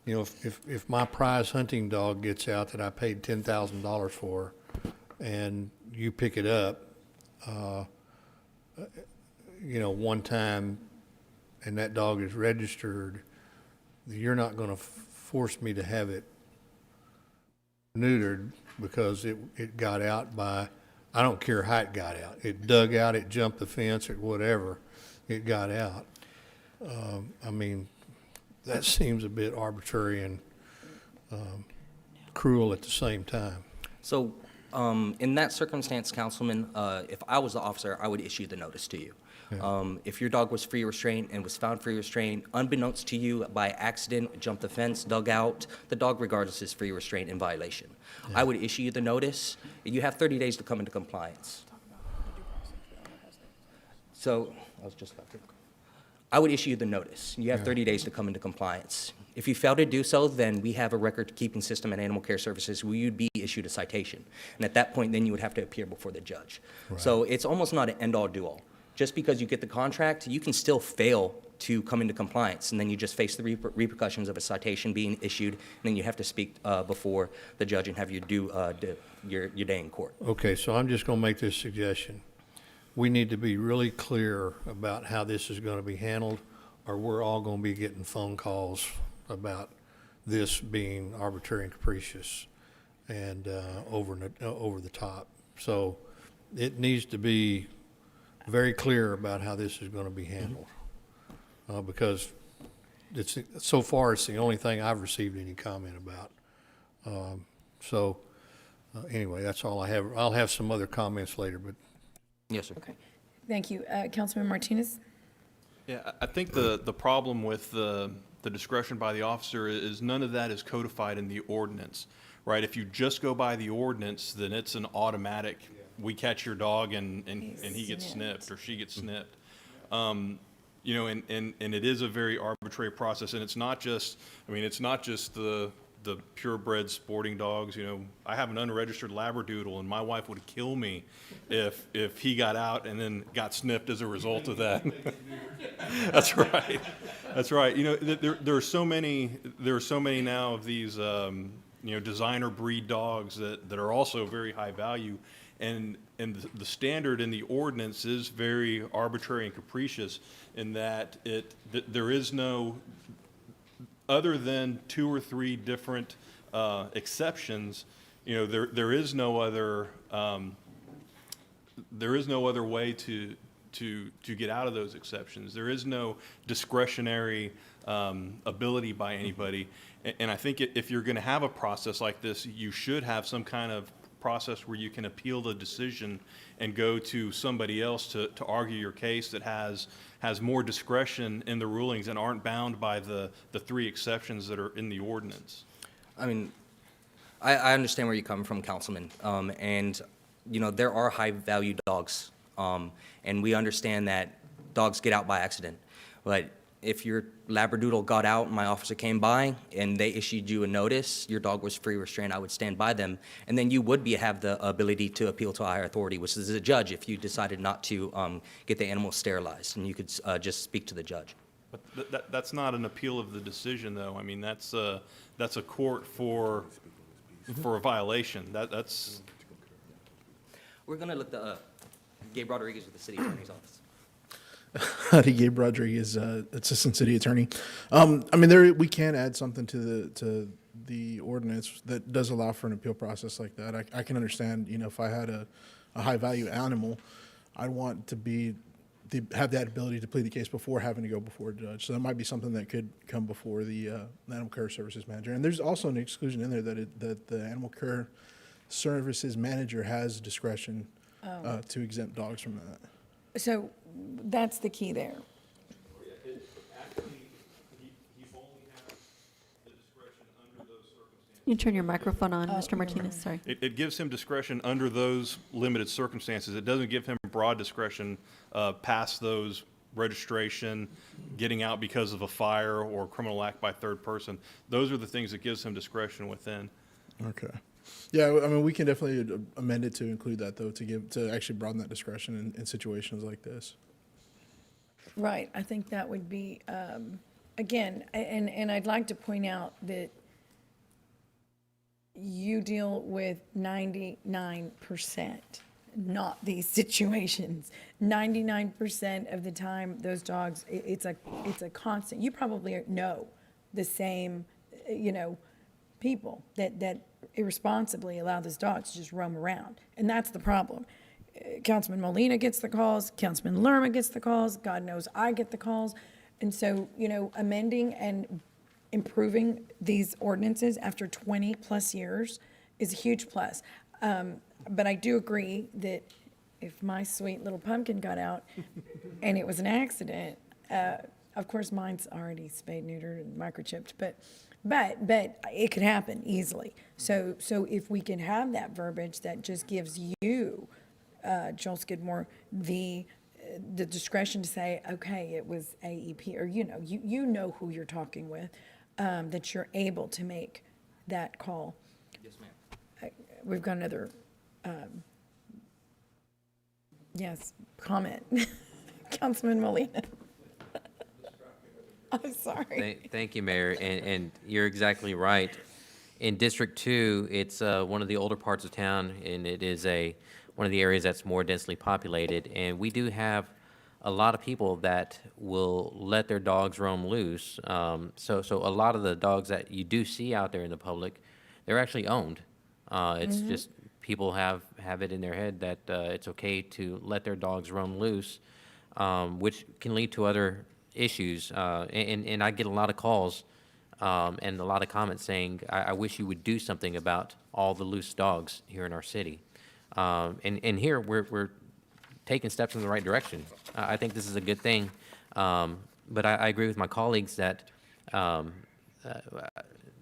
you know, if my prize hunting dog gets out that I paid $10,000 for, and you pick it up, you know, one time, and that dog is registered, you're not going to force me to have it neutered because it got out by, I don't care how it got out. It dug out, it jumped the fence, or whatever, it got out. I mean, that seems a bit arbitrary and cruel at the same time. So, in that circumstance, Councilman, if I was the officer, I would issue the notice to you. If your dog was free restraint and was found free restraint, unbeknownst to you by accident, jumped the fence, dug out, the dog regardless is free restraint in violation. I would issue you the notice. You have 30 days to come into compliance. So, I would issue you the notice. You have 30 days to come into compliance. If you fail to do so, then we have a record-keeping system at Animal Care Services where you'd be issued a citation. And at that point, then you would have to appear before the judge. Right. So it's almost not an end-all, do-all. Just because you get the contract, you can still fail to come into compliance, and then you just face the repercussions of a citation being issued, and then you have to speak before the judge and have your your day in court. Okay, so I'm just going to make this suggestion. We need to be really clear about how this is going to be handled, or we're all going to be getting phone calls about this being arbitrary and capricious and over the top. So it needs to be very clear about how this is going to be handled, because so far it's the only thing I've received any comment about. Anyway, that's all I have. I'll have some other comments later, but. Yes, sir. Okay. Thank you. Councilman Martinez? Yeah, I think the problem with the discretion by the officer is none of that is codified in the ordinance, right? If you just go by the ordinance, then it's an automatic, we catch your dog and he gets snipped or she gets snipped. You know, and it is a very arbitrary process, and it's not just, I mean, it's not just the purebred sporting dogs. You know, I have an unregistered Labradoodle, and my wife would kill me if he got out and then got snipped as a result of that. That's right. That's right. You know, there are so many now of these you know, designer breed dogs that are also very high value, and the standard in the ordinance is very arbitrary and capricious in that there is no, other than 2 or 3 different exceptions, you know, there is no other way to get out of those exceptions. There is no discretionary ability by anybody, and I think if you're going to have a process like this, you should have some kind of process where you can appeal the decision and go to somebody else to argue your case that has more discretion in the rulings and aren't bound by the 3 exceptions that are in the ordinance. I mean, I understand where you come from, Councilman, and you know, there are high-value dogs, and we understand that dogs get out by accident. But if your Labradoodle got out and my officer came by and they issued you a notice, your dog was free restraint, I would stand by them, and then you would have the ability to appeal to a higher authority, which is a judge, if you decided not to get the animal sterilized, and you could just speak to the judge. But that's not an appeal of the decision, though. I mean, that's a court for a violation. That's. We're gonna look the Gabe Rodriguez with the city attorney's office. Howdy, Gabe Rodriguez, Assistant City Attorney. I mean, we can add something to the ordinance that does allow for an appeal process like that. I can understand, you know, if I had a high value animal, I'd want to have that ability to plead the case before having to go before a judge. So that might be something that could come before the Animal Care Services Manager. And there's also an exclusion in there that the Animal Care Services Manager has discretion to exempt dogs from that. So that's the key there. You turn your microphone on, Mr. Martinez, sorry. It gives him discretion under those limited circumstances. It doesn't give him broad discretion past those registration, getting out because of a fire or criminal act by third person. Those are the things that gives him discretion within. Okay. Yeah, I mean, we can definitely amend it to include that, though, to actually broaden that discretion in situations like this. Right, I think that would be, again, and I'd like to point out that you deal with 99%, not these situations. 99% of the time, those dogs, it's a constant, you probably know the same, people that irresponsibly allow those dogs to just roam around, and that's the problem. Councilman Molina gets the calls, Councilman Lerma gets the calls, God knows I get the calls. And so, amending and improving these ordinances after 20-plus years is a huge plus. But I do agree that if my sweet little pumpkin got out and it was an accident, of course, mine's already spayed, neutered, and microchipped, but it could happen easily. So if we can have that verbiage that just gives you, Joel Skidmore, the discretion to say, okay, it was AEP, or you know who you're talking with, that you're able to make that call. Yes, ma'am. We've got another, comment. Councilman Molina. I'm sorry. Thank you, Mayor, and you're exactly right. In District 2, it's one of the older parts of town, and it is one of the areas that's more densely populated, and we do have a lot of people that will let their dogs roam loose. So a lot of the dogs that you do see out there in the public, they're actually owned. It's just people have it in their head that it's okay to let their dogs roam loose, which can lead to other issues. And I get a lot of calls and a lot of comments saying, I wish you would do something about all the loose dogs here in our city. And here we're taking steps in the right direction. I think this is a good thing. But I agree with my colleagues that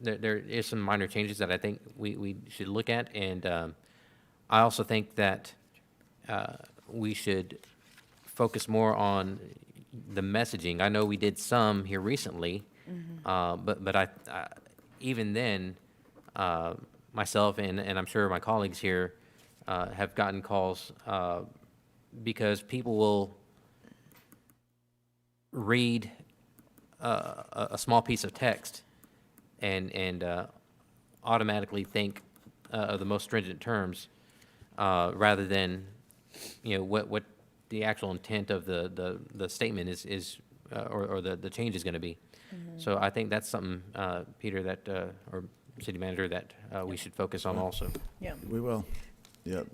there is some minor changes that I think we should look at. And I also think that we should focus more on the messaging. I know we did some here recently, but I even then, myself and I'm sure my colleagues here have gotten calls because people will read a small piece of text and automatically think of the most stringent terms rather than what the actual intent of the statement is or the change is going to be. So I think that's something, Peter, that or City Manager, that we should focus on also. Yeah. We will. Yep.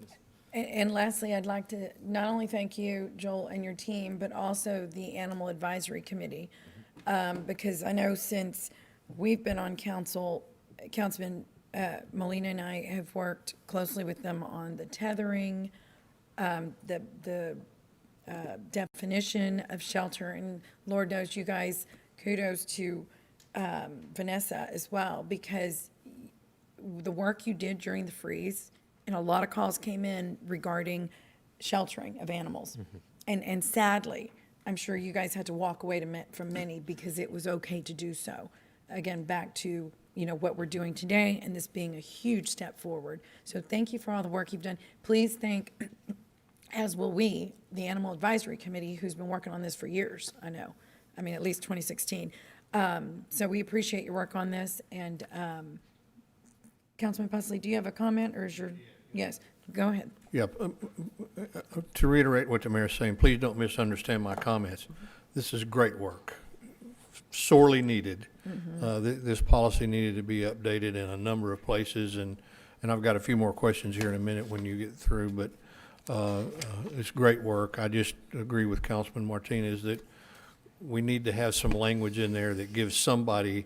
And lastly, I'd like to not only thank you, Joel, and your team, but also the Animal Advisory Committee, because I know since we've been on council, Councilman Molina and I have worked closely with them on the tethering, the definition of shelter, and Lord knows you guys, kudos to Vanessa as well, because the work you did during the freeze, and a lot of calls came in regarding sheltering of animals. And sadly, I'm sure you guys had to walk away from many because it was okay to do so. Again, back to what we're doing today, and this being a huge step forward. So thank you for all the work you've done. Please thank, as will we, the Animal Advisory Committee, who's been working on this for years, I know. I mean, at least 2016. So we appreciate your work on this. And Councilman Pusley, do you have a comment, or is your, yes, go ahead. Yeah, to reiterate what the mayor's saying, please don't misunderstand my comments. This is great work, sorely needed. This policy needed to be updated in a number of places, and I've got a few more questions here in a minute when you get through, but it's great work. I just agree with Councilman Martinez that we need to have some language in there that gives somebody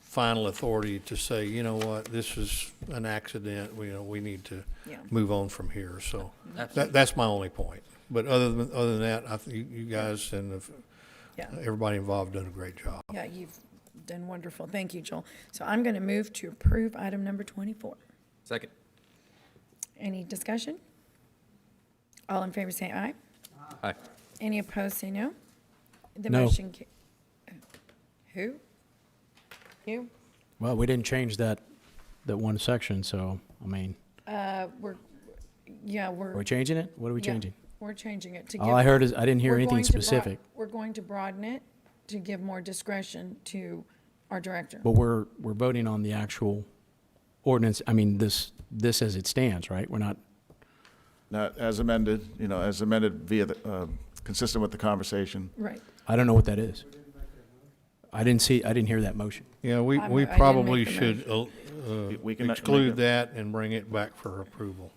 final authority to say, you know what, this is an accident, we need to move on from here. So that's my only point. But other than that, I think you guys and everybody involved done a great job. Yeah, you've done wonderful. Thank you, Joel. So I'm going to move to approve item number 24. Second. Any discussion? All in favor say aye. Aye. Any opposed say no. The No. motion. Who? You? Well, we didn't change that that one section, so, I mean, Yeah, are we changing it? What are we yeah, changing? We're changing it to All give. I heard is, I didn't hear we're anything going to specific. We're going to broaden it to give more discretion to our director. But we're voting on the actual ordinance, I mean, this as it stands, right? We're not, Not as amended, as amended via consistent with the conversation. Right. I don't know what that is. I didn't hear that motion. Yeah, I we didn't probably make the should We can make exclude it. that and bring it back for approval.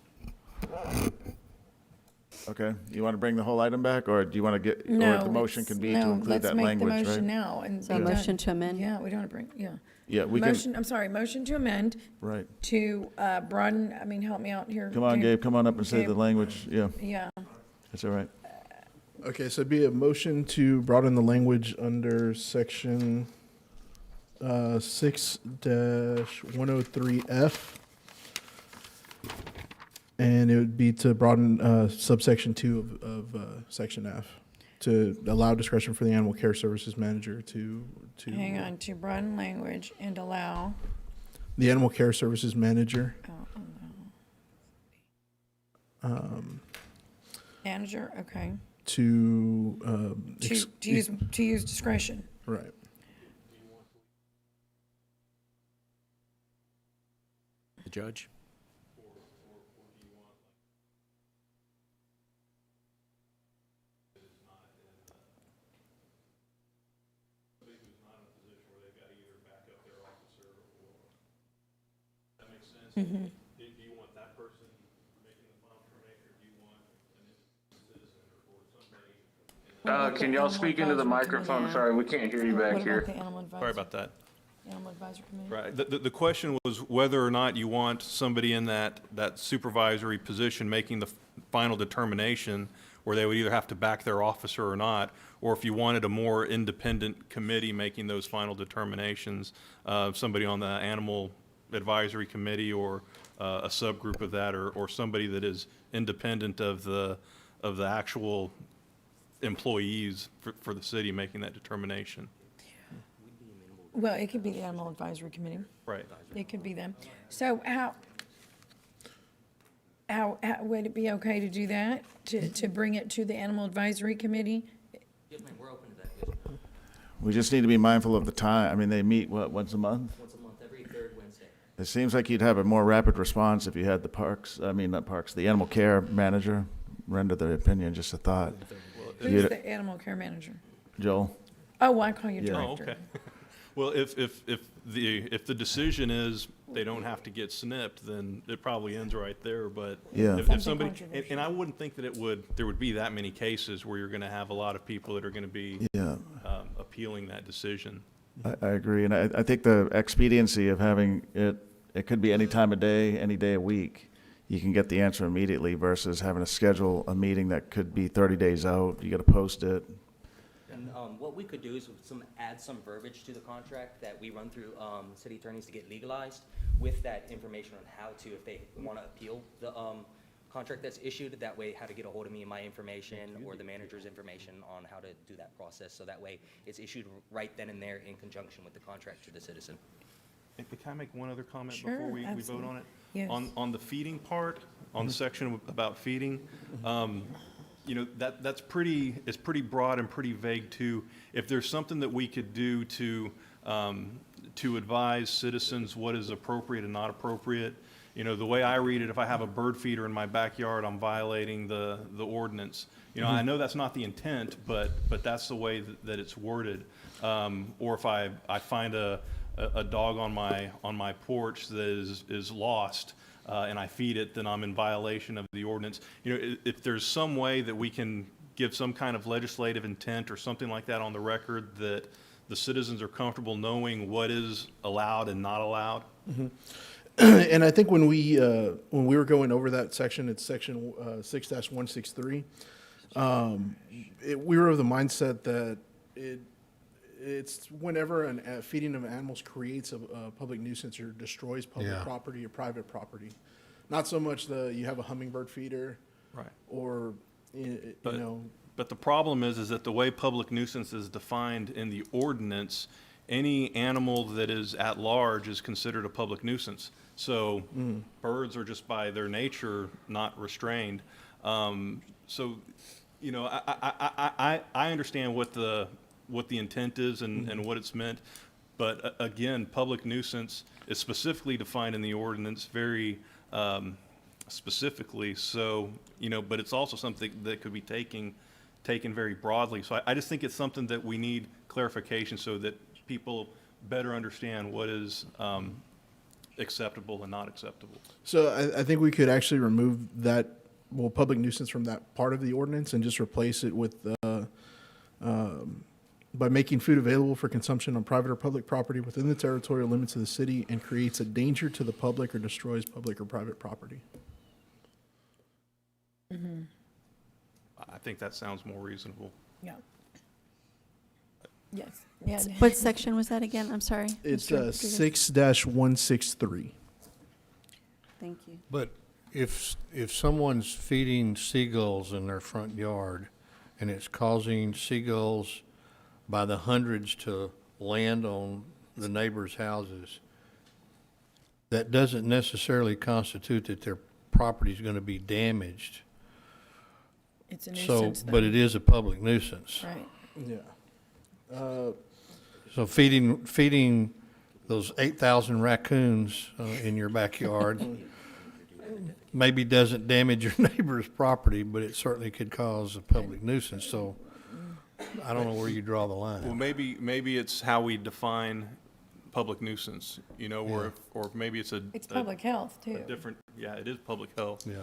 Okay, you want to bring the whole item back, or do you want to get, No, or the motion can be to include that let's language, make the motion right? now and So be a done. motion to amend? Yeah, we don't want to bring, yeah. Yeah, we can, Motion, I'm sorry, motion to amend right. to broaden, I mean, help me out here. Come on, Gabe, come on up and say Gabe. the language, yeah, Yeah, that's all right. Okay, so it'd be a motion to broaden the language under section 6-103F. And it would be to broaden subsection 2 of section F, to allow discretion for the animal care services manager to hang on, to broaden language and allow, the animal care services manager manager, okay, to to use discretion. right. The judge? Mhm. Do you want that person making the final determination, or do you want an citizen or somebody? Can y'all speak into the microphone? Sorry, we can't hear you back What here. about the animal advisory? Sorry about that. Animal advisory committee? Right. The question was whether or not you want somebody in that supervisory position making the final determination, where they would either have to back their officer or not, or if you wanted a more independent committee making those final determinations, somebody on the animal advisory committee or a subgroup of that, or somebody that is independent of the actual employees for the city making that determination. Well, it could be the animal advisory committee. Right. It could be them. So how would it be okay to do that? To bring it to the animal advisory committee? Yes, ma'am, we're open to that. Yes. We just need to be mindful of the time. I mean, they meet, once a month? Once a month, every third Wednesday. It seems like you'd have a more rapid response if you had the animal care manager render their opinion, just a thought. Who's the animal care manager? Joel? Oh, well, I call you Yeah. Oh, director. okay. Well, if the decision is they don't have to get snipped, then it probably ends right there, but Yeah. if Something somebody, controversial. and I wouldn't think that there would be that many cases where you're gonna have a lot of people that are gonna be Yeah. appealing that decision. I agree, and I think the expediency of having it could be any time of day, any day a week. You can get the answer immediately versus having to schedule a meeting that could be 30 days out. You got to post it. And what we could do is add some verbiage to the contract that we run through city attorneys to get legalized with that information on how to, if they want to appeal the contract that's issued, that way how to get a hold of me and my information or the manager's information on how to do that process. So that way it's issued right then and there in conjunction with the contract to the citizen. And can I make one other comment Sure, before we vote absolutely. on it? Yes. On the feeding part, on the section about feeding, that's pretty broad and pretty vague too. If there's something that we could do to advise citizens what is appropriate and not appropriate, the way I read it, if I have a bird feeder in my backyard, I'm violating the ordinance. I know that's not the intent, but that's the way that it's worded. Or if I find a dog on my porch that is lost, and I feed it, then I'm in violation of the ordinance. If there's some way that we can give some kind of legislative intent or something like that on the record, that the citizens are comfortable knowing what is allowed and not allowed. Mm-hmm. And I think when we were going over that section, it's section 6-163. We were of the mindset that it's whenever feeding of animals creates a public nuisance or destroys public property or private property. Not so much you have a hummingbird feeder, Right. or But the problem is that the way public nuisance is defined in the ordinance any animal that is at large is considered a public nuisance. So birds are just by their nature not restrained. So, you know, I understand what the intent is and what it's meant, but again, public nuisance is specifically defined in the ordinance very specifically. So, you know, but it's also something that could be taken very broadly. So I just think it's something that we need clarification so that people better understand what is acceptable and not acceptable. So I think we could actually remove that, well, public nuisance from that part of the ordinance and just replace it with, by making food available for consumption on private or public property within the territorial limits of the city and creates a danger to the public or destroys public or private property. I think that sounds more reasonable. Yeah. Yes. Yeah. What section was that again? I'm sorry. It's Mr. Rodriguez. 6-163. Thank you. But if someone's feeding seagulls in their front yard and it's causing seagulls by the hundreds to land on the neighbors' houses, that doesn't necessarily constitute that their property is going to be damaged. It's a nuisance, So, though. but it is a public nuisance. Right. Yeah. So feeding those 8,000 raccoons in your backyard maybe doesn't damage your neighbor's property, but it certainly could cause a public nuisance. So I don't know where you draw the line. Well, maybe it's how we define public nuisance, you know, or maybe it's It's public health, too. a different, yeah, it is public health. Yeah.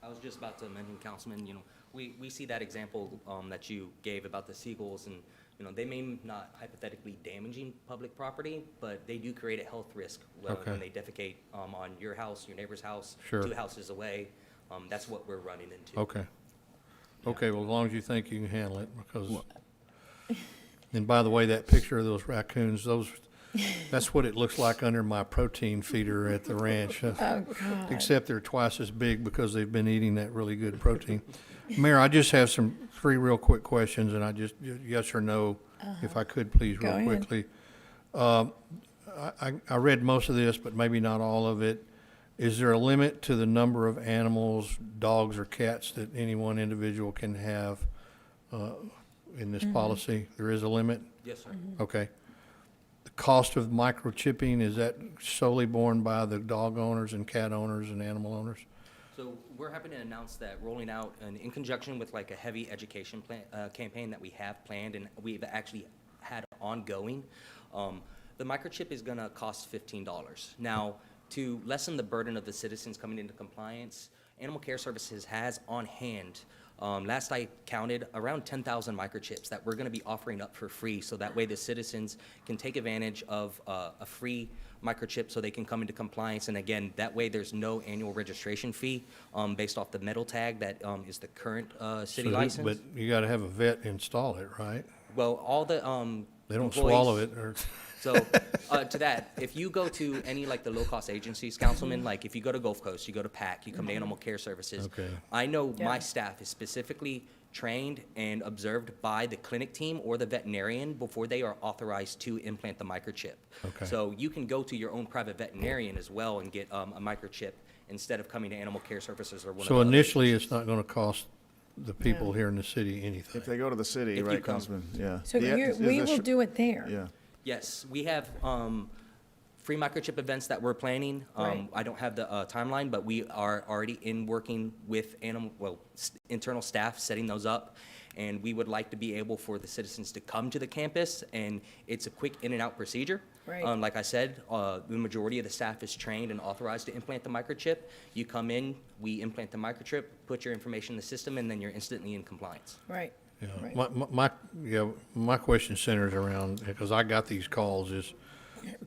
I was just about to mention, Councilman, you know, we see that example that you gave about the seagulls, and, you know, they may not hypothetically damaging public property, but they do create a health risk when they defecate on your house, your neighbor's house, Sure. 2 houses away. That's what we're running into. Okay. Okay, well, as long as you think you can handle it, because, and by the way, that picture of those raccoons, that's what it looks like under my protein feeder at the ranch. Oh, God. Except they're twice as big because they've been eating that really good protein. Mayor, I just have 3 real quick questions, and I just, yes or no, if I could, please, Go real ahead. quickly. I read most of this, but maybe not all of it. Is there a limit to the number of animals, dogs or cats, that any one individual can have in this policy? There is a limit? Yes, sir. Okay. The cost of microchipping, is that solely borne by the dog owners and cat owners and animal owners? So we're happy to announce that rolling out, and in conjunction with like a heavy education campaign that we have planned and we've actually had ongoing, the microchip is gonna cost $15. Now, to lessen the burden of the citizens coming into compliance, Animal Care Services has on hand, last I counted, around 10,000 microchips that we're gonna be offering up for free, so that way the citizens can take advantage of a free microchip so they can come into compliance. And again, that way there's no annual registration fee based off the metal tag that is the current city license. But you gotta have a vet install it, right? Well, all the They don't employees- swallow it or. So, to that, if you go to any like the low-cost agencies, Councilman, like if you go to Gulf Coast, you go to PAC, you come to Animal Care Services. Okay. I know my staff is specifically trained and observed by the clinic team or the veterinarian before they are authorized to implant the microchip. Okay. So you can go to your own private veterinarian as well and get a microchip instead of coming to Animal Care Services or one of the So other initially, agencies. it's not gonna cost the people here in the city anything? If they go to the city, If you right, come. Councilman? Yeah. So The- is we the will sh- do it there. Yeah. Yes, we have free microchip events that we're planning. Right. I don't have the timeline, but we are already working with internal staff, setting those up. And we would like to be able for the citizens to come to the campus, and it's a quick in and out procedure. Right. Like I said, the majority of the staff is trained and authorized to implant the microchip. You come in, we implant the microchip, put your information in the system, and then you're instantly in compliance. Right. Yeah, Right. my question centers around, because I got these calls, is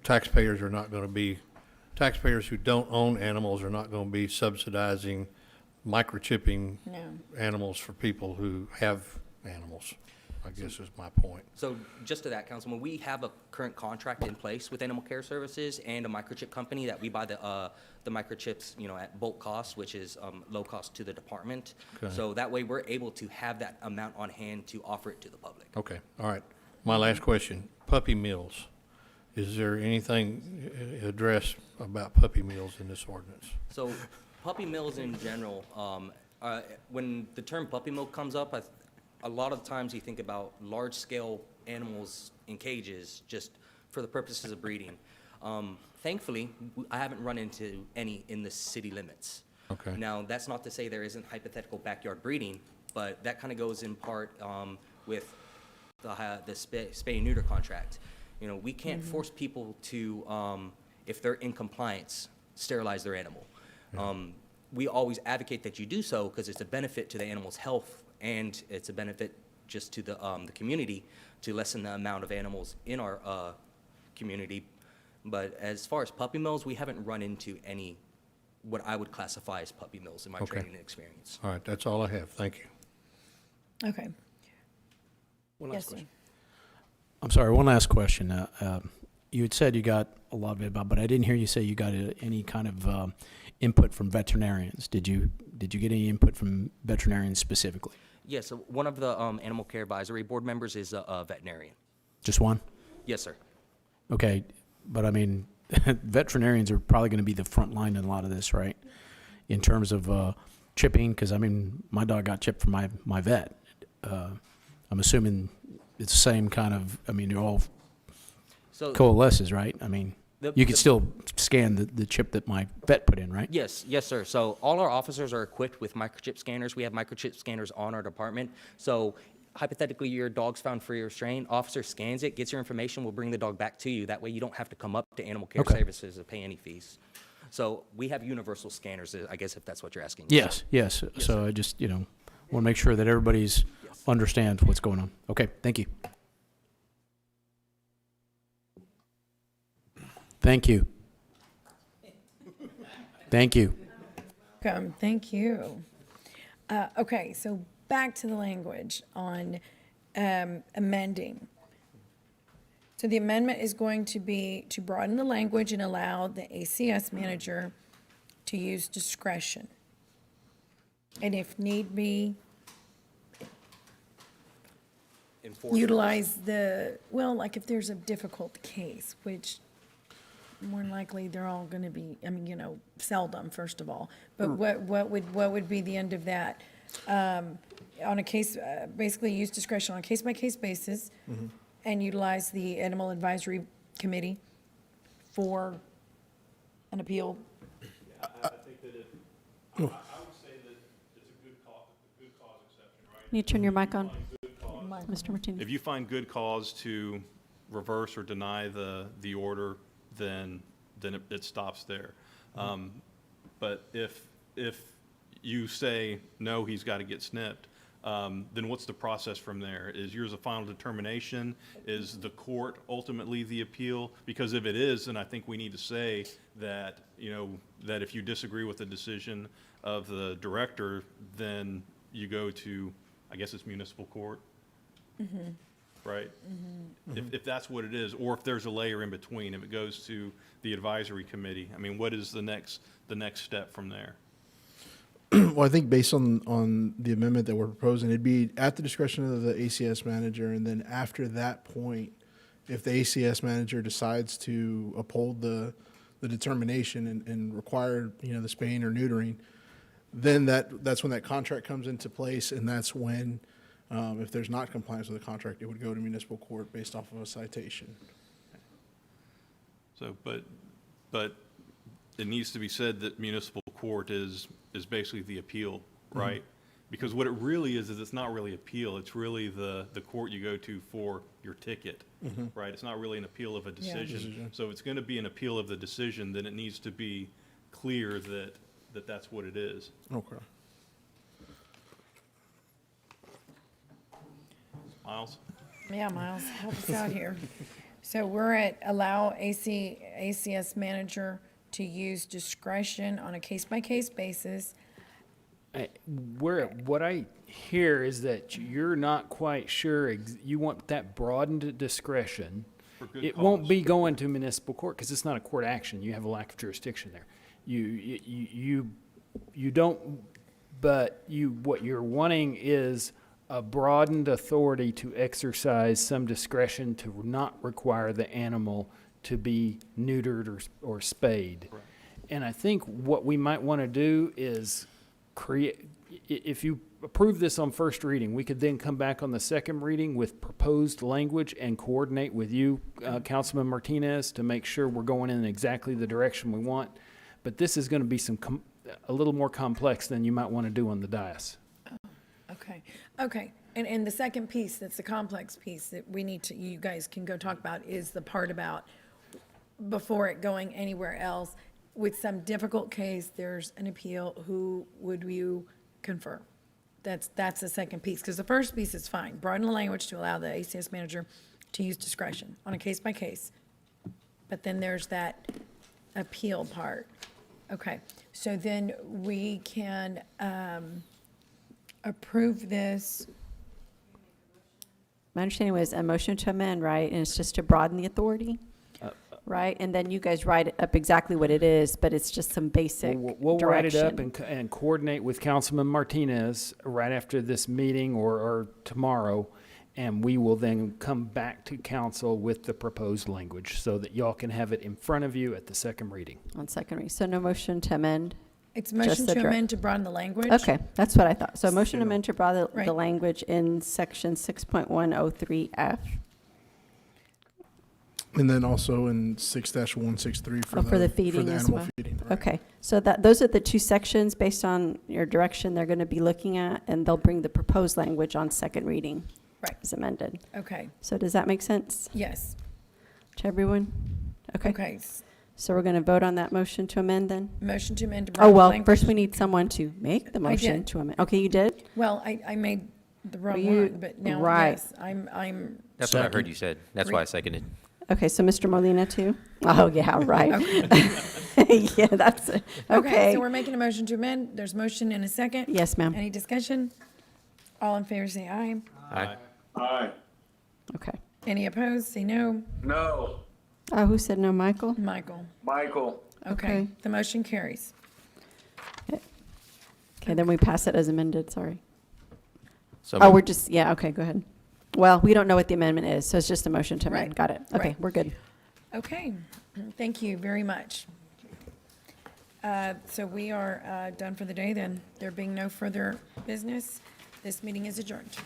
taxpayers who don't own animals are not gonna be subsidizing microchipping No. animals for people who have animals, I guess is my point. So just to that, Councilman, we have a current contract in place with Animal Care Services and a microchip company that we buy the microchips, you know, at bulk cost, which is low cost to the department. Okay. So that way we're able to have that amount on hand to offer it to the public. Okay, all right. My last question, puppy mills. Is there anything addressed about puppy mills in this ordinance? So puppy mills in general, when the term puppy mill comes up, a lot of times you think about large-scale animals in cages just for the purposes of breeding. Thankfully, I haven't run into any in the city limits. Okay. Now, that's not to say there isn't hypothetical backyard breeding, but that kind of goes in part with the spay and neuter contract. You know, we can't force people to, if they're in compliance, sterilize their animal. We always advocate that you do so because it's a benefit to the animal's health and it's a benefit just to the community to lessen the amount of animals in our community. But as far as puppy mills, we haven't run into any what I would classify as puppy mills in my training and experience. All right, that's all I have. Thank you. Okay. One Yes, last sir. question. I'm sorry, one last question. You had said you got a lot of it, but I didn't hear you say you got any kind of input from veterinarians. Did you get any input from veterinarians specifically? Yes, so one of the Animal Care Advisory Board members is a veterinarian. Just one? Yes, sir. Okay, but I mean, veterinarians are probably going to be the front line in a lot of this, right? In terms of chipping, because I mean, my dog got chipped from my vet. I'm assuming it's the same kind of, I mean, they're all coalesces, right? I mean, you could still scan the chip that my vet put in, right? Yes, yes, sir. So all our officers are equipped with microchip scanners. We have microchip scanners on our department. So hypothetically, your dog's found free or strained, officer scans it, gets your information, will bring the dog back to you. That way you don't have to come up to Animal Care Services to pay any fees. So we have universal scanners, I guess, if that's what you're asking. Yes. So I just, want to make sure that everybody's understands what's going on. Okay, thank you. Thank you. Thank you. Welcome. Thank you. Okay, so back to the language on amending. So the amendment is going to be to broaden the language and allow the ACS manager to use discretion. And if need be, utilize like if there's a difficult case, which more than likely they're all going to be, seldom, first of all. But what would be the end of that? On a case, basically use discretion on a case-by-case basis and utilize the Animal Advisory Committee for an appeal. I think that I would say that it's a good cause exception, right? You turn your mic on, Mr. Martinez. If you find good cause to reverse or deny the order, then it stops there. But if you say, no, he's got to get snipped, then what's the process from there? Is yours a final determination? Is the court ultimately the appeal? Because if it is, then I think we need to say that, that if you disagree with the decision of the director, then you go to, I guess it's municipal court. Right? If that's what it is, or if there's a layer in between, if it goes to the advisory committee, I mean, what is the next step from there? Well, I think based on the amendment that we're proposing, it'd be at the discretion of the ACS manager, and then after that point, if the ACS manager decides to uphold the determination and require, the spaying or neutering, then that's when that contract comes into place, and that's when, if there's not compliance with the contract, it would go to municipal court based off of a citation. So, but it needs to be said that municipal court is basically the appeal, right? Because what it really is it's not really appeal. It's really the court you go to for your ticket, right? It's not really an appeal of a decision. So if it's going to be an appeal of the decision, then it needs to be clear that that's what it is. Okay. Miles? Yeah, Miles, help us out here. So we're at allow ACS manager to use discretion on a case-by-case basis. What I hear is that you're not quite sure, you want that broadened discretion. It won't be going to municipal court because it's not a court action. You have a lack of jurisdiction there. You don't, but what you're wanting is a broadened authority to exercise some discretion to not require the animal to be neutered or spayed. And I think what we might want to do is create, if you approve this on first reading, we could then come back on the second reading with proposed language and coordinate with you, Councilman Martinez, to make sure we're going in exactly the direction we want. But this is going to be a little more complex than you might want to do on the dais. Okay, okay. And the second piece, that's the complex piece that we need to, you guys can go talk about, is the part about before it going anywhere else, with some difficult case, there's an appeal, who would you confer? That's the second piece, because the first piece is fine. Broaden the language to allow the ACS manager to use discretion on a case by case. But then there's that appeal part. Okay, so then we can approve this. My understanding was a motion to amend, right? And it's just to broaden the authority, right? And then you guys write it up exactly what it is, but it's just some basic We'll write it up direction. and coordinate with Councilman Martinez right after this meeting or tomorrow, and we will then come back to council with the proposed language so that y'all can have it in front of you at the second reading. On second reading. So no motion to amend? It's motion Just the to direct- amend to broaden the language. Okay, that's what I thought. So motion to amend to broaden Right. the language in section 6.103F. And then also in 6-163 for For the the feeding as animal well. feeding. right. Okay, so those are the two sections based on your direction they're going to be looking at, and they'll bring the proposed language on second reading. Right. As amended. Okay, So does that make sense yes. to everyone? Okay. Okay, So we're going to vote on that motion to amend then? motion to amend to Oh, broaden the well, language. first we need someone to make the I motion did. to amend. Okay, you did? Well, I made the wrong Well, you- one, but now, right. yes, I'm. That's what I heard you said. That's why I seconded. Okay, so Mr. Molina too? Oh, yeah, right. Yeah, that's, it. Okay. So we're making a motion to amend. There's motion in a second. Yes, ma'am. Any discussion? All in favor, say aye. Aye. Aye. Okay. Any opposed, say no. No. Who said no, Michael? Michael. Michael. Okay, Okay. the motion carries. Okay, then we pass it as amended, sorry. So Oh, moved. we're just, yeah, okay, go ahead. Well, we don't know what the amendment is, so it's just a motion to amend. Right. Got it. Okay, Right. we're good. Okay, thank you very much. So we are done for the day then. There being no further business, this meeting is adjourned.